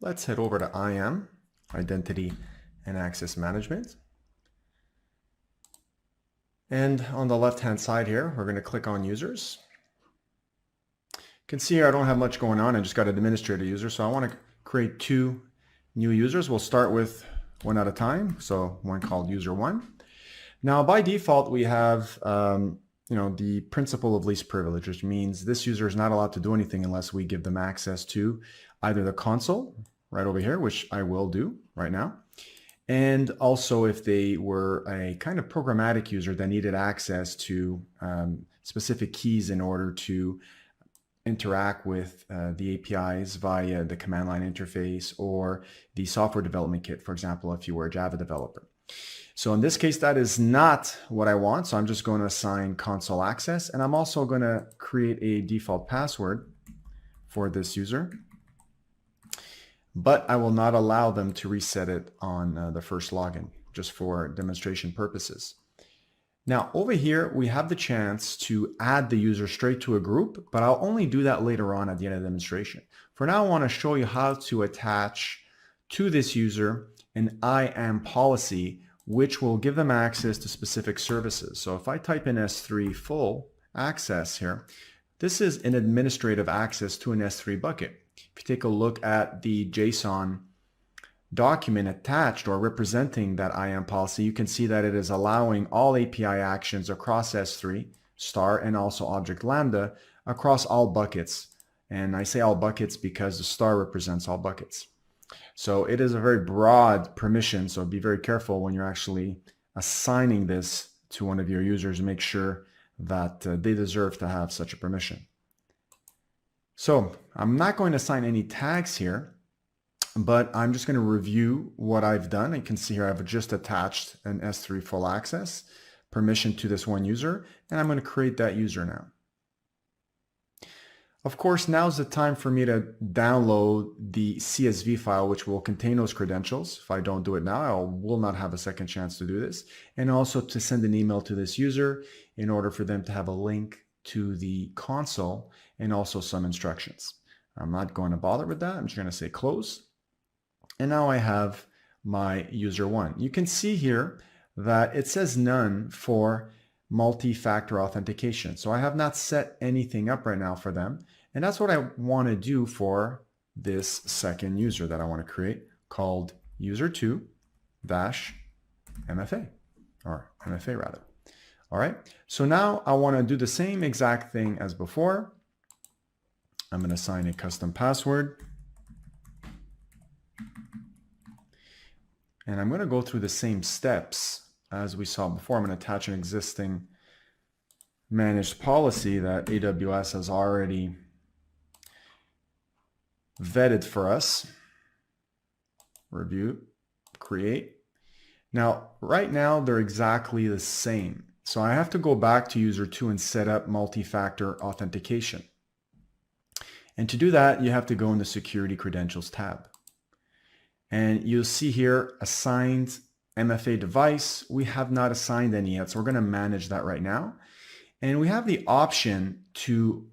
Let's head over to IAM, Identity and Access Management. And on the left-hand side here, we're going to click on Users. You can see here I don't have much going on. I just got an administrator user, so I want to create two new users. We'll start with one at a time, so one called User1. Now, by default, we have the principle of least privilege, which means this user is not allowed to do anything unless we give them access to either the console right over here, which I will do right now, and also if they were a kind of programmatic user that needed access to specific keys in order to interact with the APIs via the command line interface or the software development kit, for example, if you were a Java developer. So in this case, that is not what I want. So I'm just going to assign console access, and I'm also going to create a default password for this user, but I will not allow them to reset it on the first login, just for demonstration purposes. Now over here, we have the chance to add the user straight to a group, but I'll only do that later on at the end of the demonstration. For now, I want to show you how to attach to this user an IAM policy, which will give them access to specific services. So if I type in S3 full access here, this is an administrative access to an S3 bucket. If you take a look at the JSON document attached or representing that IAM policy, you can see that it is allowing all API actions across S3 star and also object lambda across all buckets. And I say all buckets because the star represents all buckets. So it is a very broad permission, so be very careful when you're actually assigning this to one of your users. Make sure that they deserve to have such a permission. So I'm not going to assign any tags here, but I'm just going to review what I've done. You can see here I've just attached an S3 full access permission to this one user, and I'm going to create that user now. Of course, now's the time for me to download the CSV file, which will contain those credentials. If I don't do it now, I will not have a second chance to do this. And also to send an email to this user in order for them to have a link to the console and also some instructions. I'm not going to bother with that. I'm just going to say close. And now I have my user one. You can see here that it says none for multi-factor authentication. So I have not set anything up right now for them. And that's what I want to do for this second user that I want to create, called user2-MFA, or MFA rather. All right. So now I want to do the same exact thing as before. I'm going to assign a custom password. And I'm going to go through the same steps as we saw before. I'm going to attach an existing managed policy that AWS has already vetted for us. Review, create. Now, right now, they're exactly the same. So I have to go back to user 2 and set up multi-factor authentication. And to do that, you have to go in the Security Credentials tab. And you'll see here, assigned MFA device. We have not assigned any yet, so we're going to manage that right now. And we have the option to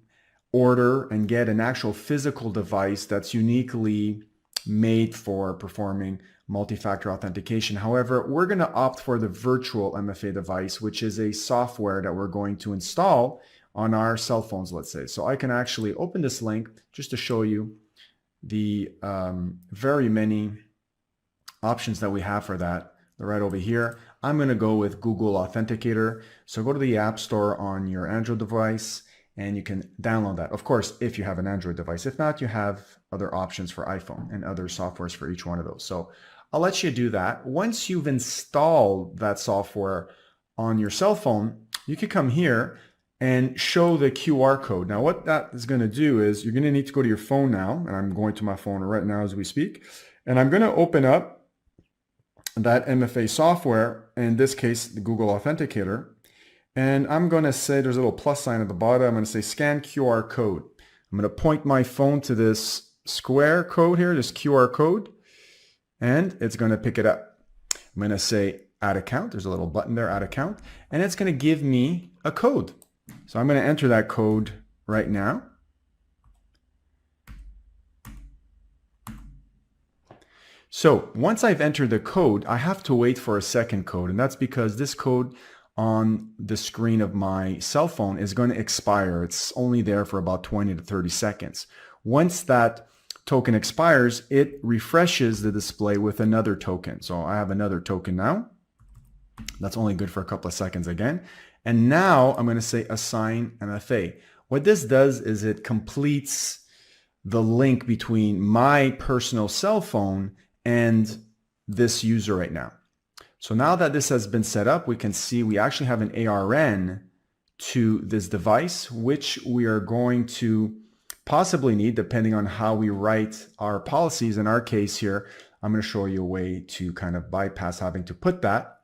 order and get an actual physical device that's uniquely made for performing multi-factor authentication. However, we're going to opt for the virtual MFA device, which is a software that we're going to install on our cell phones, let's say. So I can actually open this link just to show you the very many options that we have for that. They're right over here. I'm going to go with Google Authenticator. So go to the App Store on your Android device and you can download that. Of course, if you have an Android device. If not, you have other options for iPhone and other softwares for each one of those. So I'll let you do that. Once you've installed that software on your cell phone, you can come here and show the QR code. Now what that is going to do is you're going to need to go to your phone now, and I'm going to my phone right now as we speak, and I'm going to open up that MFA software, in this case the Google Authenticator, and I'm going to say there's a little plus sign at the bottom. I'm going to say scan QR code. I'm going to point my phone to this square code here, this QR code, and it's going to pick it up. I'm going to say add account. There's a little button there, add account, and it's going to give me a code. So I'm going to enter that code right now. So once I've entered the code, I have to wait for a second code, and that's because this code on the screen of my cell phone is going to expire. It's only there for about 20 to 30 seconds. Once that token expires, it refreshes the display with another token. So I have another token now. That's only good for a couple of seconds again. And now I'm going to say assign MFA. What this does is it completes the link between my personal cell phone and this user right now. So now that this has been set up, we can see we actually have an ARN to this device, which we are going to possibly need depending on how we write our policies. In our case here, I'm going to show you a way to kind of bypass having to put that.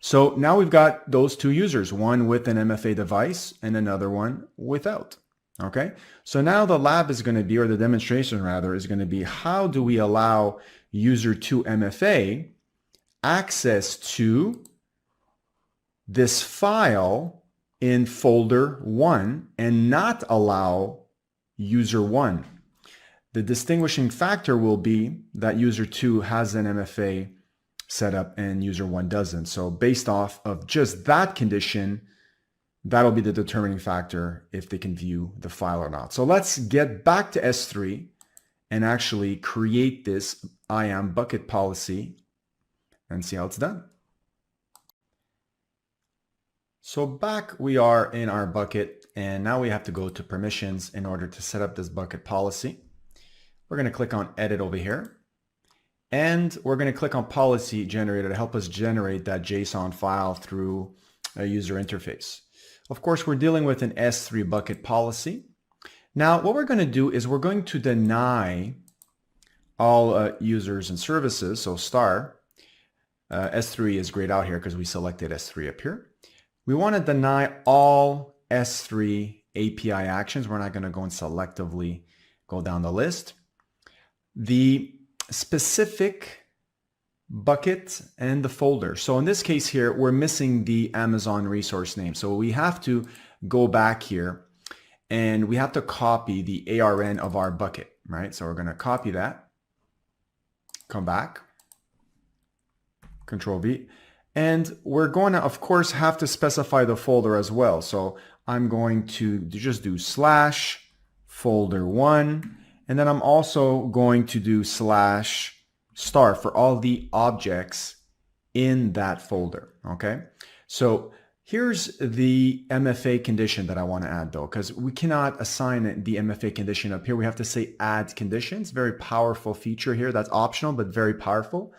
So now we've got those two users, one with an MFA device and another one without. Okay, so now the lab is going to be, or the demonstration rather, is going to be how do we allow user 2 MFA access to this file in folder 1 and not allow user 1. The distinguishing factor will be that user 2 has an MFA set up and user 1 doesn't. So based off of just that condition, that'll be the determining factor if they can view the file or not. So let's get back to S3 and actually create this IAM bucket policy and see how it's done. So back we are in our bucket, and now we have to go to permissions in order to set up this bucket policy. We're going to click on edit over here, and we're going to click on policy generator to help us generate that JSON file through a user interface. Of course, we're dealing with an S3 bucket policy. Now, what we're going to do is we're going to deny all users and services, so star. S3 is grayed out here because we selected S3 up here. We want to deny all S3 API actions. We're not going to go and selectively go down the list. The specific bucket and the folder. So in this case here, we're missing the Amazon resource name. So we have to go back here and we have to copy the ARN of our bucket, right? So we're going to copy that, come back, Control V, and we're going to, of course, have to specify the folder as well. So I'm going to just do /folder1, and then I'm also going to do /star for all the objects in that folder, okay? So here's the MFA condition that I want to add though, because we cannot assign the MFA condition up here. We have to say add conditions. Very powerful feature here. That's optional, but very powerful.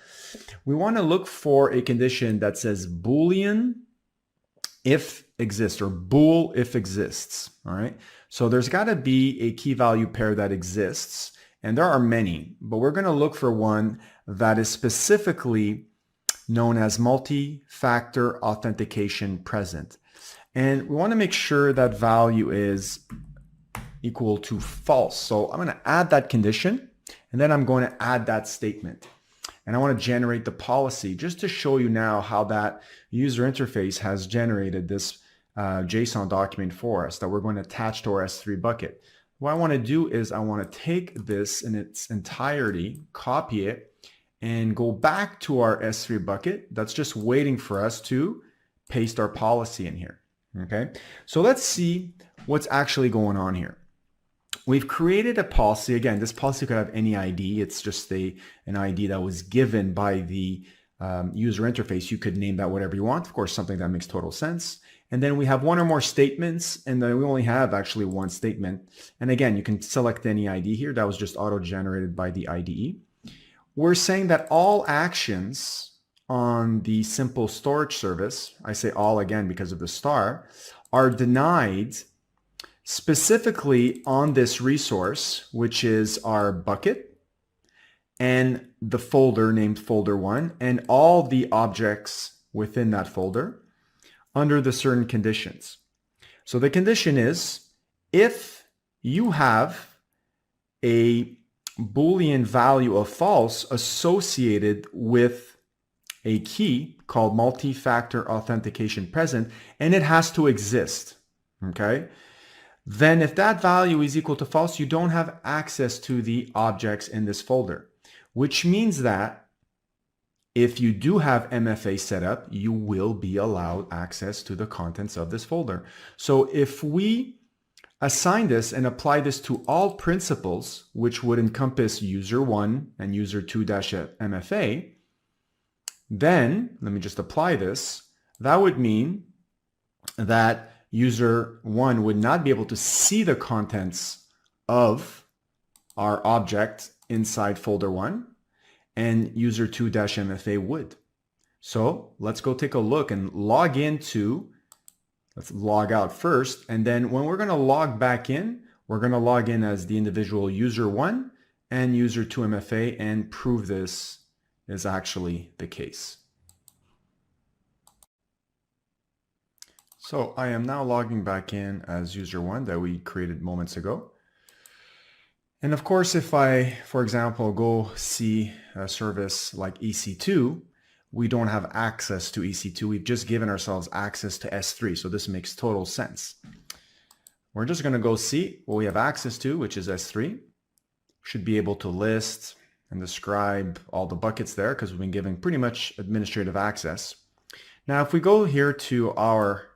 We want to look for a condition that says Boolean if exists, or bool if exists, all right? So there's got to be a key value pair that exists, and there are many, but we're going to look for one that is specifically known as multi-factor authentication present. And we want to make sure that value is equal to false. So I'm going to add that condition, and then I'm going to add that statement. And I want to generate the policy just to show you now how that user interface has generated this JSON document for us that we're going to attach to our S3 bucket. What I want to do is I want to take this in its entirety, copy it, and go back to our S3 bucket that's just waiting for us to paste our policy in here. Okay, so let's see what's actually going on here. We've created a policy. Again, this policy could have any ID. It's just an ID that was given by the user interface. You could name that whatever you want. Of course, something that makes total sense. And then we have one or more statements, and then we only have actually one statement. And again, you can select any ID here. That was just auto-generated by the IDE. We're saying that all actions on the simple storage service, I say all again because of the star, are denied specifically on this resource, which is our bucket and the folder named folder1 and all the objects within that folder under the certain conditions. So the condition is if you have a Boolean value of false associated with a key called multi-factor authentication present, and it has to exist, okay? Then if that value is equal to false, you don't have access to the objects in this folder, which means that if you do have MFA set up, you will be allowed access to the contents of this folder. So if we assign this and apply this to all principals, which would encompass user 1 and user 2-MFA, then let me just apply this. That would mean that user 1 would not be able to see the contents of our object inside folder 1, and user 2-MFA would. So let's go take a look and log into, let's log out first, and then when we're going to log back in, we're going to log in as the individual user 1 and user 2-MFA and prove this is actually the case. So I am now logging back in as user 1 that we created moments ago. And of course, if I, for example, go see a service like EC2, we don't have access to EC2. We've just given ourselves access to S3. So this makes total sense. We're just going to go see what we have access to, which is S3. Should be able to list and describe all the buckets there because we've been given pretty much administrative access. Now, if we go here to our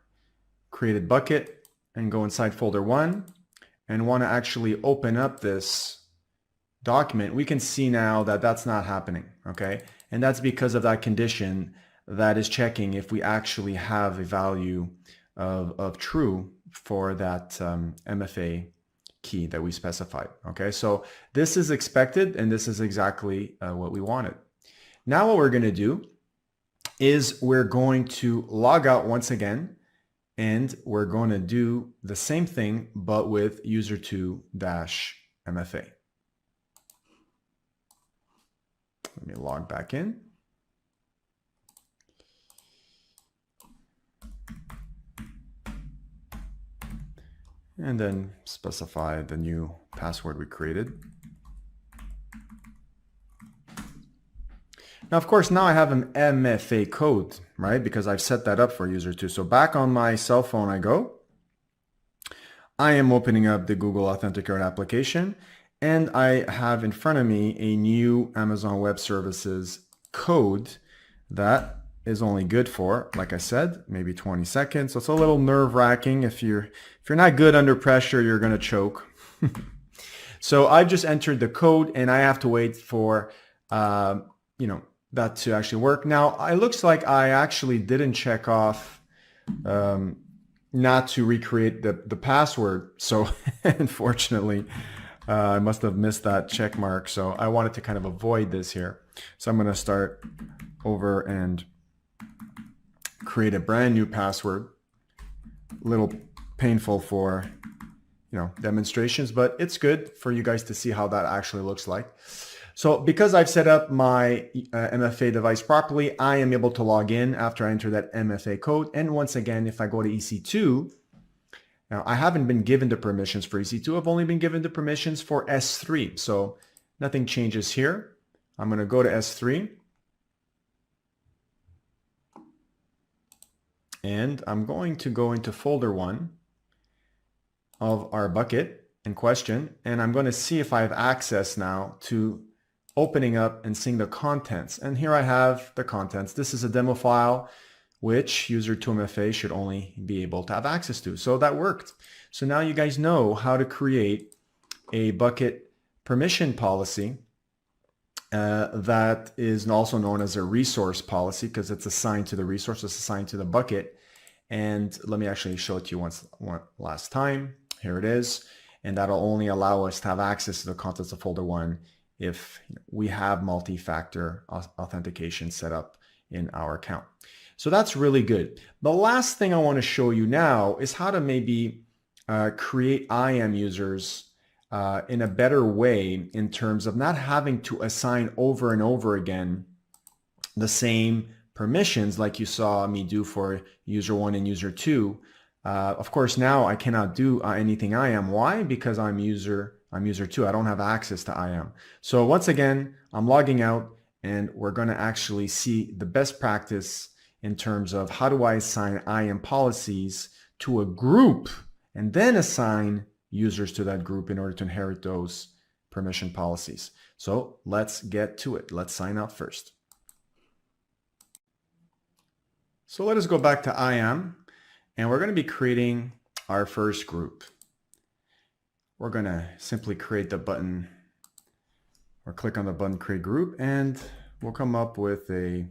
created bucket and go inside folder 1 and want to actually open up this document, we can see now that that's not happening, okay? And that's because of that condition that is checking if we actually have a value of true for that MFA key that we specified, okay? So this is expected and this is exactly what we wanted. Now what we're going to do is we're going to log out once again, and we're going to do the same thing, but with user 2-MFA. Let me log back in. And then specify the new password we created. Now, of course, now I have an MFA code, right? Because I've set that up for user 2. So back on my cell phone I go. I am opening up the Google Authenticator application, and I have in front of me a new Amazon Web Services code that is only good for, like I said, maybe 20 seconds. So it's a little nerve-wracking. If you're not good under pressure, you're going to choke. So I've just entered the code, and I have to wait for that to actually work. Now, it looks like I actually didn't check off not to recreate the password. So unfortunately, I must have missed that check mark. So I wanted to kind of avoid this here. So I'm going to start over and create a brand new password. A little painful for demonstrations, but it's good for you guys to see how that actually looks like. So because I've set up my MFA device properly, I am able to log in after I enter that MFA code. And once again, if I go to EC2, now I haven't been given the permissions for EC2. I've only been given the permissions for S3. So nothing changes here. I'm going to go to S3. And I'm going to go into folder 1 of our bucket in question. And I'm going to see if I have access now to opening up and seeing the contents. And here I have the contents. This is a demo file, which user 2MFA should only be able to have access to. So that worked. So now you guys know how to create a bucket permission policy that is also known as a resource policy because it's assigned to the resource, it's assigned to the bucket. And let me actually show it to you one last time. Here it is. And that'll only allow us to have access to the contents of folder 1 if we have multi-factor authentication set up in our account. So that's really good. The last thing I want to show you now is how to maybe create IAM users in a better way in terms of not having to assign over and over again the same permissions like you saw me do for user 1 and user 2. Of course, now I cannot do anything IAM. Why? Because I'm user 2. I don't have access to IAM. So once again, I'm logging out, and we're going to actually see the best practice in terms of how do I assign IAM policies to a group and then assign users to that group in order to inherit those permission policies. So let's get to it. Let's sign up first. So let us go back to IAM, and we're going to be creating our first group. We're going to simply create the button or click on the button create group, and we'll come up with a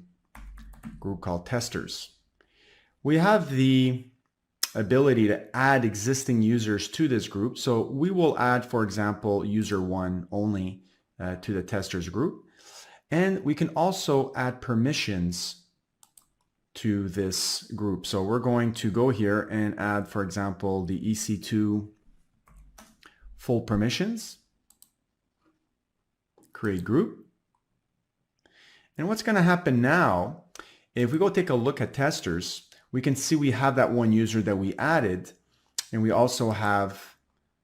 group called testers. We have the ability to add existing users to this group. So we will add, for example, user 1 only to the testers group. And we can also add permissions to this group. So we're going to go here and add, for example, the EC2 full permissions, create group. And what's going to happen now, if we go take a look at testers, we can see we have that one user that we added, and we also have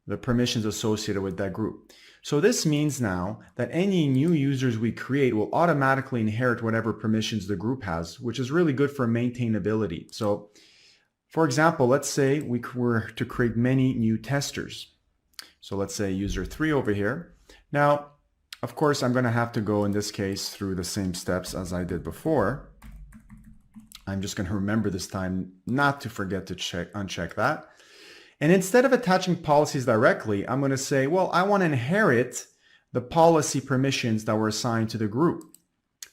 the permissions associated with that group. So this means now that any new users we create will automatically inherit whatever permissions the group has, which is really good for maintainability. So for example, let's say we were to create many new testers. So let's say user 3 over here. Now, of course, I'm going to have to go in this case through the same steps as I did before. I'm just going to remember this time not to forget to uncheck that. And instead of attaching policies directly, I'm going to say, well, I want to inherit the policy permissions that were assigned to the group.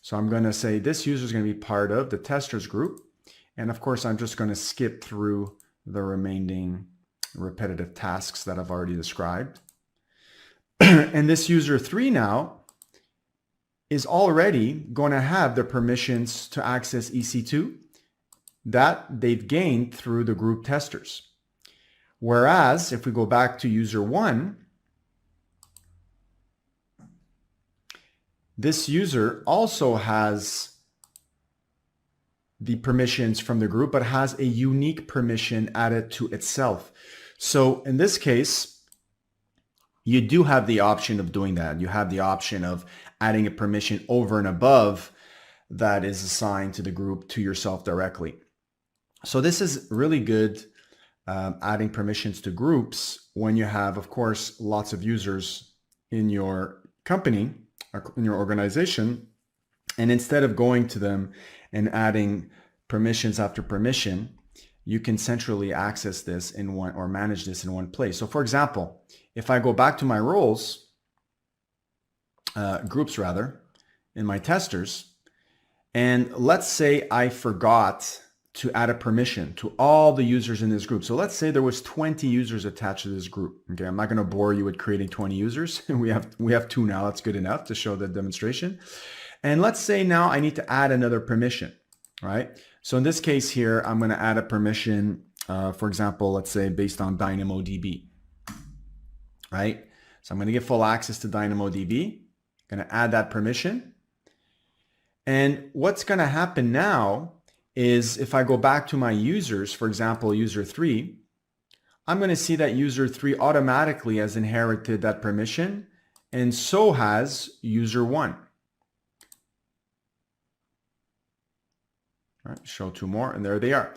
So I'm going to say this user is going to be part of the testers group. And of course, I'm just going to skip through the remaining repetitive tasks that I've already described. And this user 3 now is already going to have the permissions to access EC2 that they've gained through the group testers. Whereas if we go back to user 1, this user also has the permissions from the group, but has a unique permission added to itself. So in this case, you do have the option of doing that. You have the option of adding a permission over and above that is assigned to the group to yourself directly. So this is really good, adding permissions to groups when you have, of course, lots of users in your company, in your organization. And instead of going to them and adding permissions after permission, you can centrally access this in one, or manage this in one place. So for example, if I go back to my roles, groups rather, in my testers, and let's say I forgot to add a permission to all the users in this group. So let's say there was 20 users attached to this group. Okay, I'm not going to bore you with creating 20 users. we have 2 now. That's good enough to show the demonstration. And let's say now I need to add another permission, right? So in this case here, I'm going to add a permission, for example, let's say based on DynamoDB, right? So I'm going to get full access to DynamoDB. I'm going to add that permission. And what's going to happen now is if I go back to my users, for example, user 3, I'm going to see that user 3 automatically has inherited that permission, and so has user 1. All right, show 2 more, and there they are.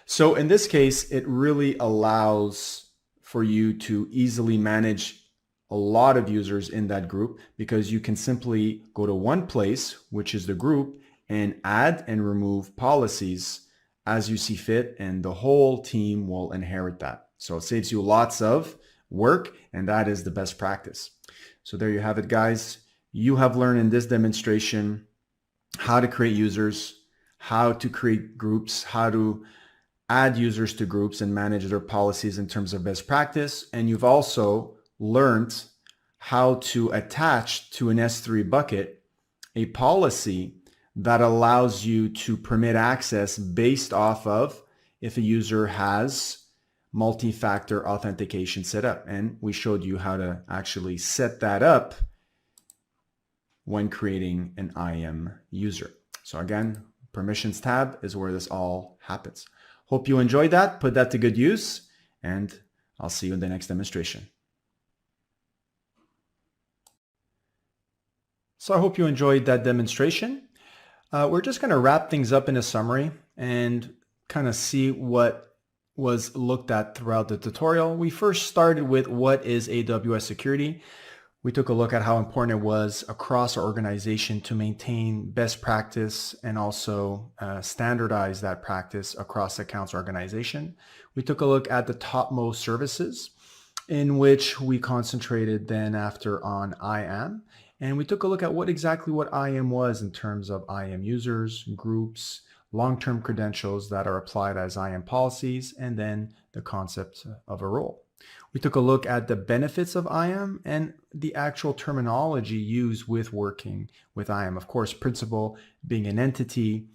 So in this case, it really allows for you to easily manage a lot of users in that group, because you can simply go to one place, which is the group, and add and remove policies as you see fit, and the whole team will inherit that. So it saves you lots of work, and that is the best practice. So there you have it, guys. You have learned in this demonstration how to create users, how to create groups, how to add users to groups and manage their policies in terms of best practice. And you've also learned how to attach to an S3 bucket a policy that allows you to permit access based off of if a user has multi-factor authentication set up. And we showed you how to actually set that up when creating an IAM user. So again, permissions tab is where this all happens. Hope you enjoyed that, put that to good use, and I'll see you in the next demonstration. So I hope you enjoyed that demonstration. We're just going to wrap things up in a summary and kind of see what was looked at throughout the tutorial. We first started with what is AWS security. We took a look at how important it was across our organization to maintain best practice and also standardize that practice across the accounts organization. We took a look at the topmost services, in which we concentrated then after on IAM. And we took a look at what IAM was in terms of IAM users, groups, long-term credentials that are applied as IAM policies, and then the concept of a role. We took a look at the benefits of IAM and the actual terminology used with working with IAM. Of course, principal being an entity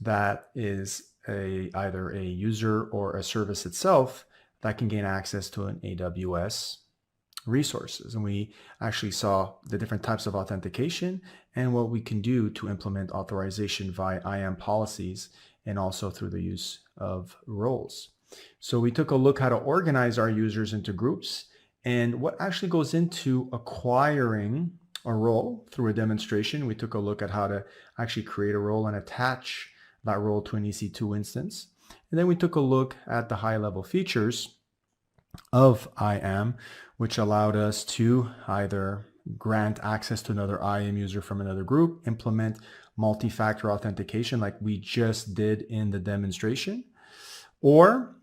that is either a user or a service itself that can gain access to an AWS resources. And we actually saw the different types of authentication and what we can do to implement authorization via IAM policies and also through the use of roles. So we took a look how to organize our users into groups and what actually goes into acquiring a role through a demonstration. We took a look at how to actually create a role and attach that role to an EC2 instance. And then we took a look at the high-level features of IAM, which allowed us to either grant access to another IAM user from another group, implement multi-factor authentication like we just did in the demonstration, or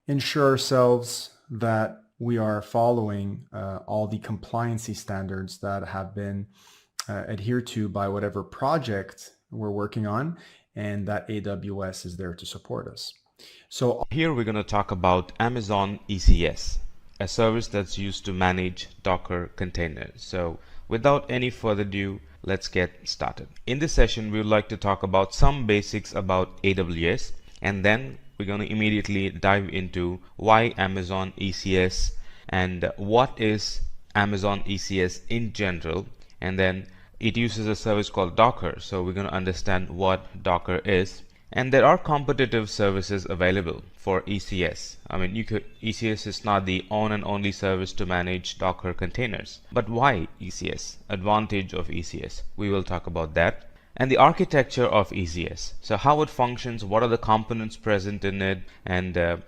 ensure ourselves that we are following all the compliancy standards that have been adhered to by whatever project we're working on, and that AWS is there to support us. So here we're going to talk about Amazon ECS, a service that's used to manage Docker containers. So without any further ado, let's get started. In this session, we would like to talk about some basics about AWS, and then we're going to immediately dive into why Amazon ECS and what is Amazon ECS in general, and then it uses a service called Docker, so we're going to understand what Docker is. And there are competitive services available for ECS. I mean, ECS is not the own and only service to manage Docker containers. But why ECS? Advantage of ECS. We will talk about that. And the architecture of ECS. So how it functions, what are the components present in it, and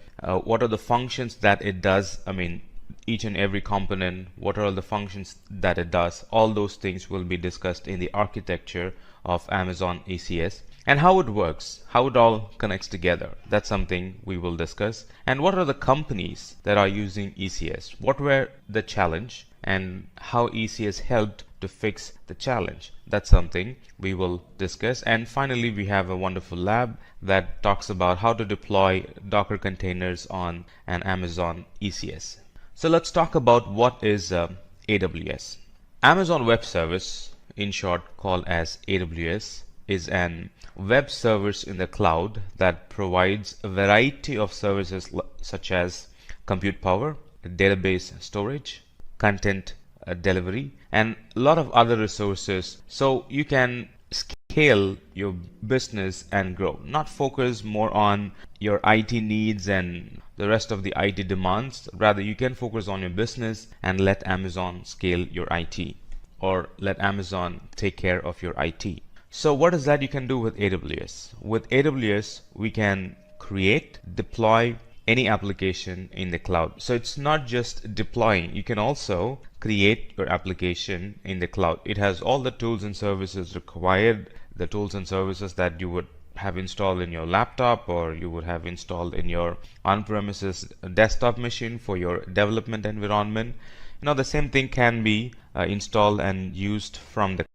what are the functions that it does. I mean, each and every component, what are all the functions that it does. All those things will be discussed in the architecture of Amazon ECS. And how it works, how it all connects together. That's something we will discuss. And what are the companies that are using ECS? What were the challenge and how ECS helped to fix the challenge? That's something we will discuss. And finally, we have a wonderful lab that talks about how to deploy Docker containers on an Amazon ECS. So let's talk about what is AWS. Amazon Web Service, in short called as AWS, is an web service in the cloud that provides a variety of services such as compute power, database storage, content delivery, and a lot of other resources, so you can scale your business and grow, not focus more on your IT needs and the rest of the IT demands. Rather, you can focus on your business and let Amazon scale your IT, or let Amazon take care of your IT. So what is that you can do with AWS? With AWS, we can create, deploy any application in the cloud. So it's not just deploying. You can also create your application in the cloud. It has all the tools and services required, the tools and services that you would have installed in your laptop or you would have installed in your on-premises desktop machine for your development environment. The same thing can be installed and used from the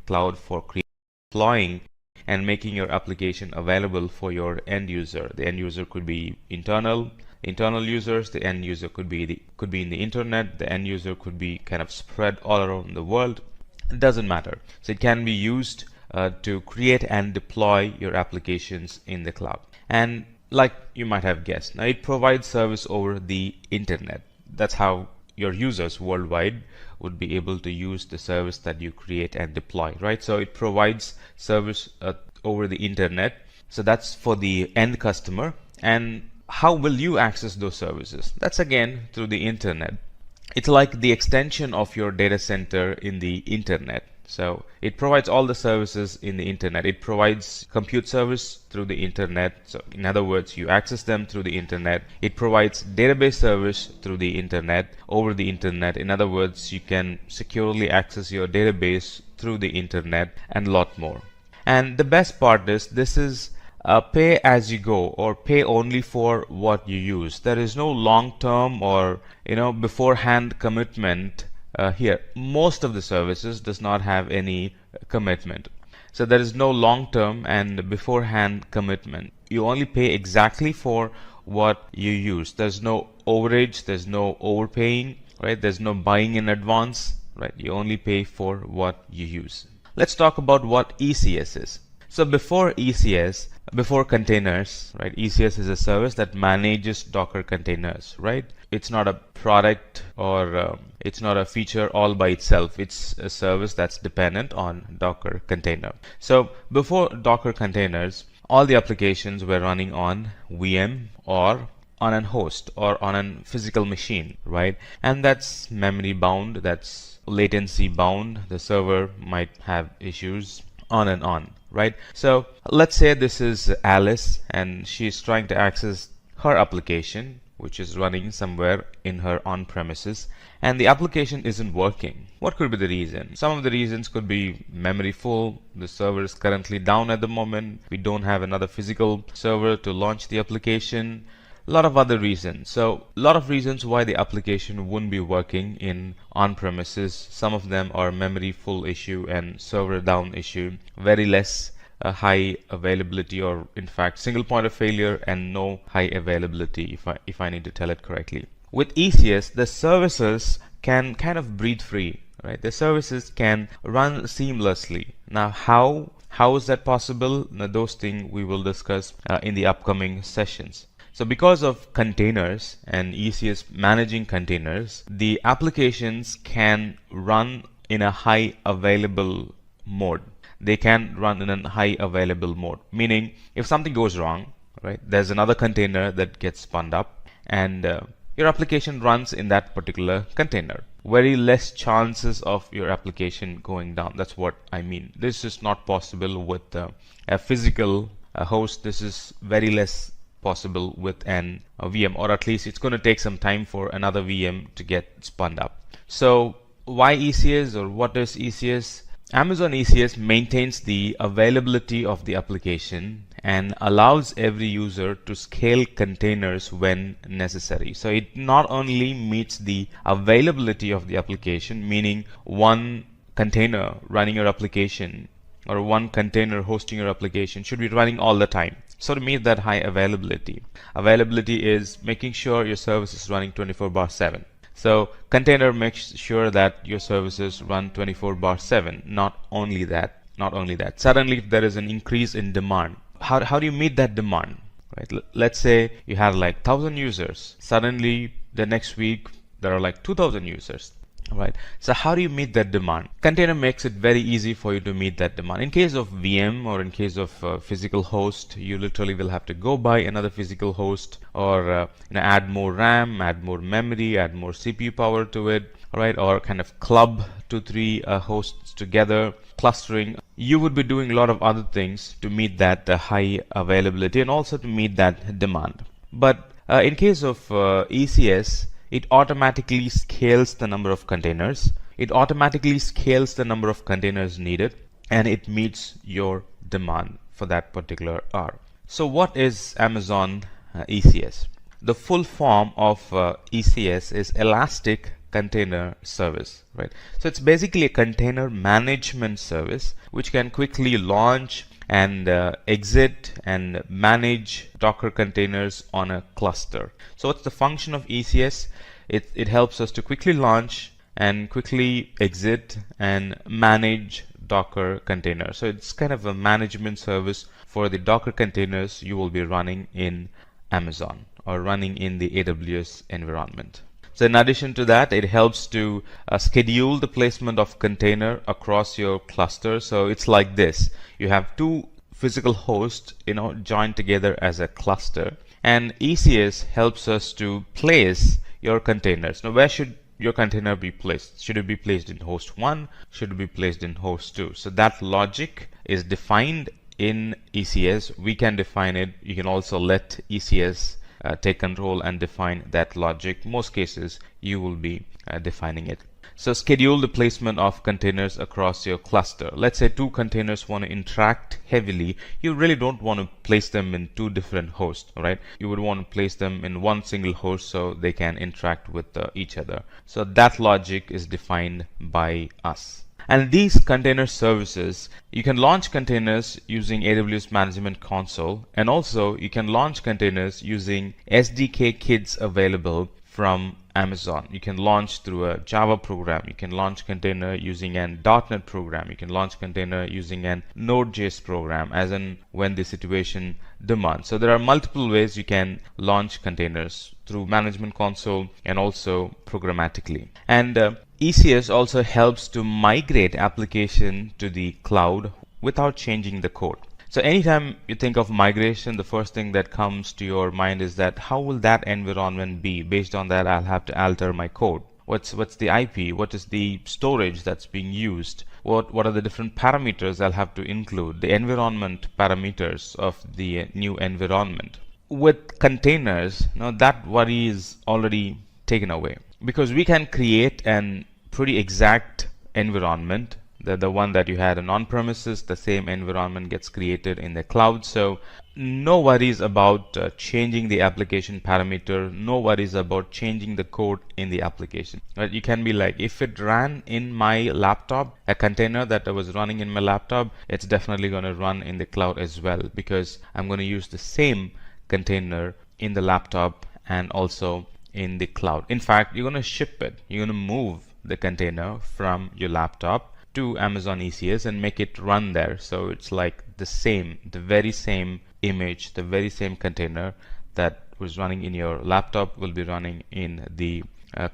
cloud for deploying and making your application available for your end user. The end user could be internal users. The end user could be in the internet. The end user could be kind of spread all around the world. It doesn't matter. So it can be used to create and deploy your applications in the cloud. And like you might have guessed, now it provides service over the internet. That's how your users worldwide would be able to use the service that you create and deploy, right? So it provides service over the internet. So that's for the end customer. And how will you access those services? That's again through the internet. It's like the extension of your data center in the internet. So it provides all the services in the internet. It provides compute service through the internet. So in other words, you access them through the internet. It provides database service through the internet, over the internet. In other words, you can securely access your database through the internet, and a lot more. And the best part is this is pay as you go, or pay only for what you use. There is no long-term or beforehand commitment here. Most of the services does not have any commitment. So there is no long-term and beforehand commitment. You only pay exactly for what you use. There's no overage, there's no overpaying, right? There's no buying in advance, right? You only pay for what you use. Let's talk about what ECS is. So before ECS, before containers, right? ECS is a service that manages Docker containers, right? It's not a product or it's not a feature all by itself. It's a service that's dependent on Docker container. So before Docker containers, all the applications were running on VM or on a host or on a physical machine, right? And that's memory bound, that's latency bound. The server might have issues, on and on, right? So let's say this is Alice and she's trying to access her application, which is running somewhere in her on-premises, and the application isn't working. What could be the reason? Some of the reasons could be memory full, the server is currently down at the moment, we don't have another physical server to launch the application, a lot of other reasons. So a lot of reasons why the application wouldn't be working in on-premises. Some of them are memory full issue and server down issue, very less high availability, or in fact single point of failure and no high availability, if I need to tell it correctly. With ECS, the services can kind of breathe free, right? The services can run seamlessly. Now how is that possible? Now, those things we will discuss in the upcoming sessions. So because of containers and ECS managing containers, the applications can run in a high available mode. They can run in a high available mode, meaning if something goes wrong, right, there's another container that gets spun up and your application runs in that particular container. Very less chances of your application going down. That's what I mean. This is not possible with a physical host. This is very less possible with a VM, or at least it's going to take some time for another VM to get spun up. So why ECS, or what is ECS? Amazon ECS maintains the availability of the application and allows every user to scale containers when necessary. So it not only meets the availability of the application, meaning one container running your application or one container hosting your application should be running all the time. So to meet that high availability, availability is making sure your service is running 24/7. So container makes sure that your services run 24/7. Not only that. Suddenly if there is an increase in demand, how do you meet that demand? Right? Let's say you have like 1,000 users. Suddenly the next week there are like 2,000 users. Right. So how do you meet that demand? Container makes it very easy for you to meet that demand. In case of VM or in case of physical host, you literally will have to go buy another physical host, or add more RAM, add more memory, add more CPU power to it, right? Or kind of club 2-3 hosts together, clustering. You would be doing a lot of other things to meet that high availability and also to meet that demand. But in case of ECS, it automatically scales the number of containers. It automatically scales the number of containers needed, and it meets your demand for that particular hour. So what is Amazon ECS? The full form of ECS is Elastic Container Service, right? So it's basically a container management service which can quickly launch and exit and manage Docker containers on a cluster. So what's the function of ECS? It helps us to quickly launch and quickly exit and manage Docker containers. So it's kind of a management service for the Docker containers you will be running in Amazon or running in the AWS environment. So in addition to that, it helps to schedule the placement of container across your cluster. So it's like this. You have two physical hosts, joined together as a cluster. And ECS helps us to place your containers. Now, where should your container be placed? Should it be placed in host 1? Should it be placed in host 2? So that logic is defined in ECS. We can define it. You can also let ECS take control and define that logic. Most cases you will be defining it. So schedule the placement of containers across your cluster. Let's say two containers want to interact heavily. You really don't want to place them in two different hosts, right? You would want to place them in one single host so they can interact with each other. So that logic is defined by us. And these container services, you can launch containers using AWS Management Console, and also you can launch containers using SDK kits available from Amazon. You can launch through a Java program. You can launch container using an .NET program. You can launch container using an Node.js program, as in when the situation demands. So there are multiple ways you can launch containers through Management Console and also programmatically. And ECS also helps to migrate application to the cloud without changing the code. So anytime you think of migration, the first thing that comes to your mind is that how will that environment be? Based on that, I'll have to alter my code. What's the IP? What is the storage that's being used? What are the different parameters I'll have to include? The environment parameters of the new environment. With containers, now that worry is already taken away, because we can create an pretty exact environment. The one that you had on premises, the same environment gets created in the cloud. So no worries about changing the application parameter, no worries about changing the code in the application. Right? You can be like, if it ran in my laptop, a container that I was running in my laptop, it's definitely going to run in the cloud as well, because I'm going to use the same container in the laptop and also in the cloud. In fact, you're going to ship it. You're going to move the container from your laptop to Amazon ECS and make it run there. So it's like the very same image, the very same container that was running in your laptop will be running in the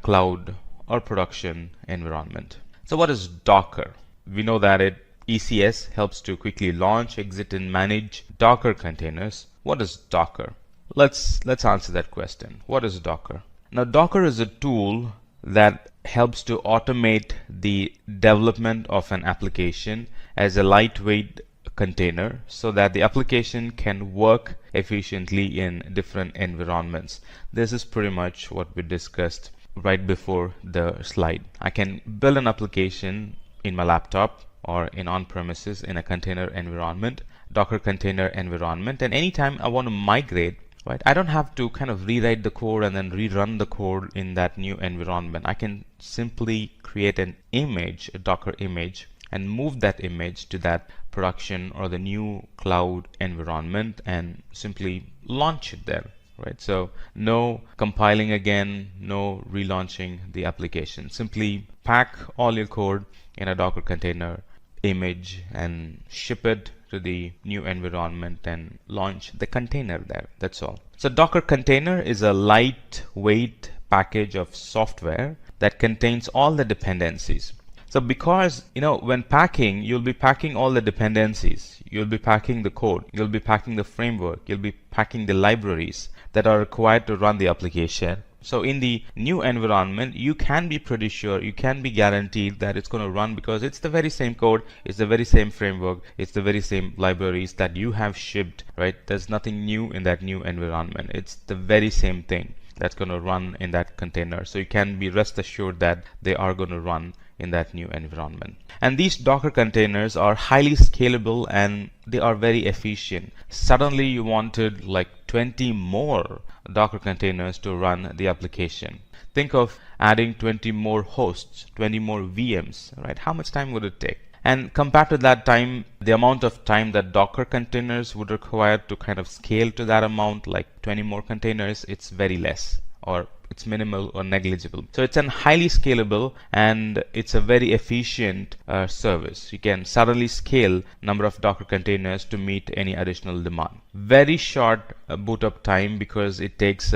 cloud or production environment. So what is Docker? We know that ECS helps to quickly launch, exit, and manage Docker containers. What is Docker? Let's answer that question. What is Docker? Now, Docker is a tool that helps to automate the development of an application as a lightweight container so that the application can work efficiently in different environments. This is pretty much what we discussed right before the slide. I can build an application in my laptop or in on-premises in a container environment, Docker container environment, and anytime I want to migrate, right, I don't have to kind of rewrite the code and then rerun the code in that new environment. I can simply create an image, a Docker image, and move that image to that production or the new cloud environment and simply launch it there. Right? So no compiling again, no relaunching the application. Simply pack all your code in a Docker container image and ship it to the new environment and launch the container there. That's all. So Docker container is a lightweight package of software that contains all the dependencies. So because, when packing, you'll be packing all the dependencies. You'll be packing the code. You'll be packing the framework. You'll be packing the libraries that are required to run the application. So in the new environment, you can be pretty sure, you can be guaranteed that it's going to run because it's the very same code, it's the very same framework, it's the very same libraries that you have shipped, right? There's nothing new in that new environment. It's the very same thing that's going to run in that container. So you can be rest assured that they are going to run in that new environment. And these Docker containers are highly scalable and they are very efficient. Suddenly you wanted like 20 more Docker containers to run the application. Think of adding 20 more hosts, 20 more VMs, right? How much time would it take? And compared to that time, the amount of time that Docker containers would require to kind of scale to that amount, like 20 more containers, it's very less, or it's minimal or negligible. So it's a highly scalable and it's a very efficient service. You can suddenly scale number of Docker containers to meet any additional demand. Very short boot up time because it takes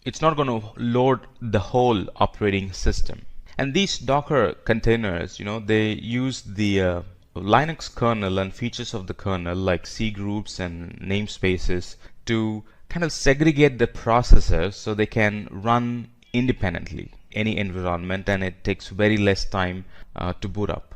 it's not going to load the whole operating system. And these Docker containers, they use the Linux kernel and features of the kernel like C groups and namespaces to kind of segregate the processors so they can run independently any environment, and it takes very less time to boot up.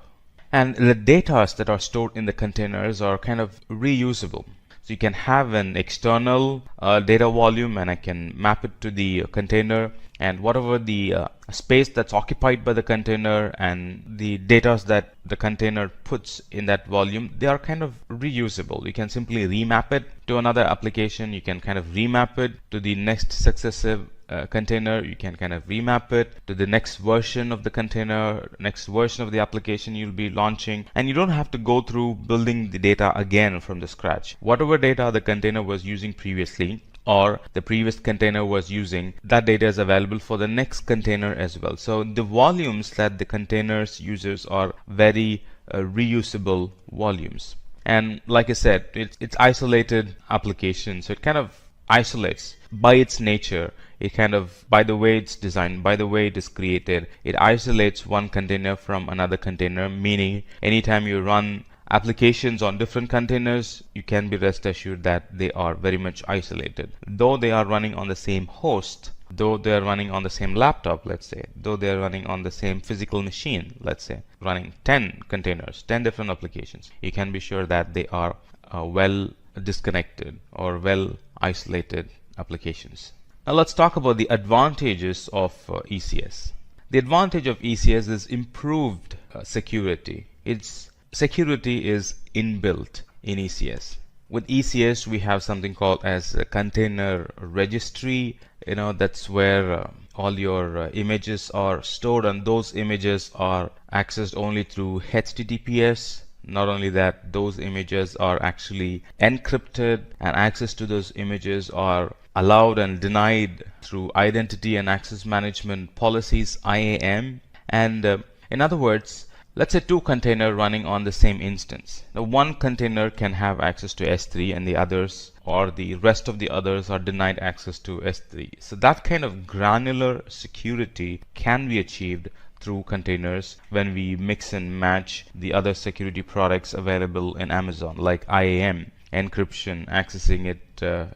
And the data that are stored in the containers are kind of reusable. So you can have an external data volume and I can map it to the container, and whatever the space that's occupied by the container and the data that the container puts in that volume, they are kind of reusable. You can simply remap it to another application. You can kind of remap it to the next successive container, you can kind of remap it to the next version of the container, next version of the application you'll be launching, and you don't have to go through building the data again from the scratch. Whatever data the container was using previously, or the previous container was using, that data is available for the next container as well. So the volumes that the containers users are very reusable volumes. And like I said, it's isolated application, so it kind of isolates by its nature. It kind of, by the way it's designed, by the way it is created, it isolates one container from another container, meaning anytime you run applications on different containers, you can be rest assured that they are very much isolated. Though they are running on the same host, though they are running on the same laptop, let's say, though they are running on the same physical machine, let's say, running 10 containers, 10 different applications, you can be sure that they are well disconnected or well isolated applications. Now let's talk about the advantages of ECS. The advantage of ECS is improved security. Its security is inbuilt in ECS. With ECS, we have something called as a container registry. That's where all your images are stored, and those images are accessed only through HTTPS. Not only that, those images are actually encrypted, and access to those images are allowed and denied through identity and access management policies, IAM. And in other words, let's say two containers running on the same instance. The one container can have access to S3 and the others, or the rest of the others, are denied access to S3. So that kind of granular security can be achieved through containers when we mix and match the other security products available in Amazon, like IAM, encryption, accessing it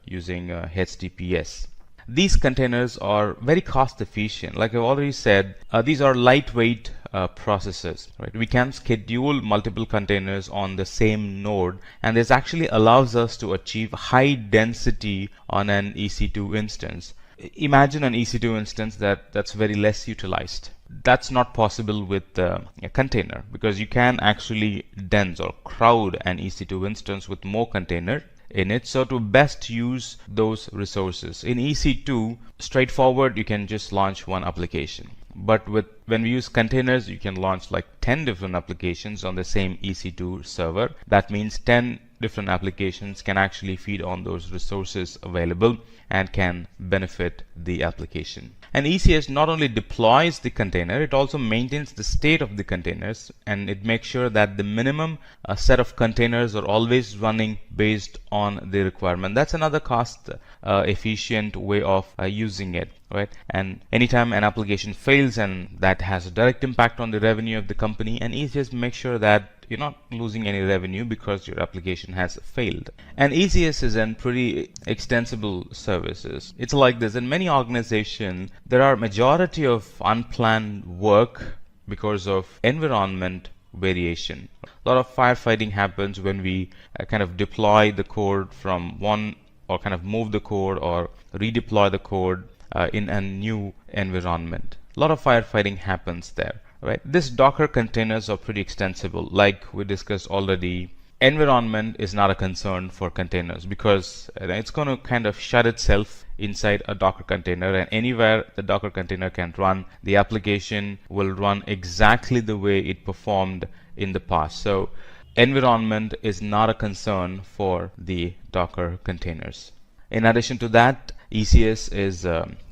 using HTTPS. These containers are very cost efficient. Like I've already said, these are lightweight processes, right? We can schedule multiple containers on the same node, and this actually allows us to achieve high density on an EC2 instance. Imagine an EC2 instance that's very less utilized. That's not possible with a container, because you can actually dense or crowd an EC2 instance with more containers in it, so to best use those resources. In EC2, straightforward, you can just launch one application. But when we use containers, you can launch like 10 different applications on the same EC2 server. That means 10 different applications can actually feed on those resources available and can benefit the application. And ECS not only deploys the container, it also maintains the state of the containers, and it makes sure that the minimum set of containers are always running based on the requirement. That's another cost efficient way of using it, right? And anytime an application fails, and that has a direct impact on the revenue of the company, and ECS makes sure that you're not losing any revenue because your application has failed. And ECS is a pretty extensible services. It's like this: in many organizations, there are majority of unplanned work because of environment variation. A lot of firefighting happens when we kind of deploy the code from one, or kind of move the code or redeploy the code in a new environment. A lot of firefighting happens there, right? This Docker containers are pretty extensible. Like we discussed already, environment is not a concern for containers, because it's going to kind of shut itself inside a Docker container, and anywhere the Docker container can run, the application will run exactly the way it performed in the past. So environment is not a concern for the Docker containers. In addition to that, ECS is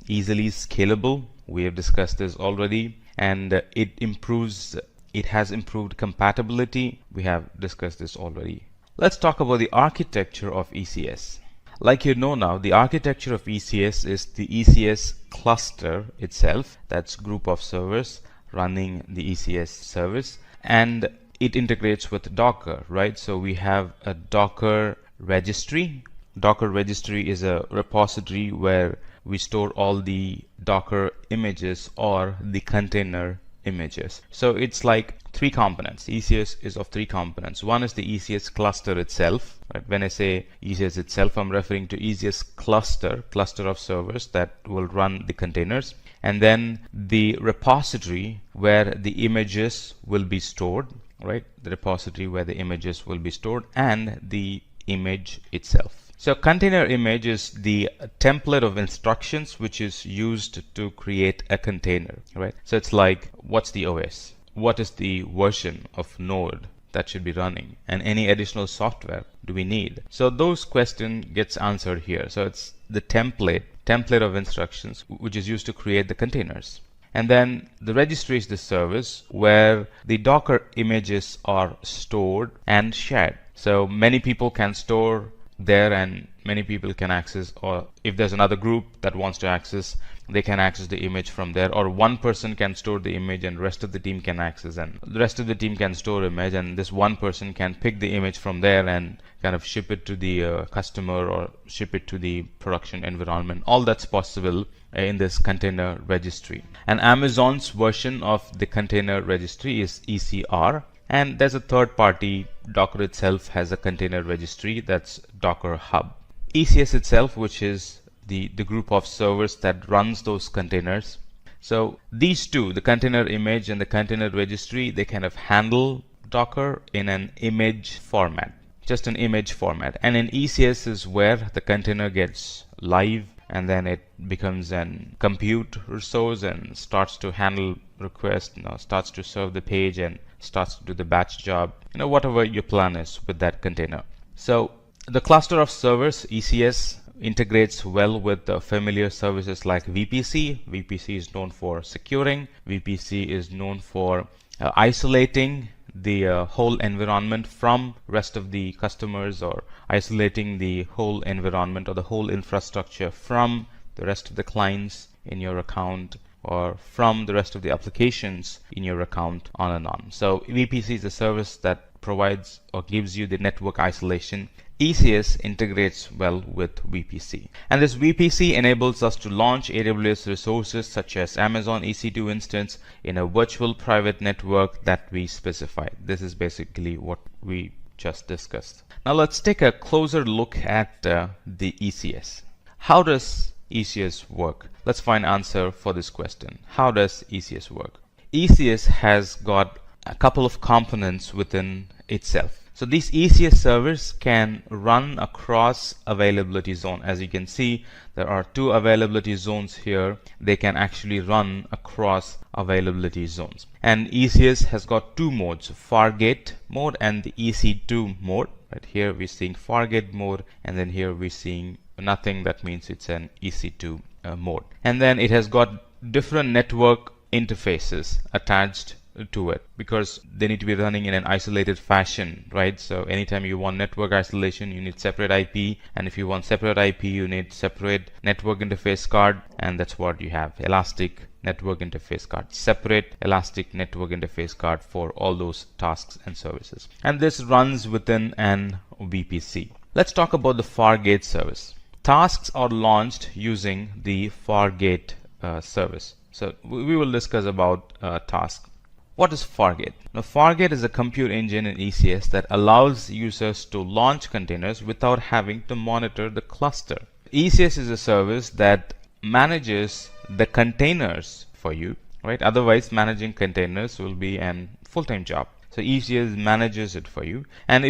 easily scalable. We have discussed this already, and it has improved compatibility. We have discussed this already. Let's talk about the architecture of ECS. Like you know now, the architecture of ECS is the ECS cluster itself. That's group of servers running the ECS service, and it integrates with Docker, right? So we have a Docker registry. Docker registry is a repository where we store all the Docker images or the container images. So it's like three components. ECS is of three components. One is the ECS cluster itself. Right? When I say ECS itself, I'm referring to ECS cluster of servers that will run the containers. And then the repository where the images will be stored, right? The repository where the images will be stored, and the image itself. So container image is the template of instructions which is used to create a container, right? So it's like, what's the OS? What is the version of node that should be running? And any additional software do we need? So those question gets answered here. So it's the template of instructions which is used to create the containers. And then the registry is the service where the Docker images are stored and shared. So many people can store there and many people can access, or if there's another group that wants to access, they can access the image from there, or one person can store the image and the rest of the team can access, and the rest of the team can store image, and this one person can pick the image from there and kind of ship it to the customer or ship it to the production environment. All that's possible in this container registry. And Amazon's version of the container registry is ECR. And there's a third party. Docker itself has a container registry, that's Docker Hub. ECS itself, which is the group of servers that runs those containers. So these two, the container image and the container registry, they kind of handle Docker in an image format, just an image format. And in ECS is where the container gets live and then it becomes an compute resource and starts to handle requests, starts to serve the page and starts to do the batch job, whatever your plan is with that container. So the cluster of servers, ECS, integrates well with the familiar services like VPC. VPC is known for securing. VPC is known for isolating the whole environment from rest of the customers, or isolating the whole environment or the whole infrastructure from the rest of the clients in your account or from the rest of the applications in your account, on and on. So VPC is a service that provides or gives you the network isolation. ECS integrates well with VPC. And this VPC enables us to launch AWS resources such as Amazon EC2 instance in a virtual private network that we specify. This is basically what we just discussed. Now let's take a closer look at the ECS. How does ECS work? Let's find answer for this question. How does ECS work? ECS has got a couple of components within itself. So these ECS servers can run across availability zone. As you can see, there are two availability zones here. They can actually run across availability zones. And ECS has got two modes, Fargate mode and the EC2 mode. Right here we're seeing Fargate mode, and then here we're seeing nothing. That means it's an EC2 mode. And then it has got different network interfaces attached to it because they need to be running in an isolated fashion, right? So anytime you want network isolation, you need separate IP, and if you want separate IP, you need separate network interface card, and that's what you have, elastic network interface card, separate elastic network interface card for all those tasks and services. And this runs within an VPC. Let's talk about the Fargate service. Tasks are launched using the Fargate service. So we will discuss about tasks. What is Fargate? Now, Fargate is a compute engine in ECS that allows users to launch containers without having to monitor the cluster. ECS is a service that manages the containers for you, right? Otherwise, managing containers will be a full-time job. So ECS manages it for you, and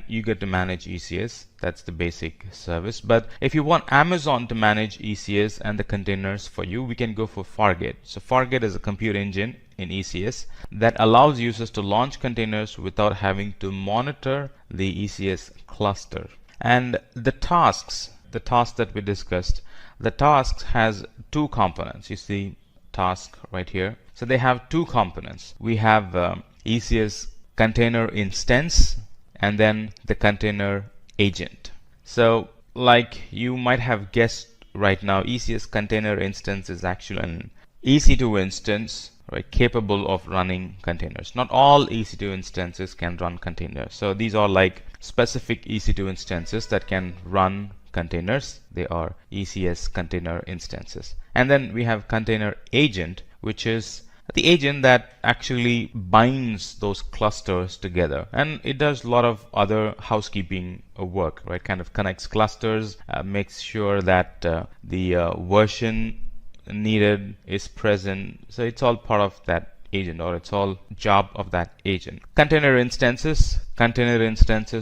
you get to manage ECS. That's the basic service. But if you want Amazon to manage ECS and the containers for you, we can go for Fargate. So Fargate is a compute engine in ECS that allows users to launch containers without having to monitor the ECS cluster. And the tasks that we discussed, the tasks has two components. You see task right here. So they have two components. We have ECS container instance and then the container agent. So like you might have guessed right now, ECS container instance is actually an EC2 instance, right, capable of running containers. Not all EC2 instances can run containers. So these are like specific EC2 instances that can run containers. They are ECS container instances. And then we have container agent, which is the agent that actually binds those clusters together, and it does a lot of other housekeeping work, right? Kind of connects clusters, makes sure that the version needed is present. So it's all part of that agent, or it's all job of that agent. Container instances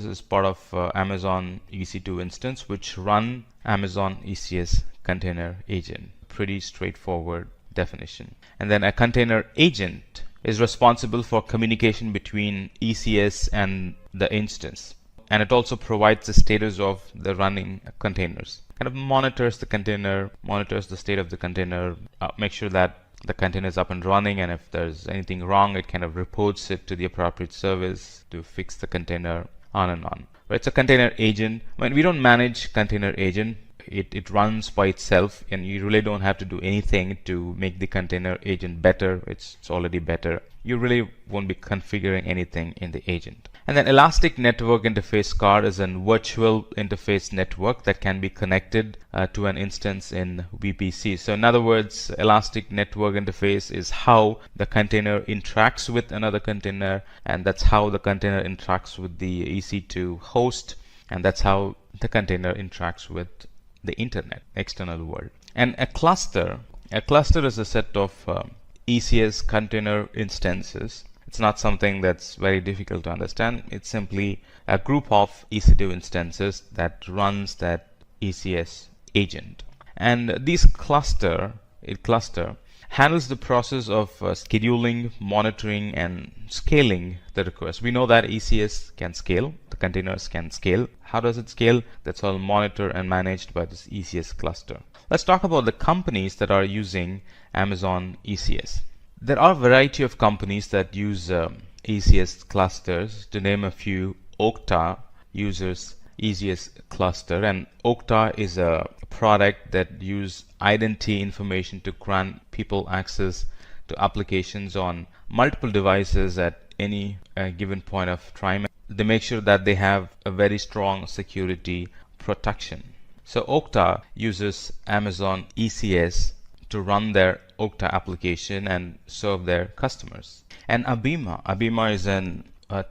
is part of Amazon EC2 instance, which run Amazon ECS container agent. Pretty straightforward definition. And then a container agent is responsible for communication between ECS and the instance, and it also provides the status of the running containers. Kind of monitors the container, monitors the state of the container, make sure that the container is up and running, and if there's anything wrong, it kind of reports it to the appropriate service to fix the container, on and on. But it's a container agent. When we don't manage container agent, it runs by itself, and you really don't have to do anything to make the container agent better. It's already better. You really won't be configuring anything in the agent. And then Elastic Network Interface Card is a virtual interface network that can be connected to an instance in VPC. So in other words, Elastic Network Interface is how the container interacts with another container, and that's how the container interacts with the EC2 host, and that's how the container interacts with the internet, external world. And a cluster is a set of ECS container instances. It's not something that's very difficult to understand. It's simply a group of EC2 instances that runs that ECS agent. And these cluster handles the process of scheduling, monitoring, and scaling the request. We know that ECS can scale, the containers can scale. How does it scale? That's all monitored and managed by this ECS cluster. Let's talk about the companies that are using Amazon ECS. There are a variety of companies that use ECS clusters. To name a few, Okta uses ECS cluster, and Okta is a product that uses identity information to grant people access to applications on multiple devices at any given point of time. They make sure that they have a very strong security protection. So Okta uses Amazon ECS to run their Okta application and serve their customers. And Abima is a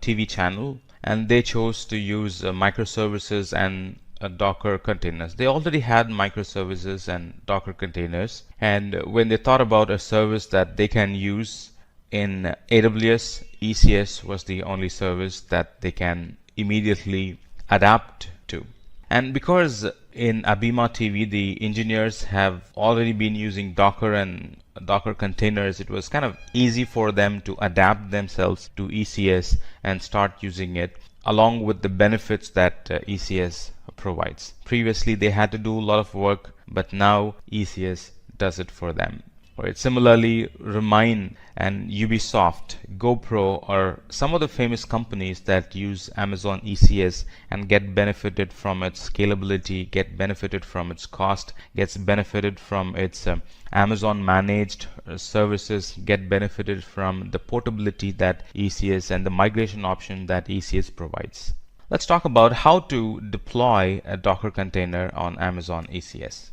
TV channel, and they chose to use microservices and Docker containers. They already had microservices and Docker containers, and when they thought about a service that they can use in AWS, ECS was the only service that they can immediately adapt to. And because in Abima TV the engineers have already been using Docker and Docker containers, it was kind of easy for them to adapt themselves to ECS and start using it, along with the benefits that ECS provides. Previously they had to do a lot of work, but now ECS does it for them. Right. Similarly, Remind and Ubisoft, GoPro are some of the famous companies that use Amazon ECS and get benefited from its scalability, get benefited from its cost, gets benefited from its Amazon managed services, get benefited from the portability that ECS and the migration option that ECS provides. Let's talk about how to deploy a Docker container on Amazon ECS.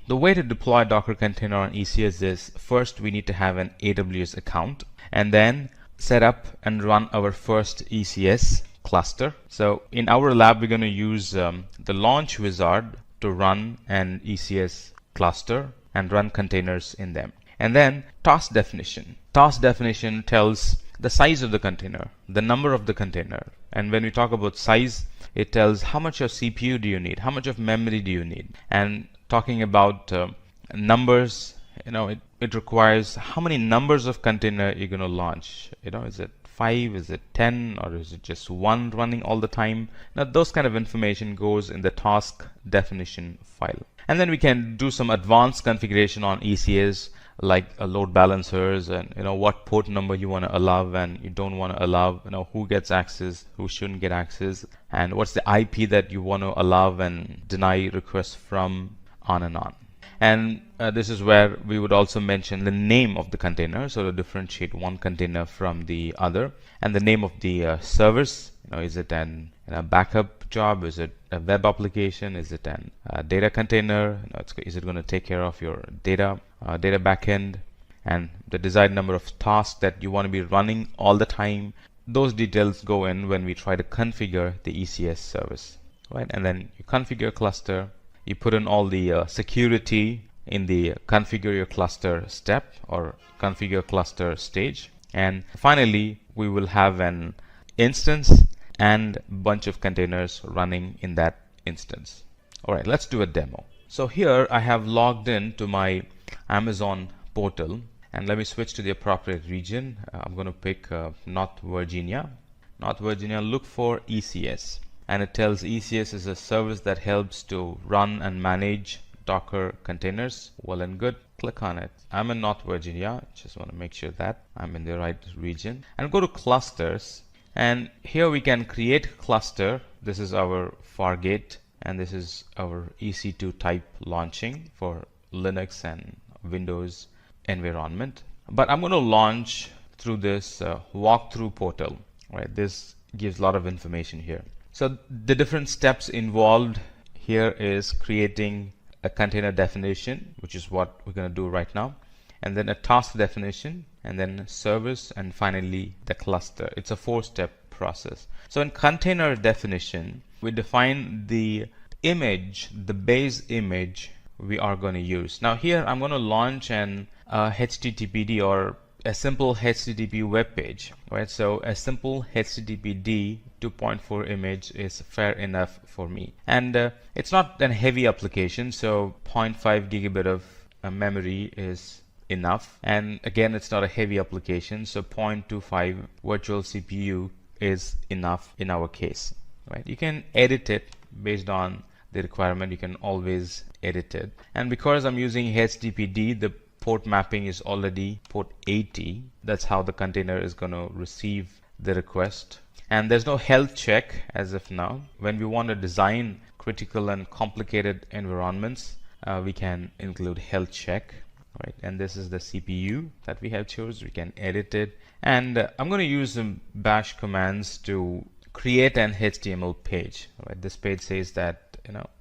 The way to deploy Docker container on ECS is, first we need to have an AWS account, and then set up and run our first ECS cluster. So in our lab we're going to use the launch wizard to run an ECS cluster and run containers in them. And then task definition. Task definition tells the size of the container, the number of the container. And when we talk about size, it tells how much of CPU do you need, how much of memory do you need. And talking about numbers, it requires how many numbers of container you're going to launch. Is it 5, is it 10, or is it just 1 running all the time? Now those kind of information goes in the task definition file. And then we can do some advanced configuration on ECS, like load balancers, and what port number you want to allow and you don't want to allow, who gets access, who shouldn't get access, and what's the IP that you want to allow and deny requests from, on and on. And this is where we would also mention the name of the container, so to differentiate one container from the other, and the name of the service. Is it a backup job? Is it a web application? Is it a data container? Is it going to take care of your data backend? And the desired number of tasks that you want to be running all the time. Those details go in when we try to configure the ECS service, right? And then you configure a cluster. You put in all the security in the configure your cluster step or configure cluster stage. And finally, we will have an instance and bunch of containers running in that instance. All right, let's do a demo. So here I have logged in to my Amazon portal, and let me switch to the appropriate region. I'm going to pick North Virginia. North Virginia, look for ECS, and it tells ECS is a service that helps to run and manage Docker containers. Well and good. Click on it. I'm in North Virginia. Just want to make sure that I'm in the right region, and go to clusters. And here we can create cluster. This is our Fargate, and this is our EC2 type launching for Linux and Windows environment. But I'm going to launch through this walkthrough portal. Right, this gives a lot of information here. So the different steps involved here is creating a container definition, which is what we're going to do right now, and then a task definition, and then service, and finally the cluster. It's a 4-step process. So in container definition, we define the image, the base image we are going to use. Now here I'm going to launch an HTTPD, or a simple HTTP web page, right? So a simple HTTPD 2.4 image is fair enough for me, and it's not a heavy application, so 0.5 gigabit of memory is enough. And again, it's not a heavy application, so 0.25 virtual CPU is enough in our case, right? You can edit it based on the requirement. You can always edit it, and because I'm using HTTPD, the port mapping is already port 80. That's how the container is going to receive the request. And there's no health check as of now. When we want to design critical and complicated environments, we can include health check, right? And this is the CPU that we have chosen. We can edit it, and I'm going to use some bash commands to create an HTML page, right? This page says that,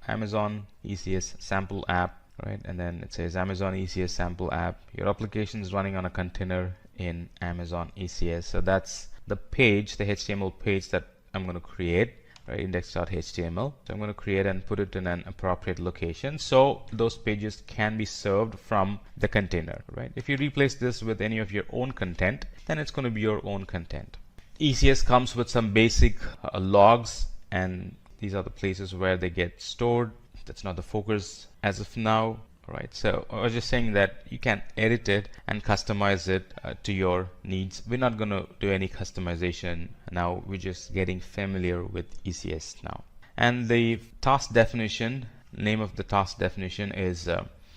Amazon ECS sample app, right? And then it says Amazon ECS sample app. Your application is running on a container in Amazon ECS. So that's the page, the HTML page that I'm going to create, right? Index.html. So I'm going to create and put it in an appropriate location, so those pages can be served from the container, right? If you replace this with any of your own content, then it's going to be your own content. ECS comes with some basic logs, and these are the places where they get stored. That's not the focus as of now, right? So I was just saying that you can edit it and customize it to your needs. We're not going to do any customization now. We're just getting familiar with ECS now. And the task definition, name of the task definition is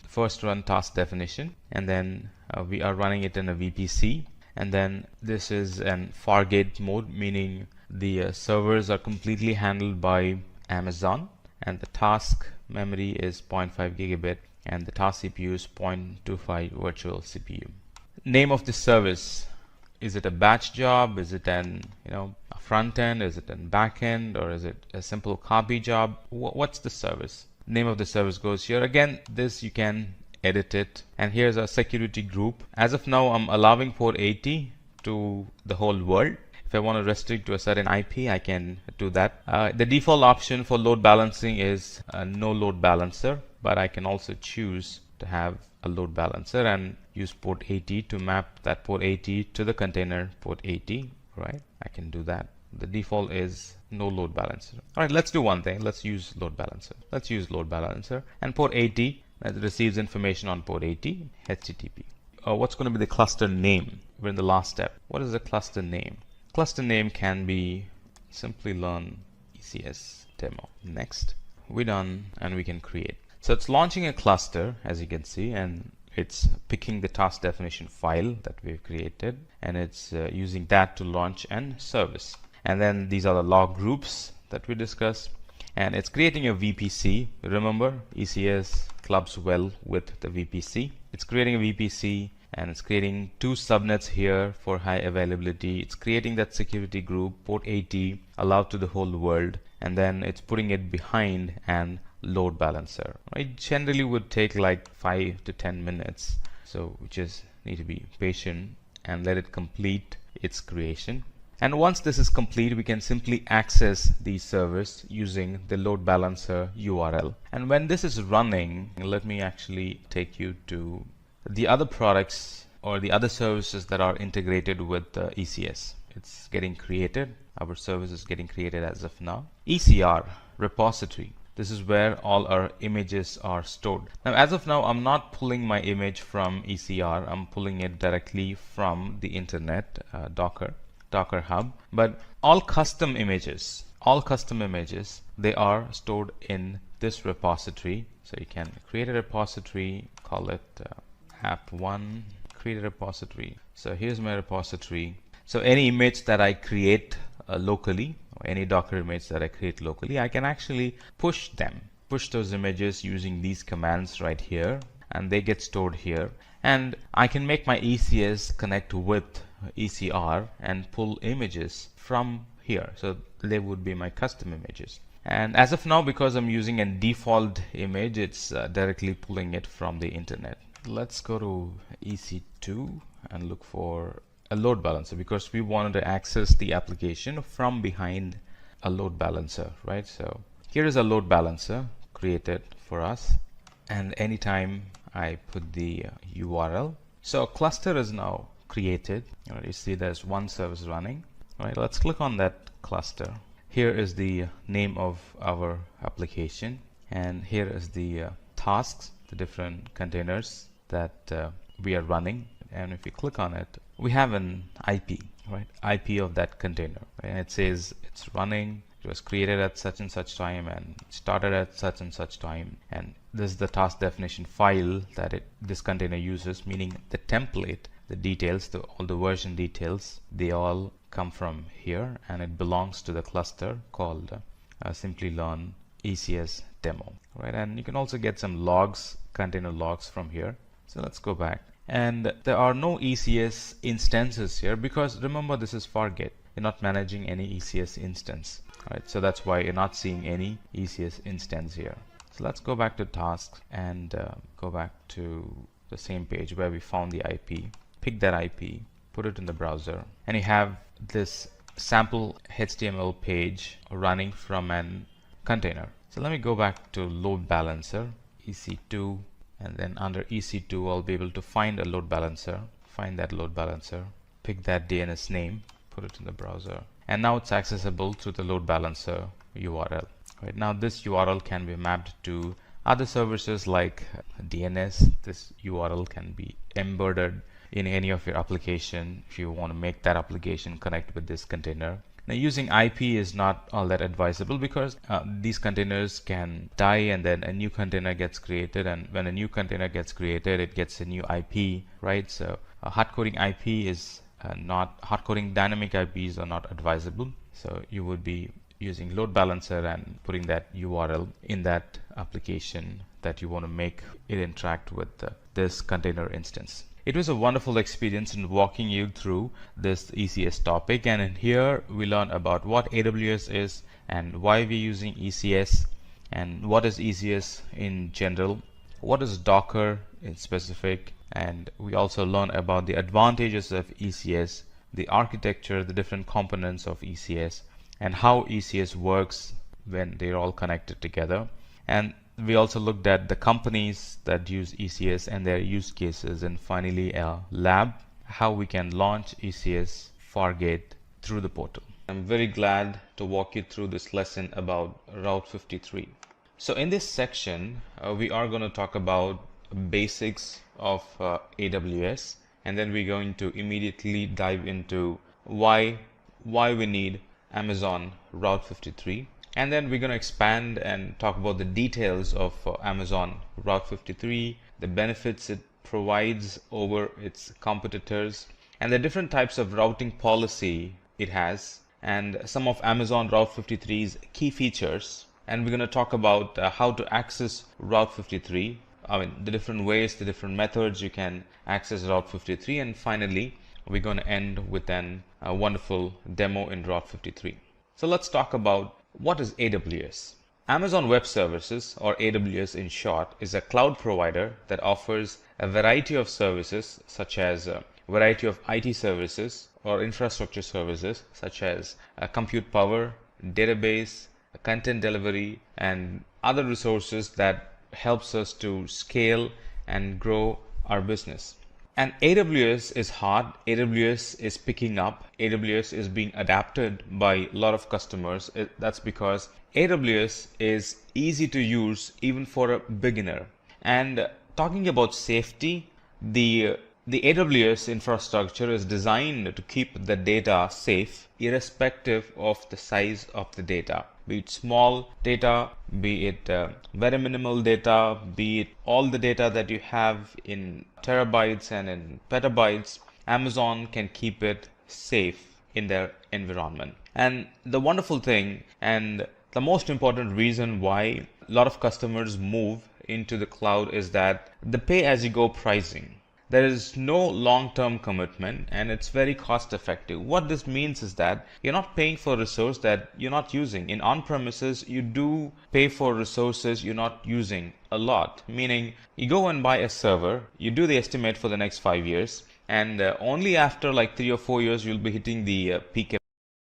first run task definition, and then we are running it in a VPC. And then this is an Fargate mode, meaning the servers are completely handled by Amazon, and the task memory is 0.5 gigabit, and the task CPU is 0.25 virtual CPU. Name of the service: is it a batch job? Is it an a front end? Is it a back end? Or is it a simple copy job? What's the service? Name of the service goes here. Again, this you can edit it. And here's a security group. As of now, I'm allowing port 80 to the whole world. If I want to restrict to a certain IP, I can do that. The default option for load balancing is no load balancer, but I can also choose to have a load balancer and use port 80 to map that port 80 to the container port 80, right? I can do that. The default is no load balancer. All right, let's do one thing. Let's use load balancer. Let's use load balancer, and port 80 that receives information on port 80 HTTP. What's going to be the cluster name? We're in the last step. What is the cluster name? Cluster name can be Simplilearn ECS demo. Next, we're done, and we can create. So it's launching a cluster, as you can see, and it's picking the task definition file that we've created, and it's using that to launch an service. And then these are the log groups that we discussed, and it's creating a VPC. Remember, ECS clubs well with the VPC. It's creating a VPC, and it's creating two subnets here for high availability. It's creating that security group, port 80, allowed to the whole world, and then it's putting it behind an load balancer. It generally would take like 5 to 10 minutes, so we just need to be patient and let it complete its creation. And once this is complete, we can simply access these servers using the load balancer URL. And when this is running, let me actually take you to the other products or the other services that are integrated with ECS. It's getting created. Our service is getting created as of now. ECR, repository. This is where all our images are stored. Now, as of now, I'm not pulling my image from ECR. I'm pulling it directly from the internet, Docker Hub. But all custom images, they are stored in this repository. So you can create a repository, call it app1, create a repository. So here's my repository. So any image that I create locally, or any Docker image that I create locally, I can actually push those images using these commands right here, and they get stored here. And I can make my ECS connect with ECR and pull images from here. So they would be my custom images. And as of now, because I'm using a default image, it's directly pulling it from the internet. Let's go to EC2 and look for a load balancer, because we wanted to access the application from behind a load balancer, right? So here is a load balancer created for us, and anytime I put the URL, so a cluster is now created. You see there's one service running. All right, let's click on that cluster. Here is the name of our application, and here is the tasks, the different containers that we are running. And if you click on it, we have an IP, right? IP of that container, right? And it says it's running, it was created at such and such time and started at such and such time. And this is the task definition file that this container uses, meaning the template, the details, all the version details, they all come from here, and it belongs to the cluster called Simplilearn ECS demo, right? And you can also get some logs, container logs from here. So let's go back. And there are no ECS instances here, because remember, this is Fargate. You're not managing any ECS instance, right? So that's why you're not seeing any ECS instance here. So let's go back to tasks and go back to the same page where we found the IP. Pick that IP, put it in the browser, and you have this sample HTML page running from an container. So let me go back to load balancer, EC2, and then under EC2 I'll be able to find a load balancer, find that load balancer, pick that DNS name, put it in the browser, and now it's accessible through the load balancer URL. Right now this URL can be mapped to other services like DNS. This URL can be embedded in any of your application if you want to make that application connect with this container. Now, using IP is not all that advisable, because these containers can die and then a new container gets created, and when a new container gets created, it gets a new IP, right? So hardcoding IP is hardcoding dynamic IPs are not advisable. So you would be using load balancer and putting that URL in that application that you want to make it interact with this container instance. It was a wonderful experience in walking you through this ECS topic, and in here we learned about what AWS is and why we're using ECS, and what is ECS in general, what is Docker in specific, and we also learned about the advantages of ECS, the architecture, the different components of ECS, and how ECS works when they're all connected together. And we also looked at the companies that use ECS and their use cases, and finally a lab, how we can launch ECS Fargate through the portal. I'm very glad to walk you through this lesson about Route 53. So in this section, we are going to talk about basics of AWS, and then we're going to immediately dive into why we need Amazon Route 53. And then we're going to expand and talk about the details of Amazon Route 53, the benefits it provides over its competitors, and the different types of routing policy it has, and some of Amazon Route 53's key features. And we're going to talk about how to access Route 53, the different ways, the different methods you can access Route 53. And finally, we're going to end with a wonderful demo in Route 53. So let's talk about what is AWS. Amazon Web Services, or AWS in short, is a cloud provider that offers a variety of services, such as a variety of IT services or infrastructure services, such as compute power, database, content delivery, and other resources that helps us to scale and grow our business. And AWS is hot, AWS is picking up, AWS is being adapted by a lot of customers. That's because AWS is easy to use even for a beginner. And talking about safety, the AWS infrastructure is designed to keep the data safe irrespective of the size of the data. Be it small data, be it very minimal data, be it all the data that you have in terabytes and in petabytes, Amazon can keep it safe in their environment. And the wonderful thing and the most important reason why a lot of customers move into the cloud is that the pay-as-you-go pricing. There is no long-term commitment and it's very cost effective. What this means is that you're not paying for a resource that you're not using. In on-premises, you do pay for resources you're not using a lot, meaning you go and buy a server, you do the estimate for the next 5 years, and only after like 3 or 4 years you'll be hitting the peak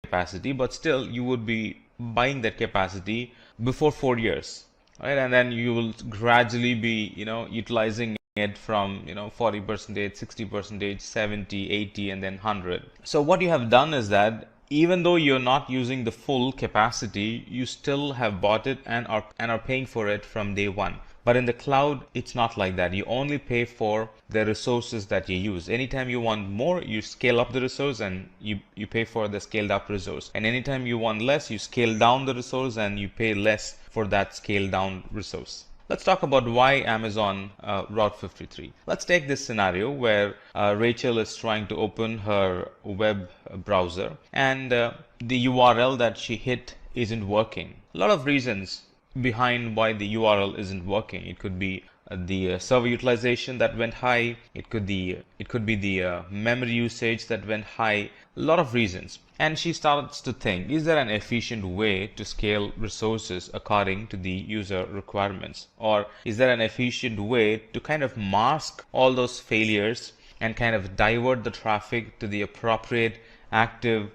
capacity, but still you would be buying that capacity before 4 years, right? And then you will gradually be, utilizing it from 40%, 60%, 70, 80, and then 100. So what you have done is that even though you're not using the full capacity, you still have bought it and are paying for it from day one. But in the cloud, it's not like that. You only pay for the resources that you use. Anytime you want more, you scale up the resource and you pay for the scaled up resource. And anytime you want less, you scale down the resource and you pay less for that scaled down resource. Let's talk about why Amazon Route 53. Let's take this scenario where Rachel is trying to open her web browser and the URL that she hit isn't working. A lot of reasons behind why the URL isn't working. It could be the server utilization that went high. It could be the memory usage that went high. A lot of reasons. And she starts to think, is there an efficient way to scale resources according to the user requirements? Or is there an efficient way to kind of mask all those failures and kind of divert the traffic to the appropriate active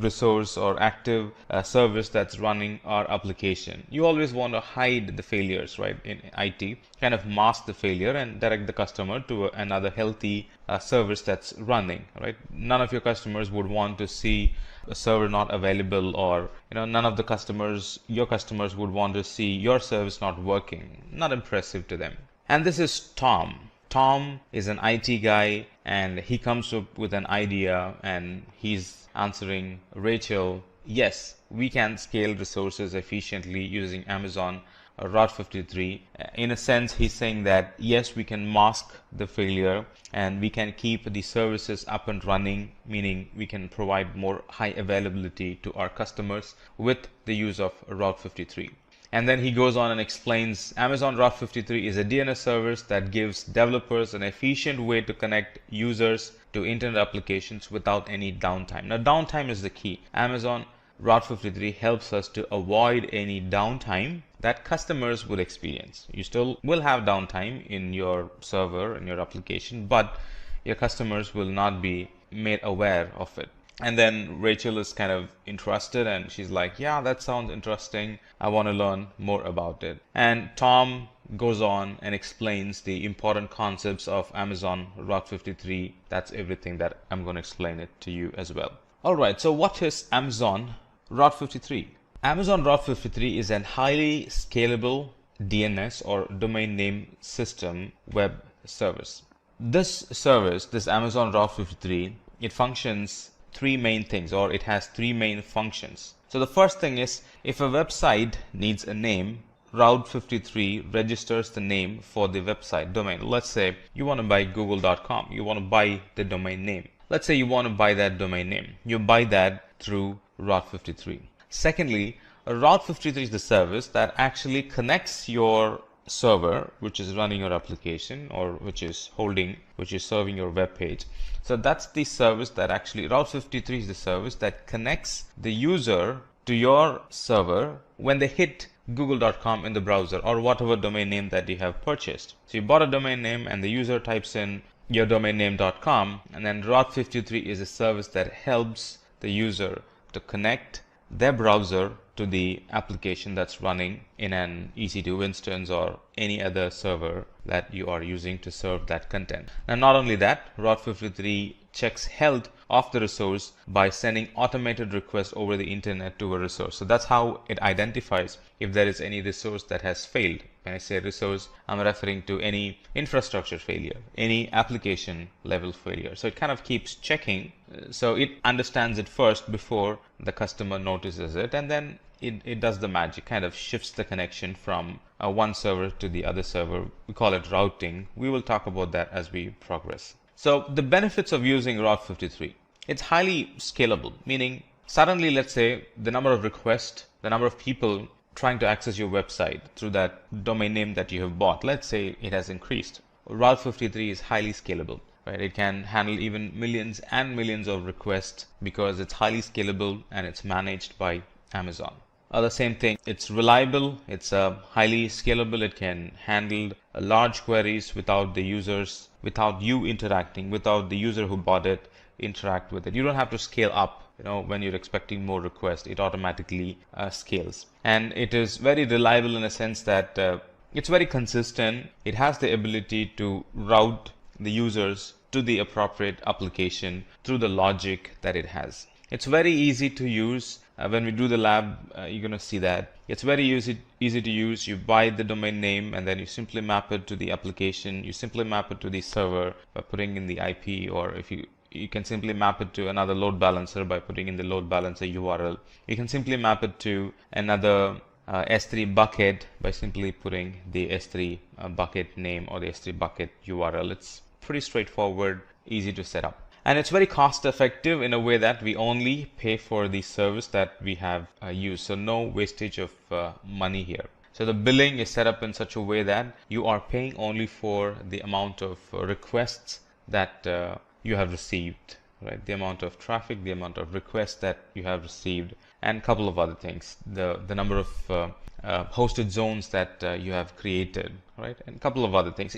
resource or active service that's running our application? You always want to hide the failures, right? In IT, kind of mask the failure and direct the customer to another healthy service that's running, right? None of your customers would want to see a server not available, or none of your customers would want to see your service not working. Not impressive to them. And this is Tom. Tom is an IT guy and he comes up with an idea and he's answering Rachel, yes, we can scale resources efficiently using Amazon Route 53. In a sense, he's saying that yes, we can mask the failure and we can keep the services up and running, meaning we can provide more high availability to our customers with the use of Route 53. And then he goes on and explains Amazon Route 53 is a DNS service that gives developers an efficient way to connect users to internet applications without any downtime. Now, downtime is the key. Amazon Route 53 helps us to avoid any downtime that customers would experience. You still will have downtime in your server, in your application, but your customers will not be made aware of it. And then Rachel is kind of interested and she's like, yeah, that sounds interesting. I want to learn more about it. And Tom goes on and explains the important concepts of Amazon Route 53. That's everything that I'm going to explain it to you as well. All right, so what is Amazon Route 53? Amazon Route 53 is a highly scalable DNS or domain name system web service. This service, this Amazon Route 53, it functions three main things, or it has three main functions. So the first thing is, if a website needs a name, Route 53 registers the name for the website domain. Let's say you want to buy google.com. You want to buy the domain name. Let's say you want to buy that domain name. You buy that through Route 53. Secondly, Route 53 is the service that actually connects your server, which is running your application or which is serving your web page. So that's the service that actually, Route 53 is the service that connects the user to your server when they hit google.com in the browser or whatever domain name that you have purchased. So you bought a domain name and the user types in your domain name.com, and then Route 53 is a service that helps the user to connect their browser to the application that's running in an EC2 instance or any other server that you are using to serve that content. Now, not only that, Route 53 checks health of the resource by sending automated requests over the internet to a resource. So that's how it identifies if there is any resource that has failed. When I say resource, I'm referring to any infrastructure failure, any application level failure. So it kind of keeps checking. So it understands it first before the customer notices it, and then it does the magic, kind of shifts the connection from one server to the other server. We call it routing. We will talk about that as we progress. So the benefits of using Route 53. It's highly scalable, meaning suddenly, let's say, the number of requests, the number of people trying to access your website through that domain name that you have bought, let's say it has increased. Route 53 is highly scalable, right? It can handle even millions and millions of requests because it's highly scalable and it's managed by Amazon. The same thing, it's reliable, it's highly scalable, it can handle large queries without the users, without you interacting, without the user who bought it interact with it. You don't have to scale up. When you're expecting more requests, it automatically scales. And it is very reliable in a sense that it's very consistent. It has the ability to route the users to the appropriate application through the logic that it has. It's very easy to use. When we do the lab, you're going to see that. It's very easy to use. You buy the domain name and then you simply map it to the application. You simply map it to the server by putting in the IP, or if you can simply map it to another load balancer by putting in the load balancer URL. You can simply map it to another S3 bucket by simply putting the S3 bucket name or the S3 bucket URL. It's pretty straightforward, easy to set up. And it's very cost effective in a way that we only pay for the service that we have used. So no wastage of money here. So the billing is set up in such a way that you are paying only for the amount of requests that you have received, right? The amount of traffic, the amount of requests that you have received, and a couple of other things. The number of hosted zones that you have created, right? And a couple of other things.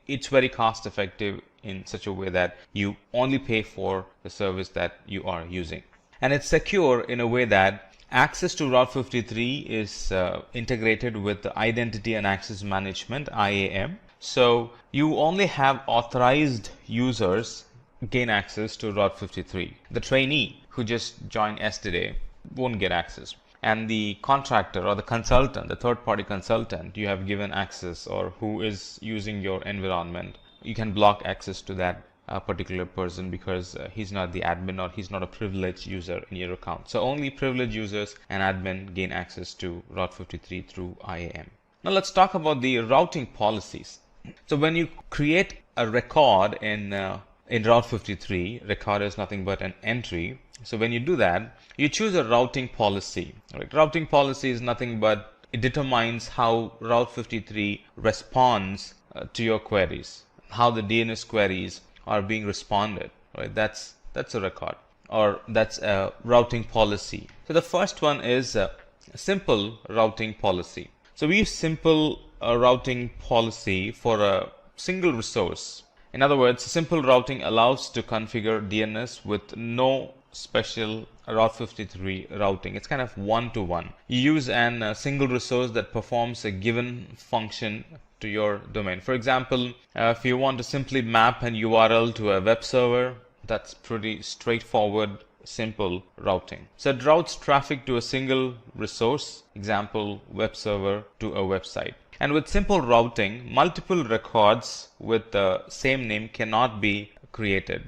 It's very cost effective in such a way that you only pay for the service that you are using. And it's secure in a way that access to Route 53 is integrated with the Identity and Access Management, IAM. So you only have authorized users gain access to Route 53. The trainee who just joined yesterday won't get access. And the contractor or the consultant, the third-party consultant you have given access, or who is using your environment, you can block access to that particular person because he's not the admin or he's not a privileged user in your account. So only privileged users and admin gain access to Route 53 through IAM. Now let's talk about the routing policies. So when you create a record in Route 53, record is nothing but an entry. So when you do that, you choose a routing policy. Right? Routing policy is nothing but it determines how Route 53 responds to your queries, how the DNS queries are being responded. Right? That's a record, or that's a routing policy. So the first one is a simple routing policy. So we use simple routing policy for a single resource. In other words, simple routing allows to configure DNS with no special Route 53 routing. It's kind of one-to-one. You use a single resource that performs a given function to your domain. For example, if you want to simply map an URL to a web server, that's pretty straightforward, simple routing. So it routes traffic to a single resource, example, web server, to a website. And with simple routing, multiple records with the same name cannot be created,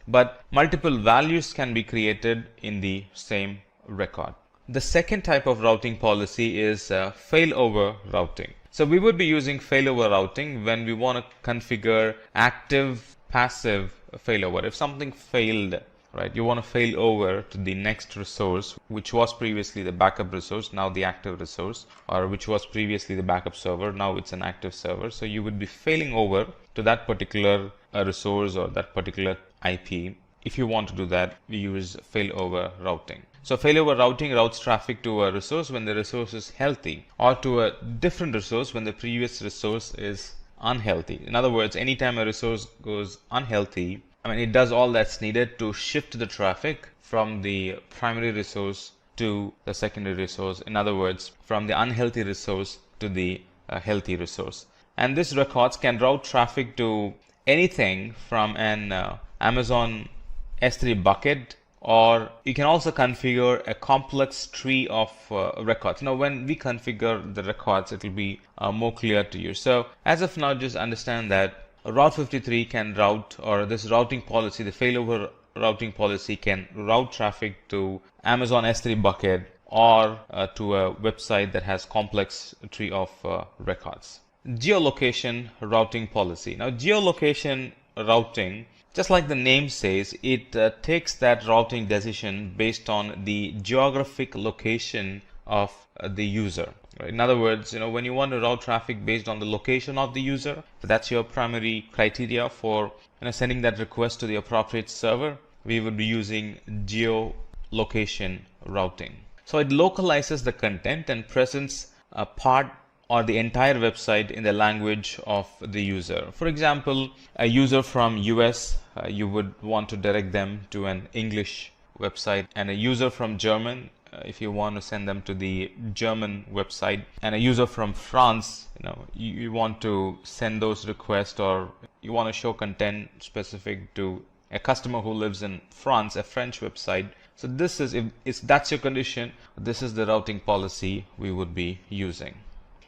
but multiple values can be created in the same record. The second type of routing policy is failover routing. So we would be using failover routing when we want to configure active, passive failover. If something failed, right, you want to fail over to the next resource, which was previously the backup resource, now the active resource, or which was previously the backup server, now it's an active server. So you would be failing over to that particular resource or that particular IP. If you want to do that, we use failover routing. So failover routing routes traffic to a resource when the resource is healthy, or to a different resource when the previous resource is unhealthy. In other words, anytime a resource goes unhealthy, it does all that's needed to shift the traffic from the primary resource to the secondary resource. In other words, from the unhealthy resource to the healthy resource. And these records can route traffic to anything from an Amazon S3 bucket, or you can also configure a complex tree of records. Now, when we configure the records, it will be more clear to you. So as of now, just understand that Route 53 can route, or this routing policy, the failover routing policy, can route traffic to Amazon S3 bucket or to a website that has complex tree of records. Geolocation routing policy. Now, geolocation routing, just like the name says, it takes that routing decision based on the geographic location of the user. In other words, when you want to route traffic based on the location of the user, that's your primary criteria for sending that request to the appropriate server, we would be using geolocation routing. So it localizes the content and presents a part or the entire website in the language of the user. For example, a user from US, you would want to direct them to an English website, and a user from German, if you want to send them to the German website, and a user from France, you want to send those requests, or you want to show content specific to a customer who lives in France, a French website. So this is, if that's your condition, this is the routing policy we would be using.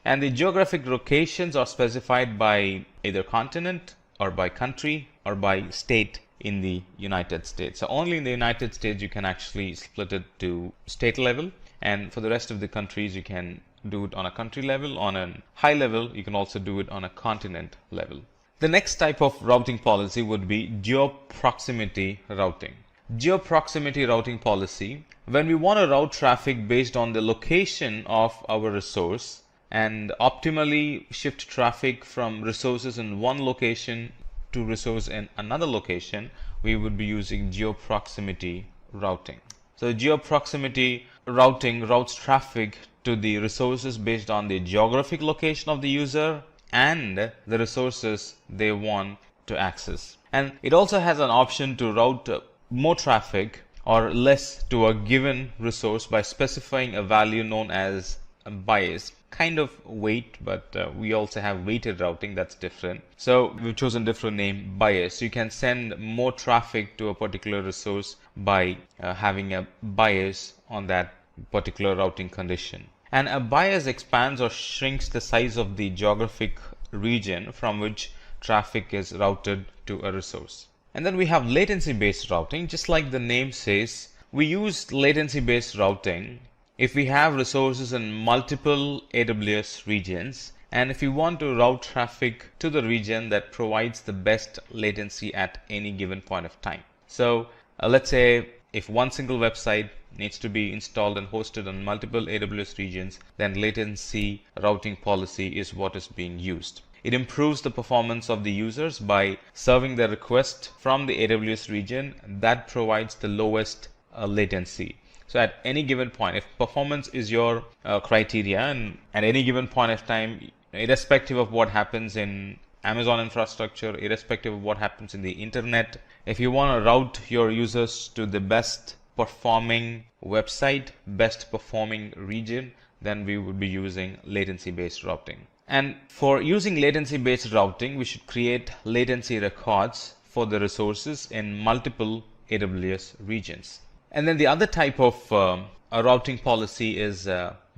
And the geographic locations are specified by either continent or by country or by state in the United States. So only in the United States you can actually split it to state level, and for the rest of the countries you can do it on a country level. On a high level, you can also do it on a continent level. The next type of routing policy would be geo-proximity routing. Geo-proximity routing policy, when we want to route traffic based on the location of our resource and optimally shift traffic from resources in one location to resource in another location, we would be using geo-proximity routing. So geo-proximity routing routes traffic to the resources based on the geographic location of the user and the resources they want to access. And it also has an option to route more traffic or less to a given resource by specifying a value known as a bias. Kind of weight, but we also have weighted routing, that's different. So we've chosen different name, bias. You can send more traffic to a particular resource by having a bias on that particular routing condition. And a bias expands or shrinks the size of the geographic region from which traffic is routed to a resource. And then we have latency based routing. Just like the name says, we use latency based routing if we have resources in multiple AWS regions, and if we want to route traffic to the region that provides the best latency at any given point of time. So let's say if one single website needs to be installed and hosted on multiple AWS regions, then latency routing policy is what is being used. It improves the performance of the users by serving the request from the AWS region that provides the lowest latency. So at any given point, if performance is your criteria, and at any given point of time, irrespective of what happens in Amazon infrastructure, irrespective of what happens in the internet, if you want to route your users to the best performing website, best performing region, then we would be using latency based routing. And for using latency based routing, we should create latency records for the resources in multiple AWS regions. And then the other type of a routing policy is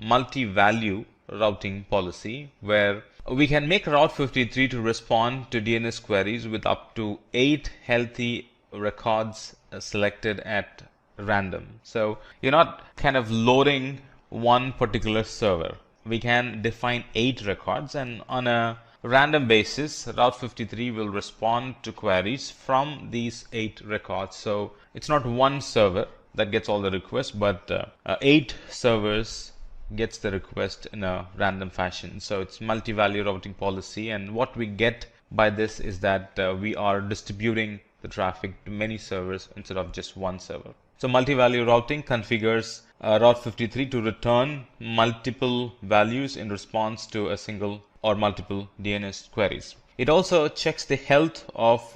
multi-value routing policy, where we can make Route 53 to respond to DNS queries with up to 8 healthy records selected at random. So you're not kind of loading one particular server. We can define 8 records, and on a random basis, Route 53 will respond to queries from these 8 records. So it's not one server that gets all the requests, but 8 servers gets the request in a random fashion. So it's multi-value routing policy, and what we get by this is that we are distributing the traffic to many servers instead of just one server. So multi-value routing configures Route 53 to return multiple values in response to a single or multiple DNS queries. It also checks the health of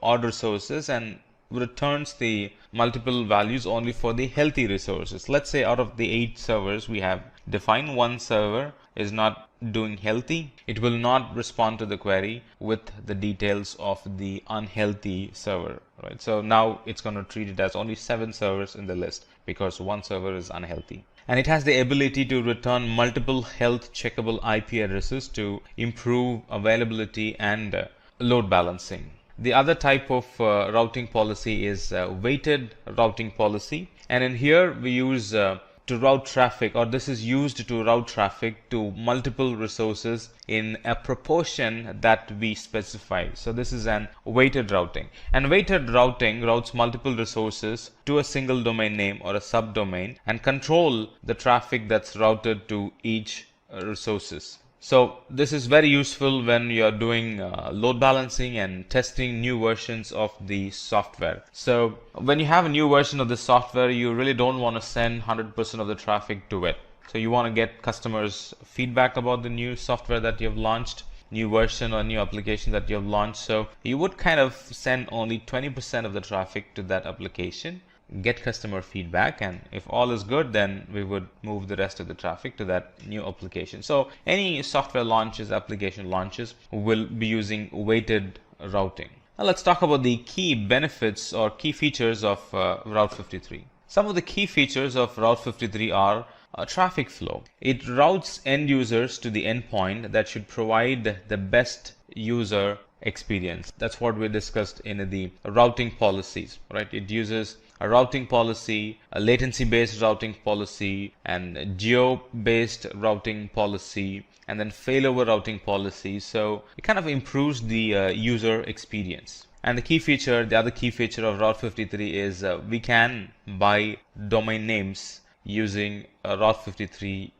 order sources and returns the multiple values only for the healthy resources. Let's say out of the 8 servers we have defined, one server is not doing healthy. It will not respond to the query with the details of the unhealthy server, right? So now it's going to treat it as only 7 servers in the list because one server is unhealthy. And it has the ability to return multiple health checkable IP addresses to improve availability and load balancing. The other type of routing policy is weighted routing policy, and in here we use to route traffic, or this is used to route traffic to multiple resources in a proportion that we specify. So this is an weighted routing, and weighted routing routes multiple resources to a single domain name or a subdomain and control the traffic that's routed to each resources. So this is very useful when you're doing load balancing and testing new versions of the software. So when you have a new version of the software, you really don't want to send 100% of the traffic to it. So you want to get customers' feedback about the new software that you've launched, new version or new application that you've launched. So you would kind of send only 20% of the traffic to that application, get customer feedback, and if all is good, then we would move the rest of the traffic to that new application. So any software launches, application launches will be using weighted routing. Now let's talk about the key benefits or key features of Route 53. Some of the key features of Route 53 are traffic flow. It routes end users to the endpoint that should provide the best user experience. That's what we discussed in the routing policies, right? It uses a routing policy, a latency-based routing policy, and geo-based routing policy, and then failover routing policy. So it kind of improves the user experience. And the other key feature of Route 53 is we can buy domain names using Route 53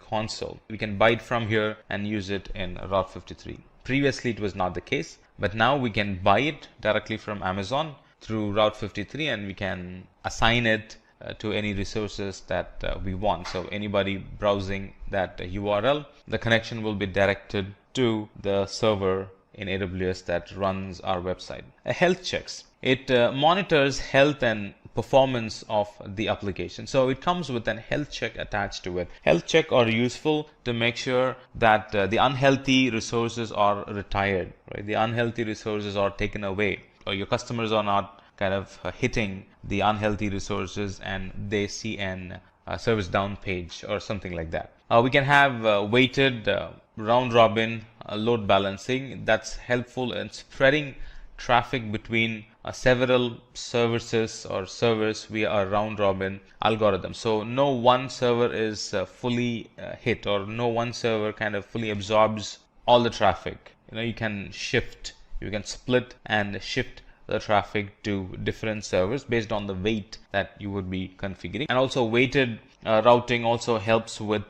console. We can buy it from here and use it in Route 53. Previously it was not the case, but now we can buy it directly from Amazon through Route 53, and we can assign it to any resources that we want. So anybody browsing that URL, the connection will be directed to the server in AWS that runs our website. Health checks. It monitors health and performance of the application. So it comes with an health check attached to it. Health check are useful to make sure that the unhealthy resources are retired, right? The unhealthy resources are taken away, or your customers are not kind of hitting the unhealthy resources and they see an service down page or something like that. We can have weighted round robin load balancing. That's helpful in spreading traffic between several services or servers via a round robin algorithm. So no one server is fully hit, or no one server kind of fully absorbs all the traffic. You can split and shift the traffic to different servers based on the weight that you would be configuring. And also weighted routing also helps with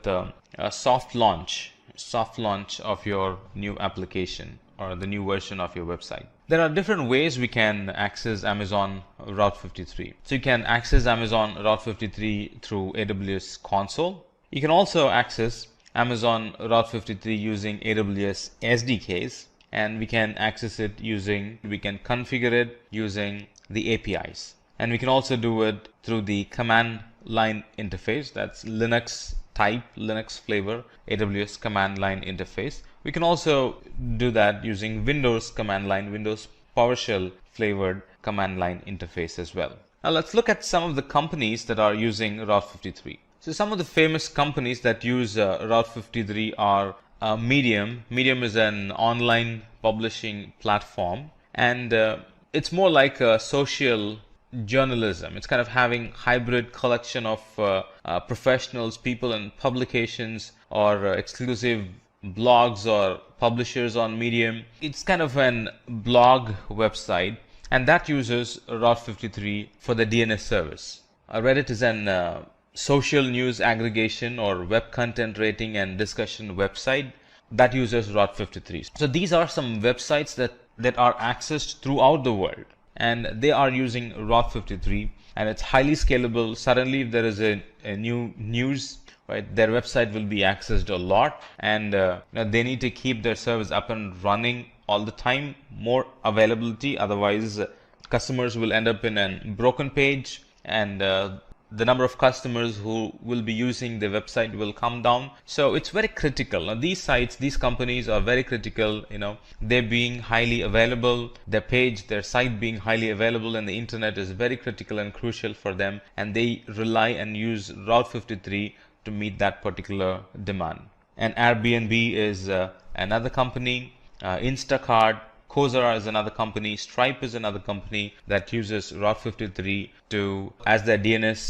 soft launch of your new application or the new version of your website. There are different ways we can access Amazon Route 53. So you can access Amazon Route 53 through AWS console. You can also access Amazon Route 53 using AWS SDKs, and we can access it we can configure it using the APIs. And we can also do it through the command line interface. That's Linux type, Linux flavor, AWS command line interface. We can also do that using Windows command line, Windows PowerShell flavored command line interface as well. Now let's look at some of the companies that are using Route 53. So some of the famous companies that use Route 53 are Medium. Medium is an online publishing platform, and it's more like a social journalism. It's kind of having hybrid collection of professionals, people and publications, or exclusive blogs or publishers on Medium. It's kind of an blog website, and that uses Route 53 for the DNS service. Reddit is an social news aggregation or web content rating and discussion website that uses Route 53. So these are some websites that are accessed throughout the world, and they are using Route 53, and it's highly scalable. Suddenly if there is a new news, right, their website will be accessed a lot, and they need to keep their service up and running all the time, more availability, otherwise customers will end up in a broken page, and the number of customers who will be using the website will come down. So it's very critical. Now these sites, these companies are very critical, they're being highly available, their page, their site being highly available and the internet is very critical and crucial for them, and they rely and use Route 53 to meet that particular demand. And Airbnb is another company, Instacart, Coursera is another company, Stripe is another company that uses Route 53 as their DNS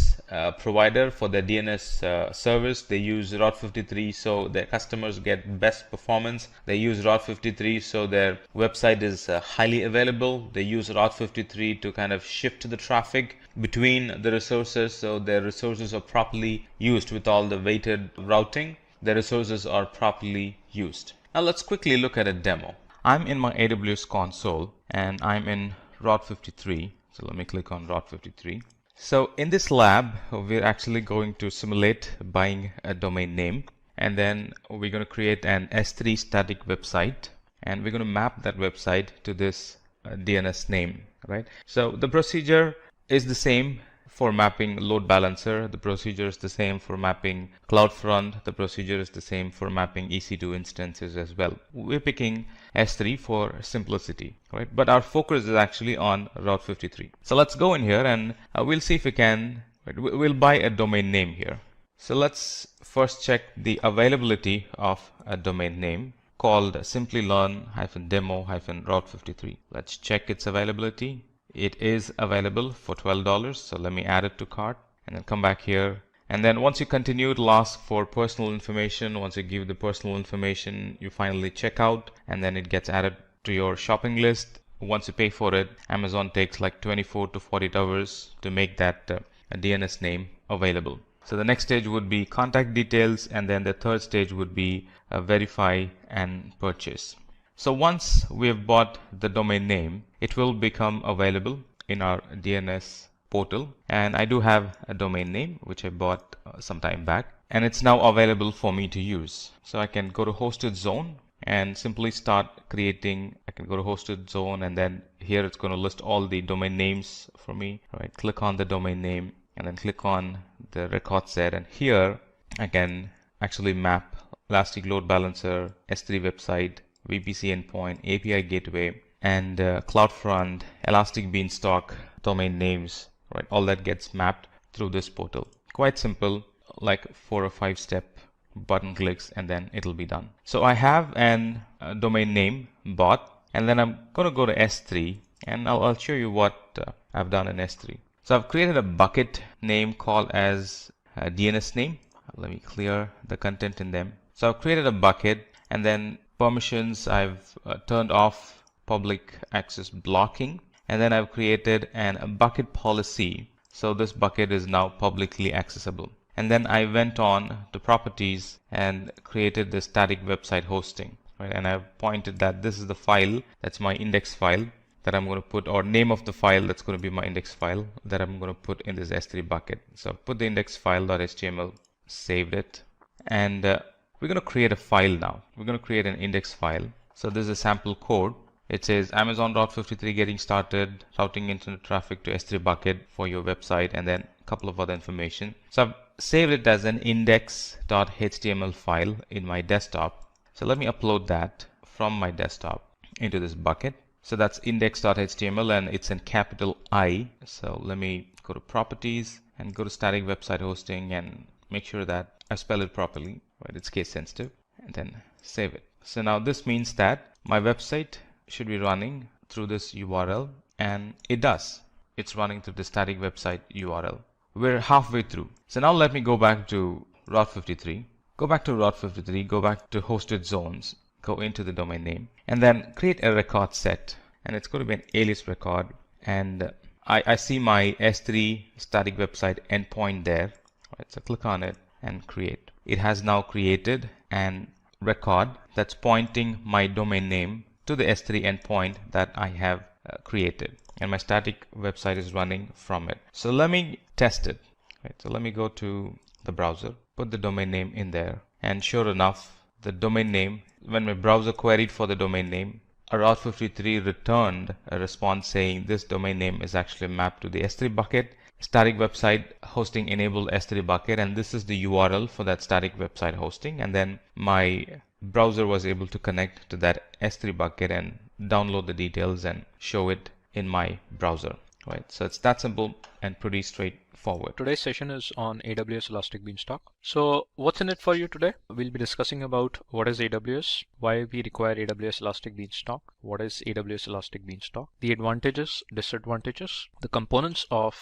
provider for their DNS service. They use Route 53 so their customers get best performance. They use Route 53 so their website is highly available. They use Route 53 to kind of shift the traffic between the resources so their resources are properly used with all the weighted routing. The resources are properly used. Now let's quickly look at a demo. I'm in my AWS console and I'm in Route 53. So let me click on Route 53. So in this lab, we're actually going to simulate buying a domain name, and then we're going to create an S3 static website, and we're going to map that website to this DNS name, right? So the procedure is the same for mapping load balancer. The procedure is the same for mapping CloudFront. The procedure is the same for mapping EC2 instances as well. We're picking S3 for simplicity, right? But our focus is actually on Route 53. So let's go in here and we'll see if we can, right? We'll buy a domain name here. So let's first check the availability of a domain name called Simplilearn-demo-Route 53. Let's check its availability. It is available for $12. So let me add it to cart and then come back here. And then once you continue, it'll ask for personal information. Once you give the personal information, you finally check out and then it gets added to your shopping list. Once you pay for it, Amazon takes like 24 to 48 hours to make that DNS name available. So the next stage would be contact details, and then the third stage would be verify and purchase. So once we have bought the domain name, it will become available in our DNS portal. And I do have a domain name which I bought some time back, and it's now available for me to use. So I can go to hosted zone and simply start creating. I can go to hosted zone, and then here it's going to list all the domain names for me. Right, click on the domain name and then click on the record set, and here I can actually map Elastic Load Balancer, S3 website, VPC endpoint, API gateway, and CloudFront, Elastic Beanstalk domain names, right? All that gets mapped through this portal. Quite simple, like 4 or 5 step button clicks, and then it'll be done. So I have an domain name bought, and then I'm going to go to S3, and I'll show you what I've done in S3. So I've created a bucket name called as DNS name. Let me clear the content in them. So I've created a bucket, and then permissions, I've turned off public access blocking, and then I've created a bucket policy. So this bucket is now publicly accessible. And then I went on to properties and created the static website hosting, right? And I've pointed that this is the file, that's my index file that I'm going to put, or name of the file that's going to be my index file that I'm going to put in this S3 bucket. So I put the index file.html, saved it, and we're going to create a file now. We're going to create an index file. So this is a sample code. It says Amazon Route 53 getting started, routing internet traffic to S3 bucket for your website, and then a couple of other information. So I've saved it as an index.html file in my desktop. So let me upload that from my desktop into this bucket. So that's index.html, and it's in capital I. So let me go to properties and go to static website hosting and make sure that I spell it properly, right? It's case sensitive, and then save it. So now this means that my website should be running through this URL, and it does. It's running through the static website URL. We're halfway through. So now let me go back to Route 53. Go back to Route 53, go back to hosted zones, go into the domain name, and then create a record set. And it's going to be an alias record. And I see my S3 static website endpoint there. Right, so click on it and create. It has now created an record that's pointing my domain name to the S3 endpoint that I have created, and my static website is running from it. So let me test it. Right, so let me go to the browser, put the domain name in there, and sure enough, the domain name, when my browser queried for the domain name, Route 53 returned a response saying this domain name is actually mapped to the S3 bucket. Static website hosting enabled S3 bucket, and this is the URL for that static website hosting. And then my browser was able to connect to that S3 bucket and download the details and show it in my browser. Right, so it's that simple and pretty straightforward. Today's session is on AWS Elastic Beanstalk. So what's in it for you today? We'll be discussing about what is AWS, why we require AWS Elastic Beanstalk, what is AWS Elastic Beanstalk, the advantages, disadvantages, the components of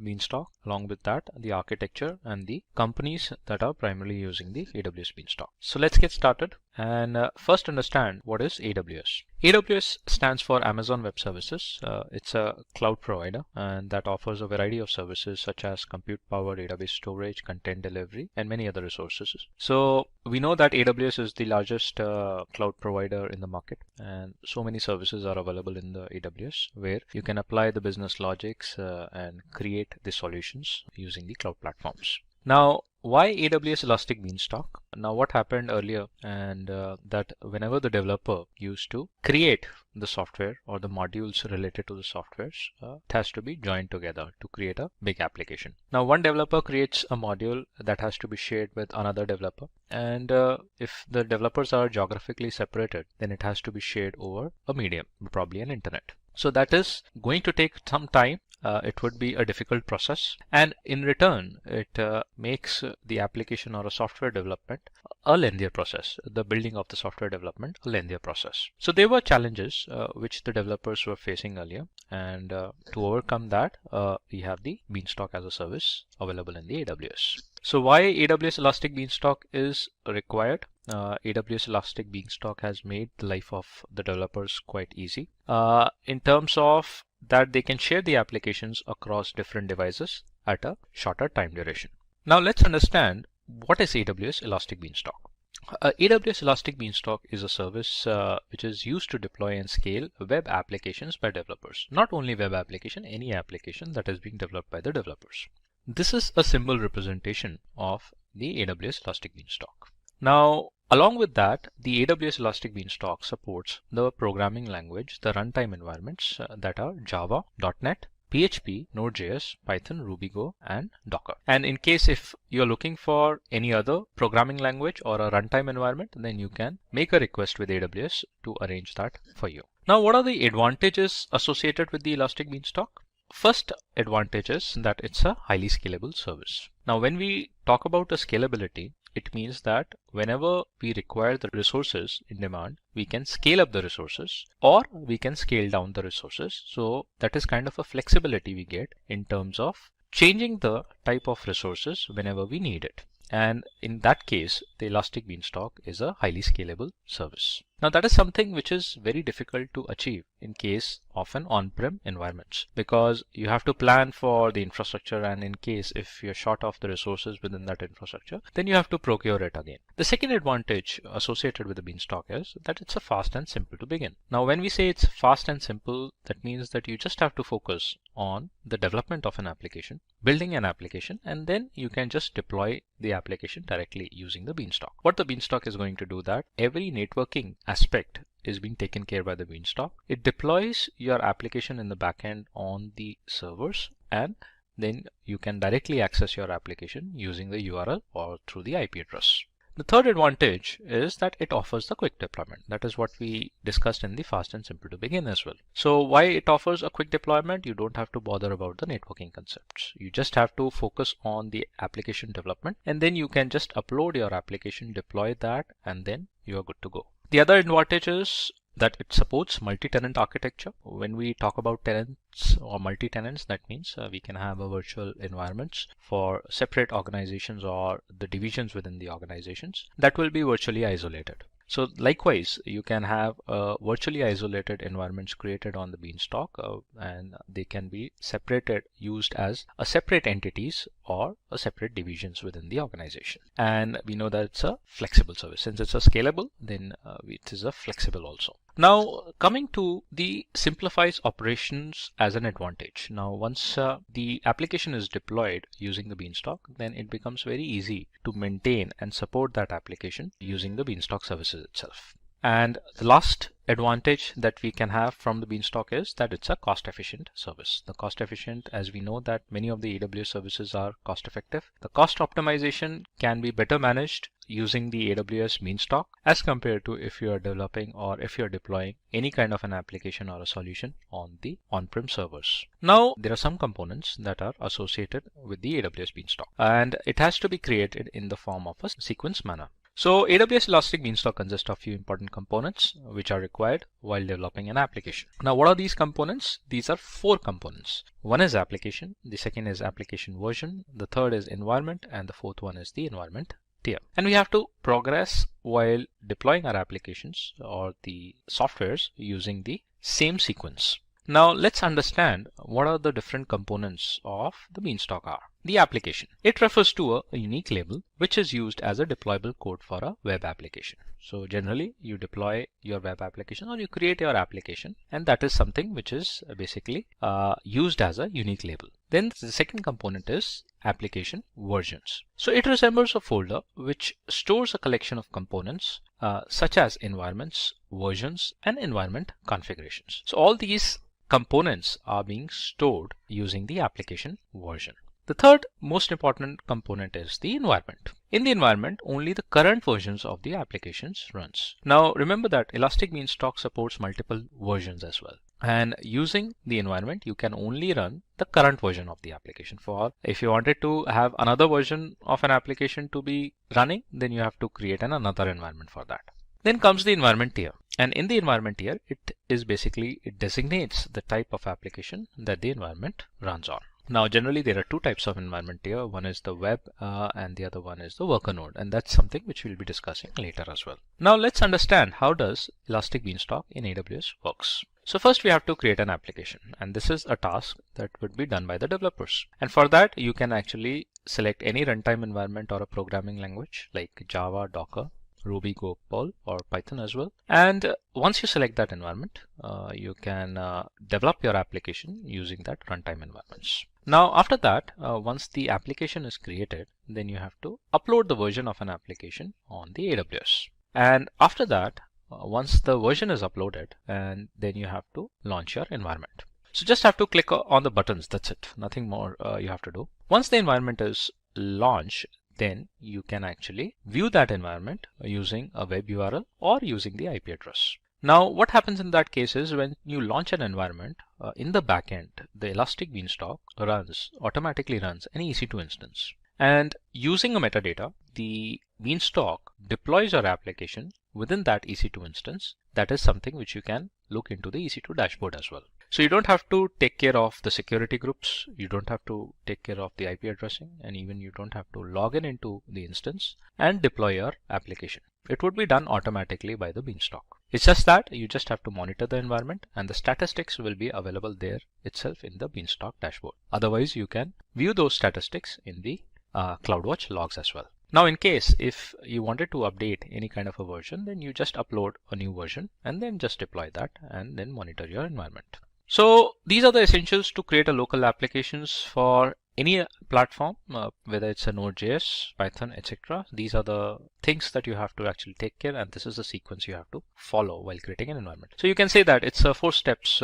Beanstalk, along with that, the architecture and the companies that are primarily using the AWS Beanstalk. So let's get started and first understand what is AWS. AWS stands for Amazon Web Services. It's a cloud provider and that offers a variety of services such as compute power, database storage, content delivery, and many other resources. So we know that AWS is the largest cloud provider in the market, and so many services are available in the AWS where you can apply the business logics and create the solutions using the cloud platforms. Now, why AWS Elastic Beanstalk? Now, what happened earlier and that whenever the developer used to create the software or the modules related to the softwares, it has to be joined together to create a big application. Now, one developer creates a module that has to be shared with another developer. And if the developers are geographically separated, then it has to be shared over a medium, probably an internet. So that is going to take some time. It would be a difficult process, and in return it makes the application or a software development a lengthier process, the building of the software development a lengthier process. So there were challenges which the developers were facing earlier, and to overcome that we have the Beanstalk as a service available in the AWS. So why AWS Elastic Beanstalk is required? AWS Elastic Beanstalk has made the life of the developers quite easy in terms of that they can share the applications across different devices at a shorter time duration. Now let's understand what is AWS Elastic Beanstalk. AWS Elastic Beanstalk is a service which is used to deploy and scale web applications by developers. Not only web application, any application that is being developed by the developers. This is a symbol representation of the AWS Elastic Beanstalk. Now, along with that, the AWS Elastic Beanstalk supports the programming language, the runtime environments that are Java, .NET, PHP, Node.js, Python, RubyGo, and Docker. And in case if you're looking for any other programming language or a runtime environment, then you can make a request with AWS to arrange that for you. Now, what are the advantages associated with the Elastic Beanstalk? First advantage is that it's a highly scalable service. Now, when we talk about a scalability, it means that whenever we require the resources in demand, we can scale up the resources or we can scale down the resources. So that is kind of a flexibility we get in terms of changing the type of resources whenever we need it. And in that case, the Elastic Beanstalk is a highly scalable service. Now that is something which is very difficult to achieve in case of an on-prem environments, because you have to plan for the infrastructure, and in case if you're short of the resources within that infrastructure, then you have to procure it again. The second advantage associated with the Beanstalk is that it's a fast and simple to begin. Now when we say it's fast and simple, that means that you just have to focus on the development of an application, building an application, and then you can just deploy the application directly using the Beanstalk. What the Beanstalk is going to do, that every networking aspect is being taken care by the Beanstalk. It deploys your application in the backend on the servers, and then you can directly access your application using the URL or through the IP address. The third advantage is that it offers the quick deployment. That is what we discussed in the fast and simple to begin as well. So why it offers a quick deployment? You don't have to bother about the networking concepts. You just have to focus on the application development, and then you can just upload your application, deploy that, and then you are good to go. The other advantage is that it supports multi-tenant architecture. When we talk about tenants or multi-tenants, that means we can have a virtual environments for separate organizations or the divisions within the organizations that will be virtually isolated. So likewise, you can have virtually isolated environments created on the Beanstalk, and they can be separated, used as a separate entities or a separate divisions within the organization. And we know that it's a flexible service. Since it's a scalable, then it is a flexible also. Now coming to the simplifies operations as an advantage. Now once the application is deployed using the Beanstalk, then it becomes very easy to maintain and support that application using the Beanstalk services itself. And the last advantage that we can have from the Beanstalk is that it's a cost efficient service. The cost efficient, as we know that many of the AWS services are cost effective. The cost optimization can be better managed using the AWS Beanstalk as compared to if you are developing or if you're deploying any kind of an application or a solution on the on-prem servers. Now, there are some components that are associated with the AWS Beanstalk, and it has to be created in the form of a sequence manner. So AWS Elastic Beanstalk consists of few important components which are required while developing an application. Now, what are these components? These are 4 components. One is application, the second is application version, the third is environment, and the fourth one is the environment tier. And we have to progress while deploying our applications or the softwares using the same sequence. Now let's understand what are the different components of the Beanstalk are. The application. It refers to a unique label which is used as a deployable code for a web application. So generally you deploy your web application or you create your application, and that is something which is basically used as a unique label. Then the second component is application versions. So it resembles a folder which stores a collection of components such as environments, versions, and environment configurations. So all these components are being stored using the application version. The third most important component is the environment. In the environment, only the current versions of the applications runs. Now remember that Elastic Beanstalk supports multiple versions as well. And using the environment, you can only run the current version of the application. For if you wanted to have another version of an application to be running, then you have to create another environment for that. Then comes the environment tier. And in the environment tier, it designates the type of application that the environment runs on. Now, generally, there are 2 types of environment tier. One is the web and the other one is the worker node. And that's something which we'll be discussing later as well. Now, let's understand how does Elastic Beanstalk in AWS works. So first we have to create an application, and this is a task that would be done by the developers. And for that, you can actually select any runtime environment or a programming language like Java, Docker, Ruby, Go, Perl, or Python as well. And once you select that environment, you can develop your application using that runtime environments. Now, after that, once the application is created, then you have to upload the version of an application on the AWS. And after that, once the version is uploaded, and then you have to launch your environment. So just have to click on the buttons. That's it. Nothing more you have to do. Once the environment is launched, then you can actually view that environment using a web URL or using the IP address. Now, what happens in that case is when you launch an environment in the backend, the Elastic Beanstalk automatically runs an EC2 instance. And using a metadata, the Beanstalk deploys your application within that EC2 instance. That is something which you can look into the EC2 dashboard as well. So you don't have to take care of the security groups, you don't have to take care of the IP addressing, and even you don't have to log in into the instance and deploy your application. It would be done automatically by the Beanstalk. It's just that you just have to monitor the environment, and the statistics will be available there itself in the Beanstalk dashboard. Otherwise, you can view those statistics in the CloudWatch logs as well. Now, in case if you wanted to update any kind of a version, then you just upload a new version and then just deploy that and then monitor your environment. So these are the essentials to create a local applications for any platform, whether it's a Node.js, Python, etc. These are the things that you have to actually take care, and this is the sequence you have to follow while creating an environment. So you can say that it's a 4 steps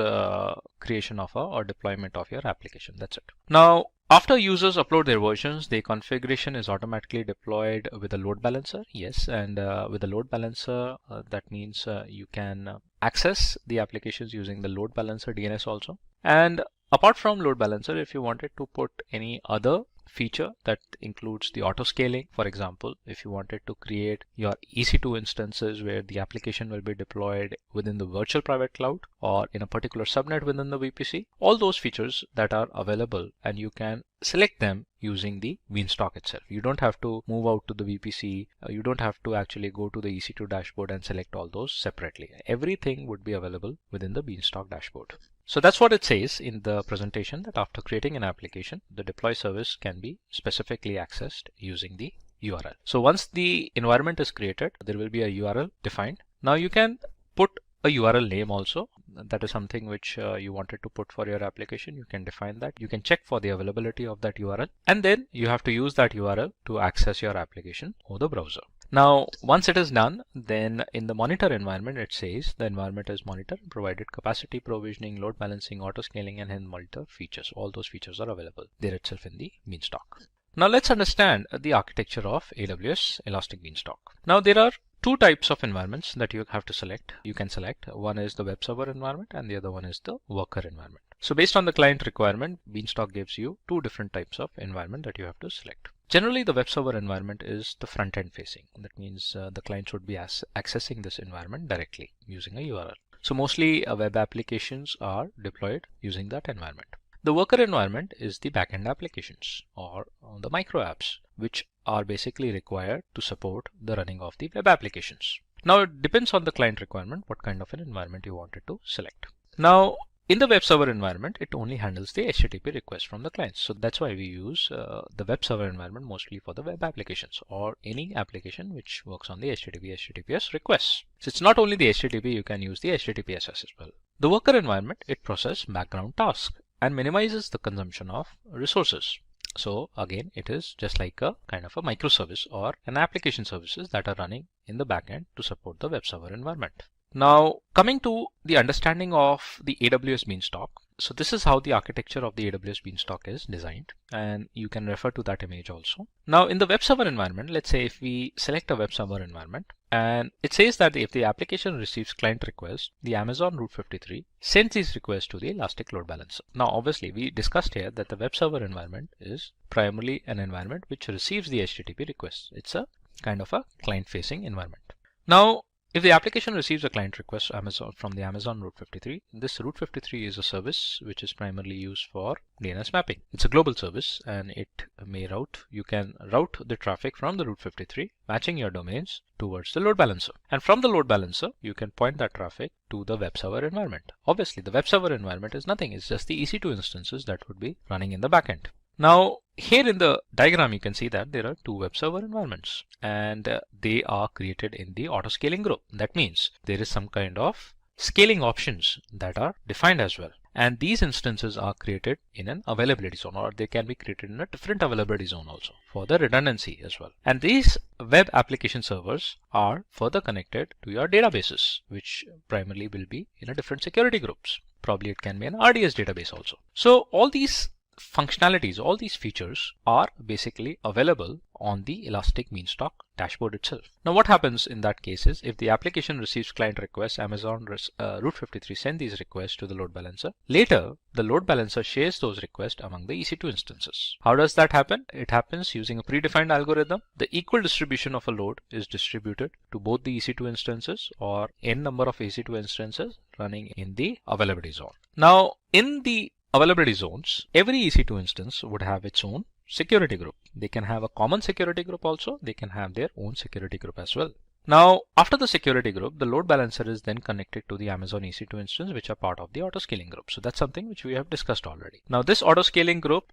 creation of or deployment of your application. That's it. Now, after users upload their versions, the configuration is automatically deployed with a load balancer. Yes, and with a load balancer, that means you can access the applications using the load balancer DNS also. And apart from load balancer, if you wanted to put any other feature that includes the auto scaling, for example, if you wanted to create your EC2 instances where the application will be deployed within the virtual private cloud or in a particular subnet within the VPC, all those features that are available, and you can select them using the Beanstalk itself. You don't have to move out to the VPC. You don't have to actually go to the EC2 dashboard and select all those separately. Everything would be available within the Beanstalk dashboard. So that's what it says in the presentation, that after creating an application, the deploy service can be specifically accessed using the URL. So once the environment is created, there will be a URL defined. Now you can put a URL name also. That is something which you wanted to put for your application. You can define that. You can check for the availability of that URL, and then you have to use that URL to access your application over the browser. Now, once it is done, then in the monitor environment, it says the environment is monitor provided capacity provisioning, load balancing, auto scaling, and hence monitor features. All those features are available there itself in the Beanstalk. Now let's understand the architecture of AWS Elastic Beanstalk. Now there are two types of environments that you have to select. You can select one is the web server environment and the other one is the worker environment. So based on the client requirement, Beanstalk gives you two different types of environment that you have to select. Generally, the web server environment is the front end facing. That means the client should be accessing this environment directly using a URL. So mostly web applications are deployed using that environment. The worker environment is the backend applications or the micro apps, which are basically required to support the running of the web applications. Now it depends on the client requirement what kind of an environment you wanted to select. Now in the web server environment, it only handles the HTTP request from the clients. So that's why we use the web server environment mostly for the web applications or any application which works on the HTTPS requests. So it's not only the HTTP, you can use the HTTPS as well. The worker environment, it processes background tasks and minimizes the consumption of resources. So again, it is just like a kind of a microservice or an application services that are running in the backend to support the web server environment. Now coming to the understanding of the AWS Beanstalk. So this is how the architecture of the AWS Beanstalk is designed, and you can refer to that image also. Now in the web server environment, let's say if we select a web server environment, and it says that if the application receives client requests, the Amazon Route 53 sends these requests to the Elastic Load Balancer. Now obviously we discussed here that the web server environment is primarily an environment which receives the HTTP requests. It's a kind of a client facing environment. Now if the application receives a client request from the Amazon Route 53, this Route 53 is a service which is primarily used for DNS mapping. It's a global service and you can route the traffic from the Route 53, matching your domains towards the load balancer. And from the load balancer, you can point that traffic to the web server environment. Obviously, the web server environment is nothing. It's just the EC2 instances that would be running in the backend. Now, here in the diagram, you can see that there are two web server environments and they are created in the auto scaling group. That means there is some kind of scaling options that are defined as well. And these instances are created in an availability zone, or they can be created in a different availability zone also for the redundancy as well. And these web application servers are further connected to your databases, which primarily will be in a different security groups. Probably it can be an RDS database also. So all these functionalities, all these features are basically available on the Elastic Beanstalk dashboard itself. Now what happens in that case is if the application receives client requests, Amazon Route 53 send these requests to the load balancer. Later, the load balancer shares those requests among the EC2 instances. How does that happen? It happens using a predefined algorithm. The equal distribution of a load is distributed to both the EC2 instances or n number of EC2 instances running in the availability zone. Now in the availability zones, every EC2 instance would have its own security group. They can have a common security group also. They can have their own security group as well. Now, after the security group, the load balancer is then connected to the Amazon EC2 instance, which are part of the auto scaling group. So that's something which we have discussed already. Now, this auto scaling group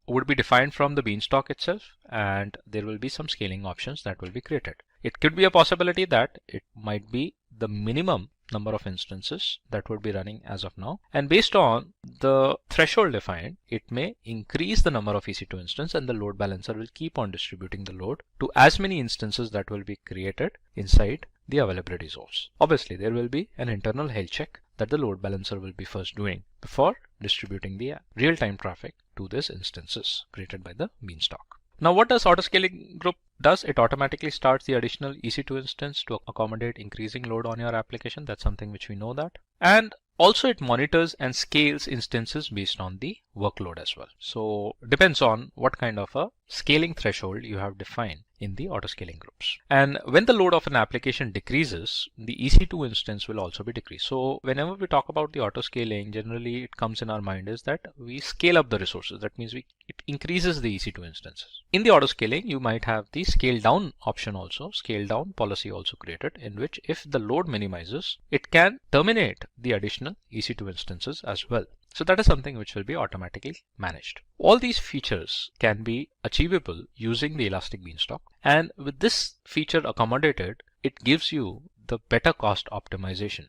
would be defined from the Beanstalk itself, and there will be some scaling options that will be created. It could be a possibility that it might be the minimum number of instances that would be running as of now, and based on the threshold defined, it may increase the number of EC2 instances, and the load balancer will keep on distributing the load to as many instances that will be created inside the availability zones. Obviously, there will be an internal health check that the load balancer will be first doing before distributing the real-time traffic to these instances created by the Beanstalk. Now what does auto scaling group does? It automatically starts the additional EC2 instance to accommodate increasing load on your application. That's something which we know that. And also it monitors and scales instances based on the workload as well. So depends on what kind of a scaling threshold you have defined in the auto scaling groups. And when the load of an application decreases, the EC2 instance will also be decreased. So whenever we talk about the auto scaling, generally it comes in our mind is that we scale up the resources. That means it increases the EC2 instances. In the auto scaling, you might have the scale down option also, scale down policy also created, in which if the load minimizes, it can terminate the additional EC2 instances as well. So that is something which will be automatically managed. All these features can be achievable using the Elastic Beanstalk, and with this feature accommodated, it gives you the better cost optimization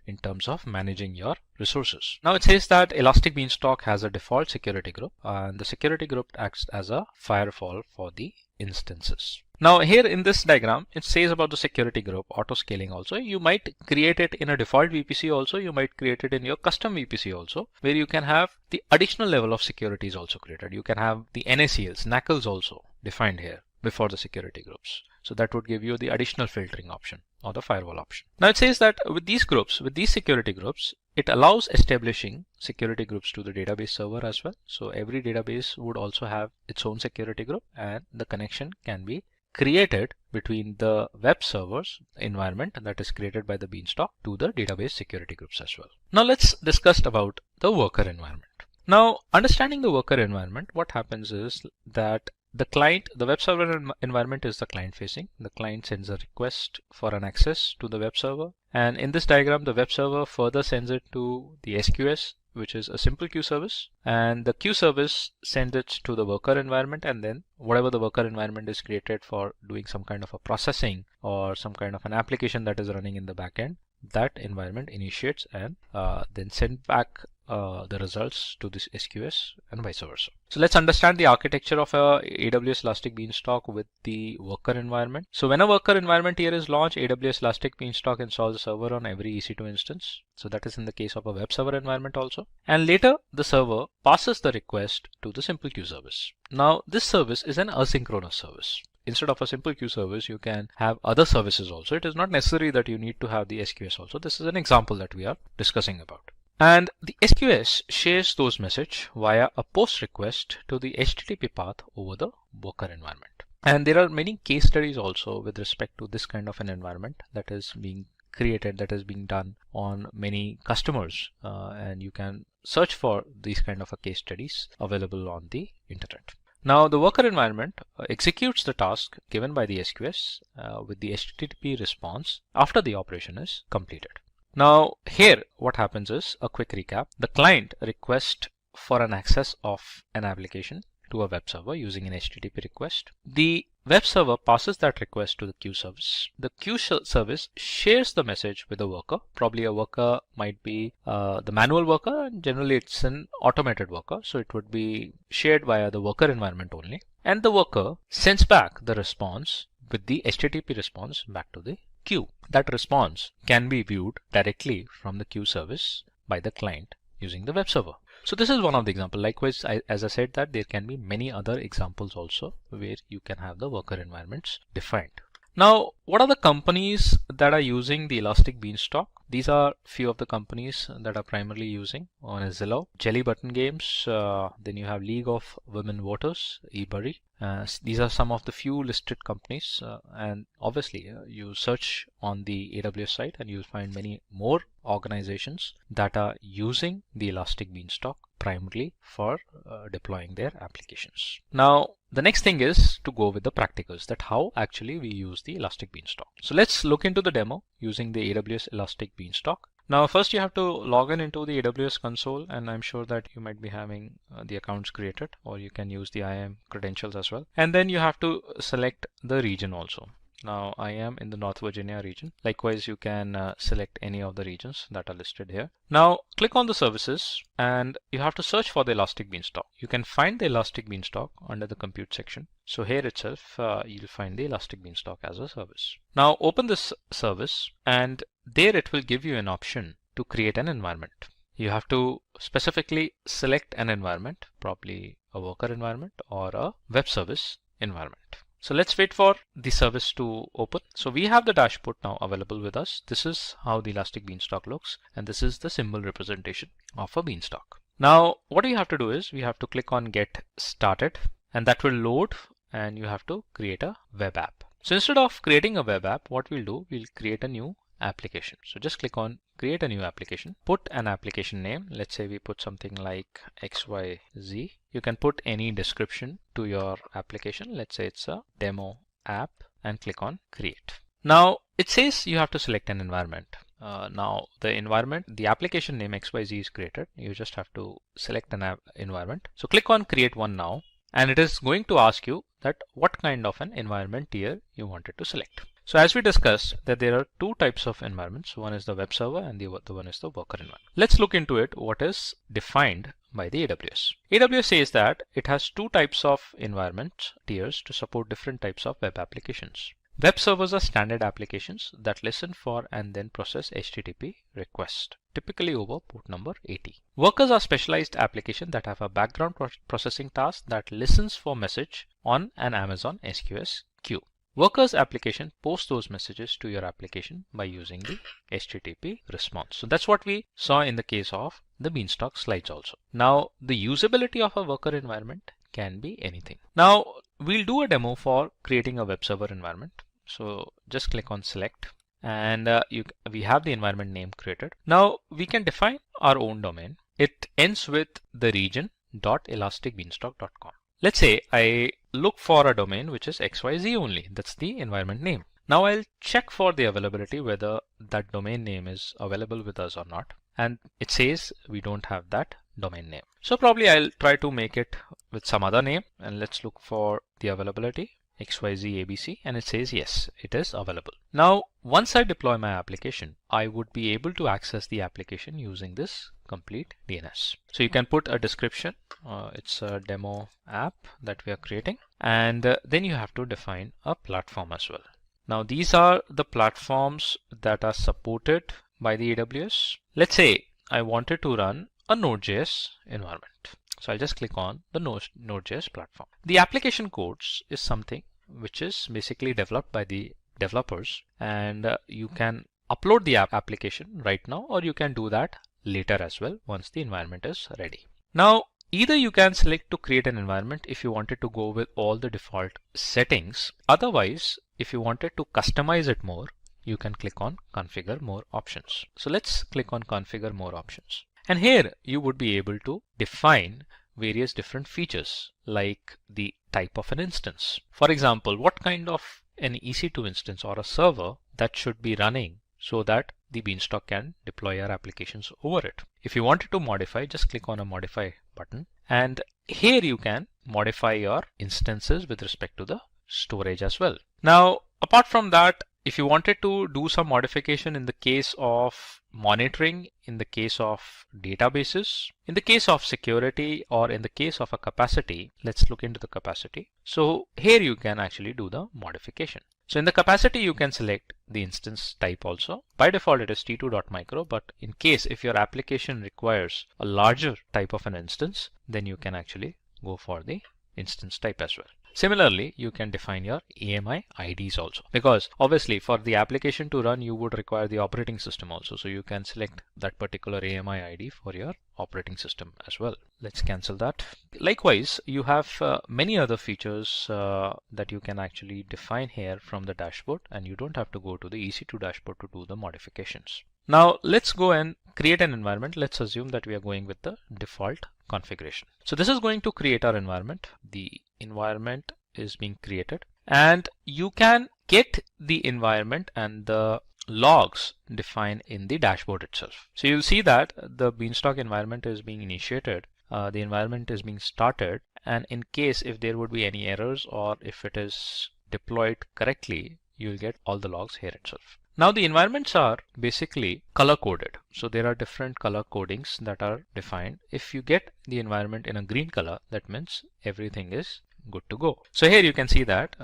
in terms of managing your resources. Now it says that Elastic Beanstalk has a default security group, and the security group acts as a firewall for the instances. Now here in this diagram, it says about the security group, auto scaling also. You might create it in a default VPC also. You might create it in your custom VPC also, where you can have the additional level of security is also created. You can have the NACLs, NACLs also defined here before the security groups. So that would give you the additional filtering option or the firewall option. Now it says that with these groups, with these security groups, it allows establishing security groups to the database server as well. So every database would also have its own security group, and the connection can be created between the web servers environment that is created by the Beanstalk to the database security groups as well. Now let's discuss about the worker environment. Now, understanding the worker environment, what happens is that the client, the web server environment is the client facing. The client sends a request for an access to the web server. And in this diagram, the web server further sends it to the SQS, which is a simple queue service. And the queue service sends it to the worker environment. And then whatever the worker environment is created for doing some kind of a processing or some kind of an application that is running in the backend, that environment initiates and then send back the results to this SQS and vice versa. So let's understand the architecture of a AWS Elastic Beanstalk with the worker environment. So when a worker environment here is launched, AWS Elastic Beanstalk installs a server on every EC2 instance. So that is in the case of a web server environment also. And later the server passes the request to the simple queue service. Now this service is an asynchronous service. Instead of a simple queue service, you can have other services also. It is not necessary that you need to have the SQS also. This is an example that we are discussing about. And the SQS shares those messages via a post request to the HTTP path over the worker environment. And there are many case studies also with respect to this kind of an environment that is being created, that is being done on many customers. And you can search for these kind of a case studies available on the internet. Now the worker environment executes the task given by the SQS with the HTTP response after the operation is completed. Now here what happens is a quick recap. The client requests for an access of an application to a web server using an HTTP request. The web server passes that request to the queue service. The queue service shares the message with the worker. Probably a worker might be the manual worker, and generally it's an automated worker. So it would be shared via the worker environment only. And the worker sends back the response with the HTTP response back to the queue. That response can be viewed directly from the queue service by the client using the web server. So this is one of the examples. Likewise, as I said, that there can be many other examples also where you can have the worker environments defined. Now, what are the companies that are using the Elastic Beanstalk? These are few of the companies that are primarily using. One is Zillow, Jelly Button Games, then you have League of Women Voters, eBury. These are some of the few listed companies, and obviously you search on the AWS site and you'll find many more organizations that are using the Elastic Beanstalk primarily for deploying their applications. Now the next thing is to go with the practicals, that how actually we use the Elastic Beanstalk. So let's look into the demo using the AWS Elastic Beanstalk. Now first you have to log in into the AWS console, and I'm sure that you might be having the accounts created, or you can use the IAM credentials as well. And then you have to select the region also. Now I am in the North Virginia region. Likewise, you can select any of the regions that are listed here. Now click on the services and you have to search for the Elastic Beanstalk. You can find the Elastic Beanstalk under the compute section. So here itself, you'll find the Elastic Beanstalk as a service. Now open this service and there it will give you an option to create an environment. You have to specifically select an environment, probably a worker environment or a web service environment. So let's wait for the service to open. So we have the dashboard now available with us. This is how the Elastic Beanstalk looks, and this is the symbol representation of a beanstalk. Now what you have to do is we have to click on Get Started, and that will load, and you have to create a web app. So instead of creating a web app, what we'll do, we'll create a new application. So just click on Create a New Application. Put an application name. Let's say we put something like XYZ. You can put any description to your application. Let's say it's a demo app, and click on Create. Now it says you have to select an environment. Now the environment, the application name XYZ is created. You just have to select an environment. So click on Create One now, and it is going to ask you that what kind of an environment tier you wanted to select. So as we discussed, that there are two types of environments. One is the web server and the other one is the worker environment. Let's look into it, what is defined by the AWS. AWS says that it has two types of environment tiers to support different types of web applications. Web servers are standard applications that listen for and then process HTTP requests, typically over port number 80. Workers are specialized applications that have a background processing task that listens for message on an Amazon SQS queue. Workers application posts those messages to your application by using the HTTP response. So that's what we saw in the case of the Beanstalk slides also. Now, the usability of a worker environment can be anything. Now, we'll do a demo for creating a web server environment. So just click on select and we have the environment name created. Now we can define our own domain. It ends with the region.elasticbeanstalk.com. Let's say I look for a domain which is XYZ only. That's the environment name. Now I'll check for the availability whether that domain name is available with us or not. And it says we don't have that domain name. So probably I'll try to make it with some other name, and let's look for the availability. XYZ ABC, and it says yes, it is available. Now once I deploy my application, I would be able to access the application using this complete DNS. So you can put a description, it's a demo app that we are creating, and then you have to define a platform as well. Now these are the platforms that are supported by the AWS. Let's say I wanted to run a Node.js environment. So I'll just click on the Node.js platform. The application codes is something which is basically developed by the developers, and you can upload the application right now, or you can do that later as well once the environment is ready. Now, either you can select to create an environment if you wanted to go with all the default settings. Otherwise, if you wanted to customize it more, you can click on configure more options. So let's click on configure more options. And here you would be able to define various different features like the type of an instance. For example, what kind of an EC2 instance or a server that should be running so that the Beanstalk can deploy our applications over it. If you wanted to modify, just click on a modify button, and here you can modify your instances with respect to the storage as well. Now, apart from that, if you wanted to do some modification in the case of monitoring, in the case of databases, in the case of security, or in the case of a capacity, let's look into the capacity. So here you can actually do the modification. So in the capacity, you can select the instance type also. By default, it is t2.micro, but in case if your application requires a larger type of an instance, then you can actually go for the instance type as well. Similarly, you can define your AMI IDs also, because obviously for the application to run, you would require the operating system also. So you can select that particular AMI ID for your operating system as well. Let's cancel that. Likewise, you have many other features that you can actually define here from the dashboard, and you don't have to go to the EC2 dashboard to do the modifications. Now let's go and create an environment. Let's assume that we are going with the default configuration. So this is going to create our environment. The environment is being created, and you can get the environment and the logs defined in the dashboard itself. So you'll see that the Beanstalk environment is being initiated, the environment is being started, and in case if there would be any errors or if it is deployed correctly, you'll get all the logs here itself. Now the environments are basically color coded. So there are different color codings that are defined. If you get the environment in a green color, that means everything is good to go. So here you can see that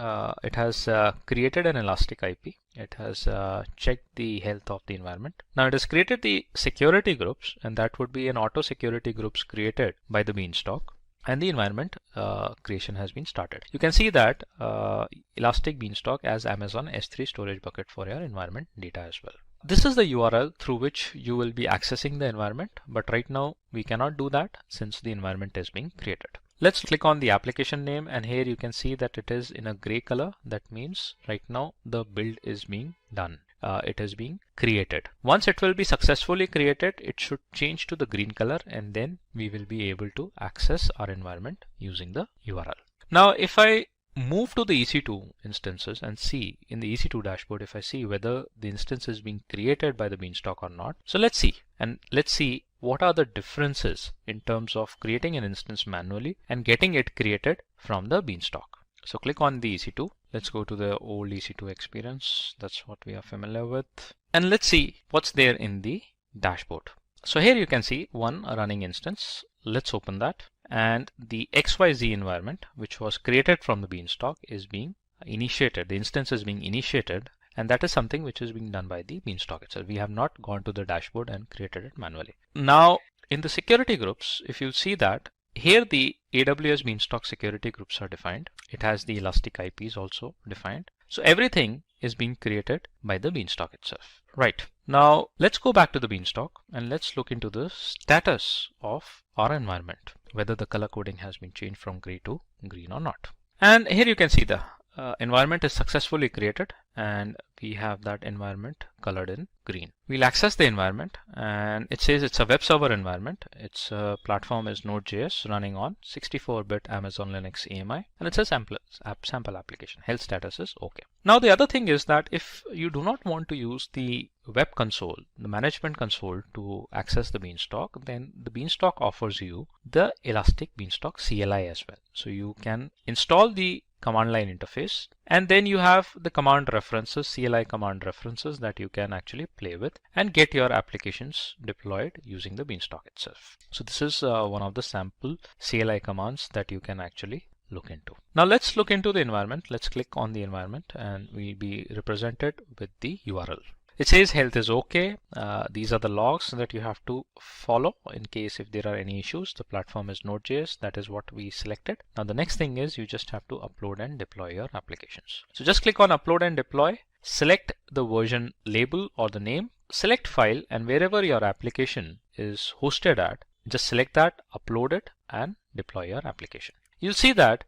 it has created an elastic IP. It has checked the health of the environment. Now it has created the security groups, and that would be an auto security groups created by the Beanstalk. And the environment creation has been started. You can see that Elastic Beanstalk as Amazon S3 storage bucket for your environment data as well. This is the URL through which you will be accessing the environment, but right now we cannot do that since the environment is being created. Let's click on the application name, and here you can see that it is in a gray color. That means right now the build is being done. It is being created. Once it will be successfully created, it should change to the green color, and then we will be able to access our environment using the URL. Now, if I move to the EC2 instances and see in the EC2 dashboard, if I see whether the instance is being created by the Beanstalk or not. So let's see, and let's see what are the differences in terms of creating an instance manually and getting it created from the Beanstalk. So click on the EC2. Let's go to the old EC2 experience. That's what we are familiar with. And let's see what's there in the dashboard. So here you can see one running instance. Let's open that. And the XYZ environment, which was created from the Beanstalk, is being initiated. The instance is being initiated, and that is something which is being done by the Beanstalk itself. We have not gone to the dashboard and created it manually. Now, in the security groups, if you see that, here the AWS Beanstalk security groups are defined. It has the Elastic IPs also defined. So everything is being created by the Beanstalk itself. Right. Now let's go back to the Beanstalk and let's look into the status of our environment, whether the color coding has been changed from gray to green or not. And here you can see the environment is successfully created, and we have that environment colored in green. We'll access the environment, and it says it's a web server environment. Its platform is Node.js running on 64-bit Amazon Linux AMI, and it's a sample application. Health status is okay. Now the other thing is that if you do not want to use the web console, the management console, to access the Beanstalk, then the Beanstalk offers you the Elastic Beanstalk CLI as well. So you can install the command line interface, and then you have the command references, CLI command references, that you can actually play with and get your applications deployed using the Beanstalk itself. So this is one of the sample CLI commands that you can actually look into. Now let's look into the environment. Let's click on the environment and we'll be represented with the URL. It says health is okay. These are the logs that you have to follow in case if there are any issues. The platform is Node.js. That is what we selected. Now the next thing is you just have to upload and deploy your applications. So just click on upload and deploy. Select the version label or the name. Select file, and wherever your application is hosted at, just select that, upload it, and deploy your application. You'll see that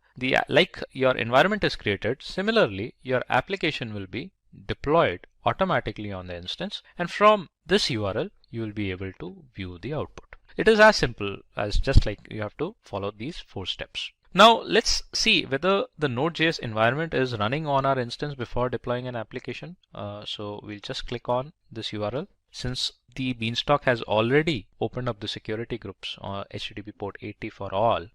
like your environment is created, similarly your application will be deployed automatically on the instance, and from this URL you will be able to view the output. It is as simple as just like you have to follow these 4 steps. Now let's see whether the Node.js environment is running on our instance before deploying an application. So we'll just click on this URL. Since the Beanstalk has already opened up the security groups on HTTP port 80 for all,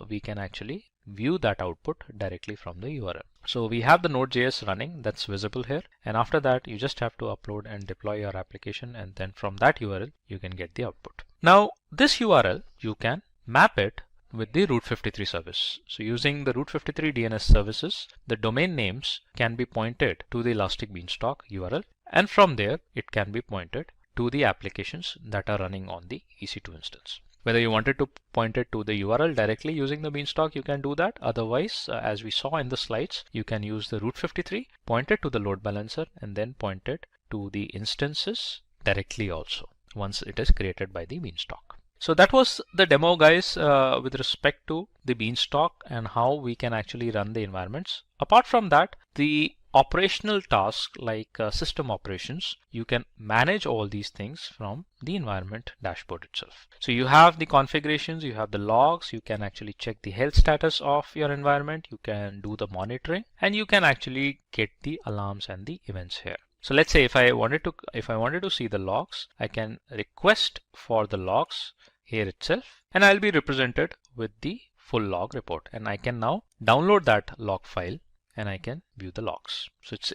we can actually view that output directly from the URL. So we have the Node.js running, that's visible here, and after that you just have to upload and deploy your application, and then from that URL you can get the output. Now this URL you can map it with the Route 53 service. So using the Route 53 DNS services, the domain names can be pointed to the Elastic Beanstalk URL, and from there it can be pointed to the applications that are running on the EC2 instance. Whether you wanted to point it to the URL directly using the Beanstalk, you can do that. Otherwise, as we saw in the slides, you can use the Route 53, point it to the load balancer, and then point it to the instances directly also once it is created by the Beanstalk. So that was the demo, guys, with respect to the Beanstalk and how we can actually run the environments. Apart from that, the operational tasks like system operations, you can manage all these things from the environment dashboard itself. So you have the configurations, you have the logs, you can actually check the health status of your environment, you can do the monitoring, and you can actually get the alarms and the events here. So let's say if I wanted to see the logs, I can request for the logs here itself, and I'll be represented with the full log report, and I can now download that log file and I can view the logs. So it's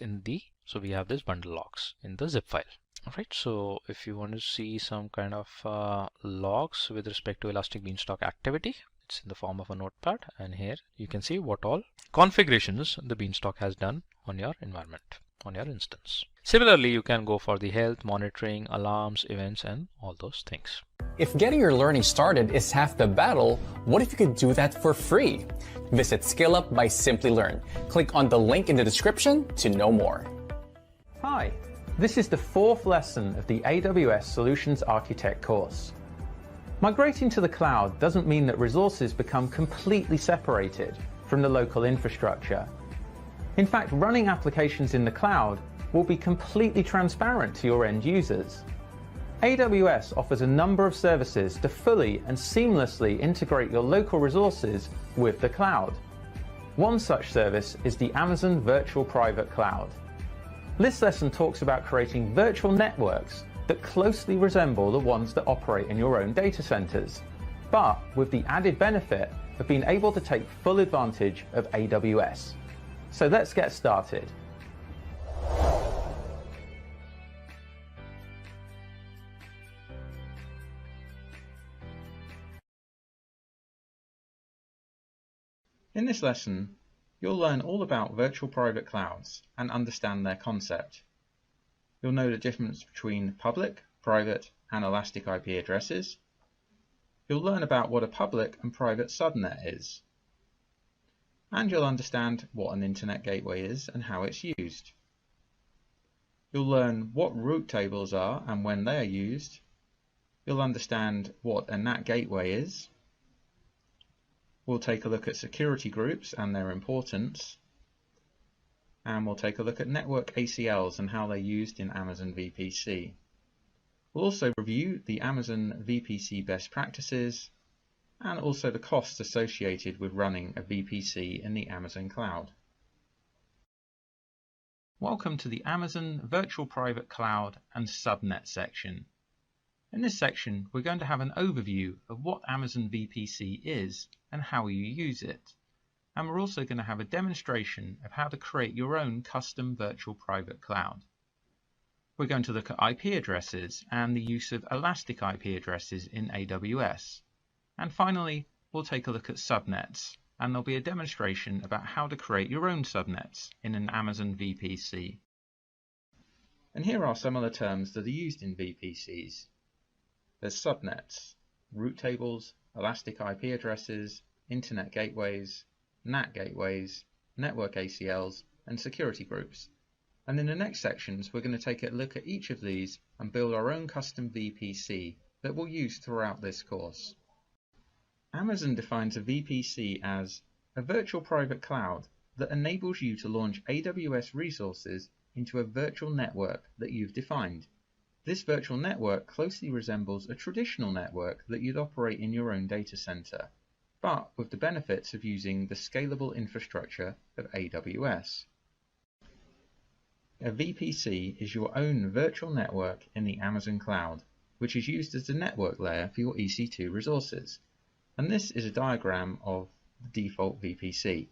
so we have this bundle logs in the zip file. All right, so if you want to see some kind of logs with respect to Elastic Beanstalk activity, it's in the form of a notepad, and here you can see what all configurations the Beanstalk has done on your environment, on your instance. Similarly, you can go for the health, monitoring, alarms, events, and all those things. If getting your learning started is half the battle, what if you could do that for free? Visit SkillUp by Simplilearn. Click on the link in the description to know more. Hi, this is the 4th lesson of the AWS Solutions Architect course. Migrating to the cloud doesn't mean that resources become completely separated from the local infrastructure. In fact, running applications in the cloud will be completely transparent to your end users. AWS offers a number of services to fully and seamlessly integrate your local resources with the cloud. One such service is the Amazon Virtual Private Cloud. This lesson talks about creating virtual networks that closely resemble the ones that operate in your own data centers, but with the added benefit of being able to take full advantage of AWS. So let's get started. In this lesson, you'll learn all about virtual private clouds and understand their concept. You'll know the difference between public, private, and elastic IP addresses. You'll learn about what a public and private subnet is. And you'll understand what an internet gateway is and how it's used. You'll learn what route tables are and when they are used. You'll understand what a NAT gateway is. We'll take a look at security groups and their importance. And we'll take a look at network ACLs and how they're used in Amazon VPC. We'll also review the Amazon VPC best practices and also the costs associated with running a VPC in the Amazon cloud. Welcome to the Amazon Virtual Private Cloud and Subnet section. In this section, we're going to have an overview of what Amazon VPC is and how you use it. And we're also going to have a demonstration of how to create your own custom virtual private cloud. We're going to look at IP addresses and the use of elastic IP addresses in AWS. And finally, we'll take a look at subnets, and there'll be a demonstration about how to create your own subnets in an Amazon VPC. And here are some of the terms that are used in VPCs. There's subnets, route tables, elastic IP addresses, internet gateways, NAT gateways, network ACLs, and security groups. And in the next sections, we're going to take a look at each of these and build our own custom VPC that we'll use throughout this course. Amazon defines a VPC as a virtual private cloud that enables you to launch AWS resources into a virtual network that you've defined. This virtual network closely resembles a traditional network that you'd operate in your own data center, but with the benefits of using the scalable infrastructure of AWS. A VPC is your own virtual network in the Amazon cloud, which is used as the network layer for your EC2 resources. And this is a diagram of the default VPC.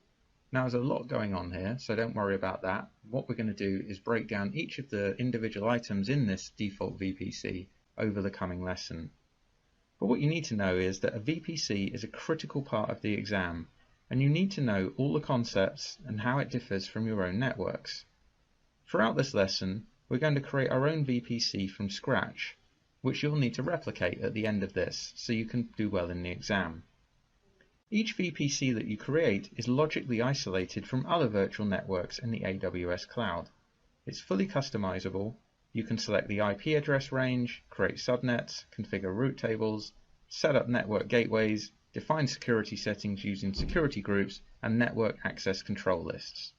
Now there's a lot going on here, so don't worry about that. What we're going to do is break down each of the individual items in this default VPC over the coming lesson. But what you need to know is that a VPC is a critical part of the exam, and you need to know all the concepts and how it differs from your own networks. Throughout this lesson, we're going to create our own VPC from scratch, which you'll need to replicate at the end of this so you can do well in the exam. Each VPC that you create is logically isolated from other virtual networks in the AWS cloud. It's fully customizable. You can select the IP address range, create subnets, configure route tables, set up network gateways, define security settings using security groups, and network access control lists.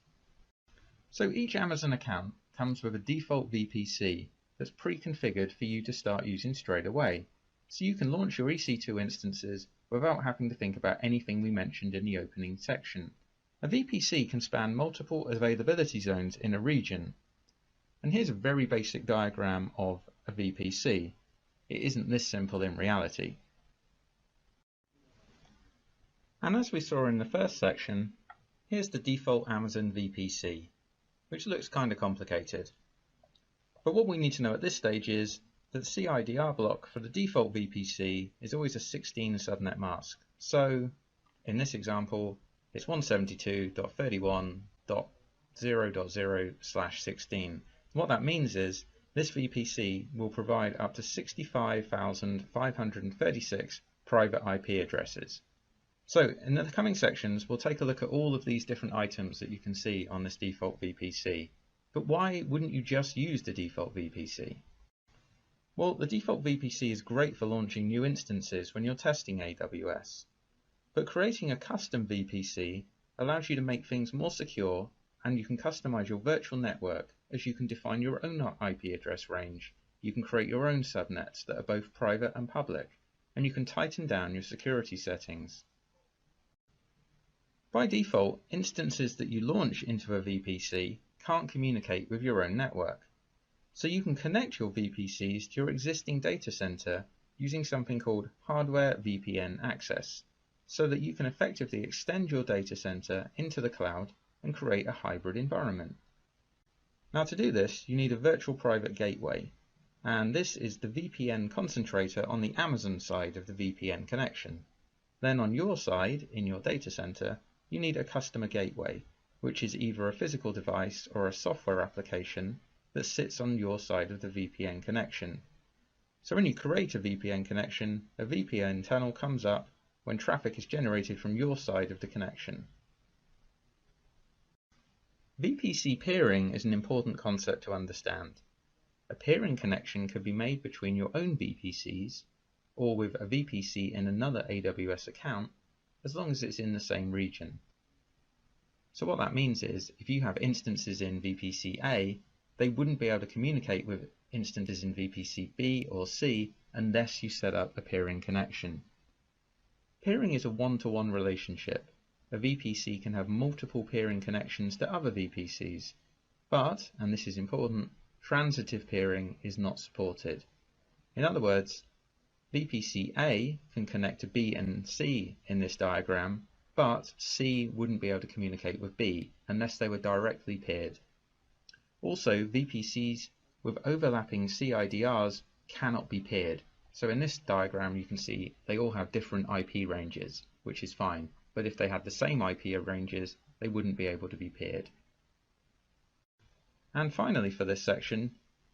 So each Amazon account comes with a default VPC that's pre-configured for you to start using straight away, so you can launch your EC2 instances without having to think about anything we mentioned in the opening section. A VPC can span multiple availability zones in a region. And here's a very basic diagram of a VPC. It isn't this simple in reality. And as we saw in the first section, here's the default Amazon VPC, which looks kind of complicated. But what we need to know at this stage is that the CIDR block for the default VPC is always a 16 subnet mask. So in this example, it's 172.31.0.0/16. What that means is this VPC will provide up to 65,536 private IP addresses. So in the coming sections, we'll take a look at all of these different items that you can see on this default VPC. But why wouldn't you just use the default VPC? Well, the default VPC is great for launching new instances when you're testing AWS. But creating a custom VPC allows you to make things more secure, and you can customize your virtual network as you can define your own IP address range. You can create your own subnets that are both private and public, and you can tighten down your security settings. By default, instances that you launch into a VPC can't communicate with your own network. So you can connect your VPCs to your existing data center using something called hardware VPN access, so that you can effectively extend your data center into the cloud and create a hybrid environment. Now to do this, you need a virtual private gateway, and this is the VPN concentrator on the Amazon side of the VPN connection. Then on your side, in your data center, you need a customer gateway, which is either a physical device or a software application that sits on your side of the VPN connection. So when you create a VPN connection, a VPN tunnel comes up when traffic is generated from your side of the connection. VPC peering is an important concept to understand. A peering connection could be made between your own VPCs or with a VPC in another AWS account, as long as it's in the same region. So what that means is, if you have instances in VPC A, they wouldn't be able to communicate with instances in VPC B or C unless you set up a peering connection. Peering is a one-to-one relationship. A VPC can have multiple peering connections to other VPCs, but, and this is important, transitive peering is not supported. In other words, VPC A can connect to B and C in this diagram, but C wouldn't be able to communicate with B unless they were directly peered. Also, VPCs with overlapping CIDRs cannot be peered. So in this diagram you can see they all have different IP ranges, which is fine, but if they had the same IP ranges, they wouldn't be able to be peered. And finally for this section,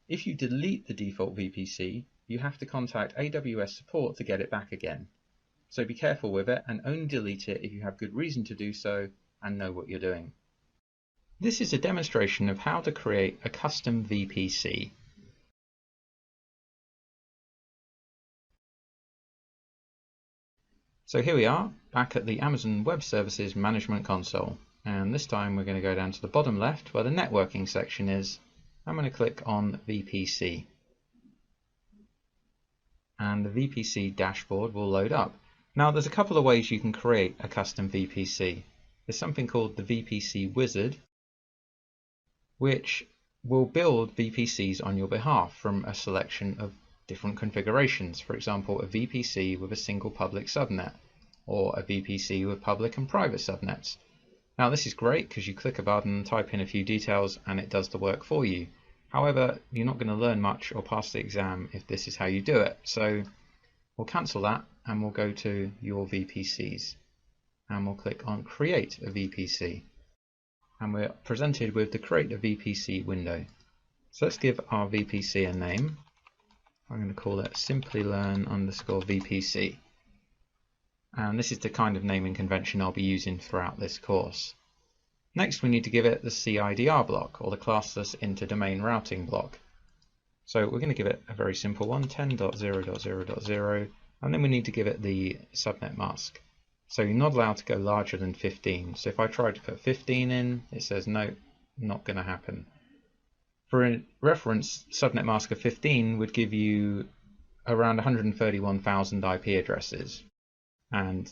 if you delete the default VPC, you have to contact AWS support to get it back again. So be careful with it and only delete it if you have good reason to do so and know what you're doing. This is a demonstration of how to create a custom VPC. So here we are, back at the Amazon Web Services Management Console. And this time we're going to go down to the bottom left where the networking section is. I'm going to click on VPC. And the VPC dashboard will load up. Now there's a couple of ways you can create a custom VPC. There's something called the VPC wizard, which will build VPCs on your behalf from a selection of different configurations. For example, a VPC with a single public subnet, or a VPC with public and private subnets. Now this is great because you click a button, type in a few details, and it does the work for you. However, you're not going to learn much or pass the exam if this is how you do it. So we'll cancel that and we'll go to your VPCs and we'll click on Create a VPC. And we're presented with the Create a VPC window. So let's give our VPC a name. I'm going to call it Simplilearn_VPC. And this is the kind of naming convention I'll be using throughout this course. Next we need to give it the CIDR block, or the classless interdomain routing block. So we're going to give it a very simple one, 10.0.0.0, and then we need to give it the subnet mask. So you're not allowed to go larger than 15. So if I try to put 15 in, it says no, not going to happen. For a reference, subnet mask of 15 would give you around 131,000 IP addresses, and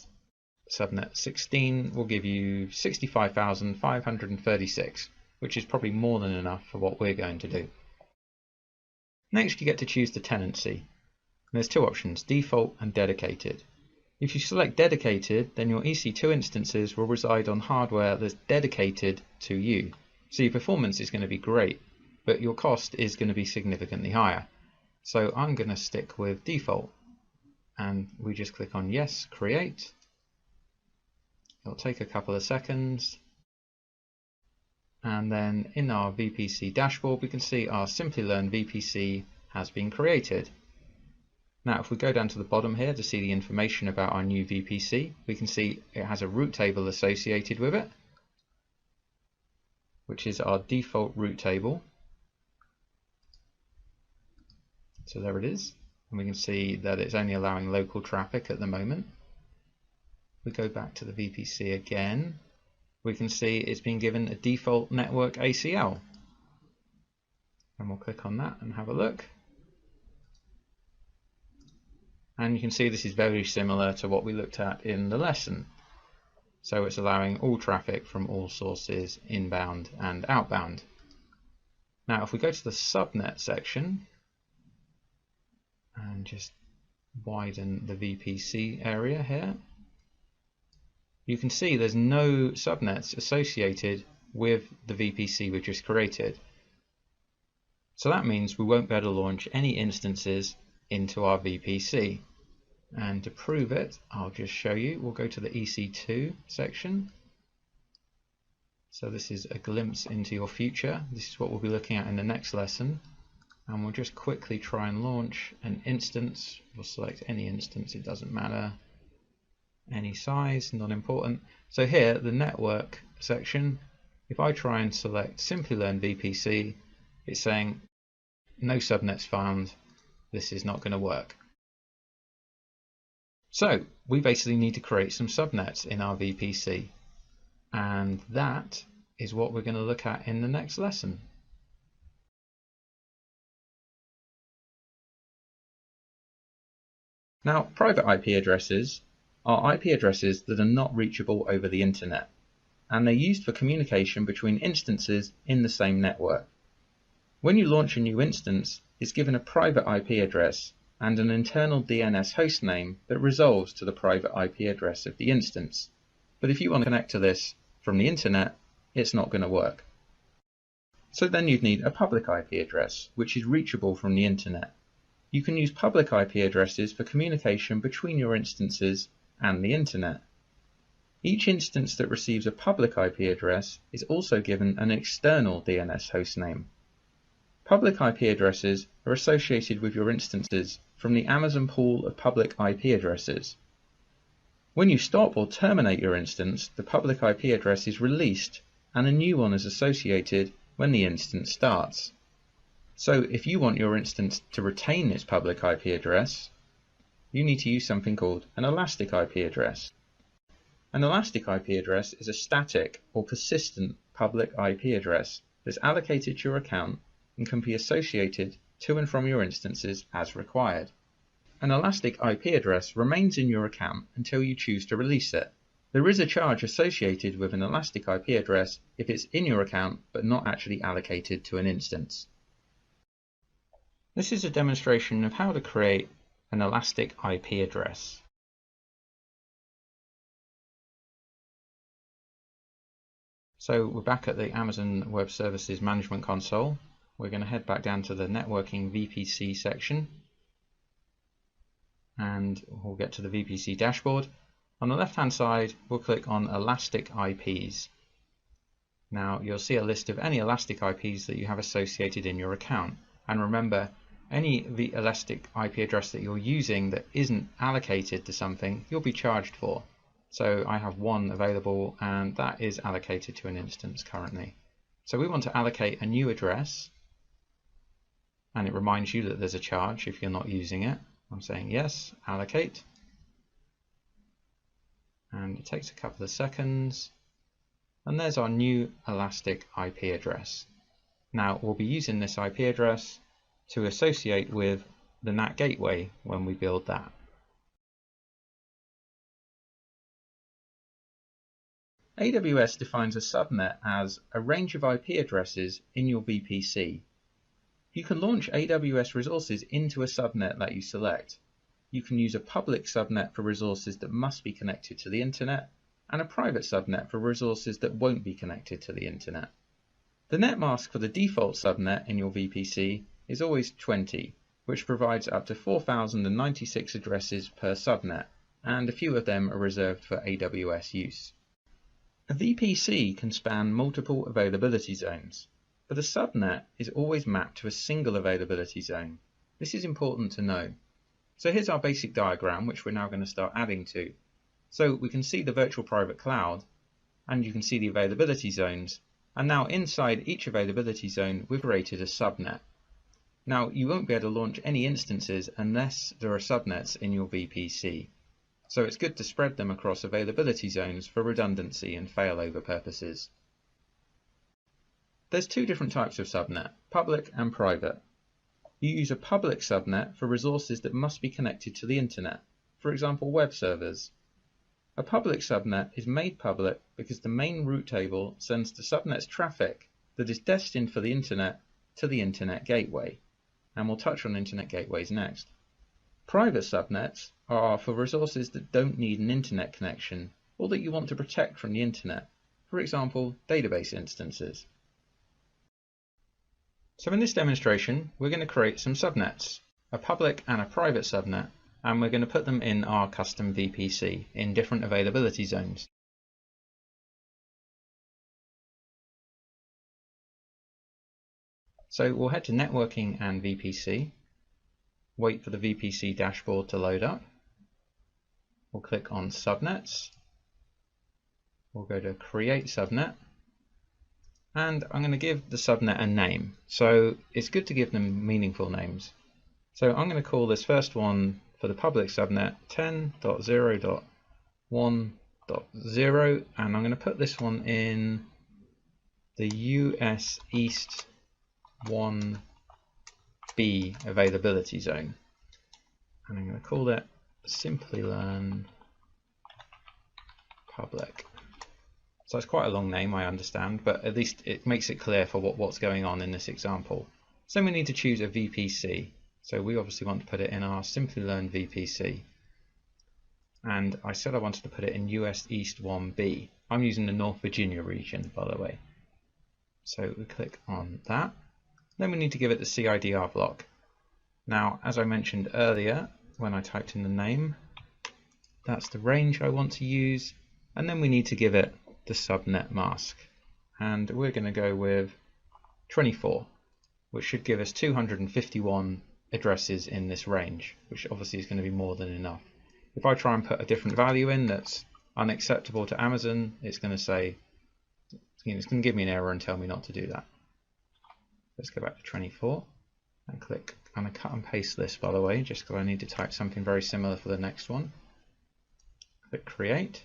subnet 16 will give you 65,536, which is probably more than enough for what we're going to do. Next you get to choose the tenancy. And there's two options, default and dedicated. If you select dedicated, then your EC2 instances will reside on hardware that's dedicated to you. So your performance is going to be great, but your cost is going to be significantly higher. So I'm going to stick with default. And we just click on yes, create. It'll take a couple of seconds. And then in our VPC dashboard, we can see our Simplilearn VPC has been created. Now, if we go down to the bottom here to see the information about our new VPC, we can see it has a route table associated with it, which is our default route table. So there it is. And we can see that it's only allowing local traffic at the moment. We go back to the VPC again. We can see it's been given a default network ACL. And we'll click on that and have a look. And you can see this is very similar to what we looked at in the lesson. So it's allowing all traffic from all sources, inbound and outbound. Now if we go to the subnet section and just widen the VPC area here, you can see there's no subnets associated with the VPC we just created. So that means we won't be able to launch any instances into our VPC. And to prove it, I'll just show you. We'll go to the EC2 section So this is a glimpse into your future. This is what we'll be looking at in the next lesson. And we'll just quickly try and launch an instance. We'll select any instance, it doesn't matter. Any size, not important. So here, the network section, if I try and select Simplilearn VPC, it's saying no subnets found, this is not going to work. So we basically need to create some subnets in our VPC. And that is what we're going to look at in the next lesson. Now, private IP addresses are IP addresses that are not reachable over the internet, and they're used for communication between instances in the same network. When you launch a new instance, it's given a private IP address and an internal DNS hostname that resolves to the private IP address of the instance. But if you want to connect to this from the internet, it's not going to work. So then you'd need a public IP address, which is reachable from the internet. You can use public IP addresses for communication between your instances and the internet. Each instance that receives a public IP address is also given an external DNS hostname. Public IP addresses are associated with your instances from the Amazon pool of public IP addresses. When you stop or terminate your instance, the public IP address is released and a new one is associated when the instance starts. So if you want your instance to retain its public IP address, you need to use something called an elastic IP address. An elastic IP address is a static or persistent public IP address that's allocated to your account and can be associated to and from your instances as required. An elastic IP address remains in your account until you choose to release it. There is a charge associated with an elastic IP address if it's in your account but not actually allocated to an instance. This is a demonstration of how to create an elastic IP address. So we're back at the Amazon Web Services Management Console. We're going to head back down to the networking VPC section and we'll get to the VPC dashboard. On the left hand side we'll click on Elastic IPs. Now you'll see a list of any elastic IPs that you have associated in your account, and remember, any elastic IP address that you're using that isn't allocated to something you'll be charged for. So I have one available and that is allocated to an instance currently. So we want to allocate a new address, and it reminds you that there's a charge if you're not using it. I'm saying yes, allocate, and it takes a couple of seconds, and there's our new elastic IP address. Now we'll be using this IP address to associate with the NAT gateway when we build that. AWS defines a subnet as a range of IP addresses in your VPC. You can launch AWS resources into a subnet that you select. You can use a public subnet for resources that must be connected to the internet, and a private subnet for resources that won't be connected to the internet. The net mask for the default subnet in your VPC is always 20, which provides up to 4,096 addresses per subnet, and a few of them are reserved for AWS use. A VPC can span multiple availability zones, but a subnet is always mapped to a single availability zone. This is important to know. So here's our basic diagram, which we're now going to start adding to. So we can see the virtual private cloud, and you can see the availability zones, and now inside each availability zone we've created a subnet. Now you won't be able to launch any instances unless there are subnets in your VPC. So it's good to spread them across availability zones for redundancy and failover purposes. There's two different types of subnet, public and private. You use a public subnet for resources that must be connected to the internet, for example web servers. A public subnet is made public because the main route table sends the subnet's traffic that is destined for the internet to the internet gateway, and we'll touch on internet gateways next. Private subnets are for resources that don't need an internet connection or that you want to protect from the internet, for example database instances. So in this demonstration we're going to create some subnets, a public and a private subnet, and we're going to put them in our custom VPC in different availability zones. So we'll head to Networking and VPC, wait for the VPC dashboard to load up. We'll click on Subnets. We'll go to Create Subnet. And I'm going to give the subnet a name. So it's good to give them meaningful names. So I'm going to call this first one for the public subnet 10.0.1.0, and I'm going to put this one in the US East 1B availability zone. And I'm going to call it Simplilearn Public. So it's quite a long name, I understand, but at least it makes it clear for what's going on in this example. So we need to choose a VPC. So we obviously want to put it in our Simplilearn VPC. And I said I wanted to put it in US East 1B. I'm using the North Virginia region, by the way. So we click on that. Then we need to give it the CIDR block. Now, as I mentioned earlier, when I typed in the name, that's the range I want to use. And then we need to give it the subnet mask, and we're going to go with 24, which should give us 251 addresses in this range, which obviously is going to be more than enough. If I try and put a different value in that's unacceptable to Amazon, it's going to say, it's going to give me an error and tell me not to do that. Let's go back to 24 and click. I'm going to cut and paste this, by the way, just because I need to type something very similar for the next one. Click Create.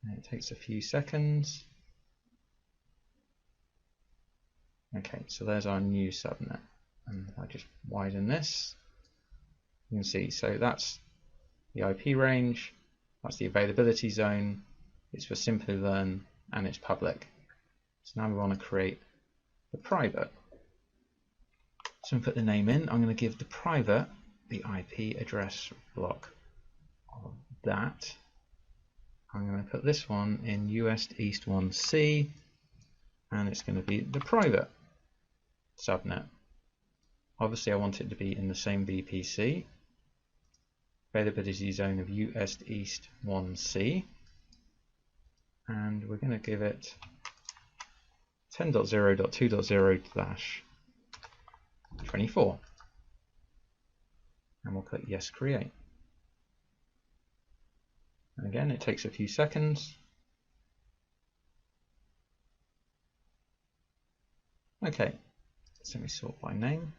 And it takes a few seconds. Okay, so there's our new subnet. And I just widen this. You can see, so that's the IP range, that's the availability zone, it's for Simplilearn, and it's public. So now we want to create the private. So I'm going to put the name in. I'm going to give the private the IP address block of that. I'm going to put this one in US East 1C, and it's going to be the private subnet. Obviously I want it to be in the same VPC, availability zone of US East 1C, and we're going to give it 10.0.2.0/24, and we'll click Yes, Create. And again, it takes a few seconds. Okay, so we sort by name.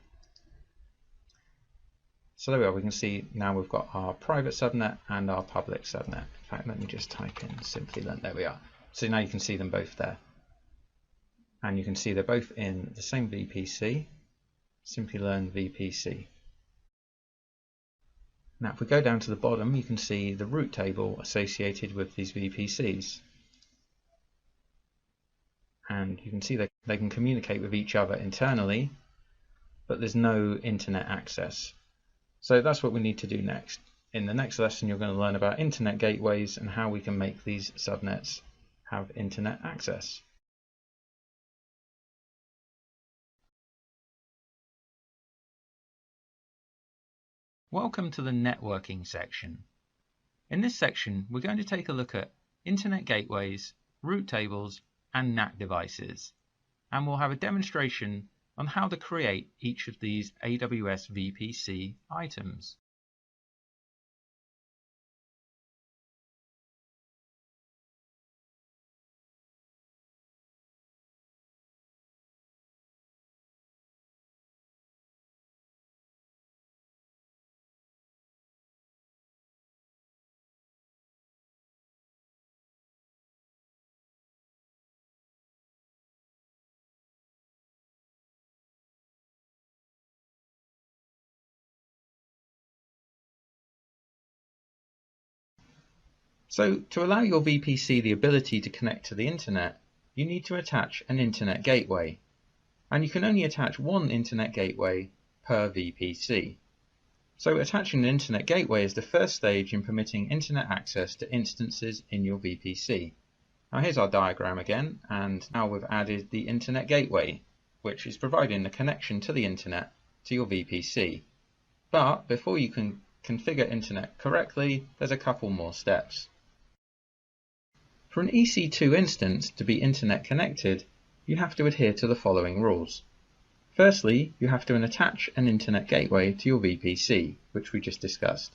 So there we are. We can see now we've got our private subnet and our public subnet. In fact, let me just type in Simplilearn. There we are. So now you can see them both there. And you can see they're both in the same VPC, Simplilearn VPC. Now if we go down to the bottom, you can see the route table associated with these VPCs. And you can see that they can communicate with each other internally, but there's no internet access. So that's what we need to do next. In the next lesson, you're going to learn about internet gateways and how we can make these subnets have internet access. Welcome to the networking section. In this section, we're going to take a look at internet gateways, route tables, and NAT devices. And we'll have a demonstration on how to create each of these AWS VPC items. So to allow your VPC the ability to connect to the internet, you need to attach an internet gateway. And you can only attach one internet gateway per VPC. So attaching an internet gateway is the first stage in permitting internet access to instances in your VPC. Now here's our diagram again, and now we've added the internet gateway, which is providing the connection to the internet to your VPC. But before you can configure internet correctly, there's a couple more steps. For an EC2 instance to be internet connected, you have to adhere to the following rules. Firstly, you have to attach an internet gateway to your VPC, which we just discussed.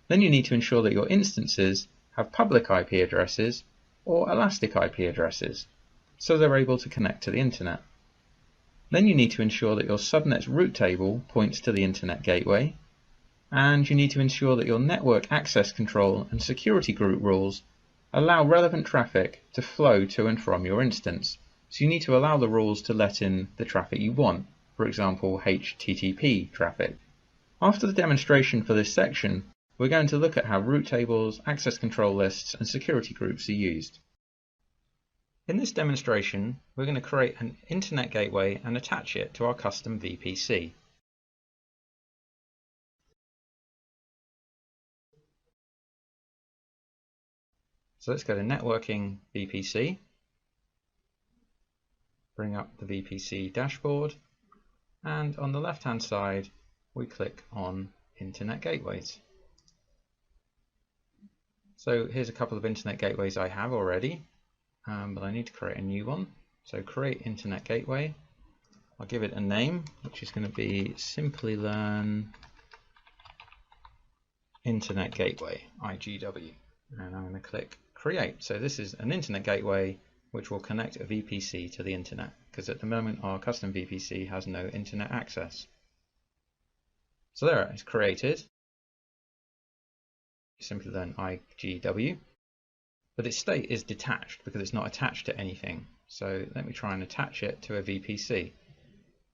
Then you need to ensure that your instances have public IP addresses or elastic IP addresses, so they're able to connect to the internet. Then you need to ensure that your subnet's route table points to the internet gateway, and you need to ensure that your network access control and security group rules allow relevant traffic to flow to and from your instance. So you need to allow the rules to let in the traffic you want, for example HTTP traffic. After the demonstration for this section, we're going to look at how route tables, access control lists, and security groups are used. In this demonstration, we're going to create an internet gateway and attach it to our custom VPC. So let's go to Networking VPC, bring up the VPC dashboard, and on the left hand side we click on Internet Gateways. So here's a couple of internet gateways I have already, but I need to create a new one. So create internet gateway. I'll give it a name, which is going to be Simplilearn Internet Gateway, IGW. And I'm going to click create. So this is an internet gateway which will connect a VPC to the internet, because at the moment our custom VPC has no internet access. So there, it's created. Simplilearn IGW, but its state is detached because it's not attached to anything. So let me try and attach it to a VPC,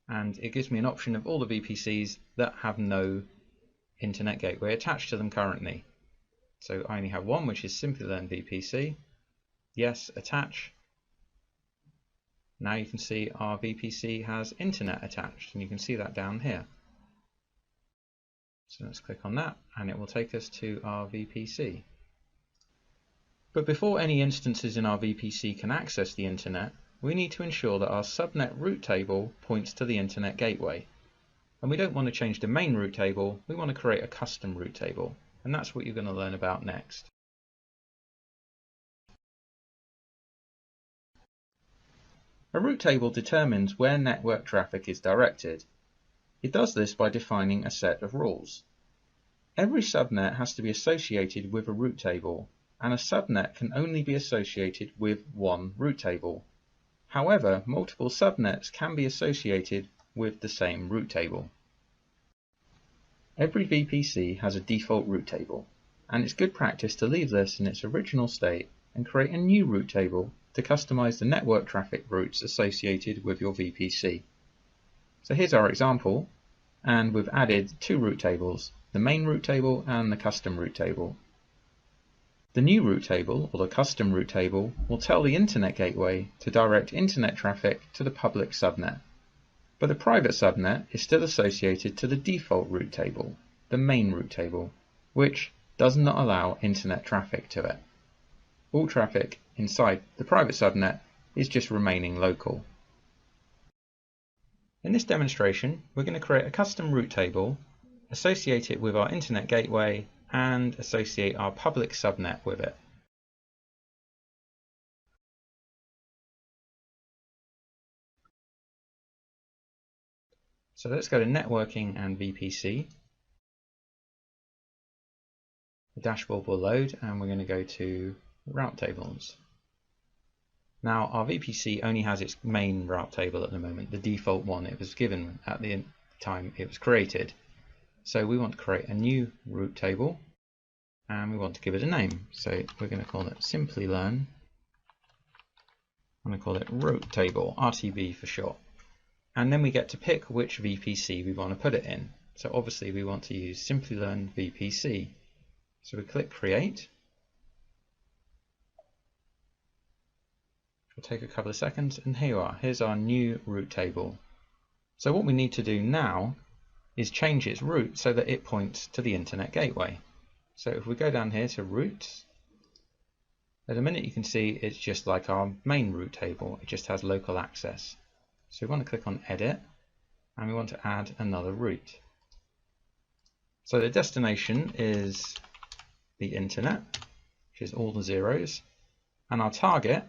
and it gives me an option of all the VPCs that have no internet gateway attached to them currently. So I only have one, which is Simplilearn VPC. Yes, attach. Now you can see our VPC has internet attached, and you can see that down here. So let's click on that and it will take us to our VPC. But before any instances in our VPC can access the internet, we need to ensure that our subnet route table points to the internet gateway. And we don't want to change the main route table, we want to create a custom route table. And that's what you're going to learn about next. A route table determines where network traffic is directed. It does this by defining a set of rules. Every subnet has to be associated with a route table, and a subnet can only be associated with one route table. However, multiple subnets can be associated with the same route table. Every VPC has a default route table, and it's good practice to leave this in its original state and create a new route table to customize the network traffic routes associated with your VPC. So here's our example, and we've added two route tables, the main route table and the custom route table. The new route table, or the custom route table, will tell the internet gateway to direct internet traffic to the public subnet. But the private subnet is still associated to the default route table, the main route table, which does not allow internet traffic to it. All traffic inside the private subnet is just remaining local. In this demonstration, we're going to create a custom route table, associate it with our internet gateway, and associate our public subnet with it. So let's go to Networking and VPC. The dashboard will load, and we're going to go to Route Tables. Now our VPC only has its main route table at the moment, the default one it was given at the time it was created. So we want to create a new route table, and we want to give it a name. So we're going to call it Simplilearn. I'm going to call it route table, RTB for short. And then we get to pick which VPC we want to put it in. So obviously we want to use Simplilearn VPC. So we click Create. It'll take a couple of seconds, and here you are. Here's our new route table. So what we need to do now is change its route so that it points to the internet gateway. So if we go down here to routes, at a minute you can see it's just like our main route table. It just has local access. So we want to click on Edit, and we want to add another route. So the destination is the internet, which is all the zeros, and our target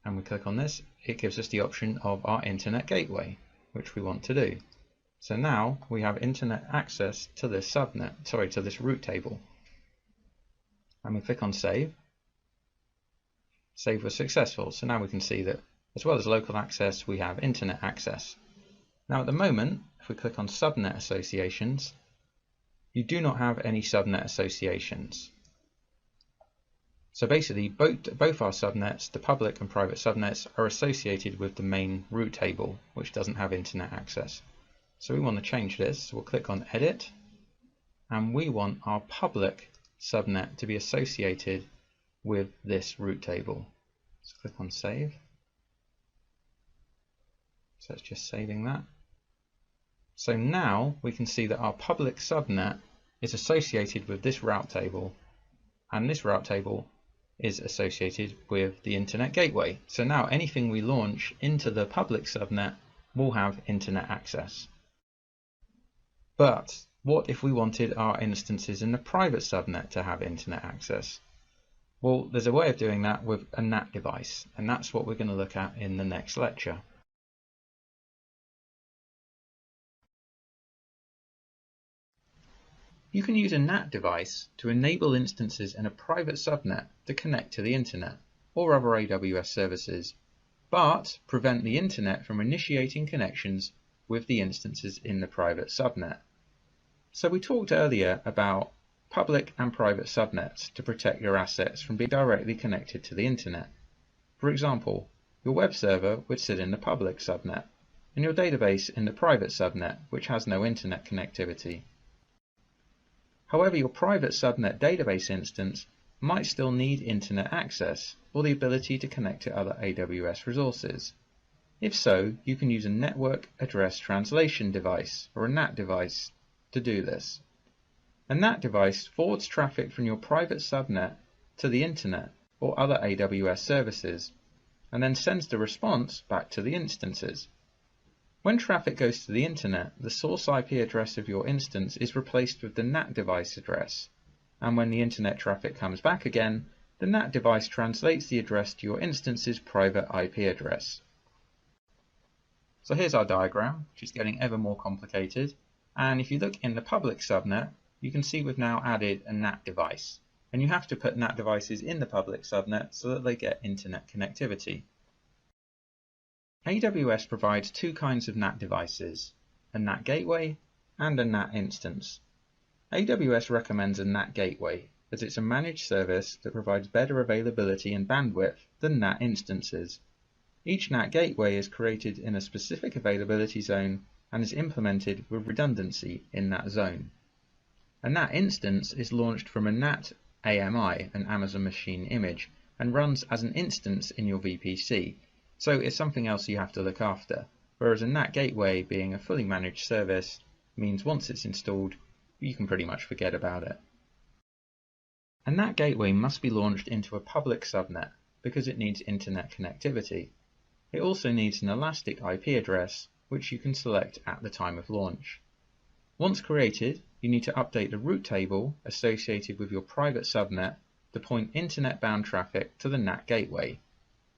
and we click on this, it gives us the option of our internet gateway, which we want to do. So now we have internet access to this to this route table. And we click on save. Save was successful. So now we can see that as well as local access, we have internet access. Now at the moment, if we click on subnet associations, you do not have any subnet associations. So basically both our subnets, the public and private subnets, are associated with the main route table, which doesn't have internet access. So we want to change this. So we'll click on edit, and we want our public subnet to be associated with this route table. So click on save. So it's just saving that. So now we can see that our public subnet is associated with this route table, and this route table is associated with the internet gateway. So now anything we launch into the public subnet will have internet access. But what if we wanted our instances in the private subnet to have internet access? Well, there's a way of doing that with a NAT device, and that's what we're going to look at in the next lecture. You can use a NAT device to enable instances in a private subnet to connect to the internet or other AWS services, but prevent the internet from initiating connections with the instances in the private subnet. So we talked earlier about public and private subnets to protect your assets from being directly connected to the internet. For example, your web server would sit in the public subnet, and your database in the private subnet, which has no internet connectivity. However, your private subnet database instance might still need internet access or the ability to connect to other AWS resources. If so, you can use a network address translation device, or a NAT device, to do this. A NAT device forwards traffic from your private subnet to the internet or other AWS services, and then sends the response back to the instances. When traffic goes to the internet, the source IP address of your instance is replaced with the NAT device address, and when the internet traffic comes back again, the NAT device translates the address to your instance's private IP address. So here's our diagram, which is getting ever more complicated, and if you look in the public subnet, you can see we've now added a NAT device, and you have to put NAT devices in the public subnet so that they get internet connectivity. AWS provides two kinds of NAT devices, a NAT gateway and a NAT instance. AWS recommends a NAT gateway as it's a managed service that provides better availability and bandwidth than NAT instances. Each NAT gateway is created in a specific availability zone and is implemented with redundancy in that zone. A NAT instance is launched from a NAT AMI, an Amazon Machine Image, and runs as an instance in your VPC. So it's something else you have to look after, whereas a NAT gateway, being a fully managed service, means once it's installed, you can pretty much forget about it. A NAT gateway must be launched into a public subnet because it needs internet connectivity. It also needs an elastic IP address, which you can select at the time of launch. Once created, you need to update the route table associated with your private subnet to point internet-bound traffic to the NAT gateway.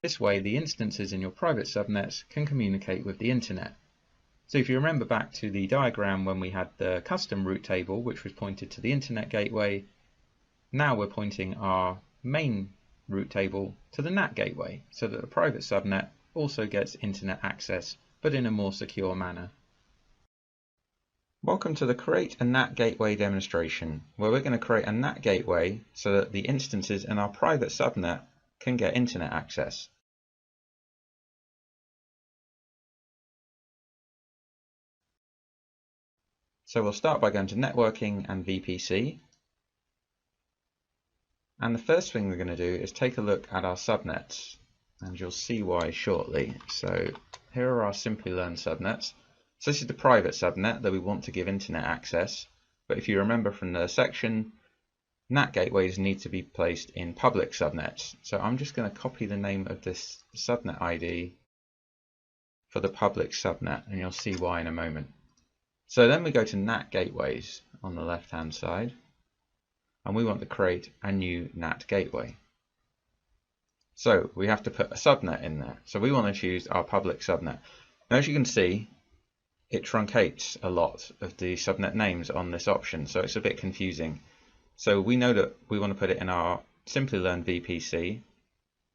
This way, the instances in your private subnets can communicate with the internet. So if you remember back to the diagram when we had the custom route table, which was pointed to the internet gateway, now we're pointing our main route table to the NAT gateway, so that the private subnet also gets internet access, but in a more secure manner. Welcome to the Create a NAT Gateway demonstration, where we're going to create a NAT gateway so that the instances in our private subnet can get internet access. So we'll start by going to Networking and VPC. And the first thing we're going to do is take a look at our subnets, and you'll see why shortly. So here are our Simplilearn subnets. So this is the private subnet that we want to give internet access, but if you remember from the section, NAT gateways need to be placed in public subnets. So I'm just going to copy the name of this subnet ID for the public subnet, and you'll see why in a moment. So then we go to NAT gateways on the left hand side, and we want to create a new NAT gateway. So we have to put a subnet in there. So we want to choose our public subnet. Now, as you can see, it truncates a lot of the subnet names on this option, so it's a bit confusing. So we know that we want to put it in our Simplilearn VPC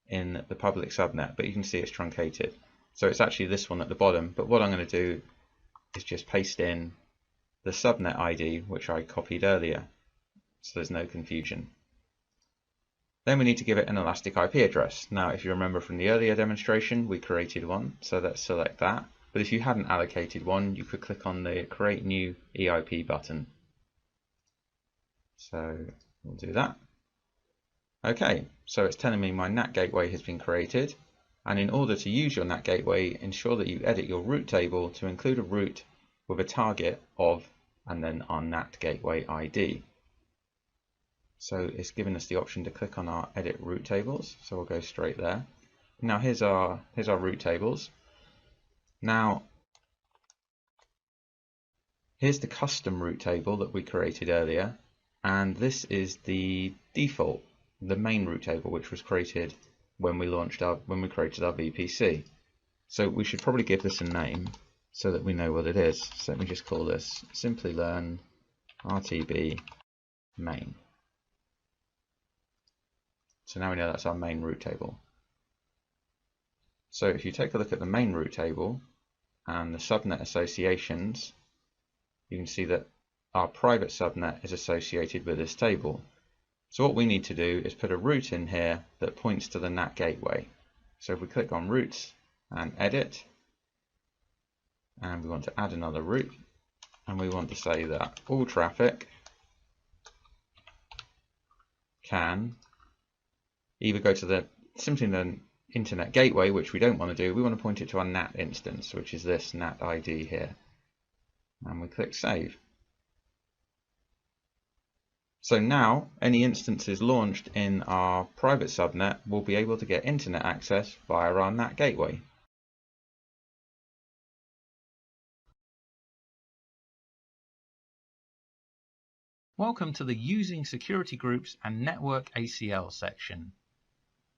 in the public subnet, but you can see it's truncated. So it's actually this one at the bottom, but what I'm going to do is just paste in the subnet ID, which I copied earlier, so there's no confusion. Then we need to give it an elastic IP address. Now, if you remember from the earlier demonstration, we created one, so let's select that. But if you hadn't allocated one, you could click on the Create New EIP button. So we'll do that. Okay, so it's telling me my NAT gateway has been created. And in order to use your NAT gateway, ensure that you edit your route table to include a route with a target of, and then our NAT gateway ID. So it's given us the option to click on our edit route tables. So we'll go straight there. Now here's our route tables. Now, here's the custom route table that we created earlier, and this is the default, the main route table, which was created when we created our VPC. So we should probably give this a name so that we know what it is. So let me just call this Simplilearn RTB main. So now we know that's our main route table. So if you take a look at the main route table and the subnet associations, you can see that our private subnet is associated with this table. So what we need to do is put a route in here that points to the NAT gateway. So if we click on routes and edit, and we want to add another route, and we want to say that all traffic can either go to the Simplilearn Internet Gateway, which we don't want to do. We want to point it to our NAT instance, which is this NAT ID here. And we click Save. So now any instances launched in our private subnet will be able to get internet access via our NAT gateway. Welcome to the Using Security Groups and Network ACL section.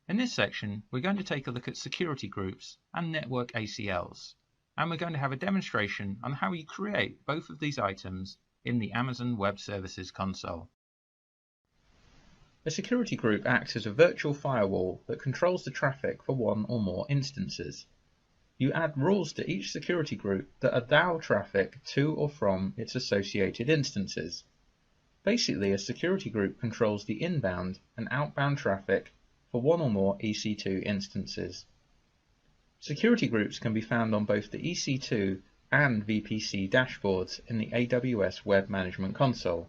In this section, we're going to take a look at security groups and network ACLs, and we're going to have a demonstration on how you create both of these items in the Amazon Web Services console. A security group acts as a virtual firewall that controls the traffic for one or more instances. You add rules to each security group that allow traffic to or from its associated instances. Basically, a security group controls the inbound and outbound traffic for one or more EC2 instances. Security groups can be found on both the EC2 and VPC dashboards in the AWS Web Management Console.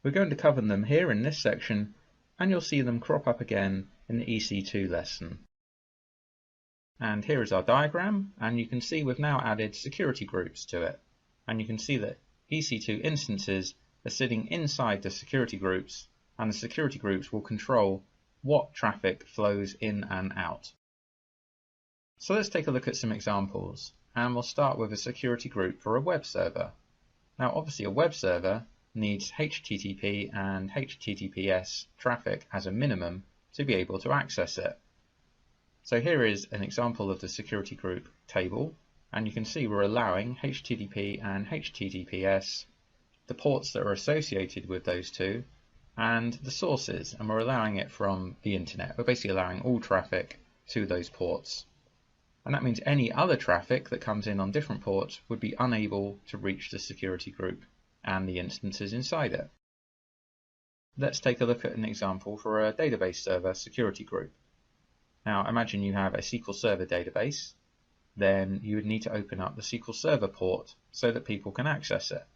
We're going to cover them here in this section, and you'll see them crop up again in the EC2 lesson. And here is our diagram, and you can see we've now added security groups to it. And you can see that EC2 instances are sitting inside the security groups, and the security groups will control what traffic flows in and out. So let's take a look at some examples, and we'll start with a security group for a web server. Now obviously a web server needs HTTP and HTTPS traffic as a minimum to be able to access it. So here is an example of the security group table, and you can see we're allowing HTTP and HTTPS, the ports that are associated with those two, and the sources, and we're allowing it from the internet. We're basically allowing all traffic to those ports. And that means any other traffic that comes in on different ports would be unable to reach the security group and the instances inside it. Let's take a look at an example for a database server security group. Now imagine you have a SQL Server database, then you would need to open up the SQL Server port so that people can access it.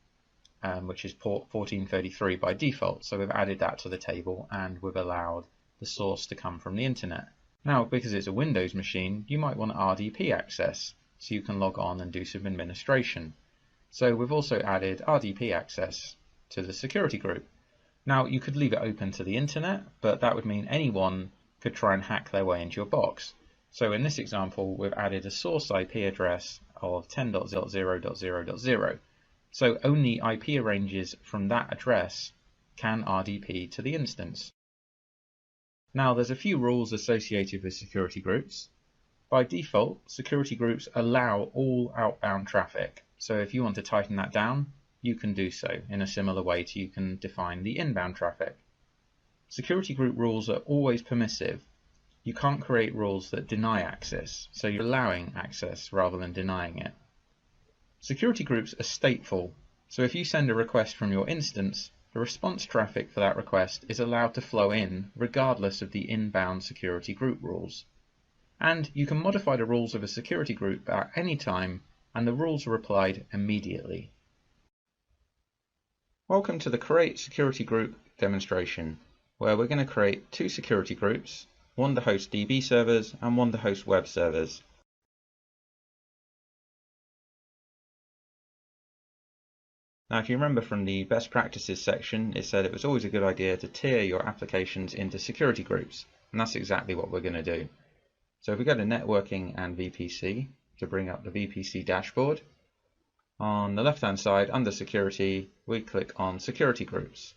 Which is port 1433 by default, so we've added that to the table and we've allowed the source to come from the internet. Now because it's a Windows machine, you might want RDP access so you can log on and do some administration. So we've also added RDP access to the security group. Now you could leave it open to the internet, but that would mean anyone could try and hack their way into your box. So in this example we've added a source IP address of 10.0.0.0.0. So only IP ranges from that address can RDP to the instance. Now there's a few rules associated with security groups. By default, security groups allow all outbound traffic. So if you want to tighten that down, you can do so in a similar way to you can define the inbound traffic. Security group rules are always permissive. You can't create rules that deny access, so you're allowing access rather than denying it. Security groups are stateful, so if you send a request from your instance, the response traffic for that request is allowed to flow in regardless of the inbound security group rules. And you can modify the rules of a security group at any time, and the rules are applied immediately. Welcome to the Create Security Group demonstration, where we're going to create two security groups, one to host DB servers and one to host web servers. Now, if you remember from the best practices section, it said it was always a good idea to tier your applications into security groups, and that's exactly what we're going to do. So if we go to Networking and VPC to bring up the VPC dashboard, on the left hand side under Security, we click on Security Groups.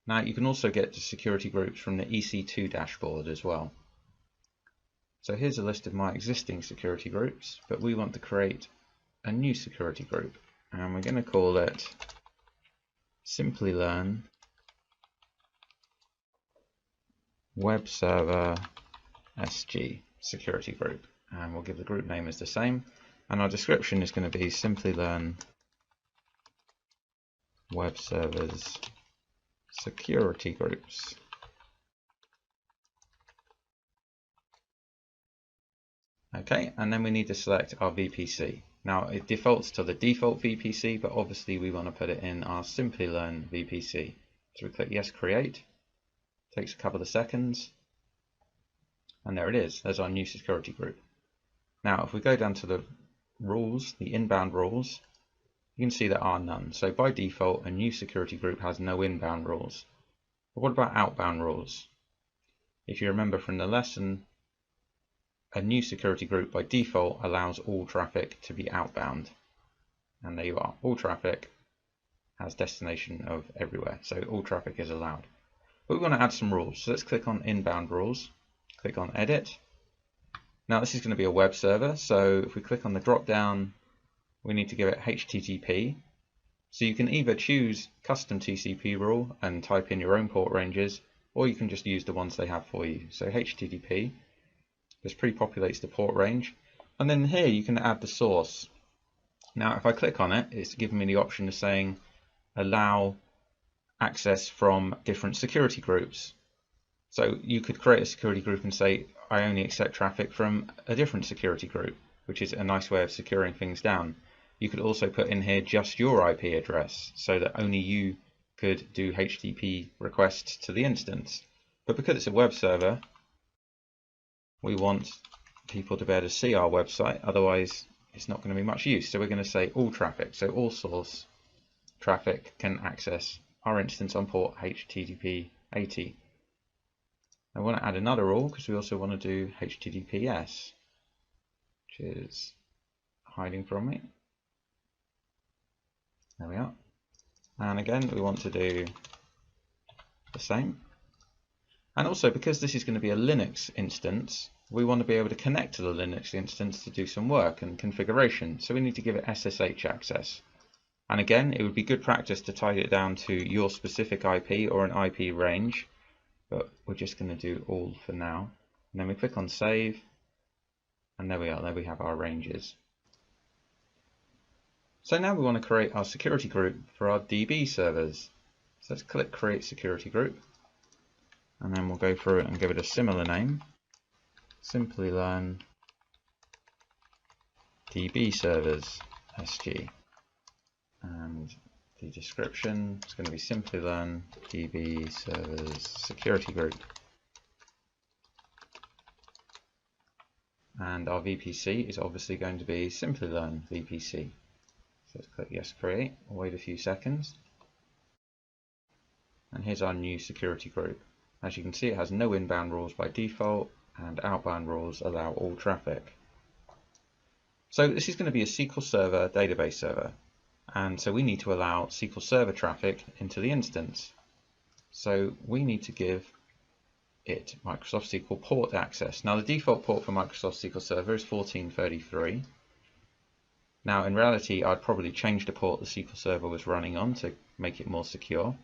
Now you can also get to security groups from the EC2 dashboard as well. So here's a list of my existing security groups, but we want to create a new security group, and we're going to call it Simplilearn Web Server SG security group, and we'll give the group name as the same, and our description is going to be Simplilearn Web Servers Security Groups. Okay, and then we need to select our VPC. Now it defaults to the default VPC, but obviously we want to put it in our Simplilearn VPC. So we click Yes, Create. Takes a couple of seconds. And there it is, there's our new security group. Now if we go down to the rules, the inbound rules, you can see there are none. So by default, a new security group has no inbound rules. But what about outbound rules? If you remember from the lesson, a new security group by default allows all traffic to be outbound. And there you are, all traffic has destination of everywhere. So all traffic is allowed. But we want to add some rules. So let's click on inbound rules. Click on Edit. Now this is going to be a web server, so if we click on the drop down, we need to give it HTTP. So you can either choose custom TCP rule and type in your own port ranges, or you can just use the ones they have for you. So HTTP, this pre-populates the port range, and then here you can add the source. Now if I click on it, it's giving me the option of saying allow access from different security groups. So you could create a security group and say, I only accept traffic from a different security group, which is a nice way of securing things down. You could also put in here just your IP address, so that only you could do HTTP requests to the instance. But because it's a web server, we want people to be able to see our website, otherwise it's not going to be much use. So we're going to say all traffic, so all source traffic can access our instance on port HTTP 80. I want to add another rule because we also want to do HTTPS, which is hiding from me. There we are. And again, we want to do the same. And also, because this is going to be a Linux instance, we want to be able to connect to the Linux instance to do some work and configuration. So we need to give it SSH access. And again, it would be good practice to tie it down to your specific IP or an IP range. But we're just going to do all for now. And then we click on Save, and there we are, there we have our ranges. So now we want to create our security group for our DB servers. So let's click Create Security Group, and then we'll go through it and give it a similar name, Simplilearn DB Servers SG. And the description is going to be Simplilearn DB Servers Security Group. And our VPC is obviously going to be Simplilearn VPC. So let's click Yes, Create, we'll wait a few seconds. And here's our new security group. As you can see, it has no inbound rules by default, and outbound rules allow all traffic. So this is going to be a SQL Server database server. And so we need to allow SQL Server traffic into the instance. So we need to give it Microsoft SQL port access. Now the default port for Microsoft SQL Server is 1433. Now in reality I'd probably change the port the SQL Server was running on to make it more secure,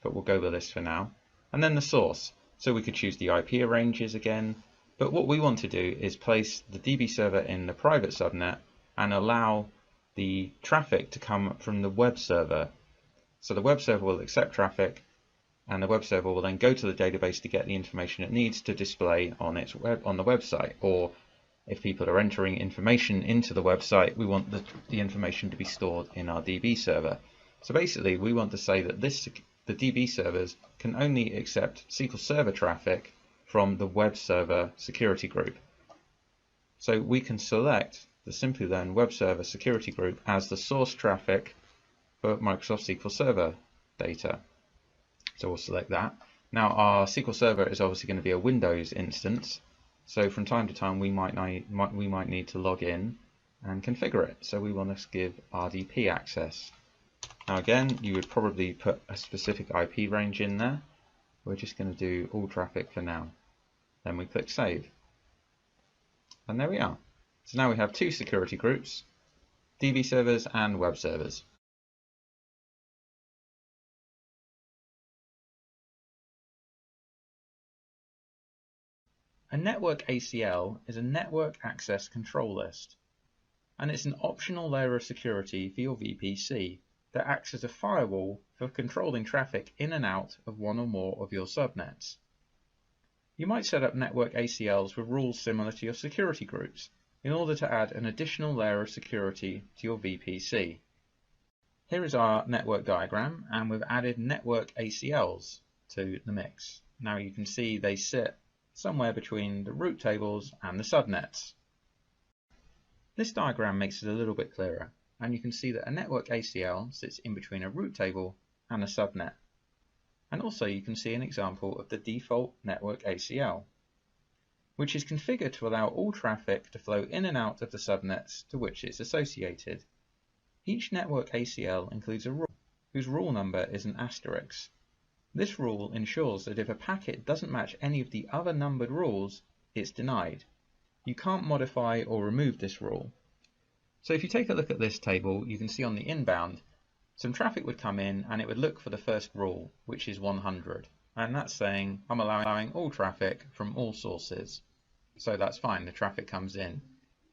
but we'll go with this for now. And then the source. So we could choose the IP ranges again, but what we want to do is place the DB server in the private subnet and allow the traffic to come from the web server. So the web server will accept traffic, and the web server will then go to the database to get the information it needs to display on its on the website. Or if people are entering information into the website, we want the information to be stored in our DB server. So basically we want to say that the DB servers can only accept SQL Server traffic from the web server security group. So we can select the Simplilearn web server security group as the source traffic for Microsoft SQL Server data. So we'll select that. Now our SQL Server is obviously going to be a Windows instance, so from time to time we might need to log in and configure it. So we want to give RDP access. Now again, you would probably put a specific IP range in there. We're just going to do all traffic for now. Then we click Save. And there we are. So now we have two security groups, DB servers and web servers. A network ACL is a network access control list, and it's an optional layer of security for your VPC that acts as a firewall for controlling traffic in and out of one or more of your subnets. You might set up network ACLs with rules similar to your security groups in order to add an additional layer of security to your VPC. Here is our network diagram, and we've added network ACLs to the mix. Now you can see they sit somewhere between the root tables and the subnets. This diagram makes it a little bit clearer, and you can see that a network ACL sits in between a root table and a subnet. And also you can see an example of the default network ACL, which is configured to allow all traffic to flow in and out of the subnets to which it's associated. Each network ACL includes a rule, whose rule number is an asterisk. This rule ensures that if a packet doesn't match any of the other numbered rules, it's denied. You can't modify or remove this rule. So if you take a look at this table, you can see on the inbound, some traffic would come in and it would look for the first rule, which is 100. And that's saying I'm allowing all traffic from all sources. So that's fine, the traffic comes in.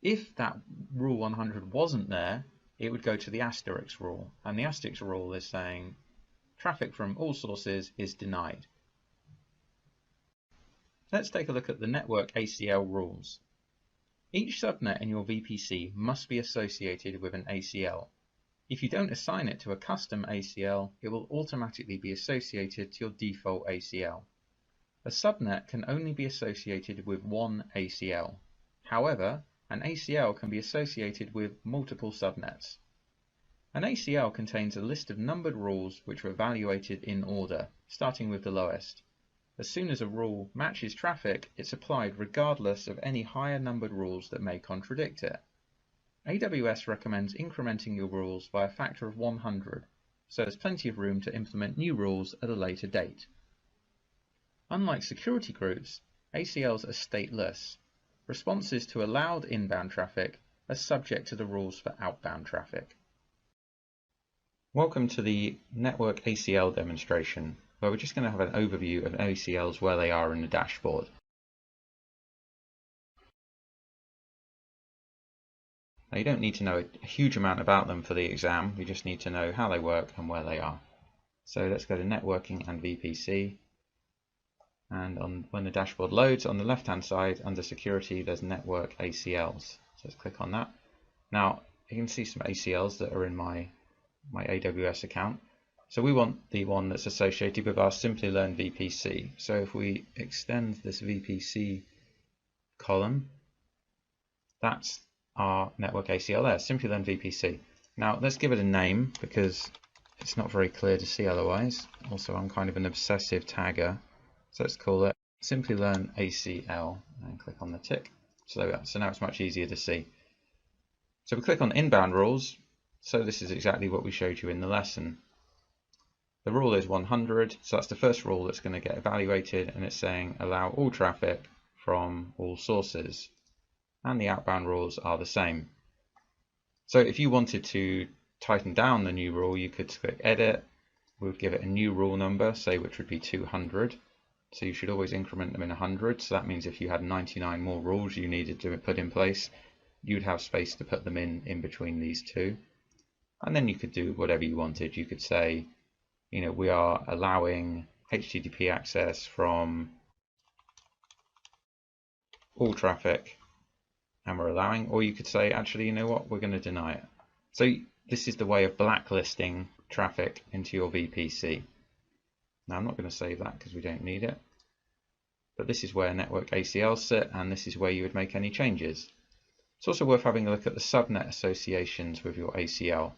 If that rule 100 wasn't there, it would go to the asterisk rule. And the asterisk rule is saying traffic from all sources is denied. Let's take a look at the network ACL rules. Each subnet in your VPC must be associated with an ACL. If you don't assign it to a custom ACL, it will automatically be associated to your default ACL. A subnet can only be associated with one ACL. However, an ACL can be associated with multiple subnets. An ACL contains a list of numbered rules which are evaluated in order, starting with the lowest. As soon as a rule matches traffic, it's applied regardless of any higher numbered rules that may contradict it. AWS recommends incrementing your rules by a factor of 100, so there's plenty of room to implement new rules at a later date. Unlike security groups, ACLs are stateless. Responses to allowed inbound traffic are subject to the rules for outbound traffic. Welcome to the network ACL demonstration, where we're just going to have an overview of ACLs where they are in the dashboard. Now you don't need to know a huge amount about them for the exam, you just need to know how they work and where they are. So let's go to networking and VPC, and when the dashboard loads, on the left hand side under security there's network ACLs. So let's click on that. Now you can see some ACLs that are in my AWS account. So we want the one that's associated with our Simplilearn VPC. So if we extend this VPC column, that's our network ACL there, Simplilearn VPC. Now let's give it a name because it's not very clear to see otherwise. Also, I'm kind of an obsessive tagger. So let's call it Simplilearn ACL and click on the tick. So there we are. So now it's much easier to see. So we click on inbound rules. So this is exactly what we showed you in the lesson. The rule is 100, so that's the first rule that's going to get evaluated, and it's saying allow all traffic from all sources. And the outbound rules are the same. So if you wanted to tighten down the new rule, you could click edit. We'll give it a new rule number, say, which would be 200. So you should always increment them in 100. So that means if you had 99 more rules you needed to put in place, you'd have space to put them in between these two. And then you could do whatever you wanted. You could say, you know, we are allowing HTTP access from all traffic, and we're allowing, or you could say, actually, you know what, we're going to deny it. So this is the way of blacklisting traffic into your VPC. Now I'm not going to save that because we don't need it, but this is where network ACLs sit, and this is where you would make any changes. It's also worth having a look at the subnet associations with your ACL.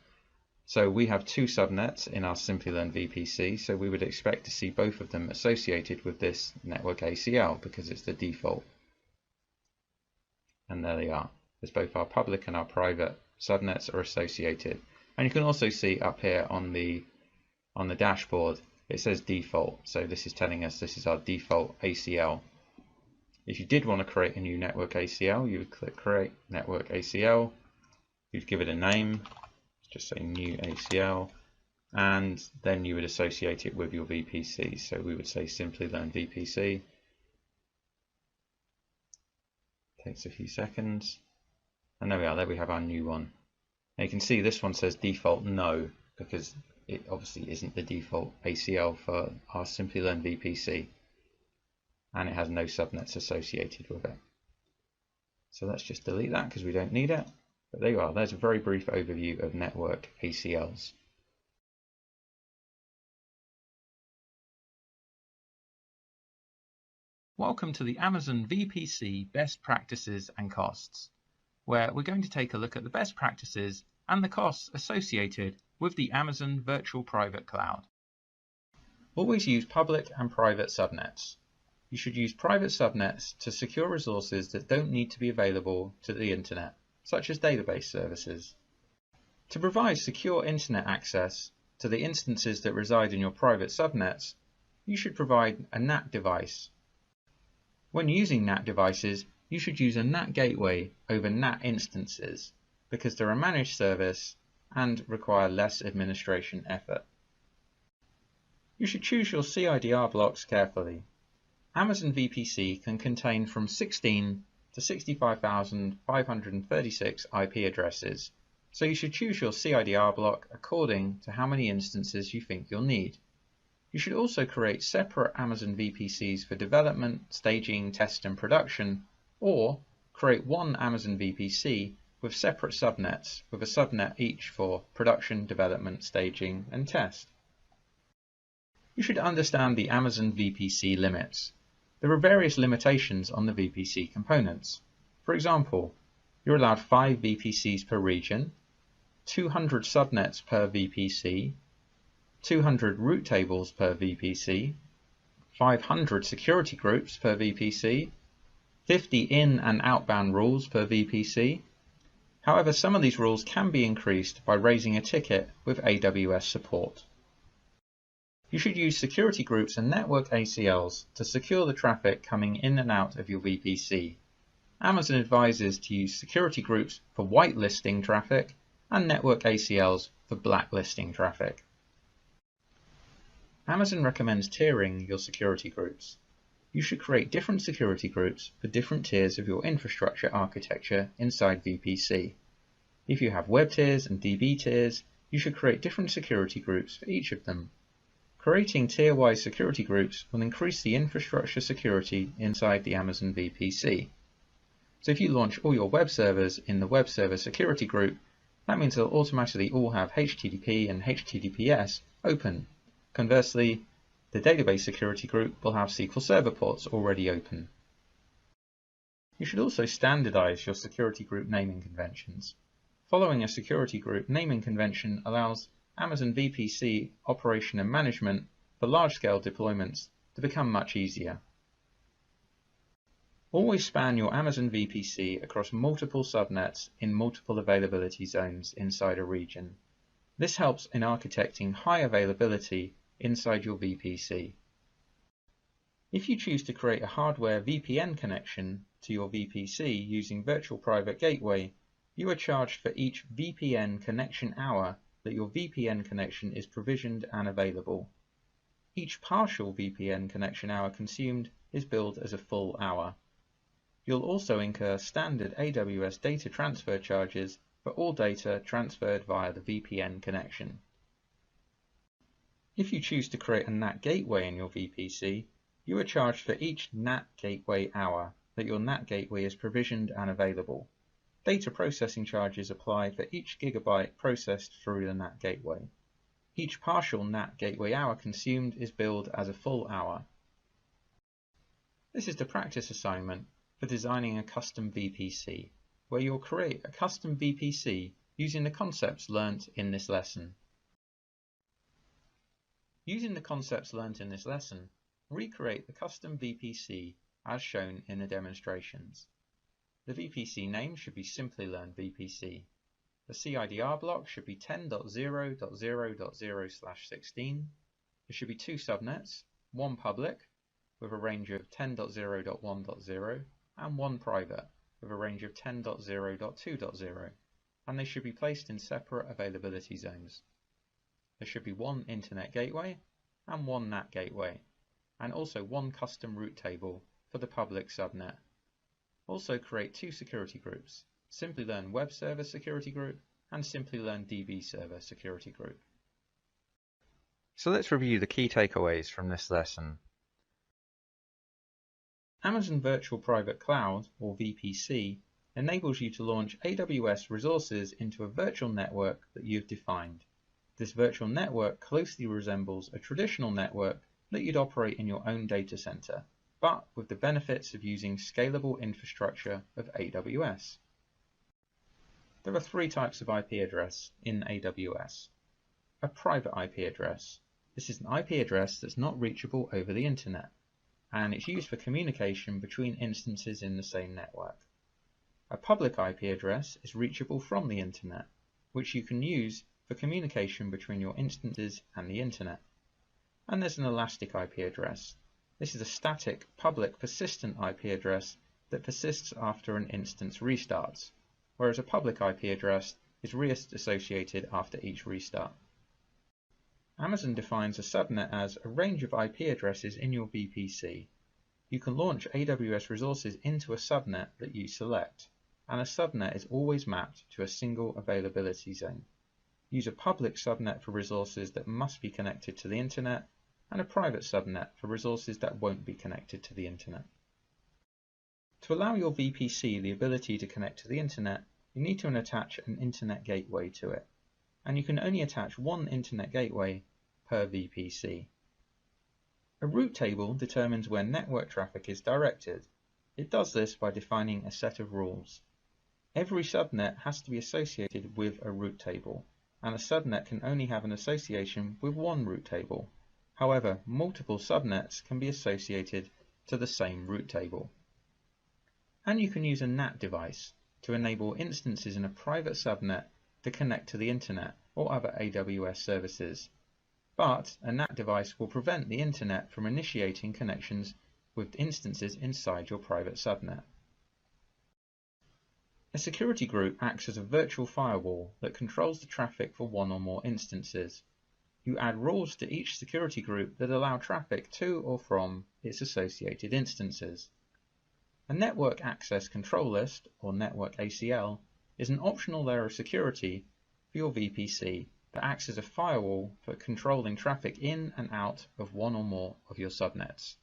So we have two subnets in our Simplilearn VPC, so we would expect to see both of them associated with this network ACL because it's the default. And there they are. There's both our public and our private subnets are associated. And you can also see up here on the dashboard, it says default. So this is telling us this is our default ACL. If you did want to create a new network ACL, you would click create network ACL. You'd give it a name, just say new ACL, and then you would associate it with your VPC. So we would say Simplilearn VPC. Takes a few seconds, and there we are. There we have our new one. Now you can see this one says default no, because it obviously isn't the default ACL for our Simplilearn VPC, and it has no subnets associated with it. So let's just delete that because we don't need it. But there you are. There's a very brief overview of network ACLs. Welcome to the Amazon VPC Best Practices and Costs, where we're going to take a look at the best practices and the costs associated with the Amazon Virtual Private Cloud. Always use public and private subnets. You should use private subnets to secure resources that don't need to be available to the internet, such as database services. To provide secure internet access to the instances that reside in your private subnets, you should provide a NAT device. When using NAT devices, you should use a NAT gateway over NAT instances because they're a managed service and require less administration effort. You should choose your CIDR blocks carefully. Amazon VPC can contain from 16 to 65,536 IP addresses, so you should choose your CIDR block according to how many instances you think you'll need. You should also create separate Amazon VPCs for development, staging, test and production, or create one Amazon VPC with separate subnets, with a subnet each for production, development, staging and test. You should understand the Amazon VPC limits. There are various limitations on the VPC components. For example, you're allowed 5 VPCs per region, 200 subnets per VPC, 200 route tables per VPC, 500 security groups per VPC, 50 in- and outbound rules per VPC. However, some of these rules can be increased by raising a ticket with AWS support. You should use security groups and network ACLs to secure the traffic coming in and out of your VPC. Amazon advises to use security groups for whitelisting traffic and network ACLs for blacklisting traffic. Amazon recommends tiering your security groups. You should create different security groups for different tiers of your infrastructure architecture inside VPC. If you have web tiers and DB tiers, you should create different security groups for each of them. Creating tier-wise security groups will increase the infrastructure security inside the Amazon VPC. So if you launch all your web servers in the web server security group, that means they'll automatically all have HTTP and HTTPS open. Conversely, the database security group will have SQL Server ports already open. You should also standardize your security group naming conventions. Following a security group naming convention allows Amazon VPC operation and management for large-scale deployments to become much easier. Always span your Amazon VPC across multiple subnets in multiple availability zones inside a region. This helps in architecting high availability inside your VPC. If you choose to create a hardware VPN connection to your VPC using Virtual Private Gateway, you are charged for each VPN connection hour that your VPN connection is provisioned and available. Each partial VPN connection hour consumed is billed as a full hour. You'll also incur standard AWS data transfer charges for all data transferred via the VPN connection. If you choose to create a NAT gateway in your VPC, you are charged for each NAT gateway hour that your NAT gateway is provisioned and available. Data processing charges apply for each gigabyte processed through the NAT gateway. Each partial NAT gateway hour consumed is billed as a full hour. This is the practice assignment for designing a custom VPC, where you'll create a custom VPC using the concepts learnt in this lesson. Using the concepts learnt in this lesson, recreate the custom VPC as shown in the demonstrations. The VPC name should be Simplilearn VPC. The CIDR block should be 10.0.0.0/16. There should be two subnets, one public with a range of 10.0.1.0 and one private with a range of 10.0.2.0, and they should be placed in separate availability zones. There should be one internet gateway and one NAT gateway, and also one custom route table for the public subnet. Also create two security groups, Simplilearn Web Server Security Group and Simplilearn DB Server Security Group. So let's review the key takeaways from this lesson. Amazon Virtual Private Cloud, or VPC, enables you to launch AWS resources into a virtual network that you've defined. This virtual network closely resembles a traditional network that you'd operate in your own data center, but with the benefits of using scalable infrastructure of AWS. There are three types of IP address in AWS. A private IP address. This is an IP address that's not reachable over the internet, and it's used for communication between instances in the same network. A public IP address is reachable from the internet, which you can use for communication between your instances and the internet. And there's an elastic IP address. This is a static, public, persistent IP address that persists after an instance restarts, whereas a public IP address is reassociated after each restart. Amazon defines a subnet as a range of IP addresses in your VPC. You can launch AWS resources into a subnet that you select, and a subnet is always mapped to a single availability zone. Use a public subnet for resources that must be connected to the internet, and a private subnet for resources that won't be connected to the internet. To allow your VPC the ability to connect to the internet, you need to attach an internet gateway to it, and you can only attach one internet gateway per VPC. A route table determines where network traffic is directed. It does this by defining a set of rules. Every subnet has to be associated with a route table, and a subnet can only have an association with one route table. However, multiple subnets can be associated to the same route table. And you can use a NAT device to enable instances in a private subnet to connect to the internet or other AWS services. But a NAT device will prevent the internet from initiating connections with instances inside your private subnet. A security group acts as a virtual firewall that controls the traffic for one or more instances. You add rules to each security group that allow traffic to or from its associated instances. A network access control list, or network ACL, is an optional layer of security for your VPC that acts as a firewall for controlling traffic in and out of one or more of your subnets.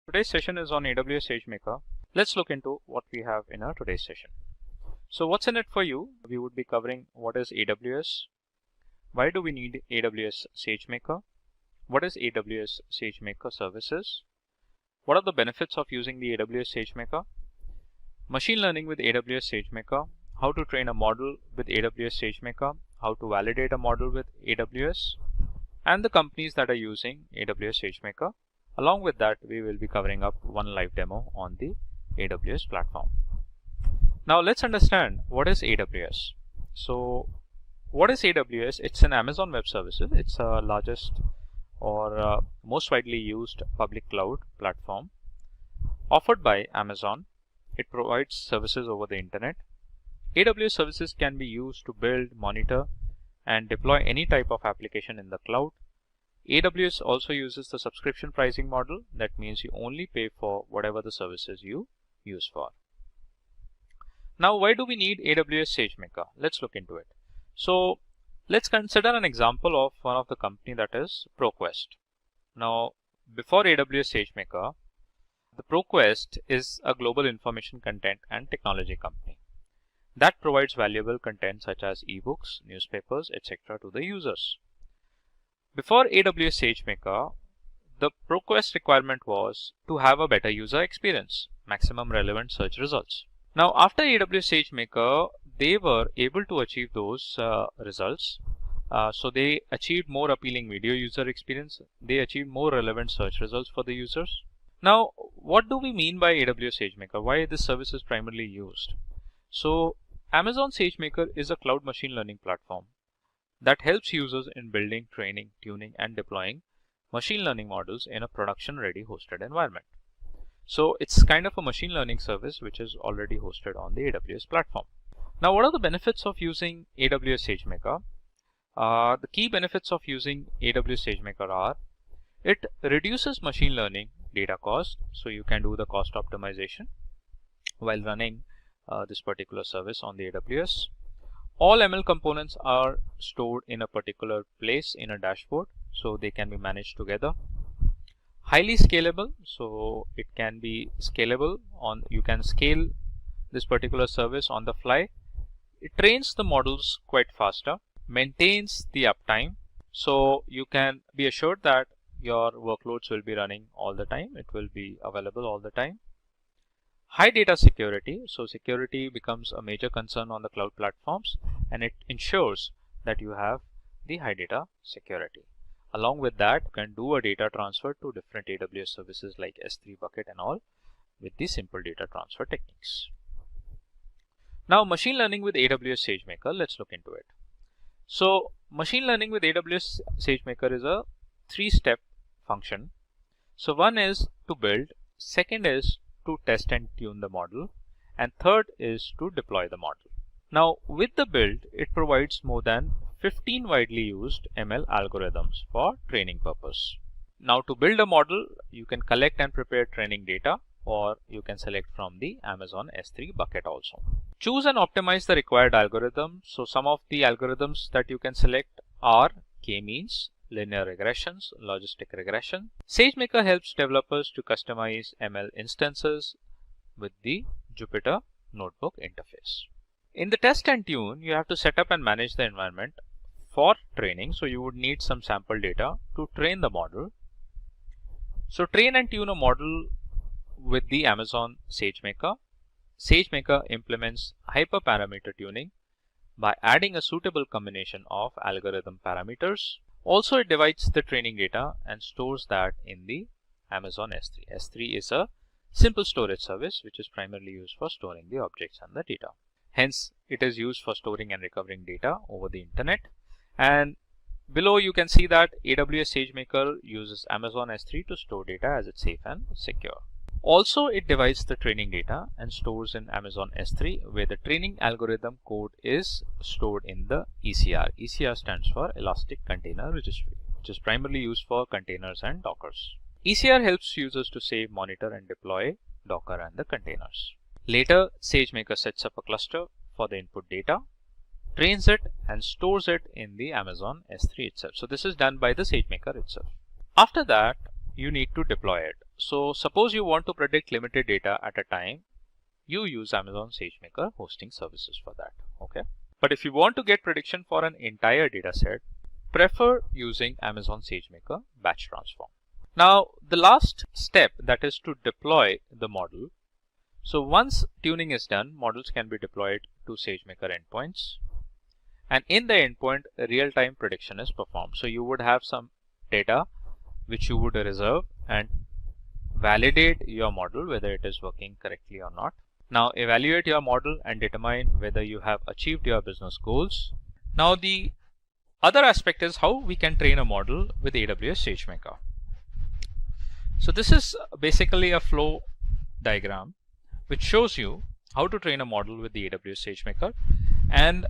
Today's session is on AWS SageMaker. Let's look into what we have in our today's session. So what's in it for you? We would be covering what is AWS, why do we need AWS SageMaker, what is AWS SageMaker services, what are the benefits of using the AWS SageMaker, machine learning with AWS SageMaker, how to train a model with AWS SageMaker, how to validate a model with AWS, and the companies that are using AWS SageMaker. Along with that, we will be covering up one live demo on the AWS platform. Now let's understand what is AWS. So what is AWS? It's an Amazon Web Services. It's the largest or most widely used public cloud platform offered by Amazon. It provides services over the internet. AWS services can be used to build, monitor, and deploy any type of application in the cloud. AWS also uses the subscription pricing model. That means you only pay for whatever the services you use for. Now, why do we need AWS SageMaker? Let's look into it. So let's consider an example of one of the company, that is ProQuest. Now, before AWS SageMaker, the ProQuest is a global information content and technology company that provides valuable content such as ebooks, newspapers, etc. to the users. Before AWS SageMaker, the ProQuest requirement was to have a better user experience, maximum relevant search results. Now, after AWS SageMaker, they were able to achieve those results. So they achieved more appealing video user experience. They achieved more relevant search results for the users. Now, what do we mean by AWS SageMaker? Why this service is primarily used? So Amazon SageMaker is a cloud machine learning platform that helps users in building, training, tuning, and deploying machine learning models in a production-ready hosted environment. So it's kind of a machine learning service which is already hosted on the AWS platform. Now, what are the benefits of using AWS SageMaker? The key benefits of using AWS SageMaker are: it reduces machine learning data cost, so you can do the cost optimization while running this particular service on the AWS. All ML components are stored in a particular place in a dashboard, so they can be managed together. Highly scalable, so it can be scalable you can scale this particular service on the fly. It trains the models quite faster, maintains the uptime, so you can be assured that your workloads will be running all the time. It will be available all the time. High data security, so security becomes a major concern on the cloud platforms, and it ensures that you have the high data security. Along with that, you can do a data transfer to different AWS services like S3 bucket and all with the simple data transfer techniques. Now, machine learning with AWS SageMaker, let's look into it. So machine learning with AWS SageMaker is a 3-step function. So one is to build, second is to test and tune the model, and third is to deploy the model. Now, with the build, it provides more than 15 widely used ML algorithms for training purpose. Now, to build a model, you can collect and prepare training data, or you can select from the Amazon S3 bucket also. Choose and optimize the required algorithm. So some of the algorithms that you can select are k-means, linear regressions, logistic regression. SageMaker helps developers to customize ML instances with the Jupyter Notebook interface. In the test and tune, you have to set up and manage the environment for training. So you would need some sample data to train the model. So train and tune a model with the Amazon SageMaker. SageMaker implements hyperparameter tuning by adding a suitable combination of algorithm parameters. Also, it divides the training data and stores that in the Amazon S3. S3 is a simple storage service which is primarily used for storing the objects and the data. Hence, it is used for storing and recovering data over the internet. And below you can see that AWS SageMaker uses Amazon S3 to store data as it's safe and secure. Also, it divides the training data and stores in Amazon S3, where the training algorithm code is stored in the ECR. ECR stands for Elastic Container Registry, which is primarily used for containers and Dockers. ECR helps users to save, monitor, and deploy Docker and the containers. Later, SageMaker sets up a cluster for the input data, trains it, and stores it in the Amazon S3 itself. So this is done by the SageMaker itself. After that, you need to deploy it. So suppose you want to predict limited data at a time, you use Amazon SageMaker hosting services for that. Okay. But if you want to get prediction for an entire data set, prefer using Amazon SageMaker batch transform. Now, the last step, that is to deploy the model. So once tuning is done, models can be deployed to SageMaker endpoints. And in the endpoint, real-time prediction is performed. So you would have some data which you would reserve and validate your model whether it is working correctly or not. Now evaluate your model and determine whether you have achieved your business goals. Now the other aspect is how we can train a model with AWS SageMaker. So this is basically a flow diagram which shows you how to train a model with the AWS SageMaker, and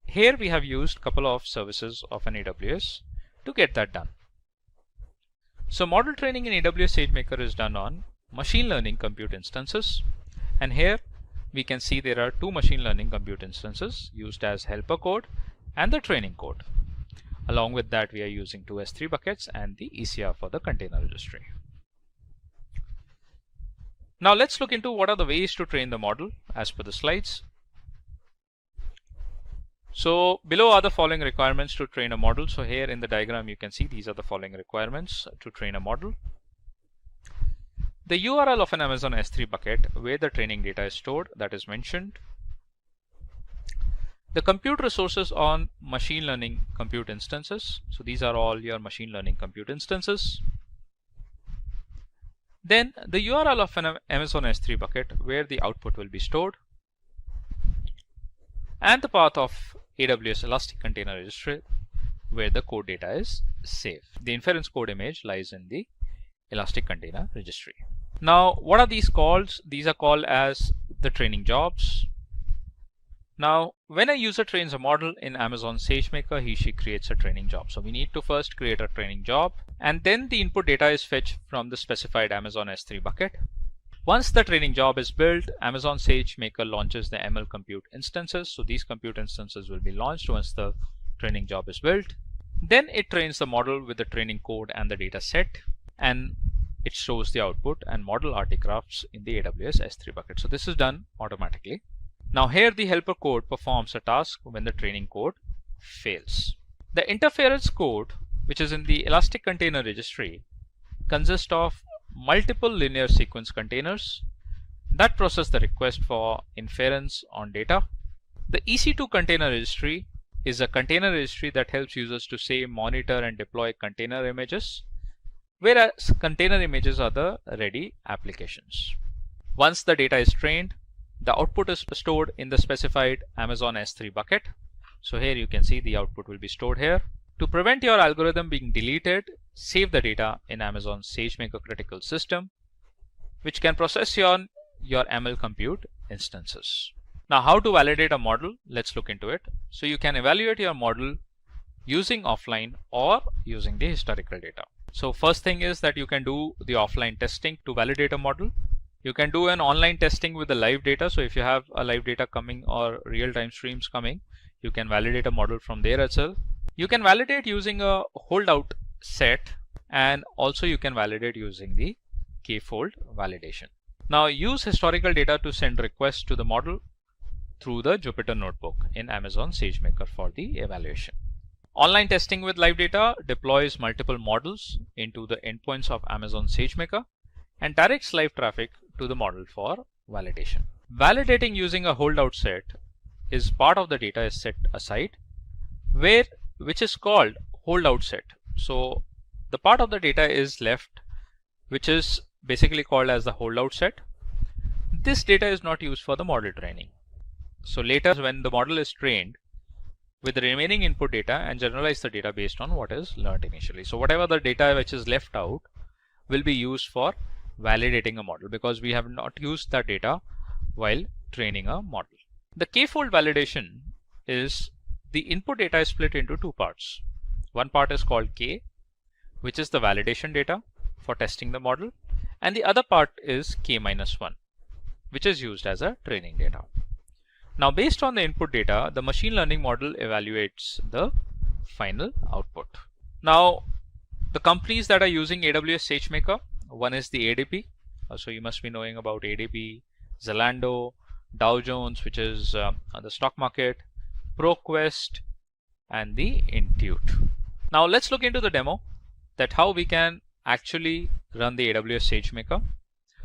here we have used a couple of services of an AWS to get that done. So model training in AWS SageMaker is done on machine learning compute instances, and here we can see there are two machine learning compute instances used as helper code and the training code. Along with that, we are using two S3 buckets and the ECR for the container registry. Now let's look into what are the ways to train the model as per the slides. So below are the following requirements to train a model. So here in the diagram you can see these are the following requirements to train a model. The URL of an Amazon S3 bucket where the training data is stored, that is mentioned. The compute resources on machine learning compute instances. So these are all your machine learning compute instances. Then the URL of an Amazon S3 bucket where the output will be stored, and the path of AWS Elastic Container Registry where the code data is saved. The inference code image lies in the Elastic Container Registry. Now what are these called? These are called as the training jobs. Now when a user trains a model in Amazon SageMaker, she creates a training job. So we need to first create a training job, and then the input data is fetched from the specified Amazon S3 bucket. Once the training job is built, Amazon SageMaker launches the ML compute instances. So these compute instances will be launched once the training job is built. Then it trains the model with the training code and the data set, and it shows the output and model artifacts in the AWS S3 bucket. So this is done automatically. Now here the helper code performs a task when the training code fails. The interference code, which is in the Elastic Container Registry, consists of multiple linear sequence containers that process the request for inference on data. The EC2 Container Registry is a container registry that helps users to save, monitor, and deploy container images, whereas container images are the ready applications. Once the data is trained, the output is stored in the specified Amazon S3 bucket. So here you can see the output will be stored here. To prevent your algorithm being deleted, save the data in Amazon SageMaker Critical System, which can process your ML compute instances. Now how to validate a model? Let's look into it. So you can evaluate your model using offline or using the historical data. So first thing is that you can do the offline testing to validate a model. You can do an online testing with the live data. So if you have a live data coming or real-time streams coming, you can validate a model from there itself. You can validate using a holdout set, and also you can validate using the k-fold validation. Now use historical data to send requests to the model through the Jupyter Notebook in Amazon SageMaker for the evaluation. Online testing with live data deploys multiple models into the endpoints of Amazon SageMaker and directs live traffic to the model for validation. Validating using a holdout set is part of the data is set aside, which is called holdout set. So the part of the data is left, which is basically called as the holdout set. This data is not used for the model training. So later when the model is trained with the remaining input data and generalize the data based on what is learned initially. So whatever the data which is left out will be used for validating a model, because we have not used that data while training a model. The k-fold validation is the input data is split into two parts. One part is called k, which is the validation data for testing the model, and the other part is k-1, which is used as a training data. Now based on the input data, the machine learning model evaluates the final output. Now the companies that are using AWS SageMaker, one is the ADP. So you must be knowing about ADP, Zalando, Dow Jones, which is the stock market, ProQuest, and the Intuit. Now let's look into the demo that how we can actually run the AWS SageMaker.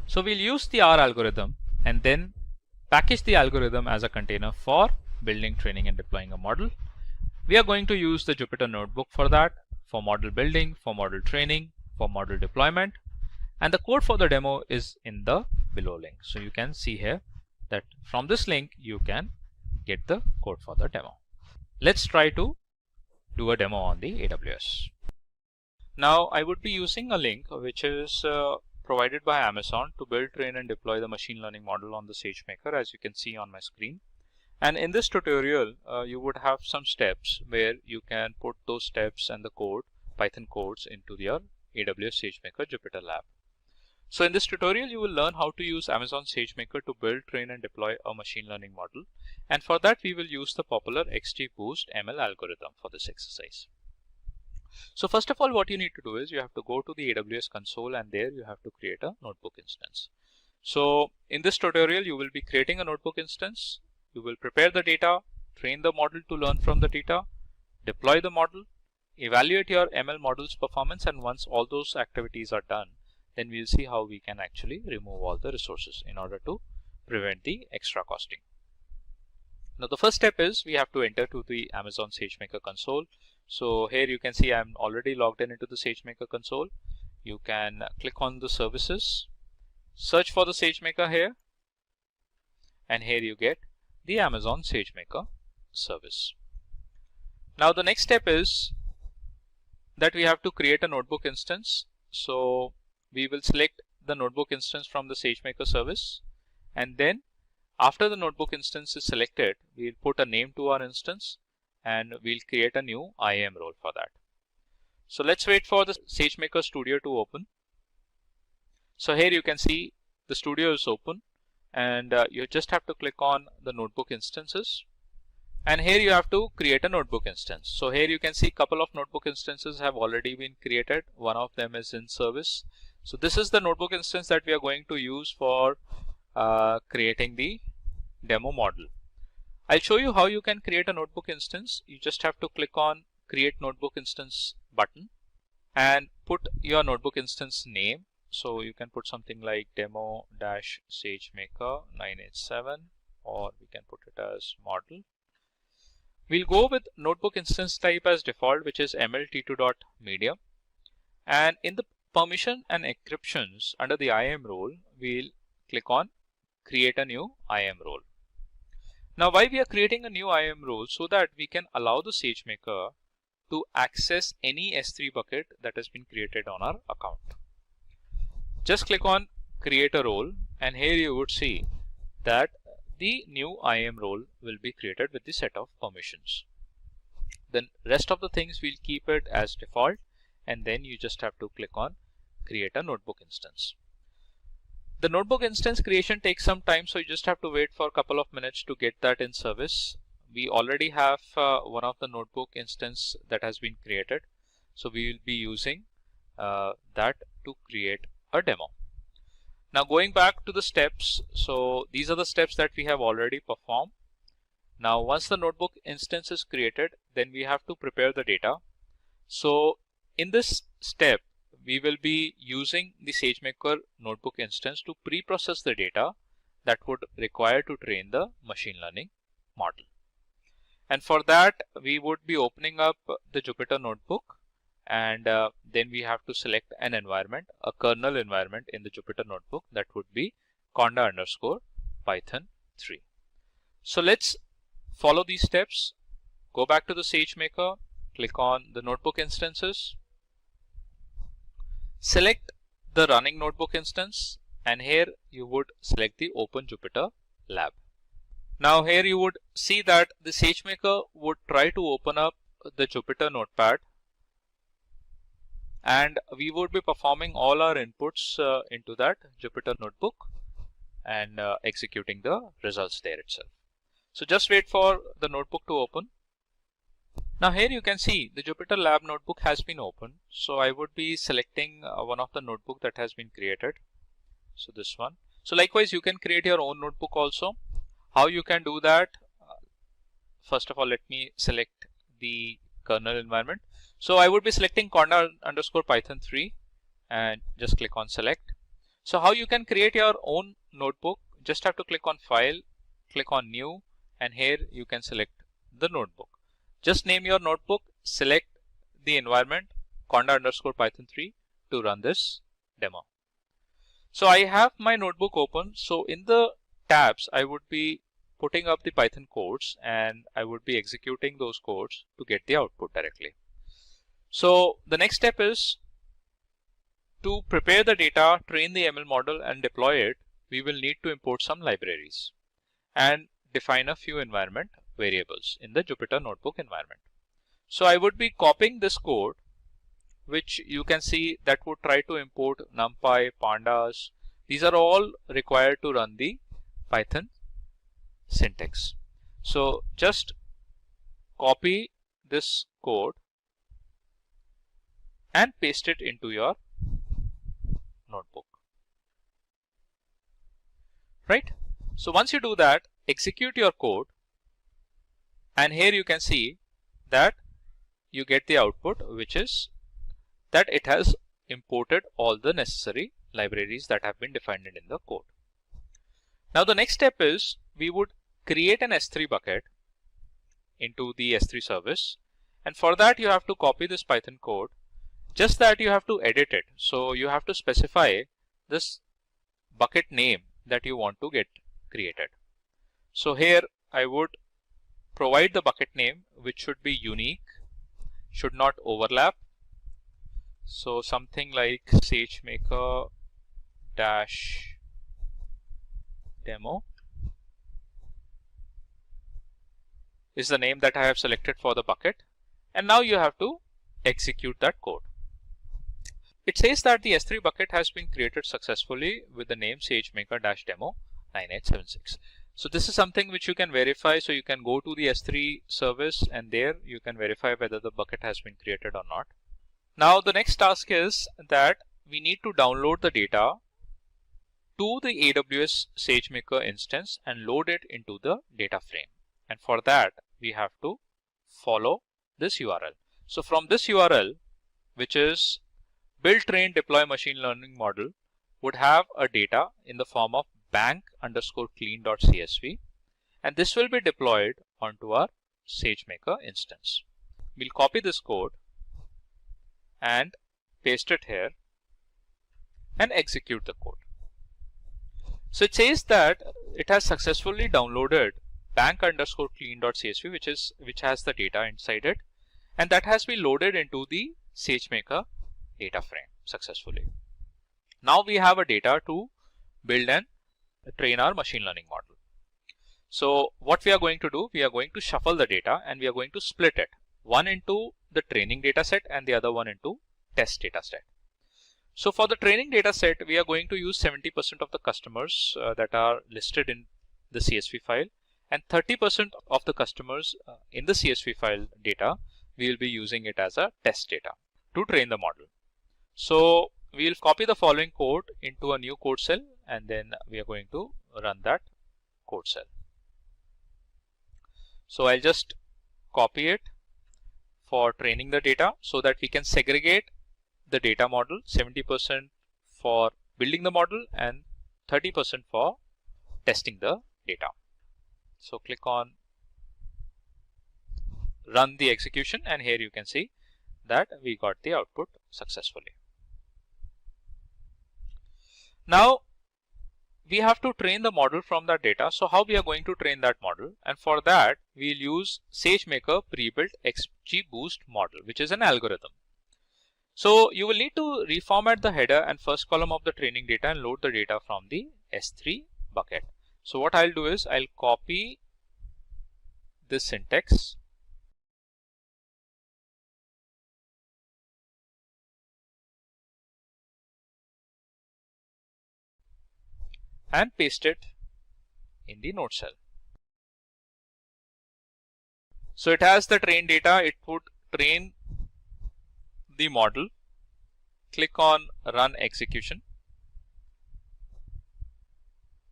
So we'll use the R algorithm and then package the algorithm as a container for building, training, and deploying a model. We are going to use the Jupyter Notebook for that, for model building, for model training, for model deployment, and the code for the demo is in the below link. So you can see here that from this link you can get the code for the demo. Let's try to do a demo on the AWS. Now I would be using a link which is provided by Amazon to build, train and deploy the machine learning model on the SageMaker, as you can see on my screen. And in this tutorial, you would have some steps where you can put those steps and the code, Python codes, into your AWS SageMaker Jupyter Lab. So in this tutorial, you will learn how to use Amazon SageMaker to build, train and deploy a machine learning model. And for that, we will use the popular XGBoost ML algorithm for this exercise. So first of all, what you need to do is you have to go to the AWS console, and there you have to create a notebook instance. So in this tutorial, you will be creating a notebook instance. You will prepare the data, train the model to learn from the data, deploy the model, evaluate your ML model's performance, and once all those activities are done, then we'll see how we can actually remove all the resources in order to prevent the extra costing. Now the first step is we have to enter to the Amazon SageMaker console. So here you can see I'm already logged in into the SageMaker console. You can click on the services, search for the SageMaker here, and here you get the Amazon SageMaker service. Now the next step is that we have to create a notebook instance. So we will select the notebook instance from the SageMaker service, and then after the notebook instance is selected, we'll put a name to our instance and we'll create a new IAM role for that. So let's wait for the SageMaker Studio to open. So here you can see the studio is open, and you just have to click on the notebook instances, and here you have to create a notebook instance. So here you can see a couple of notebook instances have already been created. One of them is in service. So this is the notebook instance that we are going to use for creating the demo model. I'll show you how you can create a notebook instance. You just have to click on Create Notebook Instance button and put your notebook instance name. So you can put something like demo-SageMaker 987, or we can put it as model. We'll go with notebook instance type as default, which is mlt2.media. And in the permission and encryptions under the IAM role, we'll click on Create a new IAM role. Now why we are creating a new IAM role? So that we can allow the SageMaker to access any S3 bucket that has been created on our account. Just click on Create a Role, and here you would see that the new IAM role will be created with the set of permissions. Then rest of the things we'll keep it as default, and then you just have to click on Create a Notebook Instance. The notebook instance creation takes some time, so you just have to wait for a couple of minutes to get that in service. We already have one of the notebook instance that has been created, so we will be using that to create a demo. Now going back to the steps, so these are the steps that we have already performed. Now once the notebook instance is created, then we have to prepare the data. So in this step, we will be using the SageMaker notebook instance to pre-process the data that would require to train the machine learning model. And for that, we would be opening up the Jupyter notebook, and then we have to select an environment, a kernel environment in the Jupyter notebook that would be conda_python 3. So let's follow these steps. Go back to the SageMaker, click on the notebook instances, select the running notebook instance, and here you would select the Open Jupyter Lab. Now here you would see that the SageMaker would try to open up the Jupyter notepad, and we would be performing all our inputs into that Jupyter notebook and executing the results there itself. So just wait for the notebook to open. Now here you can see the Jupyter Lab notebook has been opened. So I would be selecting one of the notebook that has been created. So this one. So likewise, you can create your own notebook also. How you can do that? First of all, let me select the kernel environment. So I would be selecting conda_python 3 and just click on select. So how you can create your own notebook? Just have to click on file, click on new, and here you can select the notebook. Just name your notebook, select the environment conda_python 3 to run this demo. So I have my notebook open. So in the tabs, I would be putting up the Python codes and I would be executing those codes to get the output directly. So the next step is to prepare the data, train the ML model and deploy it. We will need to import some libraries and define a few environment variables in the Jupyter Notebook environment. So I would be copying this code, which you can see that would try to import NumPy, Pandas. These are all required to run the Python syntax. So just copy this code and paste it into your notebook. Right? So once you do that, execute your code, and here you can see that you get the output, which is that it has imported all the necessary libraries that have been defined in the code. Now the next step is we would create an S3 bucket into the S3 service, and for that you have to copy this Python code, just that you have to edit it. So you have to specify this bucket name that you want to get created. So here I would provide the bucket name, which should be unique, should not overlap. So something like SageMaker dash demo is the name that I have selected for the bucket, and now you have to execute that code. It says that the S3 bucket has been created successfully with the name SageMaker-demo 9876. So this is something which you can verify. So you can go to the S3 service and there you can verify whether the bucket has been created or not. Now the next task is that we need to download the data to the AWS SageMaker instance and load it into the data frame. And for that we have to follow this URL. So from this URL, which is build, train, deploy machine learning model, would have a data in the form of bank_clean.csv, and this will be deployed onto our SageMaker instance. We'll copy this code and paste it here and execute the code. So it says that it has successfully downloaded bank_clean.csv, which has the data inside it, and that has been loaded into the SageMaker data frame successfully. Now we have a data to build and train our machine learning model. So what we are going to do, we are going to shuffle the data and we are going to split it, one into the training data set and the other one into test data set. So for the training data set, we are going to use 70% of the customers that are listed in the CSV file, and 30% of the customers in the CSV file data, we will be using it as a test data to train the model. So we will copy the following code into a new code cell and then we are going to run that code cell. So I'll just copy it for training the data so that we can segregate the data model, 70% for building the model and 30% for testing the data. So click on run the execution, and here you can see that we got the output successfully. Now we have to train the model from that data. So how we are going to train that model? And for that we'll use SageMaker pre-built XGBoost model, which is an algorithm. So you will need to reformat the header and first column of the training data and load the data from the S3 bucket. So what I'll do is I'll copy this syntax and paste it in the node cell. So it has the train data, it would train the model. Click on run execution.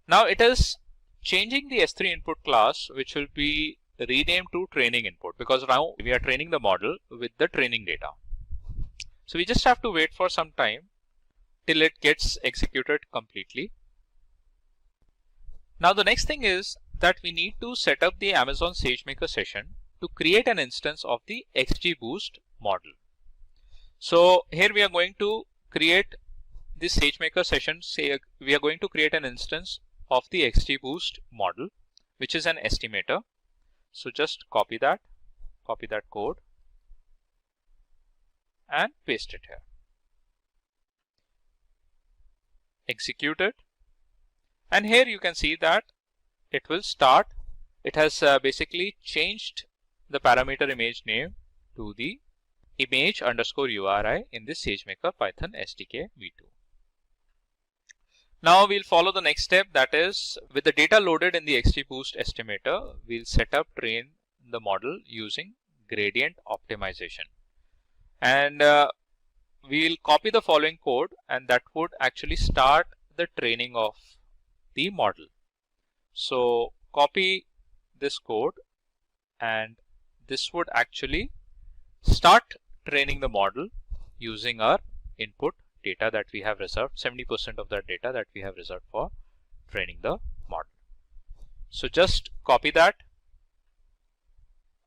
Now it is changing the S3 input class, which will be renamed to training input, because now we are training the model with the training data. So we just have to wait for some time till it gets executed completely. Now the next thing is that we need to set up the Amazon SageMaker session to create an instance of the XGBoost model. So here we are going to create this SageMaker session. We are going to create an instance of the XGBoost model, which is an estimator. So just copy that code and paste it here. Execute it, and here you can see that it will start. It has basically changed the parameter image name to the image underscore URI in the SageMaker Python SDK v2. Now we'll follow the next step, that is, with the data loaded in the XGBoost estimator, we'll set up train the model using gradient optimization. And we'll copy the following code, and that would actually start the training of the model. So copy this code, and this would actually start training the model using our input data that we have reserved, 70% of that data that we have reserved for training the model. So just copy that,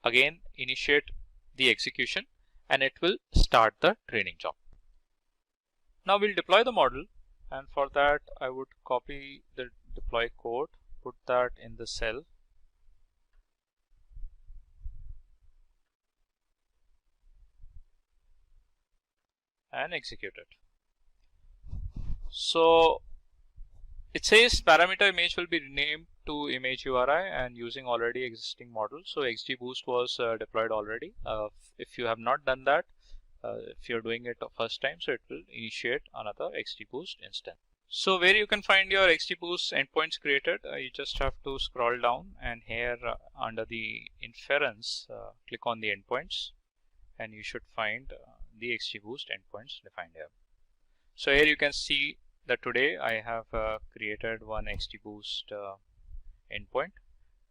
again initiate the execution, and it will start the training job. Now we'll deploy the model, and for that I would copy the deploy code, put that in the cell, and execute it. So it says parameter image will be renamed to image URI and using already existing model. So XGBoost was deployed already. If you have not done that, if you're doing it the first time, so it will initiate another XGBoost instance. So where you can find your XGBoost endpoints created, you just have to scroll down, and here under the inference, click on the endpoints, and you should find the XGBoost endpoints defined here. So here you can see that today I have created one XGBoost endpoint,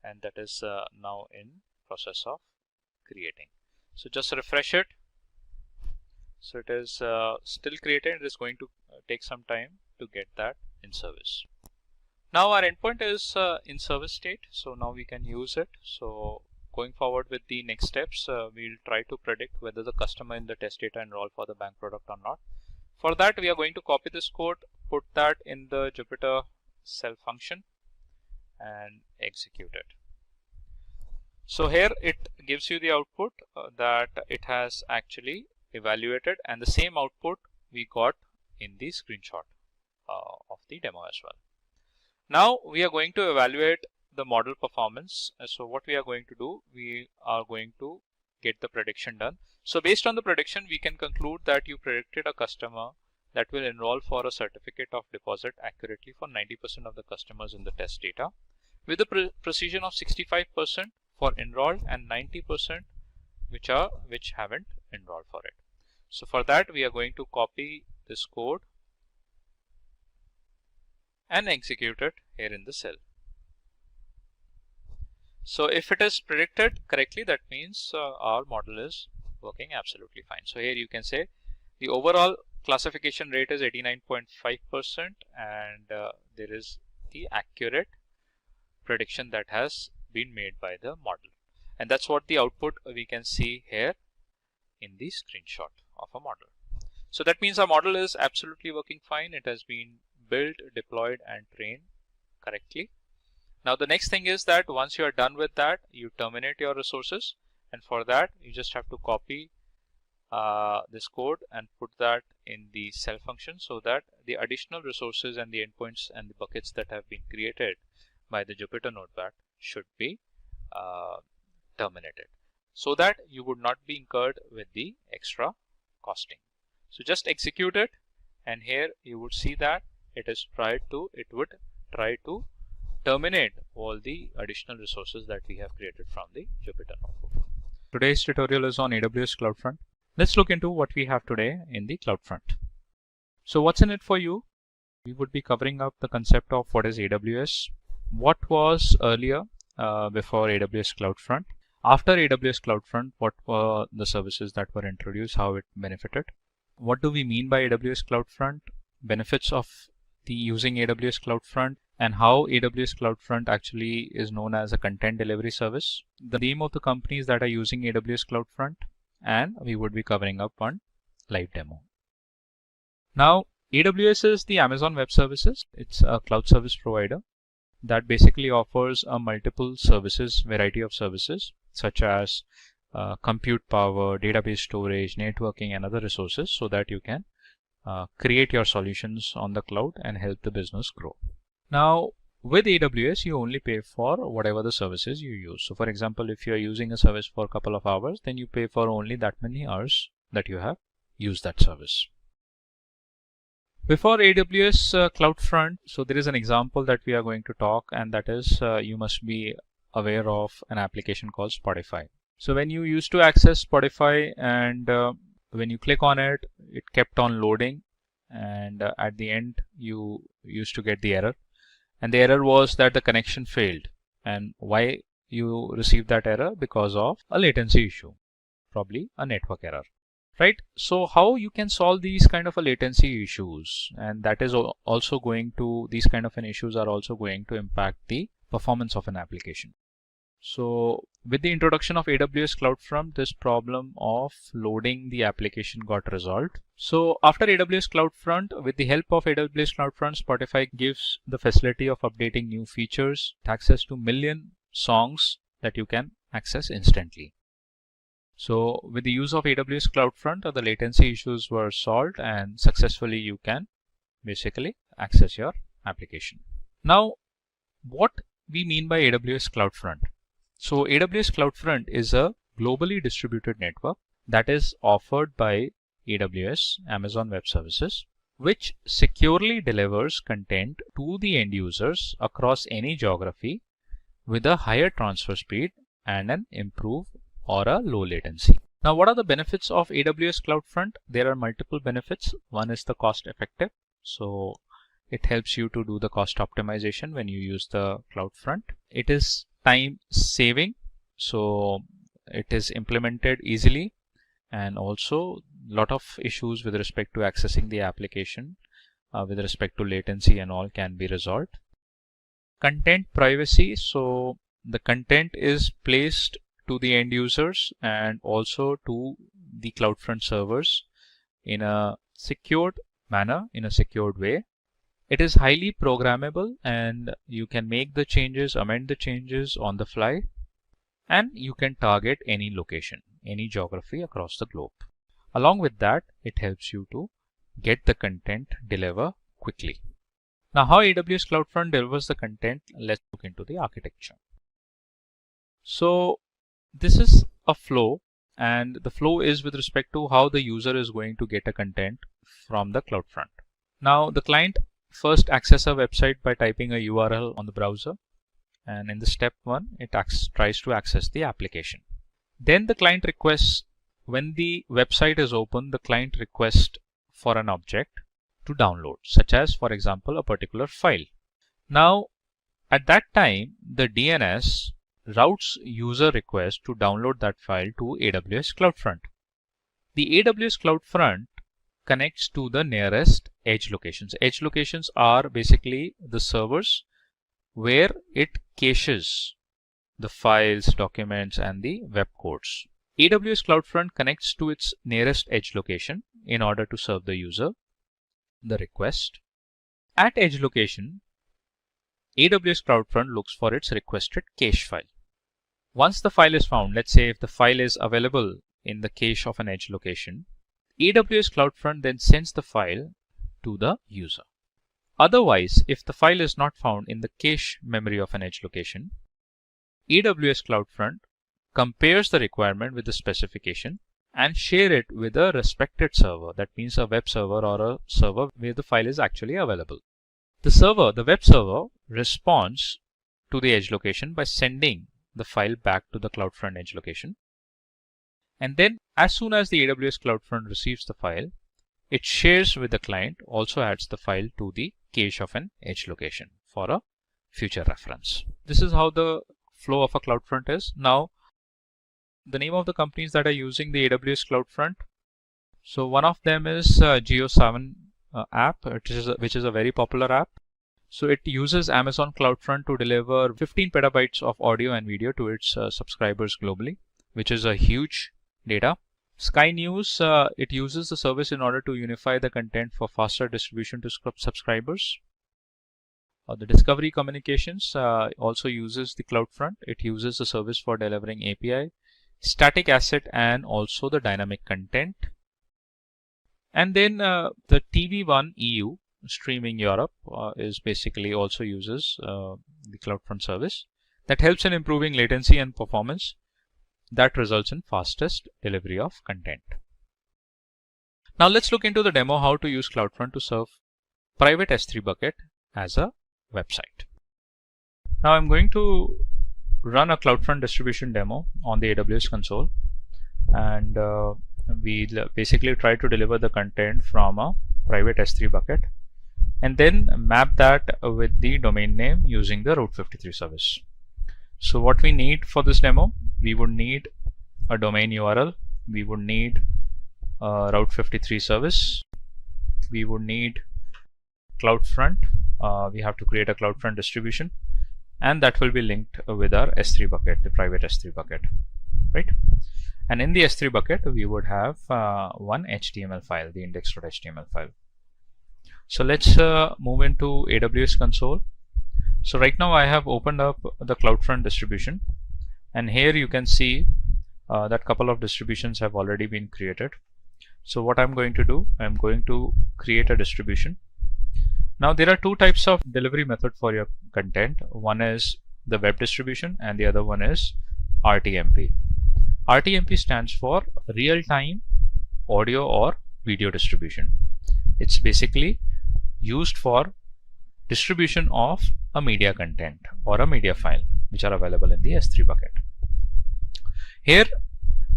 and that is now in process of creating. So just refresh it. So it is still created. It is going to take some time to get that in service. Now our endpoint is in service state, so now we can use it. So going forward with the next steps, we'll try to predict whether the customer in the test data enroll for the bank product or not. For that, we are going to copy this code, put that in the Jupyter cell function, and execute it. So here it gives you the output that it has actually evaluated, and the same output we got in the screenshot of the demo as well. Now we are going to evaluate the model performance. So what we are going to do, we are going to get the prediction done. So based on the prediction, we can conclude that you predicted a customer that will enroll for a certificate of deposit accurately for 90% of the customers in the test data, with a precision of 65% for enrolled and 90% which haven't enrolled for it. So for that, we are going to copy this code and execute it here in the cell. So if it is predicted correctly, that means our model is working absolutely fine. So here you can say the overall classification rate is 89.5%, and there is the accurate prediction that has been made by the model. And that's what the output we can see here in the screenshot of a model. So that means our model is absolutely working fine. It has been built, deployed, and trained correctly. Now the next thing is that once you are done with that, you terminate your resources, and for that you just have to copy this code and put that in the cell function, so that the additional resources and the endpoints and the buckets that have been created by the Jupyter Notepad should be terminated, so that you would not be incurred with the extra costing. So just execute it, and here you would see that it would try to terminate all the additional resources that we have created from the Jupyter Notebook. Today's tutorial is on AWS CloudFront. Let's look into what we have today in the CloudFront. So what's in it for you? We would be covering up the concept of what is AWS, what was earlier before AWS CloudFront, after AWS CloudFront, what were the services that were introduced, how it benefited. What do we mean by AWS CloudFront, benefits of the using AWS CloudFront, and how AWS CloudFront actually is known as a content delivery service, the name of the companies that are using AWS CloudFront, and we would be covering up one live demo. Now, AWS is the Amazon Web Services. It's a cloud service provider. that basically offers a multiple services, variety of services such as compute power, database storage, networking, and other resources, so that you can create your solutions on the cloud and help the business grow. Now, with AWS, you only pay for whatever the services you use. So for example, if you are using a service for a couple of hours, then you pay for only that many hours that you have used that service. Before AWS CloudFront, so there is an example that we are going to talk, and that is you must be aware of an application called Spotify. So when you used to access Spotify and when you click on it, it kept on loading, and at the end you used to get the error. And the error was that the connection failed. And why you received that error? Because of a latency issue, probably a network error. Right? So how you can solve these kind of a latency issues, and that is also going to, these kind of an issues are also going to impact the performance of an application. So with the introduction of AWS CloudFront, this problem of loading the application got resolved. So after AWS CloudFront, with the help of AWS CloudFront, Spotify gives the facility of updating new features, access to million songs that you can access instantly. So with the use of AWS CloudFront, the latency issues were solved, and successfully you can basically access your application. Now, what we mean by AWS CloudFront? So AWS CloudFront is a globally distributed network that is offered by AWS, Amazon Web Services, which securely delivers content to the end users across any geography with a higher transfer speed and an improved or a low latency. Now, what are the benefits of AWS CloudFront? There are multiple benefits. One is the cost effective. So it helps you to do the cost optimization when you use the CloudFront. It is time saving. So it is implemented easily, and also a lot of issues with respect to accessing the application with respect to latency and all can be resolved. Content privacy. So the content is placed to the end users and also to the CloudFront servers in a secured manner, in a secured way. It is highly programmable, and you can make the changes, amend the changes on the fly, and you can target any location, any geography across the globe. Along with that, it helps you to get the content deliver quickly. Now, how AWS CloudFront delivers the content? Let's look into the architecture. So this is a flow, and the flow is with respect to how the user is going to get a content from the CloudFront. Now, the client first access a website by typing a URL on the browser, and in the step 1, it tries to access the application. Then the client requests, when the website is open, the client requests for an object to download, such as, for example, a particular file. Now, at that time, the DNS routes user request to download that file to AWS CloudFront. The AWS CloudFront connects to the nearest edge locations. Edge locations are basically the servers where it caches the files, documents, and the web codes. AWS CloudFront connects to its nearest edge location in order to serve the user the request. At edge location, AWS CloudFront looks for its requested cache file. Once the file is found, let's say if the file is available in the cache of an edge location, AWS CloudFront then sends the file to the user. Otherwise, if the file is not found in the cache memory of an edge location, AWS CloudFront compares the requirement with the specification and share it with a respected server. That means a web server or a server where the file is actually available. The web server responds to the edge location by sending the file back to the CloudFront edge location. And then as soon as the AWS CloudFront receives the file, it shares with the client, also adds the file to the cache of an edge location for a future reference. This is how the flow of a CloudFront is. Now, the name of the companies that are using the AWS CloudFront. So one of them is Geo7 app, which is a very popular app. So it uses Amazon CloudFront to deliver 15 petabytes of audio and video to its subscribers globally, which is a huge data. Sky News, it uses the service in order to unify the content for faster distribution to subscribers. The Discovery Communications also uses the CloudFront. It uses the service for delivering API, static asset, and also the dynamic content. And then the TV1 EU, Streaming Europe, is basically also uses the CloudFront service that helps in improving latency and performance that results in fastest delivery of content. Now let's look into the demo how to use CloudFront to serve private S3 bucket as a website. Now I'm going to run a CloudFront distribution demo on the AWS console, and we'll basically try to deliver the content from a private S3 bucket and then map that with the domain name using the Route 53 service. So what we need for this demo, we would need a domain URL, we would need a Route 53 service, we would need CloudFront. We have to create a CloudFront distribution, and that will be linked with our S3 bucket, the private S3 bucket, right? And in the S3 bucket, we would have one HTML file, the index.html file. So let's move into AWS console. So right now I have opened up the CloudFront distribution, and here you can see that couple of distributions have already been created. So what I'm going to do, I'm going to create a distribution. Now there are two types of delivery method for your content. One is the web distribution and the other one is RTMP. RTMP stands for real-time audio or video distribution. It's basically used for distribution of a media content or a media file which are available in the S3 bucket. Here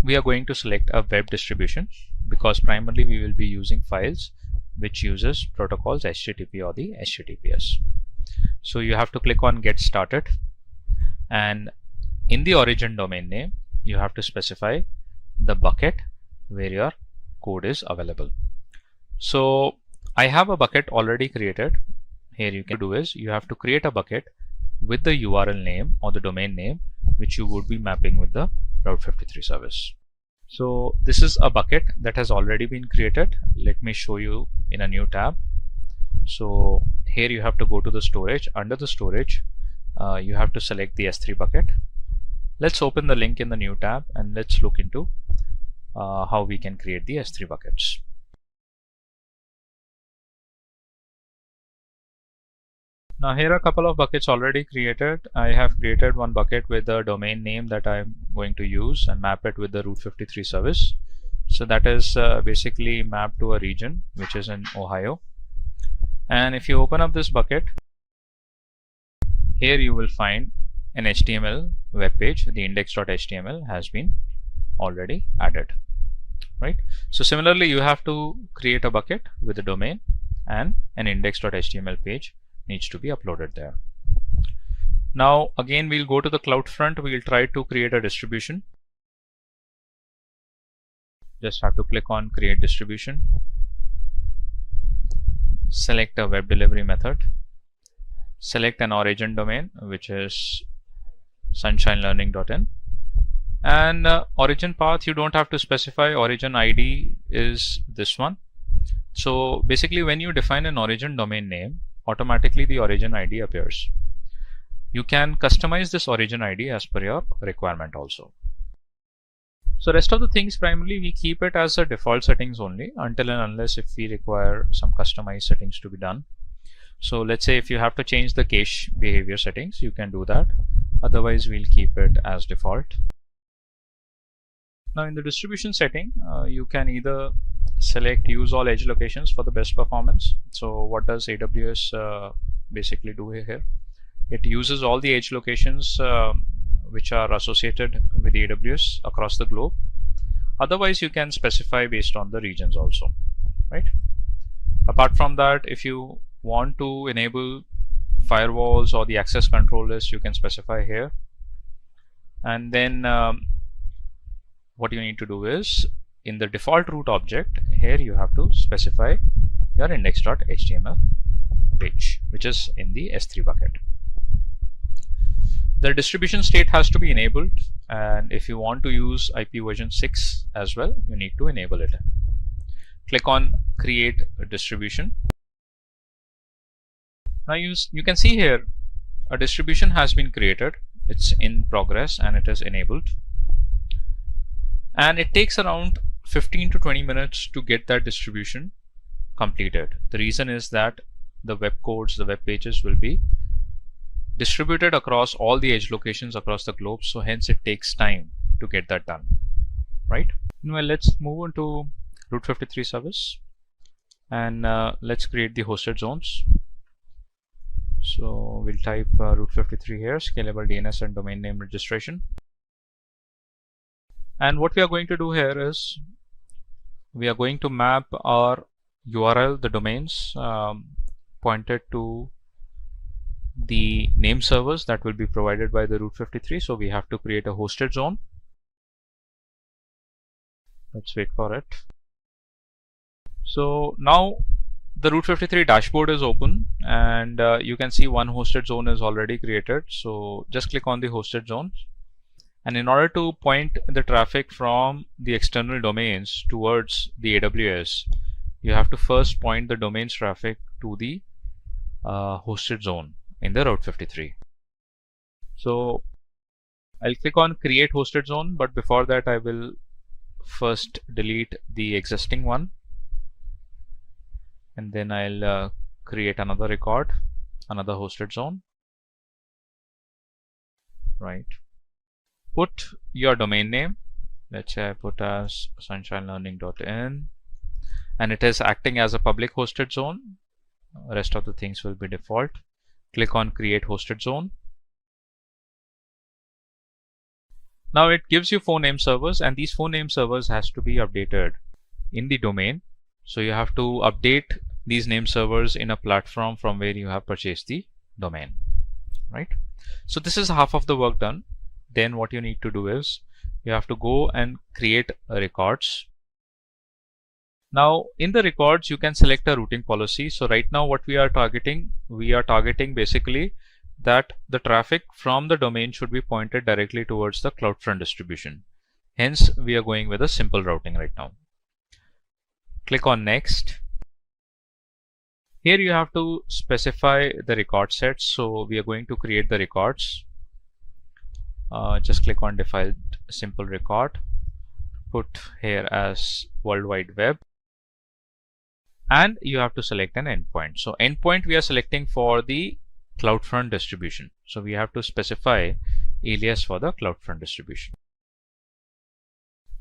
we are going to select a web distribution because primarily we will be using files which uses protocols HTTP or the HTTPS. So you have to click on Get Started, and in the origin domain name you have to specify the bucket where your code is available. So I have a bucket already created. Here you can do is you have to create a bucket with the URL name or the domain name which you would be mapping with the Route 53 service. So this is a bucket that has already been created. Let me show you in a new tab. So here you have to go to the storage. Under the storage, you have to select the S3 bucket. Let's open the link in the new tab and let's look into how we can create the S3 buckets. Now here are a couple of buckets already created. I have created one bucket with the domain name that I'm going to use and map it with the Route 53 service. So that is basically mapped to a region which is in Ohio. And if you open up this bucket, here you will find an HTML web page. The index.html has been already added, right? So similarly, you have to create a bucket with a domain, and an index.html page needs to be uploaded there. Now again, we'll go to the CloudFront. We'll try to create a distribution. Just have to click on Create Distribution. Select a web delivery method. Select an origin domain, which is sunshinelearning.in. And origin path, you don't have to specify. Origin ID is this one. So basically, when you define an origin domain name, automatically the origin ID appears. You can customize this origin ID as per your requirement also. So rest of the things, primarily we keep it as a default settings only until and unless if we require some customized settings to be done. So let's say if you have to change the cache behavior settings, you can do that. Otherwise, we'll keep it as default. Now in the distribution setting, you can either select use all edge locations for the best performance. So what does AWS basically do here? It uses all the edge locations which are associated with AWS across the globe. Otherwise, you can specify based on the regions also, right? Apart from that, if you want to enable firewalls or the access control list, you can specify here. And then what you need to do is in the default root object, here you have to specify your index.html page, which is in the S3 bucket. The distribution state has to be enabled, and if you want to use IP version 6 as well, you need to enable it. Click on Create a Distribution. Now you can see here a distribution has been created. It's in progress and it is enabled. And it takes around 15 to 20 minutes to get that distribution completed. The reason is that the web codes, the web pages will be distributed across all the edge locations across the globe, so hence it takes time to get that done, right? Now let's move on to Route 53 service, and let's create the hosted zones. So we'll type Route 53 here, scalable DNS and domain name registration. And what we are going to do here is we are going to map our URL, the domains pointed to the name servers that will be provided by the Route 53. So we have to create a hosted zone. Let's wait for it. So now the Route 53 dashboard is open, and you can see one hosted zone is already created. So just click on the hosted zone. And in order to point the traffic from the external domains towards the AWS, you have to first point the domains traffic to the hosted zone in the Route 53. So I'll click on create hosted zone, but before that I will first delete the existing one, and then I'll create another record, another hosted zone, right? Put your domain name. Let's say I put as sunshinelearning.in, and it is acting as a public hosted zone. Rest of the things will be default. Click on create hosted zone. Now it gives you 4 name servers, and these 4 name servers has to be updated in the domain. So you have to update these name servers in a platform from where you have purchased the domain, right? So this is half of the work done. Then what you need to do is you have to go and create records. Now in the records you can select a routing policy. So right now what we are targeting basically that the traffic from the domain should be pointed directly towards the CloudFront distribution. Hence we are going with a simple routing right now. Click on next. Here you have to specify the record sets. So we are going to create the records. Just click on default simple record, put here as World Wide Web, and you have to select an endpoint. So endpoint we are selecting for the CloudFront distribution. So we have to specify alias for the CloudFront distribution.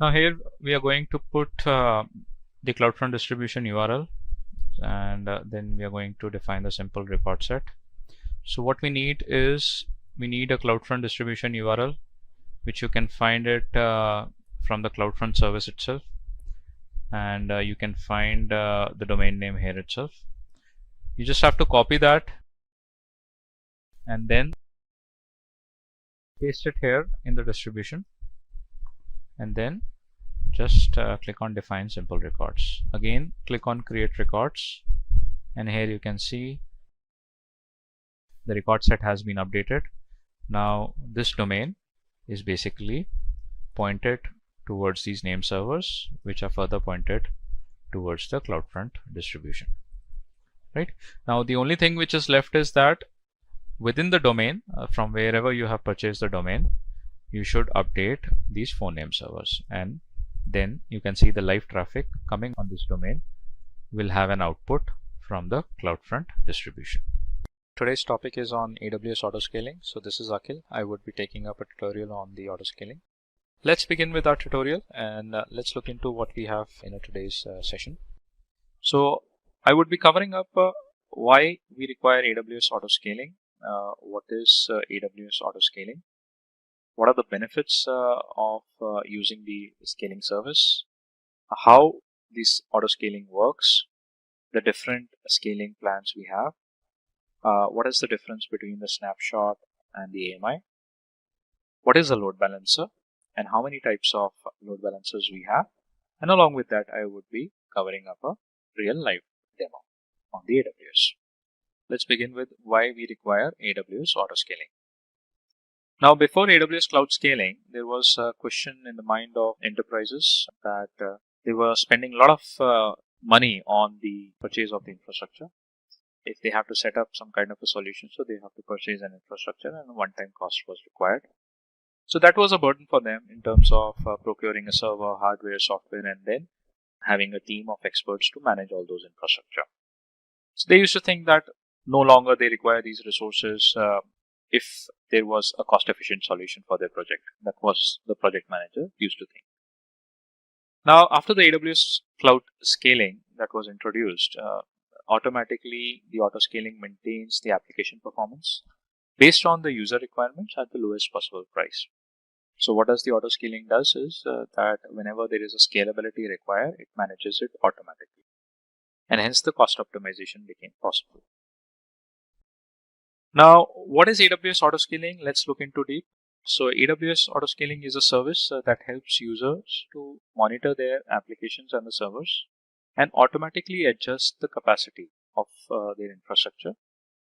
Now here we are going to put the CloudFront distribution URL, and then we are going to define the simple record set. So what we need is we need a CloudFront distribution URL, which you can find it from the CloudFront service itself, and you can find the domain name here itself. You just have to copy that and then paste it here in the distribution, and then just click on define simple records. Again click on create records, and here you can see the record set has been updated. Now this domain is basically pointed towards these name servers, which are further pointed towards the CloudFront distribution, right? Now the only thing which is left is that within the domain, from wherever you have purchased the domain, you should update these 4 name servers, and then you can see the live traffic coming on this domain will have an output from the CloudFront distribution. Today's topic is on AWS autoscaling. So this is Akhil. I would be taking up a tutorial on the autoscaling. Let's begin with our tutorial, and let's look into what we have in today's session. So I would be covering up why we require AWS autoscaling, what is AWS autoscaling, what are the benefits of using the scaling service, how this autoscaling works, the different scaling plans we have, what is the difference between the snapshot and the AMI, what is a load balancer, and how many types of load balancers we have, and along with that I would be covering up a real live demo on the AWS. Let's begin with why we require AWS autoscaling. Now before AWS cloud scaling, there was a question in the mind of enterprises that they were spending a lot of money on the purchase of the infrastructure, if they have to set up some kind of a solution, so they have to purchase an infrastructure and a one-time cost was required. So that was a burden for them in terms of procuring a server, hardware, software, and then having a team of experts to manage all those infrastructure. So they used to think that no longer they require these resources if there was a cost-efficient solution for their project. That was the project manager used to think. Now, after the AWS cloud scaling that was introduced, automatically the auto scaling maintains the application performance based on the user requirements at the lowest possible price. So what does the auto scaling does is that whenever there is a scalability required, it manages it automatically. And hence the cost optimization became possible. Now, what is AWS autoscaling? Let's look into deep. So AWS autoscaling is a service that helps users to monitor their applications and the servers and automatically adjust the capacity of their infrastructure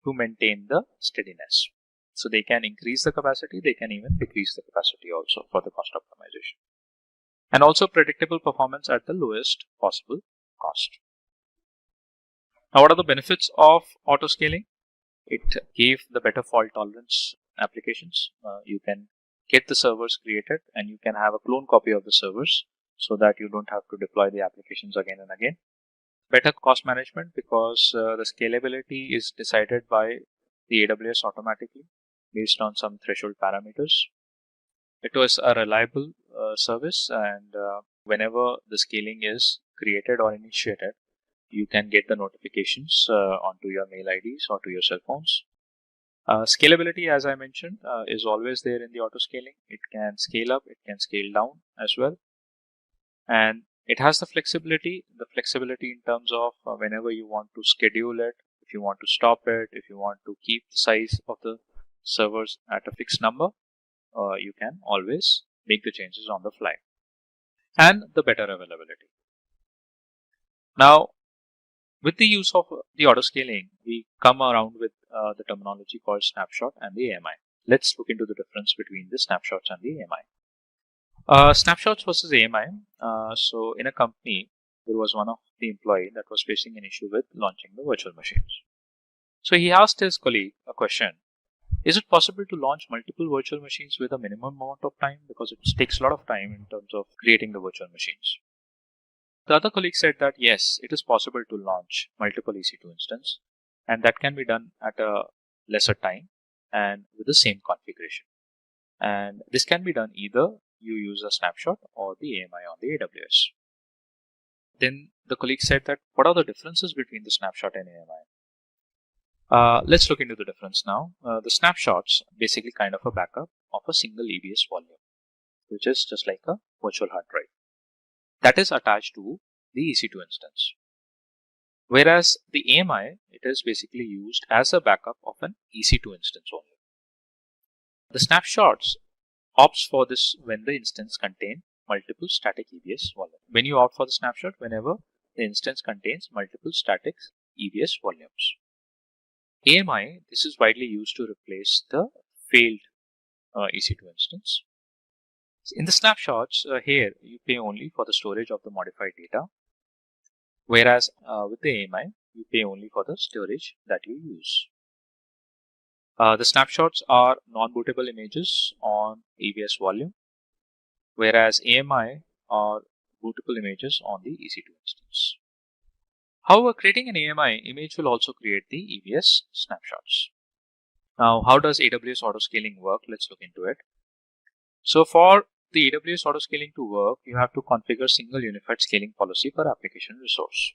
to maintain the steadiness. So they can increase the capacity, they can even decrease the capacity also for the cost optimization. And also predictable performance at the lowest possible cost. Now, what are the benefits of autoscaling? It gave the better fault tolerance applications. You can get the servers created and you can have a clone copy of the servers so that you don't have to deploy the applications again and again. Better cost management because the scalability is decided by the AWS automatically based on some threshold parameters. It was a reliable service, and whenever the scaling is created or initiated, you can get the notifications onto your mail IDs or to your cell phones. Scalability, as I mentioned, is always there in the auto scaling. It can scale up, it can scale down as well. And it has the flexibility in terms of whenever you want to schedule it, if you want to stop it, if you want to keep the size of the servers at a fixed number, you can always make the changes on the fly. And the better availability. Now, with the use of the auto scaling, we come around with the terminology called snapshot and the AMI. Let's look into the difference between the snapshots and the AMI. Snapshots versus AMI. So in a company, there was one of the employee that was facing an issue with launching the virtual machines. So he asked his colleague a question. Is it possible to launch multiple virtual machines with a minimum amount of time? Because it takes a lot of time in terms of creating the virtual machines. The other colleague said that yes, it is possible to launch multiple EC2 instances, and that can be done at a lesser time and with the same configuration. And this can be done either you use a snapshot or the AMI on the AWS. Then the colleague said that what are the differences between the snapshot and AMI? Let's look into the difference now. The snapshots basically kind of a backup of a single EBS volume, which is just like a virtual hard drive that is attached to the EC2 instance. Whereas the AMI, it is basically used as a backup of an EC2 instance only. The snapshots opts for this when the instance contains multiple static EBS volumes. When you opt for the snapshot, whenever the instance contains multiple static EBS volumes. AMI, this is widely used to replace the failed EC2 instance. In the snapshots, here you pay only for the storage of the modified data, whereas with the AMI, you pay only for the storage that you use. The snapshots are non-bootable images on EBS volume, whereas AMI are bootable images on the EC2 instance. However, creating an AMI image will also create the EBS snapshots. Now, how does AWS autoscaling work? Let's look into it. So for the AWS autoscaling to work, you have to configure single unified scaling policy per application resource.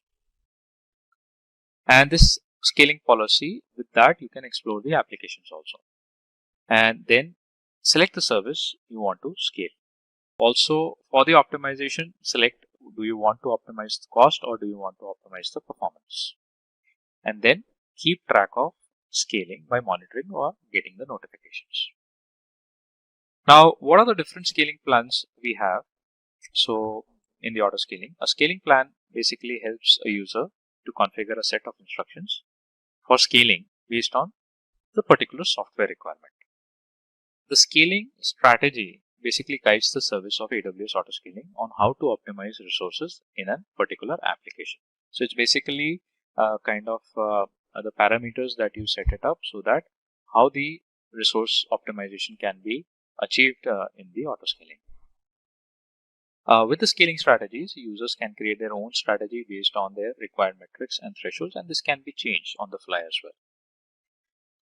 And this scaling policy, with that you can explore the applications also. And then select the service you want to scale. Also, for the optimization, select do you want to optimize the cost or do you want to optimize the performance. And then keep track of scaling by monitoring or getting the notifications. Now, what are the different scaling plans we have? So, in the auto scaling, a scaling plan basically helps a user to configure a set of instructions for scaling based on the particular software requirement. The scaling strategy basically guides the service of AWS autoscaling on how to optimize resources in a particular application. So, it's basically kind of the parameters that you set it up so that how the resource optimization can be achieved in the autoscaling. With the scaling strategies, users can create their own strategy based on their required metrics and thresholds, and this can be changed on the fly as well.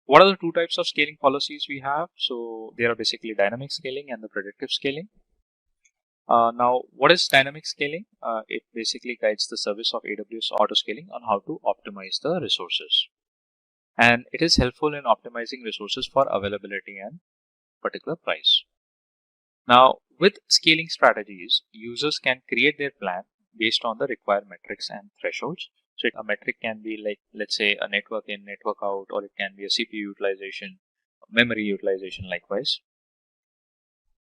What are the two types of scaling policies we have? So there are basically dynamic scaling and the predictive scaling. Now, what is dynamic scaling? It basically guides the service of AWS autoscaling on how to optimize the resources. And it is helpful in optimizing resources for availability and particular price. Now, with scaling strategies, users can create their plan based on the required metrics and thresholds. So a metric can be like, let's say, a network in, network out, or it can be a CPU utilization, memory utilization likewise.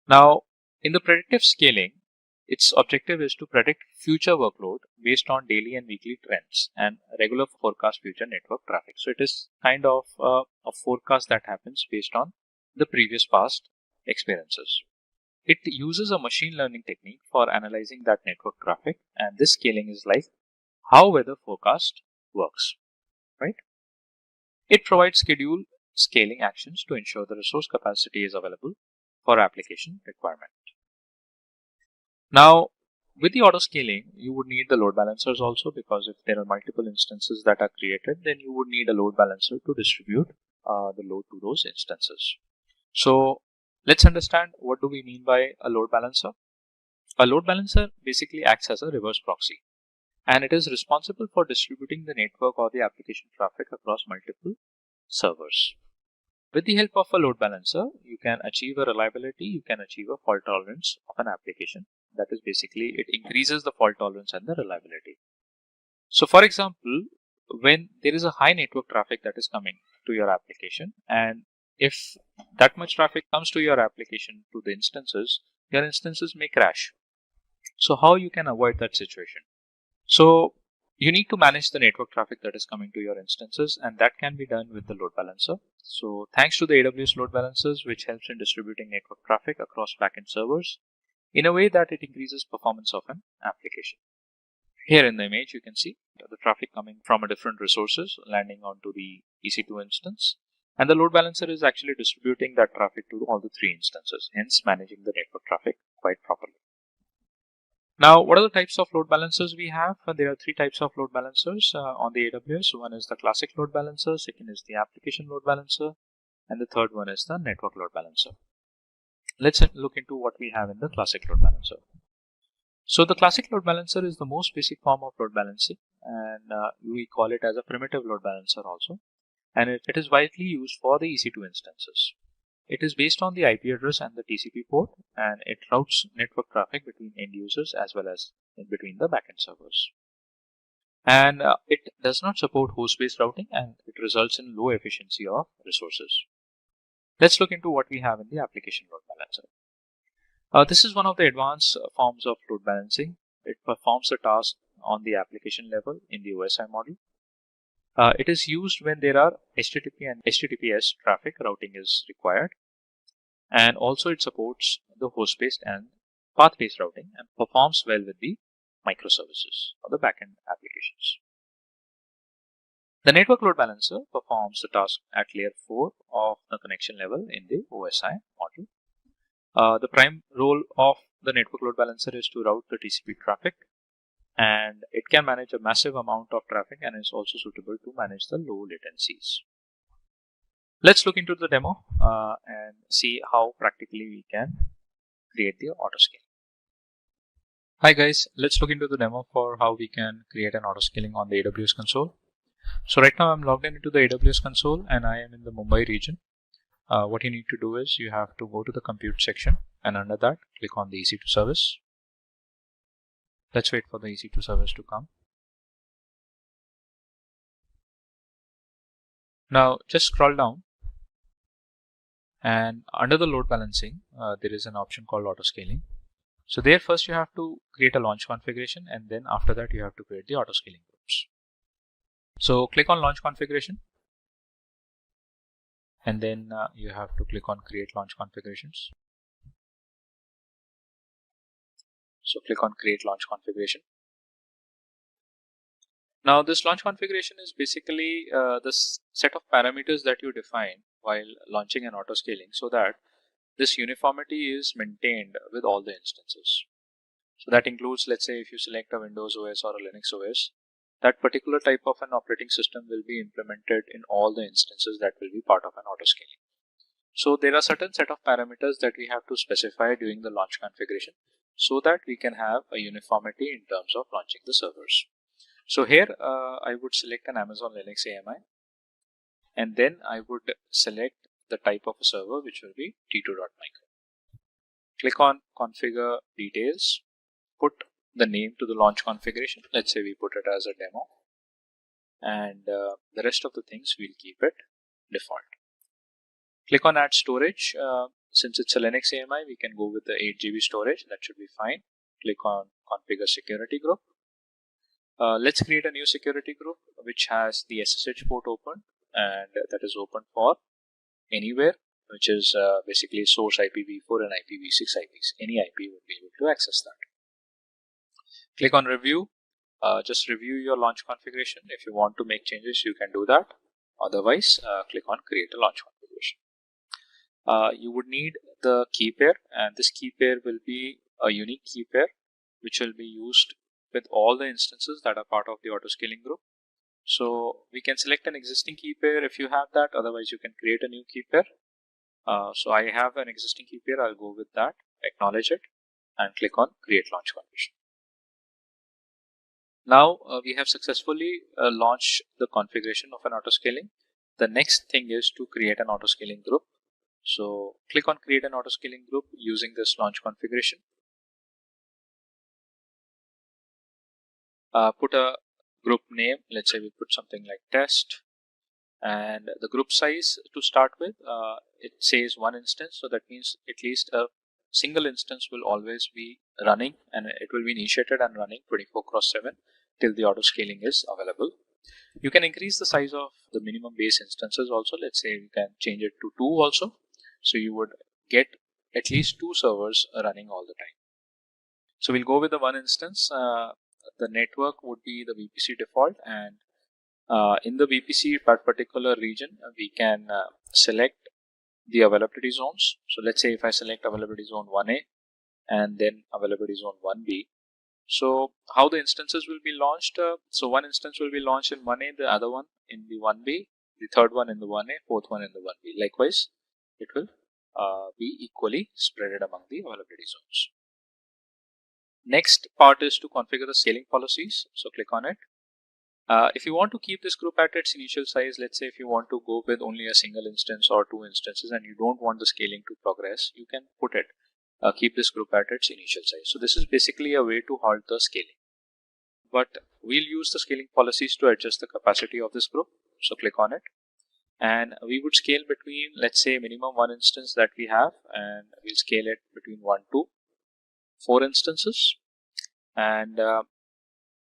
Now, in the predictive scaling, its objective is to predict future workload based on daily and weekly trends and regular forecast future network traffic. So it is kind of a forecast that happens based on the previous past experiences. It uses a machine learning technique for analyzing that network traffic, and this scaling is like how weather forecast works, right? It provides schedule scaling actions to ensure the resource capacity is available for application requirement. Now, with the auto scaling, you would need the load balancers also, because if there are multiple instances that are created, then you would need a load balancer to distribute the load to those instances. So let's understand what do we mean by a load balancer. A load balancer basically acts as a reverse proxy, and it is responsible for distributing the network or the application traffic across multiple servers. With the help of a load balancer, you can achieve a reliability, you can achieve a fault tolerance of an application. That is basically, it increases the fault tolerance and the reliability. So for example, when there is a high network traffic that is coming to your application, and if that much traffic comes to your application, to the instances, your instances may crash. So how you can avoid that situation? So you need to manage the network traffic that is coming to your instances, and that can be done with the load balancer. So thanks to the AWS load balancers, which helps in distributing network traffic across backend servers in a way that it increases performance of an application. Here in the image, you can see the traffic coming from a different resources landing onto the EC2 instance, and the load balancer is actually distributing that traffic to all the three instances, hence managing the network traffic quite properly. Now, what are the types of load balancers we have? There are three types of load balancers on the AWS. One is the classic load balancer, second is the application load balancer, and the third one is the network load balancer. Let's look into what we have in the classic load balancer. So the classic load balancer is the most basic form of load balancing, and we call it as a primitive load balancer also, and it is widely used for the EC2 instances. It is based on the IP address and the TCP port, and it routes network traffic between end users as well as in between the backend servers. And it does not support host-based routing, and it results in low efficiency of resources. Let's look into what we have in the application load balancer. This is one of the advanced forms of load balancing. It performs the task on the application level in the OSI model. It is used when there are HTTP and HTTPS traffic routing is required, and also it supports the host-based and path-based routing and performs well with the microservices or the backend applications. The network load balancer performs the task at layer 4 of the connection level in the OSI model. The prime role of the network load balancer is to route the TCP traffic, and it can manage a massive amount of traffic and is also suitable to manage the low latencies. Let's look into the demo and see how practically we can create the autoscaling. Hi guys, let's look into the demo for how we can create an autoscaling on the AWS console. So right now I'm logged into the AWS console and I am in the Mumbai region. What you need to do is you have to go to the compute section, and under that click on the EC2 service. Let's wait for the EC2 service to come. Now just scroll down, and under the load balancing there is an option called autoscaling. So there first you have to create a launch configuration, and then after that you have to create the autoscaling groups. So click on launch configuration, and then you have to click on create launch configurations. So click on create launch configuration. Now this launch configuration is basically this set of parameters that you define while launching an autoscaling so that this uniformity is maintained with all the instances. So that includes, let's say, if you select a Windows OS or a Linux OS, that particular type of an operating system will be implemented in all the instances that will be part of an autoscaling. So there are certain set of parameters that we have to specify during the launch configuration so that we can have a uniformity in terms of launching the servers. So here I would select an Amazon Linux AMI, and then I would select the type of a server, which will be t2.micro. Click on configure details, put the name to the launch configuration. Let's say we put it as a demo, and the rest of the things we'll keep it default. Click on add storage. Since it's a Linux AMI, we can go with the 8 GB storage. That should be fine. Click on configure security group. Let's create a new security group which has the SSH port open, and that is open for anywhere, which is basically source IPv4 and IPv6 IPs. Any IP would be able to access that. Click on review. Just review your launch configuration. If you want to make changes, you can do that. Otherwise, click on create a launch configuration. You would need the key pair, and this key pair will be a unique key pair which will be used with all the instances that are part of the autoscaling group. So we can select an existing key pair if you have that. Otherwise, you can create a new key pair. So I have an existing key pair. I'll go with that, acknowledge it, and click on create launch configuration. Now we have successfully launched the configuration of an autoscaling. The next thing is to create an autoscaling group. So click on create an autoscaling group using this launch configuration. Put a group name. Let's say we put something like test, and the group size to start with, it says one instance. So that means at least a single instance will always be running, and it will be initiated and running 24/7 till the autoscaling is available. You can increase the size of the minimum base instances also. Let's say you can change it to 2 also. So you would get at least 2 servers running all the time. So we'll go with the one instance. The network would be the VPC default, and in the VPC particular region, we can select the availability zones. So let's say if I select availability zone 1A and then availability zone 1B. So how the instances will be launched? So one instance will be launched in 1A, the other one in the 1B, the third one in the 1A, fourth one in the 1B. Likewise, it will be equally spread among the availability zones. Next part is to configure the scaling policies. So click on it. If you want to keep this group at its initial size, let's say if you want to go with only a single instance or 2 instances and you don't want the scaling to progress, you can put it, keep this group at its initial size. So this is basically a way to halt the scaling. But we'll use the scaling policies to adjust the capacity of this group. So click on it. And we would scale between, let's say, minimum 1 instance that we have, and we'll scale it between 1 to 4 instances. And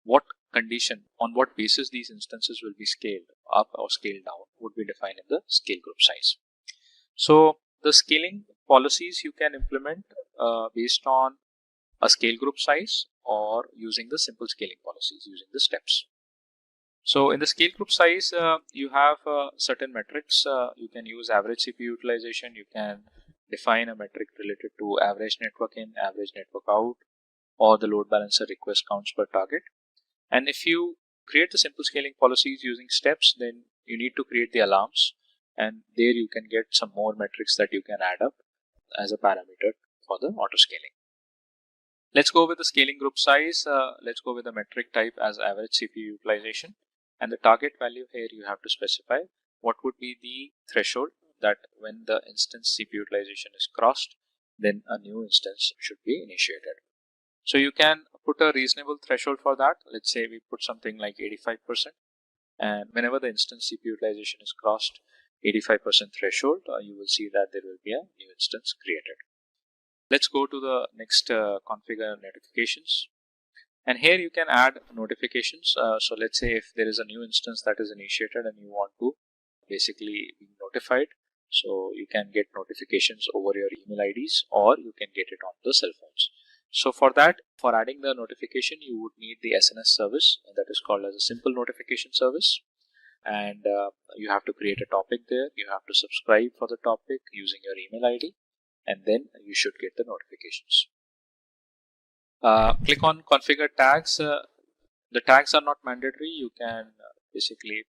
what condition, on what basis these instances will be scaled up or scaled down would be defined in the scale group size. So the scaling policies you can implement based on a scale group size or using the simple scaling policies using the steps. So in the scale group size, you have certain metrics. You can use average CPU utilization. You can define a metric related to average network in, average network out, or the load balancer request counts per target. And if you create the simple scaling policies using steps, then you need to create the alarms, and there you can get some more metrics that you can add up as a parameter for the auto scaling. Let's go with the scaling group size. Let's go with the metric type as average CPU utilization, and the target value here you have to specify what would be the threshold that when the instance CPU utilization is crossed, then a new instance should be initiated. So you can put a reasonable threshold for that. Let's say we put something like 85%, and whenever the instance CPU utilization is crossed 85% threshold, you will see that there will be a new instance created. Let's go to the next configure notifications, and here you can add notifications. So let's say if there is a new instance that is initiated and you want to basically be notified, so you can get notifications over your email IDs or you can get it on the cell phones. So for that, for adding the notification, you would need the SNS service that is called as a simple notification service. And you have to create a topic there. You have to subscribe for the topic using your email ID, and then you should get the notifications. Click on configure tags. The tags are not mandatory. You can basically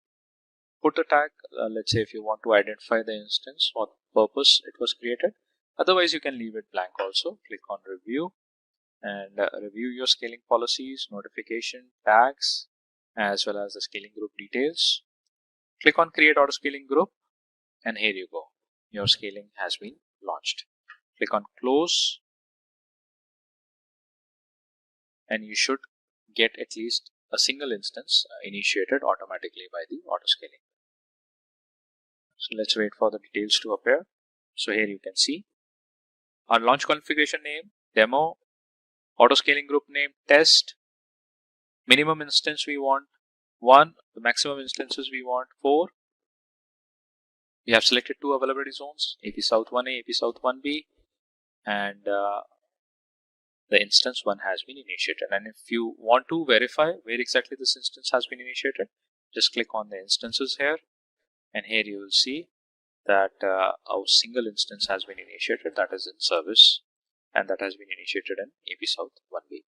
put a tag. Let's say if you want to identify the instance, what purpose it was created. Otherwise, you can leave it blank also. Click on review and review your scaling policies, notification, tags, as well as the scaling group details. Click on create auto scaling group, and here you go. Your scaling has been launched. Click on close, and you should get at least a single instance initiated automatically by the auto scaling. So let's wait for the details to appear. So here you can see our launch configuration name, demo, auto scaling group name, test, minimum instance we want 1, the maximum instances we want 4. We have selected 2 availability zones, AP South 1A, AP South 1B, and the instance 1 has been initiated. And if you want to verify where exactly this instance has been initiated, just click on the instances here, and here you will see that our single instance has been initiated, that is in service, and that has been initiated in AP South 1B.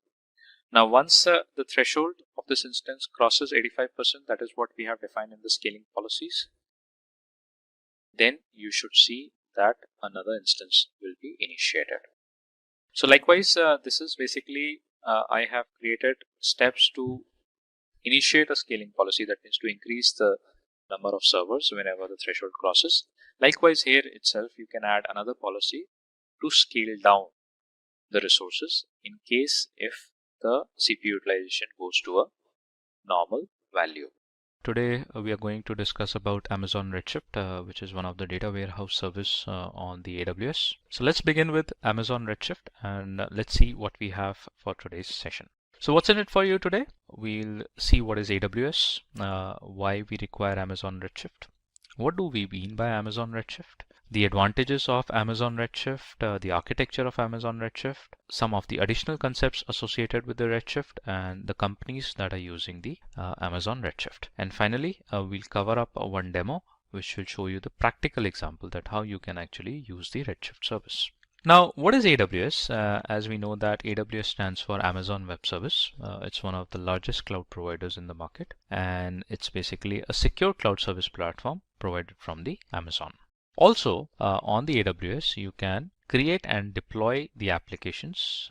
Now once the threshold of this instance crosses 85%, that is what we have defined in the scaling policies, then you should see that another instance will be initiated. So likewise, this is basically I have created steps to initiate a scaling policy, that means to increase the number of servers whenever the threshold crosses. Likewise, here itself you can add another policy to scale down the resources in case if the CPU utilization goes to a normal value. Today we are going to discuss about Amazon Redshift, which is one of the data warehouse service on the AWS. So let's begin with Amazon Redshift, and let's see what we have for today's session. So what's in it for you today? We'll see what is AWS, why we require Amazon Redshift, what do we mean by Amazon Redshift, the advantages of Amazon Redshift, the architecture of Amazon Redshift, some of the additional concepts associated with the Redshift, and the companies that are using the Amazon Redshift. And finally, we'll cover up one demo which will show you the practical example that how you can actually use the Redshift service. Now, what is AWS? As we know that AWS stands for Amazon Web Service. It's one of the largest cloud providers in the market, and it's basically a secure cloud service platform provided from the Amazon. Also, on the AWS, you can create and deploy the applications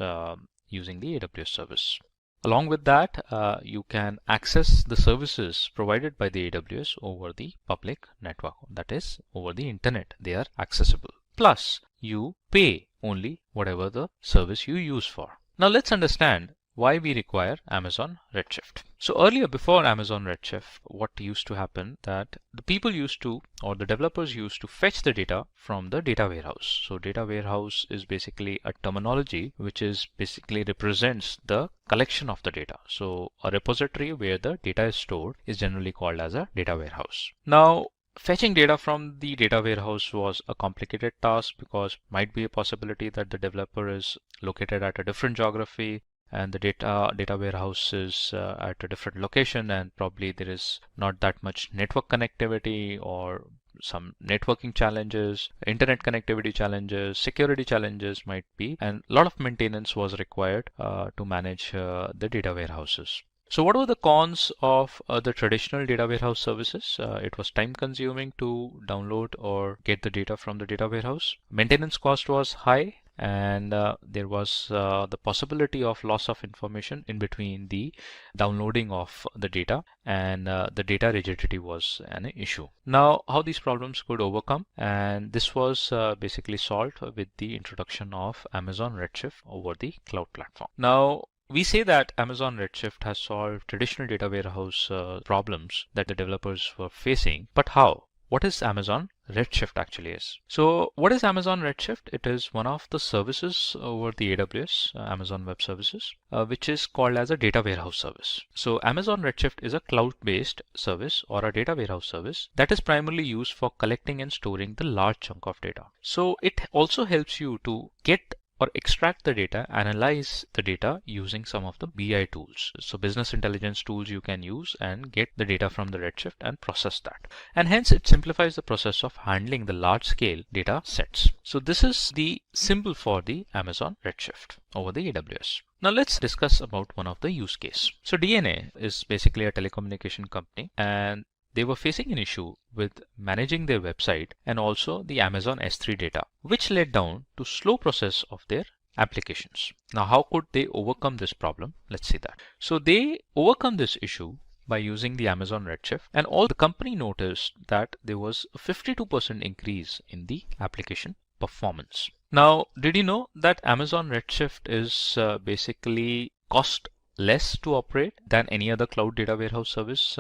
using the AWS service. Along with that, you can access the services provided by the AWS over the public network, that is, over the internet. They are accessible. Plus, you pay only whatever the service you use for. Now, let's understand why we require Amazon Redshift. So earlier, before Amazon Redshift, what used to happen that the people used to, or the developers used to fetch the data from the data warehouse. So data warehouse is basically a terminology which is basically represents the collection of the data. So a repository where the data is stored is generally called as a data warehouse. Now, fetching data from the data warehouse was a complicated task because might be a possibility that the developer is located at a different geography, and the data warehouse is at a different location, and probably there is not that much network connectivity or some networking challenges, internet connectivity challenges, security challenges might be, and a lot of maintenance was required to manage the data warehouses. So what were the cons of the traditional data warehouse services? It was time consuming to download or get the data from the data warehouse. Maintenance cost was high, and there was the possibility of loss of information in between the downloading of the data, and the data rigidity was an issue. Now, how these problems could overcome, and this was basically solved with the introduction of Amazon Redshift over the cloud platform. Now, we say that Amazon Redshift has solved traditional data warehouse problems that the developers were facing, but how? What is Amazon Redshift actually is? So what is Amazon Redshift? It is one of the services over the AWS, Amazon Web Services, which is called as a data warehouse service. So Amazon Redshift is a cloud-based service or a data warehouse service that is primarily used for collecting and storing the large chunk of data. So it also helps you to get or extract the data, analyze the data using some of the BI tools. So business intelligence tools you can use and get the data from the Redshift and process that. And hence it simplifies the process of handling the large scale data sets. So this is the symbol for the Amazon Redshift over the AWS. Now let's discuss about one of the use case. So DNA is basically a telecommunication company, and they were facing an issue with managing their website and also the Amazon S3 data, which led down to slow process of their applications. Now, how could they overcome this problem? Let's see that. So they overcome this issue by using the Amazon Redshift, and all the company noticed that there was a 52% increase in the application performance. Now, did you know that Amazon Redshift is basically cost less to operate than any other cloud data warehouse service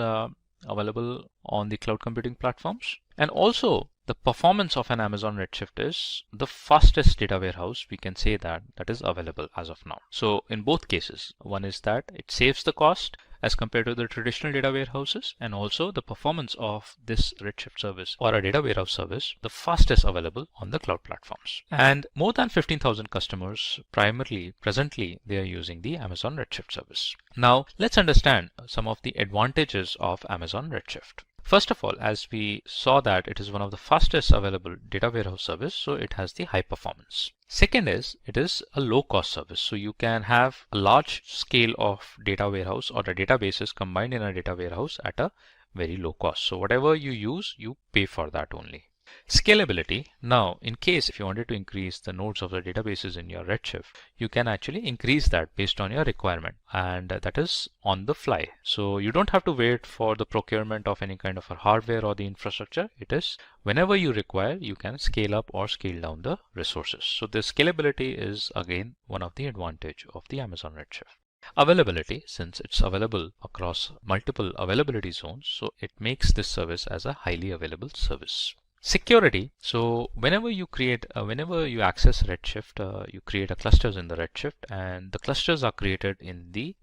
available on the cloud computing platforms? And also the performance of an Amazon Redshift is the fastest data warehouse, we can say that is available as of now. So in both cases, one is that it saves the cost as compared to the traditional data warehouses, and also the performance of this Redshift service or a data warehouse service, the fastest available on the cloud platforms. And more than 15,000 customers presently they are using the Amazon Redshift service. Now let's understand some of the advantages of Amazon Redshift. First of all, as we saw that it is one of the fastest available data warehouse service, so it has the high performance. Second is, it is a low cost service. So you can have a large scale of data warehouse or a databases combined in a data warehouse at a very low cost. So whatever you use, you pay for that only. Scalability. Now, in case if you wanted to increase the nodes of the databases in your Redshift, you can actually increase that based on your requirement, and that is on the fly. So you don't have to wait for the procurement of any kind of a hardware or the infrastructure. It is whenever you require, you can scale up or scale down the resources. So the scalability is again one of the advantage of the Amazon Redshift. Availability, since it's available across multiple availability zones, so it makes this service as a highly available service. Security. So whenever you access Redshift, you create a clusters in the Redshift, and the clusters are created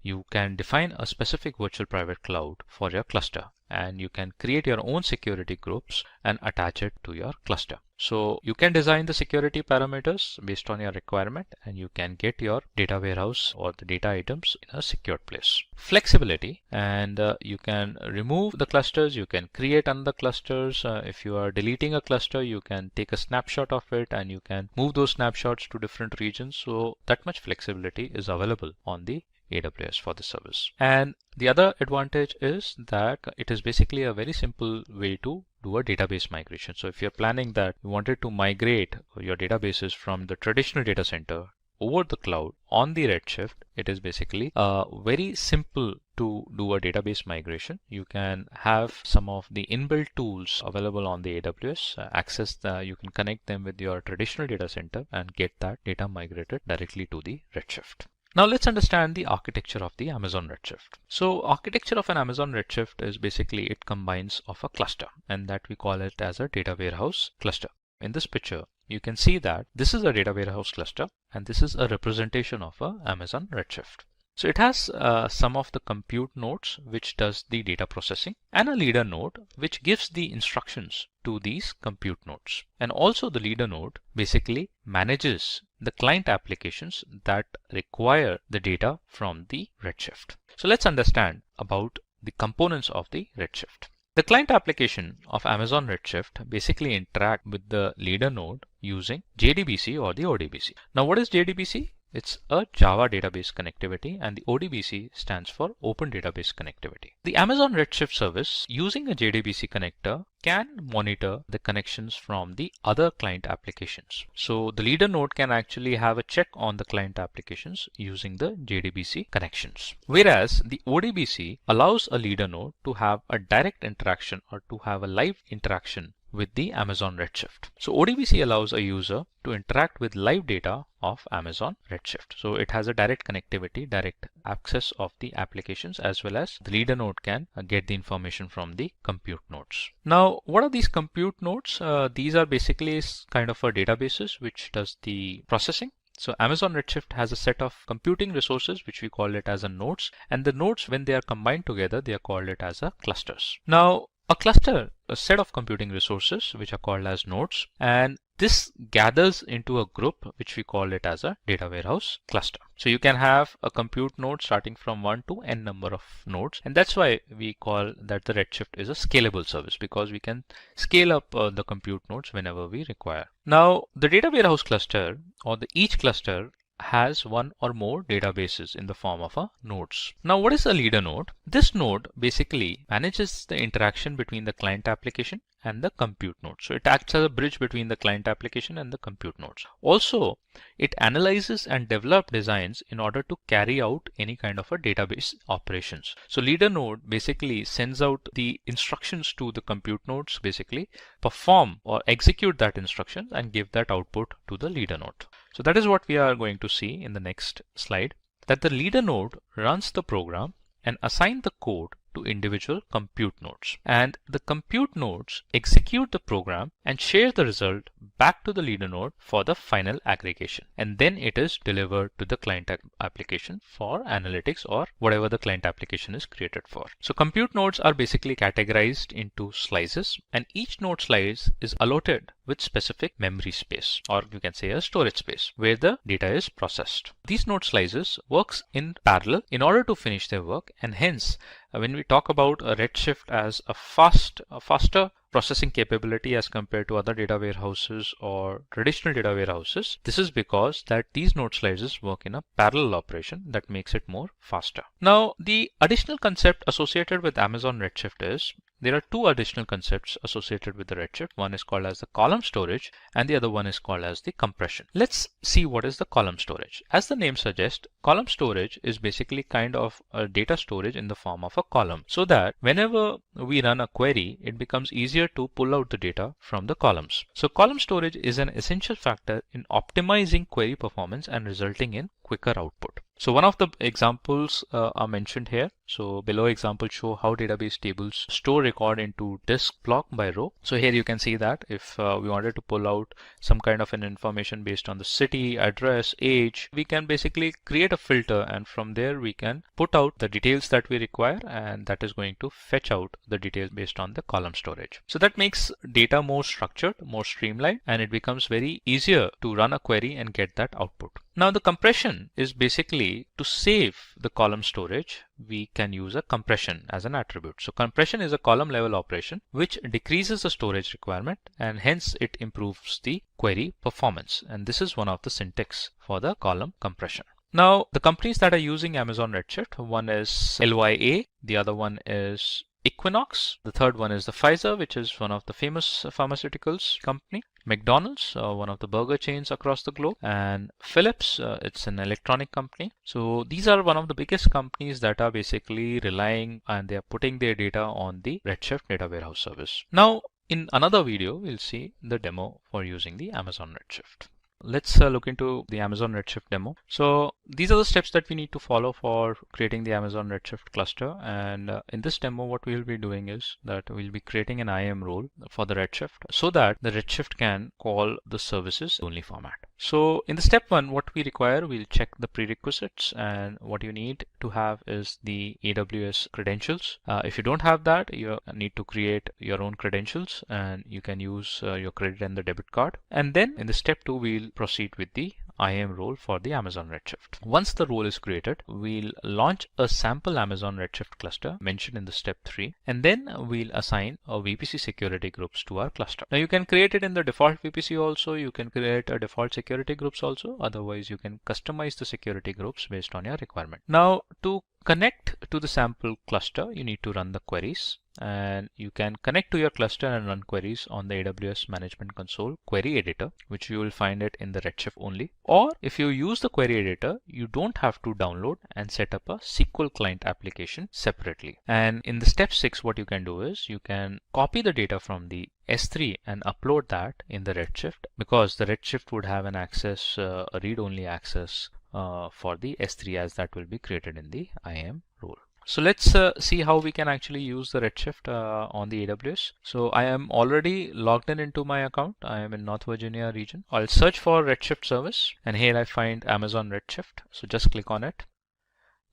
you can define a specific virtual private cloud for your cluster, and you can create your own security groups and attach it to your cluster. So you can design the security parameters based on your requirement, and you can get your data warehouse or the data items in a secured place. Flexibility, and you can remove the clusters, you can create another clusters. If you are deleting a cluster, you can take a snapshot of it and you can move those snapshots to different regions. So that much flexibility is available on the AWS for the service. And the other advantage is that it is basically a very simple way to do a database migration. So if you're planning that you wanted to migrate your databases from the traditional data center over the cloud on the Redshift, it is basically very simple to do a database migration. You can have some of the inbuilt tools available on the AWS, you can connect them with your traditional data center and get that data migrated directly to the Redshift. Now let's understand the architecture of the Amazon Redshift. So architecture of an Amazon Redshift is basically it combines of a cluster, and that we call it as a data warehouse cluster. In this picture, you can see that this is a data warehouse cluster and this is a representation of a Amazon Redshift. So it has some of the compute nodes which does the data processing, and a leader node which gives the instructions to these compute nodes. And also the leader node basically manages the client applications that require the data from the Redshift. So let's understand about the components of the Redshift. The client application of Amazon Redshift basically interact with the leader node using JDBC or the ODBC. Now what is JDBC? It's a Java database connectivity, and the ODBC stands for Open Database Connectivity. The Amazon Redshift service using a JDBC connector can monitor the connections from the other client applications. So the leader node can actually have a check on the client applications using the JDBC connections. Whereas the ODBC allows a leader node to have a direct interaction or to have a live interaction with the Amazon Redshift. So ODBC allows a user to interact with live data of Amazon Redshift. So it has a direct connectivity, direct access of the applications, as well as the leader node can get the information from the compute nodes. Now, what are these compute nodes? These are basically kind of a databases which does the processing. So Amazon Redshift has a set of computing resources which we call it as a nodes, and the nodes, when they are combined together, they are called it as a clusters. Now, a cluster, a set of computing resources which are called as nodes, and this gathers into a group which we call it as a data warehouse cluster. So you can have a compute node starting from 1 to n number of nodes, and that's why we call that the Redshift is a scalable service, because we can scale up the compute nodes whenever we require. Now the data warehouse cluster, or each cluster, has one or more databases in the form of a nodes. Now what is a leader node? This node basically manages the interaction between the client application and the compute node. So it acts as a bridge between the client application and the compute nodes. Also, it analyzes and develops designs in order to carry out any kind of a database operations. So leader node basically sends out the instructions to the compute nodes, basically perform or execute that instruction and give that output to the leader node. So that is what we are going to see in the next slide, that the leader node runs the program and assign the code to individual compute nodes, and the compute nodes execute the program and share the result back to the leader node for the final aggregation, and then it is delivered to the client application for analytics or whatever the client application is created for. So compute nodes are basically categorized into slices, and each node slice is allotted with specific memory space, or you can say a storage space, where the data is processed. These node slices works in parallel in order to finish their work, and hence when we talk about a Redshift as a faster processing capability as compared to other data warehouses or traditional data warehouses, this is because that these node slices work in a parallel operation that makes it more faster. Now the additional concept associated with Amazon Redshift is, there are two additional concepts associated with the Redshift. One is called as the column storage and the other one is called as the compression. Let's see what is the column storage. As the name suggests, column storage is basically kind of a data storage in the form of a column, so that whenever we run a query, it becomes easier to pull out the data from the columns. So column storage is an essential factor in optimizing query performance and resulting in quicker output. So one of the examples are mentioned here. So below example show how database tables store record into disk block by row. So here you can see that if we wanted to pull out some kind of an information based on the city, address, age, we can basically create a filter, and from there we can put out the details that we require, and that is going to fetch out the details based on the column storage. So that makes data more structured, more streamlined, and it becomes very easier to run a query and get that output. Now the compression is basically to save the column storage, we can use a compression as an attribute. So compression is a column level operation which decreases the storage requirement, and hence it improves the query performance. And this is one of the syntax for the column compression. Now the companies that are using Amazon Redshift, one is LYA, the other one is Equinox, the third one is the Pfizer, which is one of the famous pharmaceuticals company, McDonald's, one of the burger chains across the globe, and Philips, it's an electronic company. So these are one of the biggest companies that are basically relying and they are putting their data on the Redshift data warehouse service. Now in another video, we'll see the demo for using the Amazon Redshift. Let's look into the Amazon Redshift demo. So these are the steps that we need to follow for creating the Amazon Redshift cluster. And in this demo, what we'll be doing is that we'll be creating an IAM role for the Redshift so that the Redshift can call the services only format. So in the step one, what we require, we'll check the prerequisites, and what you need to have is the AWS credentials. If you don't have that, you need to create your own credentials, and you can use your credit and the debit card. And then in the step two, we'll proceed with the IAM role for the Amazon Redshift. Once the role is created, we'll launch a sample Amazon Redshift cluster mentioned in the step 3, and then we'll assign a VPC security groups to our cluster. Now you can create it in the default VPC also, you can create a default security groups also, otherwise you can customize the security groups based on your requirement. Now to connect to the sample cluster, you need to run the queries, and you can connect to your cluster and run queries on the AWS Management Console query editor, which you will find it in the Redshift only. Or if you use the query editor, you don't have to download and set up a SQL client application separately. And in the step 6, what you can do is you can copy the data from the S3 and upload that in the Redshift, because the Redshift would have an access, a read-only access for the S3, as that will be created in the IAM role. So let's see how we can actually use the Redshift on the AWS. So I am already logged in into my account. I am in North Virginia region. I'll search for Redshift service, and here I find Amazon Redshift. So just click on it.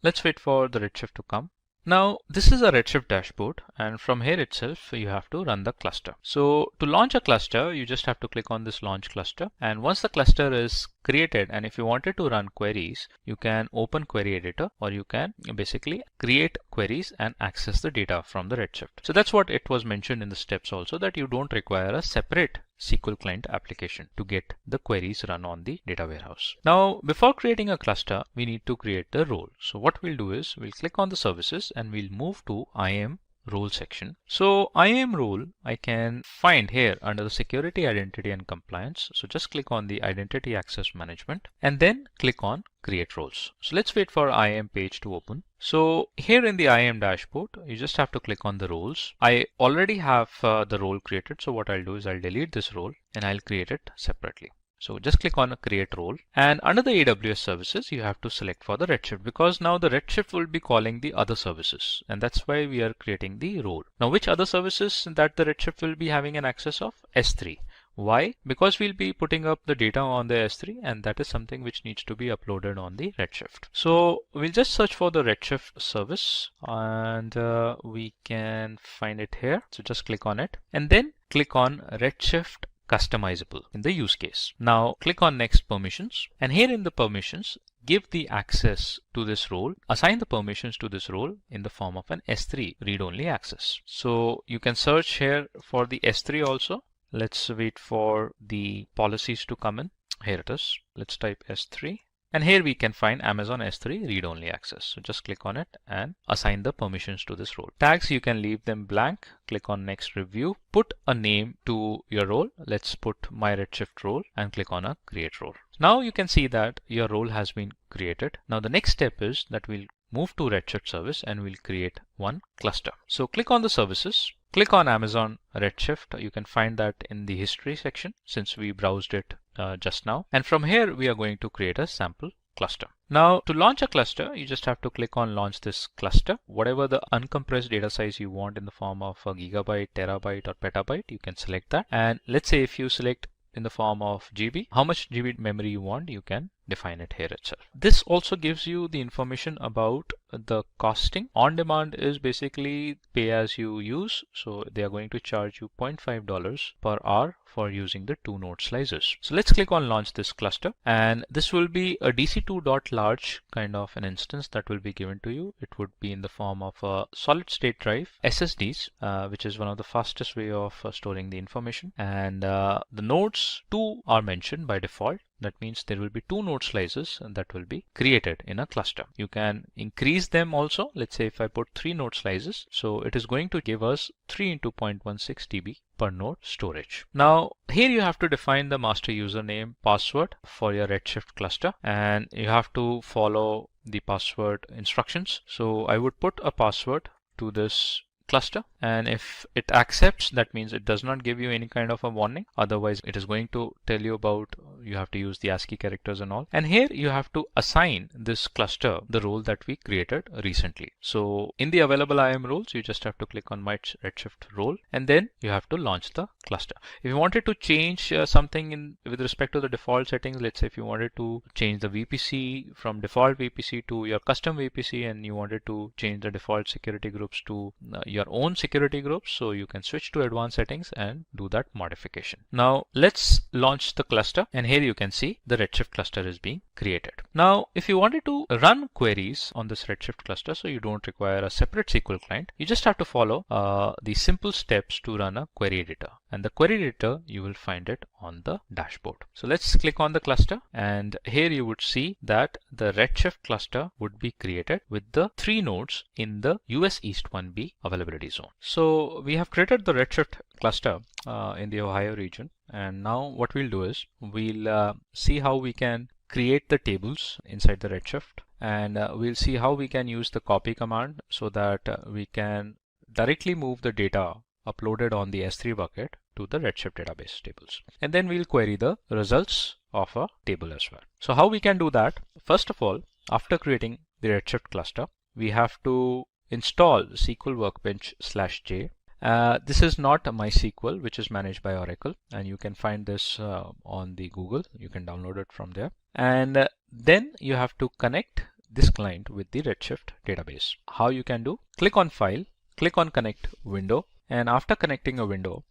Let's wait for the Redshift to come. Now this is a Redshift dashboard, and from here itself you have to run the cluster. So to launch a cluster, you just have to click on this launch cluster, and once the cluster is created, and if you wanted to run queries, you can open query editor, or you can basically create queries and access the data from the Redshift. So that's what it was mentioned in the steps also, that you don't require a separate SQL client application to get the queries run on the data warehouse. Now, before creating a cluster, we need to create the role. So what we'll do is we'll click on the services and we'll move to IAM role section. So IAM role I can find here under the security, identity and compliance. So just click on the identity access management and then click on create roles. So let's wait for IAM page to open. So here in the IAM dashboard, you just have to click on the roles. I already have the role created. So what I'll do is I'll delete this role and I'll create it separately. So just click on a create role, and under the AWS services, you have to select for the Redshift, because now the Redshift will be calling the other services, and that's why we are creating the role. Now, which other services that the Redshift will be having an access of? S3. Why? Because we'll be putting up the data on the S3, and that is something which needs to be uploaded on the Redshift. So we'll just search for the Redshift service, and we can find it here. So just click on it and then click on Redshift customizable in the use case. Now click on next permissions, and here in the permissions, give the access to this role, assign the permissions to this role in the form of an S3 read-only access. So you can search here for the S3 also. Let's wait for the policies to come in. Here it is. Let's type S3. And here we can find Amazon S3 read-only access. So just click on it and assign the permissions to this role. Tags, you can leave them blank. Click on next review. Put a name to your role. Let's put my Redshift role and click on a create role. Now you can see that your role has been created. Now the next step is that we'll move to Redshift service and we'll create one cluster. So click on the services. Click on Amazon Redshift. You can find that in the history section since we browsed it just now. And from here, we are going to create a sample cluster. Now to launch a cluster, you just have to click on launch this cluster. Whatever the uncompressed data size you want in the form of a gigabyte, terabyte or petabyte, you can select that. And let's say if you select in the form of GB, how much GB memory you want, you can define it here itself. This also gives you the information about the costing. On demand is basically pay as you use. So they are going to charge you $0.5 per hour for using the 2-node slices. So let's click on launch this cluster, and this will be a DC2.large kind of an instance that will be given to you. It would be in the form of a solid state drive, SSDs, which is one of the fastest way of storing the information. And the nodes 2 are mentioned by default. That means there will be 2 node slices that will be created in a cluster. You can increase them also. Let's say if I put 3 node slices, so it is going to give us 3 into 0.16 TB per node storage. Now here you have to define the master username password for your Redshift cluster, and you have to follow the password instructions. So I would put a password to this cluster, and if it accepts, that means it does not give you any kind of a warning. Otherwise it is going to tell you about you have to use the ASCII characters and all. And here you have to assign this cluster the role that we created recently. So in the available IAM roles, you just have to click on my Redshift role, and then you have to launch the cluster. If you wanted to change something with respect to the default settings, let's say if you wanted to change the VPC from default VPC to your custom VPC, and you wanted to change the default security groups to your own security groups, so you can switch to advanced settings and do that modification. Now let's launch the cluster, and here you can see the Redshift cluster is being created. Now if you wanted to run queries on this Redshift cluster, so you don't require a separate SQL client, you just have to follow the simple steps to run a query editor, and the query editor you will find it on the dashboard. So let's click on the cluster, and here you would see that the Redshift cluster would be created with the 3 nodes in the US East 1B availability zone. So we have created the Redshift cluster in the Ohio region, and now what we'll do is we'll see how we can create the tables inside the Redshift, and we'll see how we can use the copy command so that we can directly move the data uploaded on the S3 bucket to the Redshift database tables. And then we'll query the results of a table as well. So how we can do that? First of all, after creating the Redshift cluster, we have to install SQL Workbench /J. This is not MySQL, which is managed by Oracle, and you can find this on the Google. You can download it from there. And then you have to connect this client with the Redshift database. How you can do? Click on File, click on Connect Window, and after connecting a window,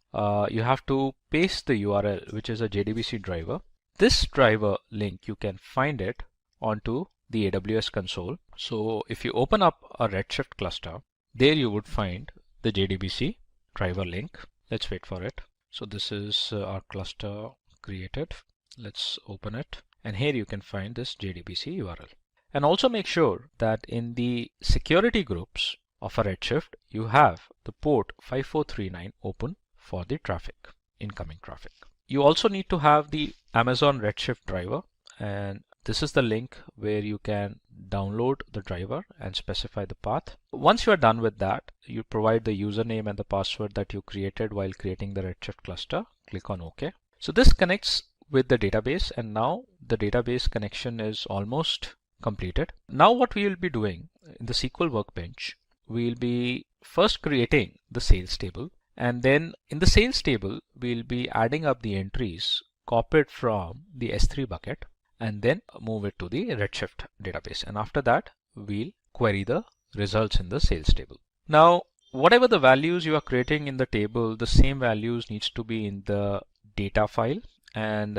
you have to paste the URL, which is a JDBC driver. This driver link, you can find it onto the AWS console. So if you open up a Redshift cluster, there you would find the JDBC driver link. Let's wait for it. So this is our cluster created. Let's open it. And here you can find this JDBC URL. And also make sure that in the security groups of a Redshift, you have the port 5439 open for the traffic, incoming traffic. You also need to have the Amazon Redshift driver, and this is the link where you can download the driver and specify the path. Once you are done with that, you provide the username and the password that you created while creating the Redshift cluster. Click on OK. So this connects with the database, and now the database connection is almost completed. Now what we will be doing in the SQL workbench, we'll be first creating the sales table, and then in the sales table, we'll be adding up the entries copied from the S3 bucket, and then move it to the Redshift database. And after that, we'll query the results in the sales table. Now, whatever the values you are creating in the table, the same values needs to be in the data file. And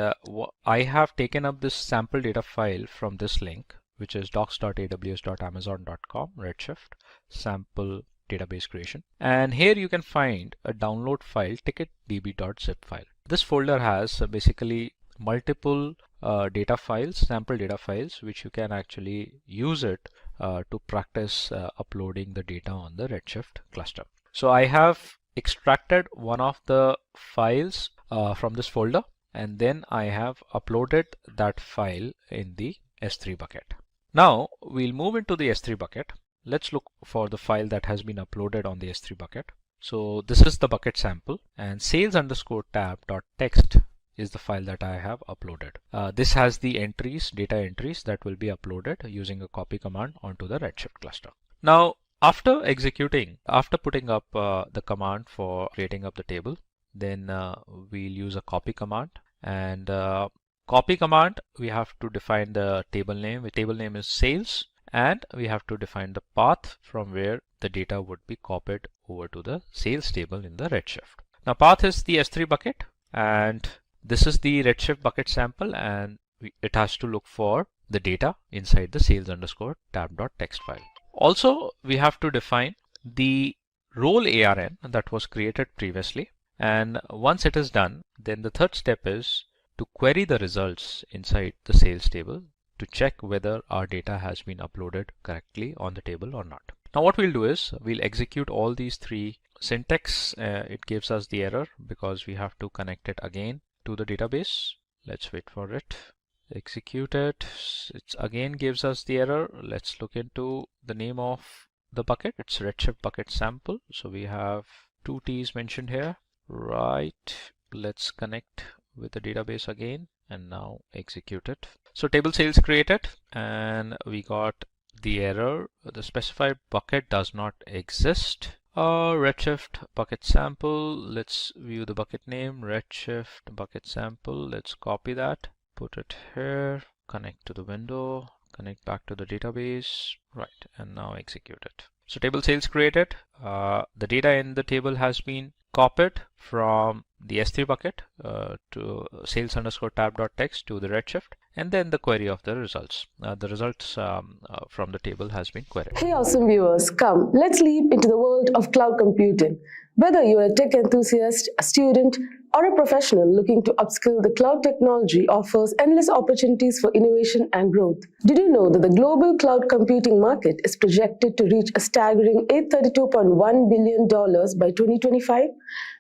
I have taken up this sample data file from this link, which is docs.aws.amazon.com, Redshift, sample database creation. And here you can find a download file, ticketdb.zip file. This folder has basically multiple data files, sample data files, which you can actually use it to practice uploading the data on the Redshift cluster. So I have extracted one of the files from this folder, and then I have uploaded that file in the S3 bucket. Now we'll move into the S3 bucket. Let's look for the file that has been uploaded on the S3 bucket. So this is the bucket sample, and sales_tab.txt is the file that I have uploaded. This has the entries, data entries that will be uploaded using a copy command onto the Redshift cluster. Now, after putting up the command for creating up the table, then we'll use a copy command. And copy command, we have to define the table name. The table name is sales, and we have to define the path from where the data would be copied over to the sales table in the Redshift. Now path is the S3 bucket, and this is the Redshift bucket sample, and it has to look for the data inside the sales_tab.txt file. Also, we have to define the role ARN that was created previously. And once it is done, then the third step is to query the results inside the sales table to check whether our data has been uploaded correctly on the table or not. Now what we'll do is we'll execute all these three syntax. It gives us the error because we have to connect it again to the database. Let's wait for it. Execute it. It again gives us the error. Let's look into the name of the bucket. It's Redshift bucket sample. So we have two T's mentioned here. Right, let's connect with the database again and now execute it. So table sales created, and we got the error. The specified bucket does not exist. Redshift bucket sample. Let's view the bucket name, Redshift bucket sample. Let's copy that, put it here, connect to the window, connect back to the database. Right, and now execute it. So table sales created. The data in the table has been copied from the S3 bucket to sales_tab.txt to the Redshift, and then the query of the results. The results from the table has been queried. Hey awesome viewers, come, let's leap into the world of cloud computing. Whether you're a tech enthusiast, a student, or a professional looking to upskill, the cloud technology offers endless opportunities for innovation and growth. Did you know that the global cloud computing market is projected to reach a staggering $832.1 billion by 2025?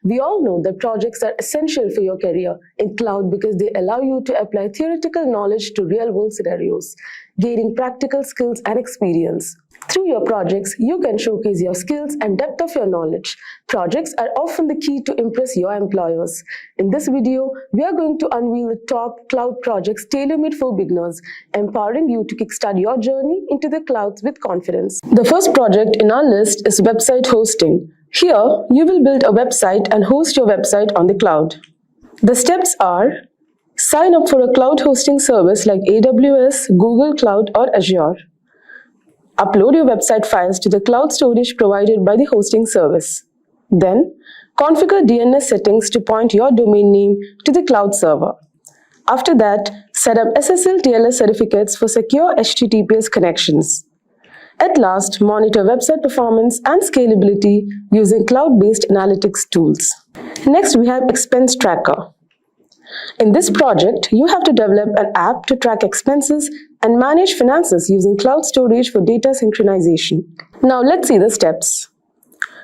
We all know that projects are essential for your career in cloud because they allow you to apply theoretical knowledge to real-world scenarios, gaining practical skills and experience. Through your projects, you can showcase your skills and depth of your knowledge. Projects are often the key to impress your employers. In this video, we are going to unveil the top cloud projects tailor-made for beginners, empowering you to kickstart your journey into the clouds with confidence. The first project in our list is website hosting. Here, you will build a website and host your website on the cloud. The steps are: sign up for a cloud hosting service like AWS, Google Cloud, or Azure. Upload your website files to the cloud storage provided by the hosting service. Then, configure DNS settings to point your domain name to the cloud server. After that, set up SSL TLS certificates for secure HTTPS connections. At last, monitor website performance and scalability using cloud-based analytics tools. Next, we have Expense Tracker. In this project, you have to develop an app to track expenses and manage finances using cloud storage for data synchronization. Now let's see the steps.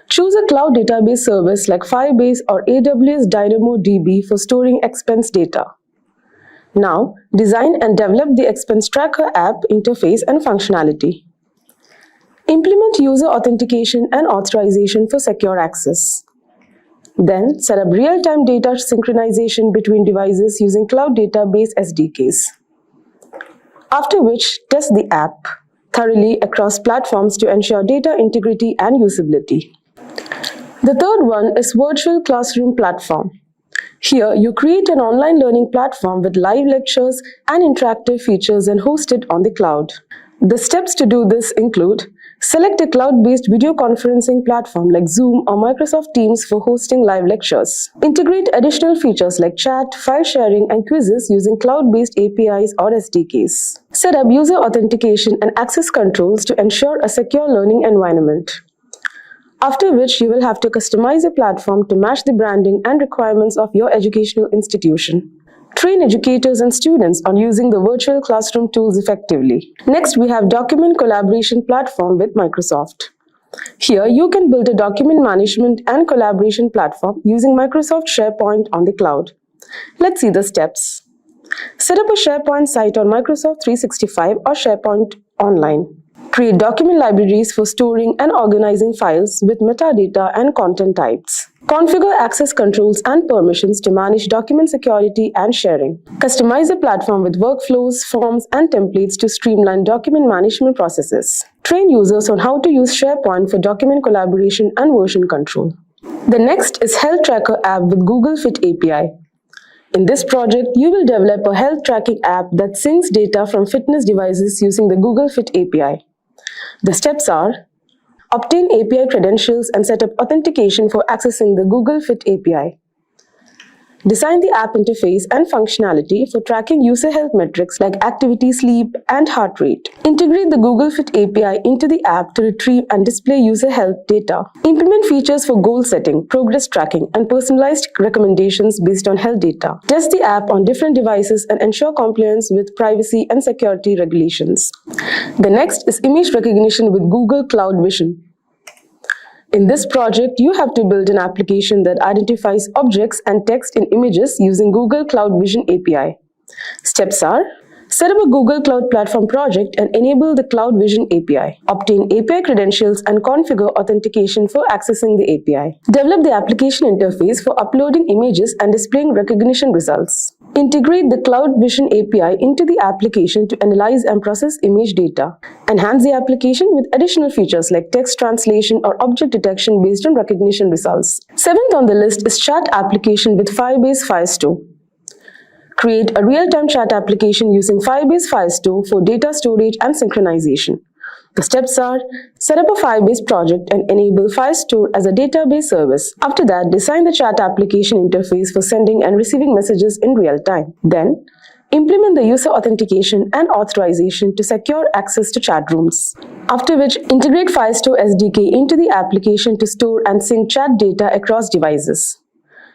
Choose a cloud database service like Firebase or AWS DynamoDB for storing expense data. Now, design and develop the Expense Tracker app interface and functionality. Implement user authentication and authorization for secure access. Then, set up real-time data synchronization between devices using cloud database SDKs. After which, test the app thoroughly across platforms to ensure data integrity and usability. The third one is Virtual Classroom Platform. Here, you create an online learning platform with live lectures and interactive features and host it on the cloud. The steps to do this include: select a cloud-based video conferencing platform like Zoom or Microsoft Teams for hosting live lectures. Integrate additional features like chat, file sharing, and quizzes using cloud-based APIs or SDKs. Set up user authentication and access controls to ensure a secure learning environment. After which, you will have to customize a platform to match the branding and requirements of your educational institution. Train educators and students on using the virtual classroom tools effectively. Next, we have Document Collaboration Platform with Microsoft. Here, you can build a document management and collaboration platform using Microsoft SharePoint on the cloud. Let's see the steps. Set up a SharePoint site on Microsoft 365 or SharePoint Online. Create document libraries for storing and organizing files with metadata and content types. Configure access controls and permissions to manage document security and sharing. Customize the platform with workflows, forms, and templates to streamline document management processes. Train users on how to use SharePoint for document collaboration and version control. The next is Health Tracker app with Google Fit API. In this project, you will develop a health tracking app that syncs data from fitness devices using the Google Fit API. The steps are: obtain API credentials and set up authentication for accessing the Google Fit API. Design the app interface and functionality for tracking user health metrics like activity, sleep, and heart rate. Integrate the Google Fit API into the app to retrieve and display user health data. Implement features for goal setting, progress tracking, and personalized recommendations based on health data. Test the app on different devices and ensure compliance with privacy and security regulations. The next is image recognition with Google Cloud Vision. In this project, you have to build an application that identifies objects and text in images using Google Cloud Vision API. Steps are: set up a Google Cloud Platform project and enable the Cloud Vision API. Obtain API credentials and configure authentication for accessing the API. Develop the application interface for uploading images and displaying recognition results. Integrate the Cloud Vision API into the application to analyze and process image data. Enhance the application with additional features like text translation or object detection based on recognition results. Seventh on the list is Chat application with Firebase Firestore. Create a real-time chat application using Firebase Firestore for data storage and synchronization. The steps are: set up a Firebase project and enable Firestore as a database service. After that, design the chat application interface for sending and receiving messages in real time. Then, implement the user authentication and authorization to secure access to chat rooms. After which, integrate Firestore SDK into the application to store and sync chat data across devices.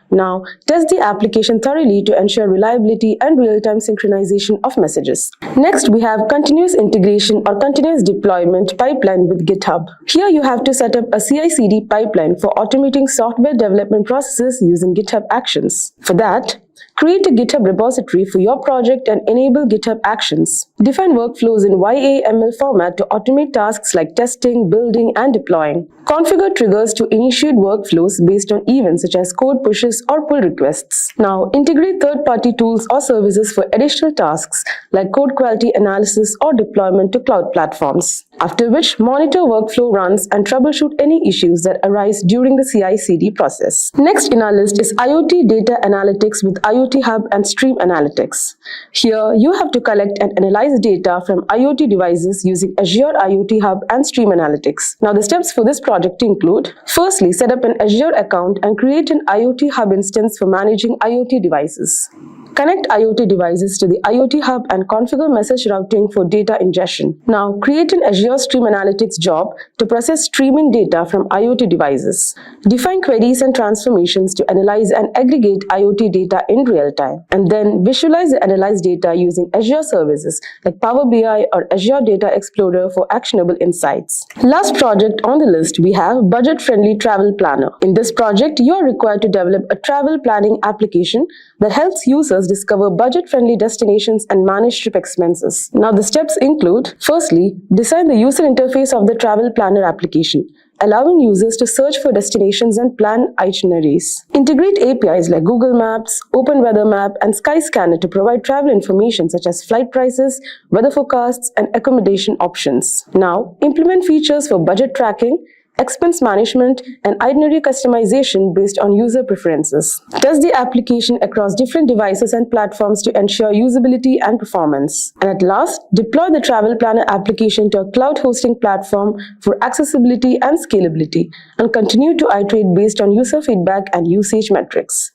Now, test the application thoroughly to ensure reliability and real-time synchronization of messages. Next, we have continuous integration or continuous deployment pipeline with GitHub. Here, you have to set up a CI/CD pipeline for automating software development processes using GitHub Actions. For that, create a GitHub repository for your project and enable GitHub Actions. Define workflows in YAML format to automate tasks like testing, building, and deploying. Configure triggers to initiate workflows based on events such as code pushes or pull requests. Now, integrate third-party tools or services for additional tasks like code quality analysis or deployment to cloud platforms. After which, monitor workflow runs and troubleshoot any issues that arise during the CI/CD process. Next in our list is IoT data analytics with IoT IoT Hub and Stream Analytics. Here, you have to collect and analyze data from IoT devices using Azure IoT Hub and Stream Analytics. Now, the steps for this project include: firstly, set up an Azure account and create an IoT Hub instance for managing IoT devices. Connect IoT devices to the IoT Hub and configure message routing for data ingestion. Now, create an Azure Stream Analytics job to process streaming data from IoT devices. Define queries and transformations to analyze and aggregate IoT data in real time. And then visualize the analyzed data using Azure services like Power BI or Azure Data Explorer for actionable insights. Last project on the list, we have Budget-Friendly Travel Planner. In this project, you are required to develop a travel planning application that helps users discover budget-friendly destinations and manage trip expenses. Now, the steps include: firstly, design the user interface of the travel planner application, allowing users to search for destinations and plan itineraries. Integrate APIs like Google Maps, Open Weather Map, and Skyscanner to provide travel information such as flight prices, weather forecasts, and accommodation options. Now, implement features for budget tracking, expense management, and itinerary customization based on user preferences. Test the application across different devices and platforms to ensure usability and performance. And at last, deploy the travel planner application to a cloud hosting platform for accessibility and scalability, and continue to iterate based on user feedback and usage metrics.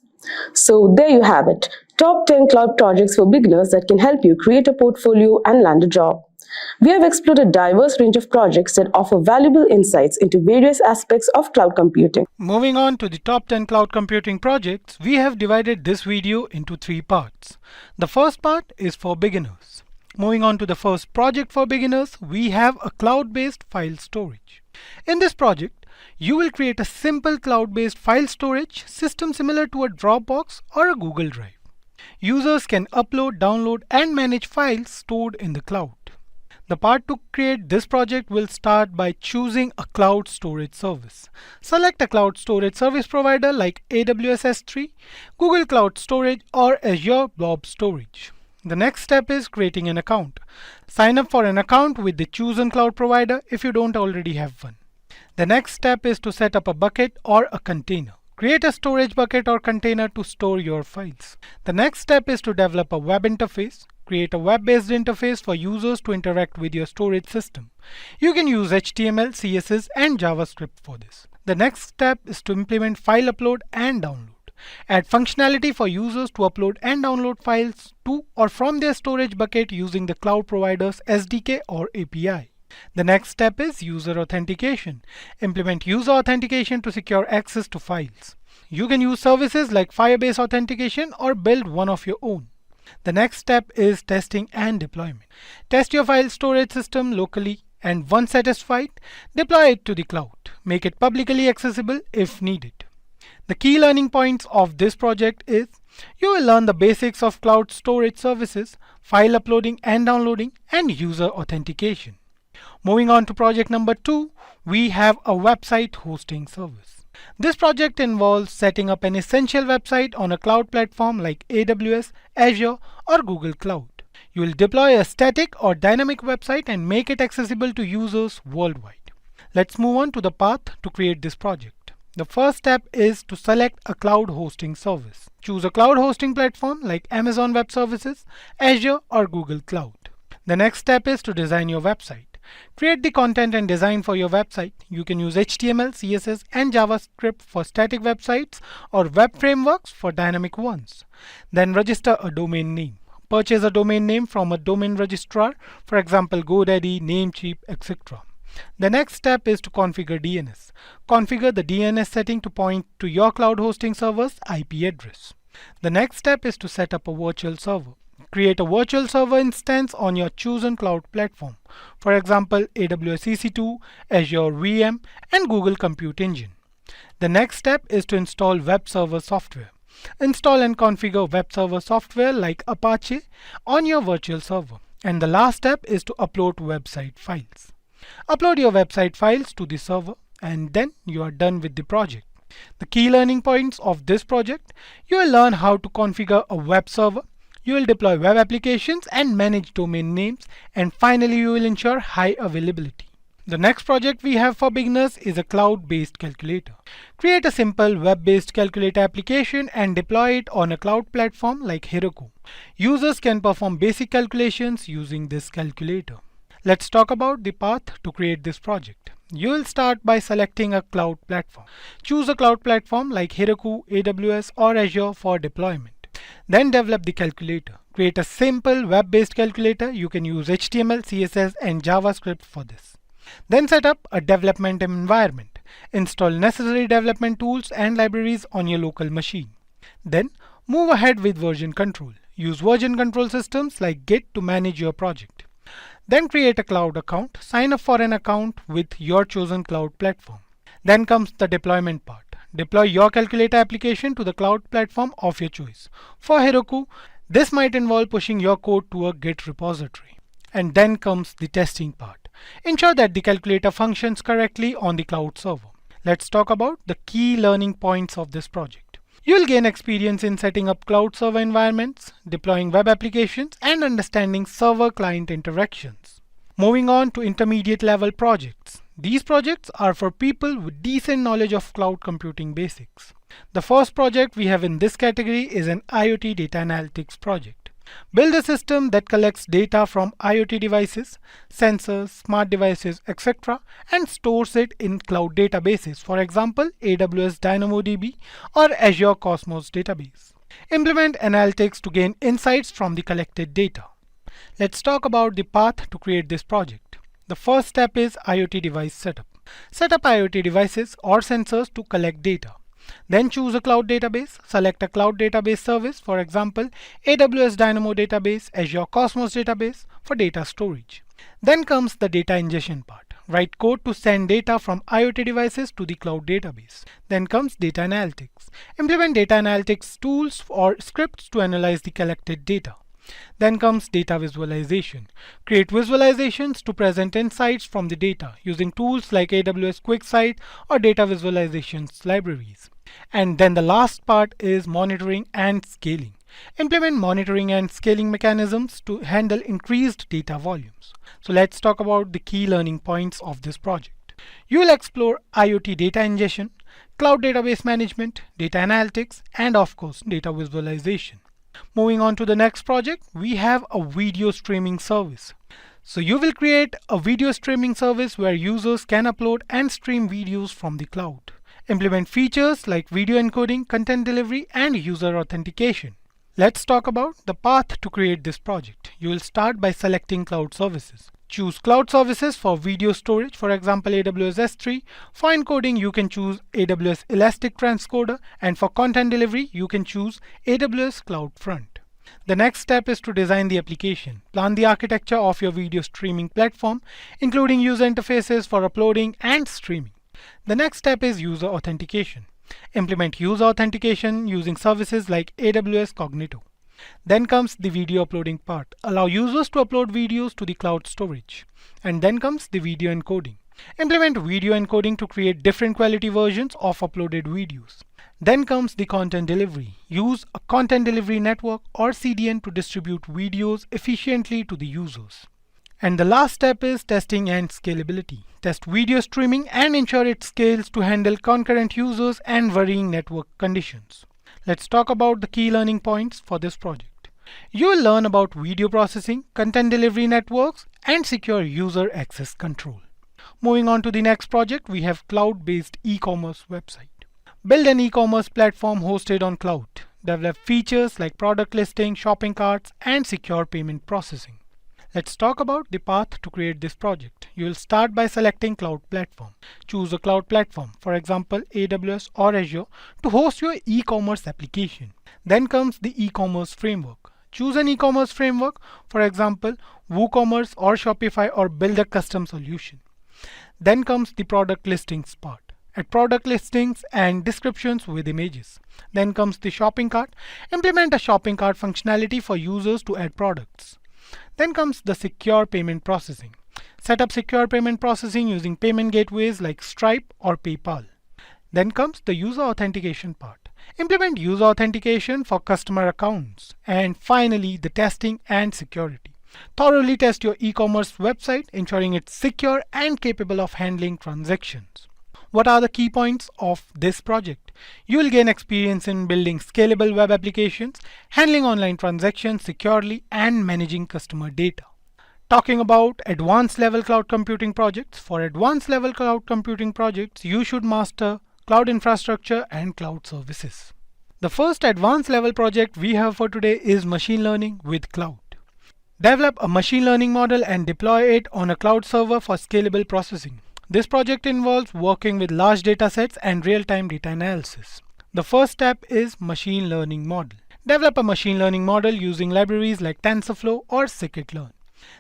So there you have it, top 10 cloud projects for beginners that can help you create a portfolio and land a job. We have explored a diverse range of projects that offer valuable insights into various aspects of cloud computing. Moving on to the top 10 cloud computing projects, we have divided this video into 3 parts. The first part is for beginners. Moving on to the first project for beginners, we have a cloud-based file storage. In this project, you will create a simple cloud-based file storage system similar to a Dropbox or a Google Drive. Users can upload, download, and manage files stored in the cloud. The part to create this project will start by choosing a cloud storage service. Select a cloud storage service provider like AWS S3, Google Cloud Storage, or Azure Blob Storage. The next step is creating an account. Sign up for an account with the chosen cloud provider if you don't already have one. The next step is to set up a bucket or a container. Create a storage bucket or container to store your files. The next step is to develop a web interface. Create a web-based interface for users to interact with your storage system. You can use HTML, CSS, and JavaScript for this. The next step is to implement file upload and download. Add functionality for users to upload and download files to or from their storage bucket using the cloud provider's SDK or API. The next step is user authentication. Implement user authentication to secure access to files. You can use services like Firebase authentication or build one of your own. The next step is testing and deployment. Test your file storage system locally, and once satisfied, deploy it to the cloud. Make it publicly accessible if needed. The key learning points of this project is: you will learn the basics of cloud storage services, file uploading and downloading, and user authentication. Moving on to project number 2, we have a website hosting service. This project involves setting up an essential website on a cloud platform like AWS, Azure, or Google Cloud. You will deploy a static or dynamic website and make it accessible to users worldwide. Let's move on to the path to create this project. The first step is to select a cloud hosting service. Choose a cloud hosting platform like Amazon Web Services, Azure, or Google Cloud. The next step is to design your website. Create the content and design for your website. You can use HTML, CSS, and JavaScript for static websites or web frameworks for dynamic ones. Then register a domain name. Purchase a domain name from a domain registrar, for example GoDaddy, Namecheap, etc. The next step is to configure DNS. Configure the DNS setting to point to your cloud hosting server's IP address. The next step is to set up a virtual server. Create a virtual server instance on your chosen cloud platform, for example AWS EC2, Azure VM, and Google Compute Engine. The next step is to install web server software. Install and configure web server software like Apache on your virtual server. And the last step is to upload website files. Upload your website files to the server, and then you are done with the project. The key learning points of this project: you will learn how to configure a web server, you will deploy web applications and manage domain names, and finally you will ensure high availability. The next project we have for beginners is a cloud-based calculator. Create a simple web-based calculator application and deploy it on a cloud platform like Heroku. Users can perform basic calculations using this calculator. Let's talk about the path to create this project. You will start by selecting a cloud platform. Choose a cloud platform like Heroku, AWS or Azure for deployment. Then develop the calculator. Create a simple web-based calculator. You can use HTML, CSS and JavaScript for this. Then set up a development environment. Install necessary development tools and libraries on your local machine. Then move ahead with version control. Use version control systems like Git to manage your project. Then create a cloud account. Sign up for an account with your chosen cloud platform. Then comes the deployment part. Deploy your calculator application to the cloud platform of your choice. For Heroku, this might involve pushing your code to a Git repository. And then comes the testing part. Ensure that the calculator functions correctly on the cloud server. Let's talk about the key learning points of this project. You'll gain experience in setting up cloud server environments, deploying web applications, and understanding server-client interactions. Moving on to intermediate level projects. These projects are for people with decent knowledge of cloud computing basics. The first project we have in this category is an IoT data analytics project. Build a system that collects data from IoT devices, sensors, smart devices, etc. and stores it in cloud databases, for example, AWS DynamoDB or Azure Cosmos database. Implement analytics to gain insights from the collected data. Let's talk about the path to create this project. The first step is IoT device setup. Set up IoT devices or sensors to collect data. Then choose a cloud database. Select a cloud database service, for example, AWS Dynamo database, Azure Cosmos database for data storage. Then comes the data ingestion part. Write code to send data from IoT devices to the cloud database. Then comes data analytics. Implement data analytics tools or scripts to analyze the collected data. Then comes data visualization. Create visualizations to present insights from the data using tools like AWS QuickSight or data visualizations libraries. And then the last part is monitoring and scaling. Implement monitoring and scaling mechanisms to handle increased data volumes. So let's talk about the key learning points of this project. You will explore IoT data ingestion, cloud database management, data analytics, and of course data visualization. Moving on to the next project, we have a video streaming service. So you will create a video streaming service where users can upload and stream videos from the cloud. Implement features like video encoding, content delivery, and user authentication. Let's talk about the path to create this project. You will start by selecting cloud services. Choose cloud services for video storage, for example AWS S3. For encoding, you can choose AWS Elastic Transcoder, and for content delivery, you can choose AWS CloudFront. The next step is to design the application. Plan the architecture of your video streaming platform, including user interfaces for uploading and streaming. The next step is user authentication. Implement user authentication using services like AWS Cognito. Then comes the video uploading part. Allow users to upload videos to the cloud storage. And then comes the video encoding. Implement video encoding to create different quality versions of uploaded videos. Then comes the content delivery. Use a content delivery network or CDN to distribute videos efficiently to the users. And the last step is testing and scalability. Test video streaming and ensure it scales to handle concurrent users and varying network conditions. Let's talk about the key learning points for this project. You will learn about video processing, content delivery networks, and secure user access control. Moving on to the next project, we have cloud-based e-commerce website. Build an e-commerce platform hosted on cloud. Develop features like product listing, shopping carts, and secure payment processing. Let's talk about the path to create this project. You will start by selecting cloud platform. Choose a cloud platform, for example AWS or Azure, to host your e-commerce application. Then comes the e-commerce framework. Choose an e-commerce framework, for example WooCommerce or Shopify, or build a custom solution. Then comes the product listings part. Add product listings and descriptions with images. Then comes the shopping cart. Implement a shopping cart functionality for users to add products. Then comes the secure payment processing. Set up secure payment processing using payment gateways like Stripe or PayPal. Then comes the user authentication part. Implement user authentication for customer accounts. And finally, the testing and security. Thoroughly test your e-commerce website, ensuring it's secure and capable of handling transactions. What are the key points of this project? You will gain experience in building scalable web applications, handling online transactions securely, and managing customer data. Talking about advanced level cloud computing projects. For advanced level cloud computing projects, you should master cloud infrastructure and cloud services. The first advanced level project we have for today is machine learning with cloud. Develop a machine learning model and deploy it on a cloud server for scalable processing. This project involves working with large data sets and real-time data analysis. The first step is machine learning model. Develop a machine learning model using libraries like TensorFlow or scikit-learn.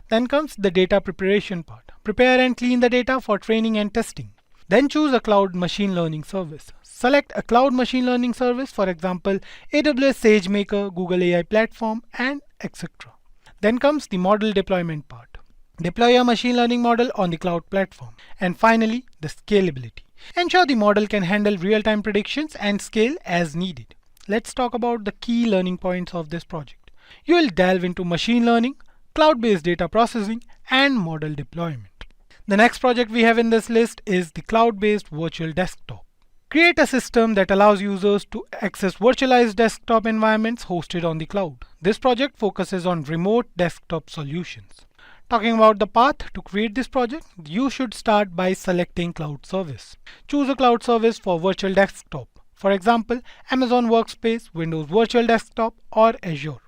Then comes the data preparation part. Prepare and clean the data for training and testing. Then choose a cloud machine learning service. Select a cloud machine learning service, for example, AWS SageMaker, Google AI Platform, and etc. Then comes the model deployment part. Deploy your machine learning model on the cloud platform. And finally, the scalability. Ensure the model can handle real-time predictions and scale as needed. Let's talk about the key learning points of this project. You will delve into machine learning, cloud-based data processing, and model deployment. The next project we have in this list is the cloud-based virtual desktop. Create a system that allows users to access virtualized desktop environments hosted on the cloud. This project focuses on remote desktop solutions. Talking about the path to create this project, you should start by selecting cloud service. Choose a cloud service for virtual desktop. For example, Amazon Workspace, Windows Virtual Desktop, or Azure.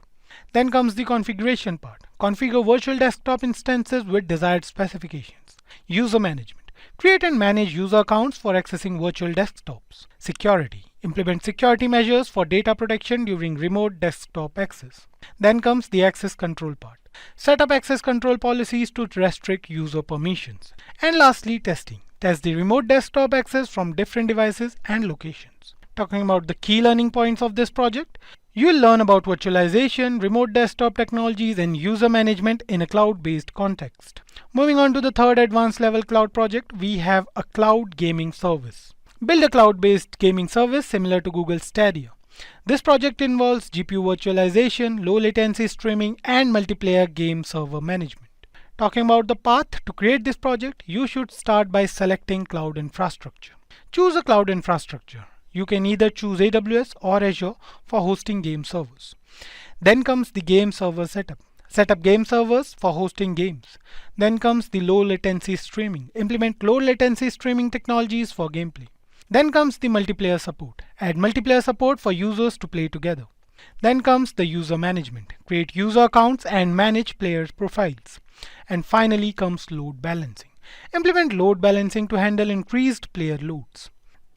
Then comes the configuration part. Configure virtual desktop instances with desired specifications. User management. Create and manage user accounts for accessing virtual desktops. Security. Implement security measures for data protection during remote desktop access. Then comes the access control part. Set up access control policies to restrict user permissions. And lastly, testing. Test the remote desktop access from different devices and locations. Talking about the key learning points of this project, you will learn about virtualization, remote desktop technologies, and user management in a cloud-based context. Moving on to the third advanced level cloud project, we have a cloud gaming service. Build a cloud-based gaming service similar to Google Stadia. This project involves GPU virtualization, low latency streaming, and multiplayer game server management. Talking about the path to create this project, you should start by selecting cloud infrastructure. Choose a cloud infrastructure. You can either choose AWS or Azure for hosting game servers. Then comes the game server setup. Set up game servers for hosting games. Then comes the low latency streaming. Implement low latency streaming technologies for gameplay. Then comes the multiplayer support. Add multiplayer support for users to play together. Then comes the user management. Create user accounts and manage players' profiles. And finally comes load balancing. Implement load balancing to handle increased player loads.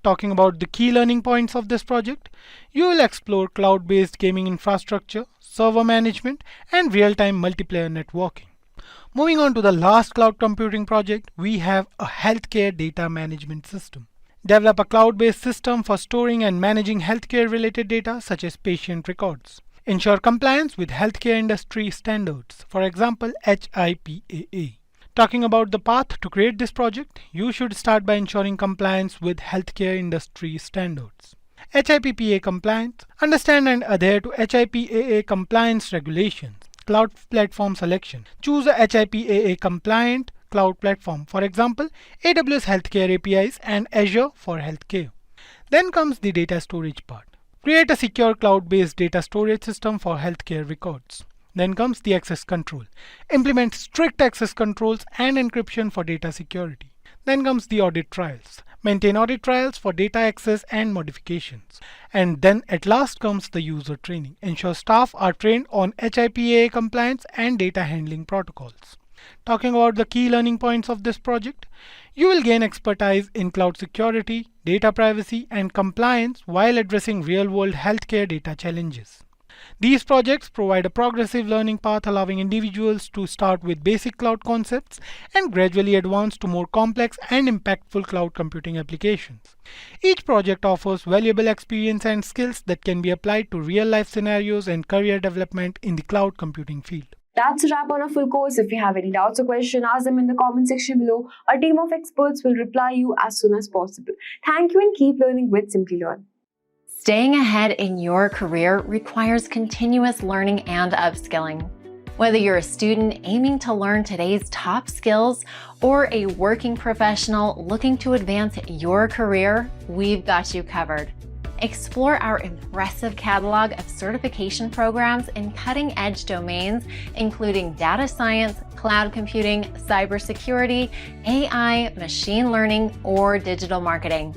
Talking about the key learning points of this project, you will explore cloud-based gaming infrastructure, server management, and real-time multiplayer networking. Moving on to the last cloud computing project, we have a healthcare data management system. Develop a cloud-based system for storing and managing healthcare-related data such as patient records. Ensure compliance with healthcare industry standards, for example, HIPAA. Talking about the path to create this project, you should start by ensuring compliance with healthcare industry standards. HIPAA compliance. Understand and adhere to HIPAA compliance regulations. Cloud platform selection. Choose a HIPAA compliant cloud platform, for example, AWS Healthcare APIs and Azure for healthcare. Then comes the data storage part. Create a secure cloud-based data storage system for healthcare records. Then comes the access control. Implement strict access controls and encryption for data security. Then comes the audit trials. Maintain audit trials for data access and modifications. And then at last comes the user training. Ensure staff are trained on HIPAA compliance and data handling protocols. Talking about the key learning points of this project, you will gain expertise in cloud security, data privacy, and compliance while addressing real-world healthcare data challenges. These projects provide a progressive learning path allowing individuals to start with basic cloud concepts and gradually advance to more complex and impactful cloud computing applications. Each project offers valuable experience and skills that can be applied to real-life scenarios and career development in the cloud computing field. That's a wrap on a full course. If you have any doubts or questions, ask them in the comment section below. A team of experts will reply you as soon as possible. Thank you and keep learning with Simplilearn. Staying ahead in your career requires continuous learning and upskilling. Whether you're a student aiming to learn today's top skills or a working professional looking to advance your career, we've got you covered. Explore our impressive catalog of certification programs in cutting-edge domains, including data science, cloud computing, cybersecurity, AI, machine learning, or digital marketing.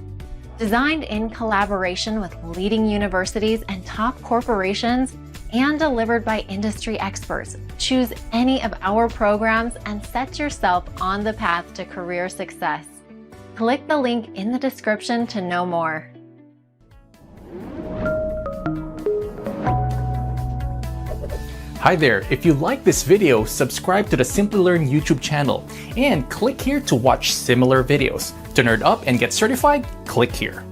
Designed in collaboration with leading universities and top corporations, and delivered by industry experts, choose any of our programs and set yourself on the path to career success. Click the link in the description to know more. Hi there, if you like this video, subscribe to the Simplilearn YouTube channel and click here to watch similar videos. To nerd up and get certified, click here.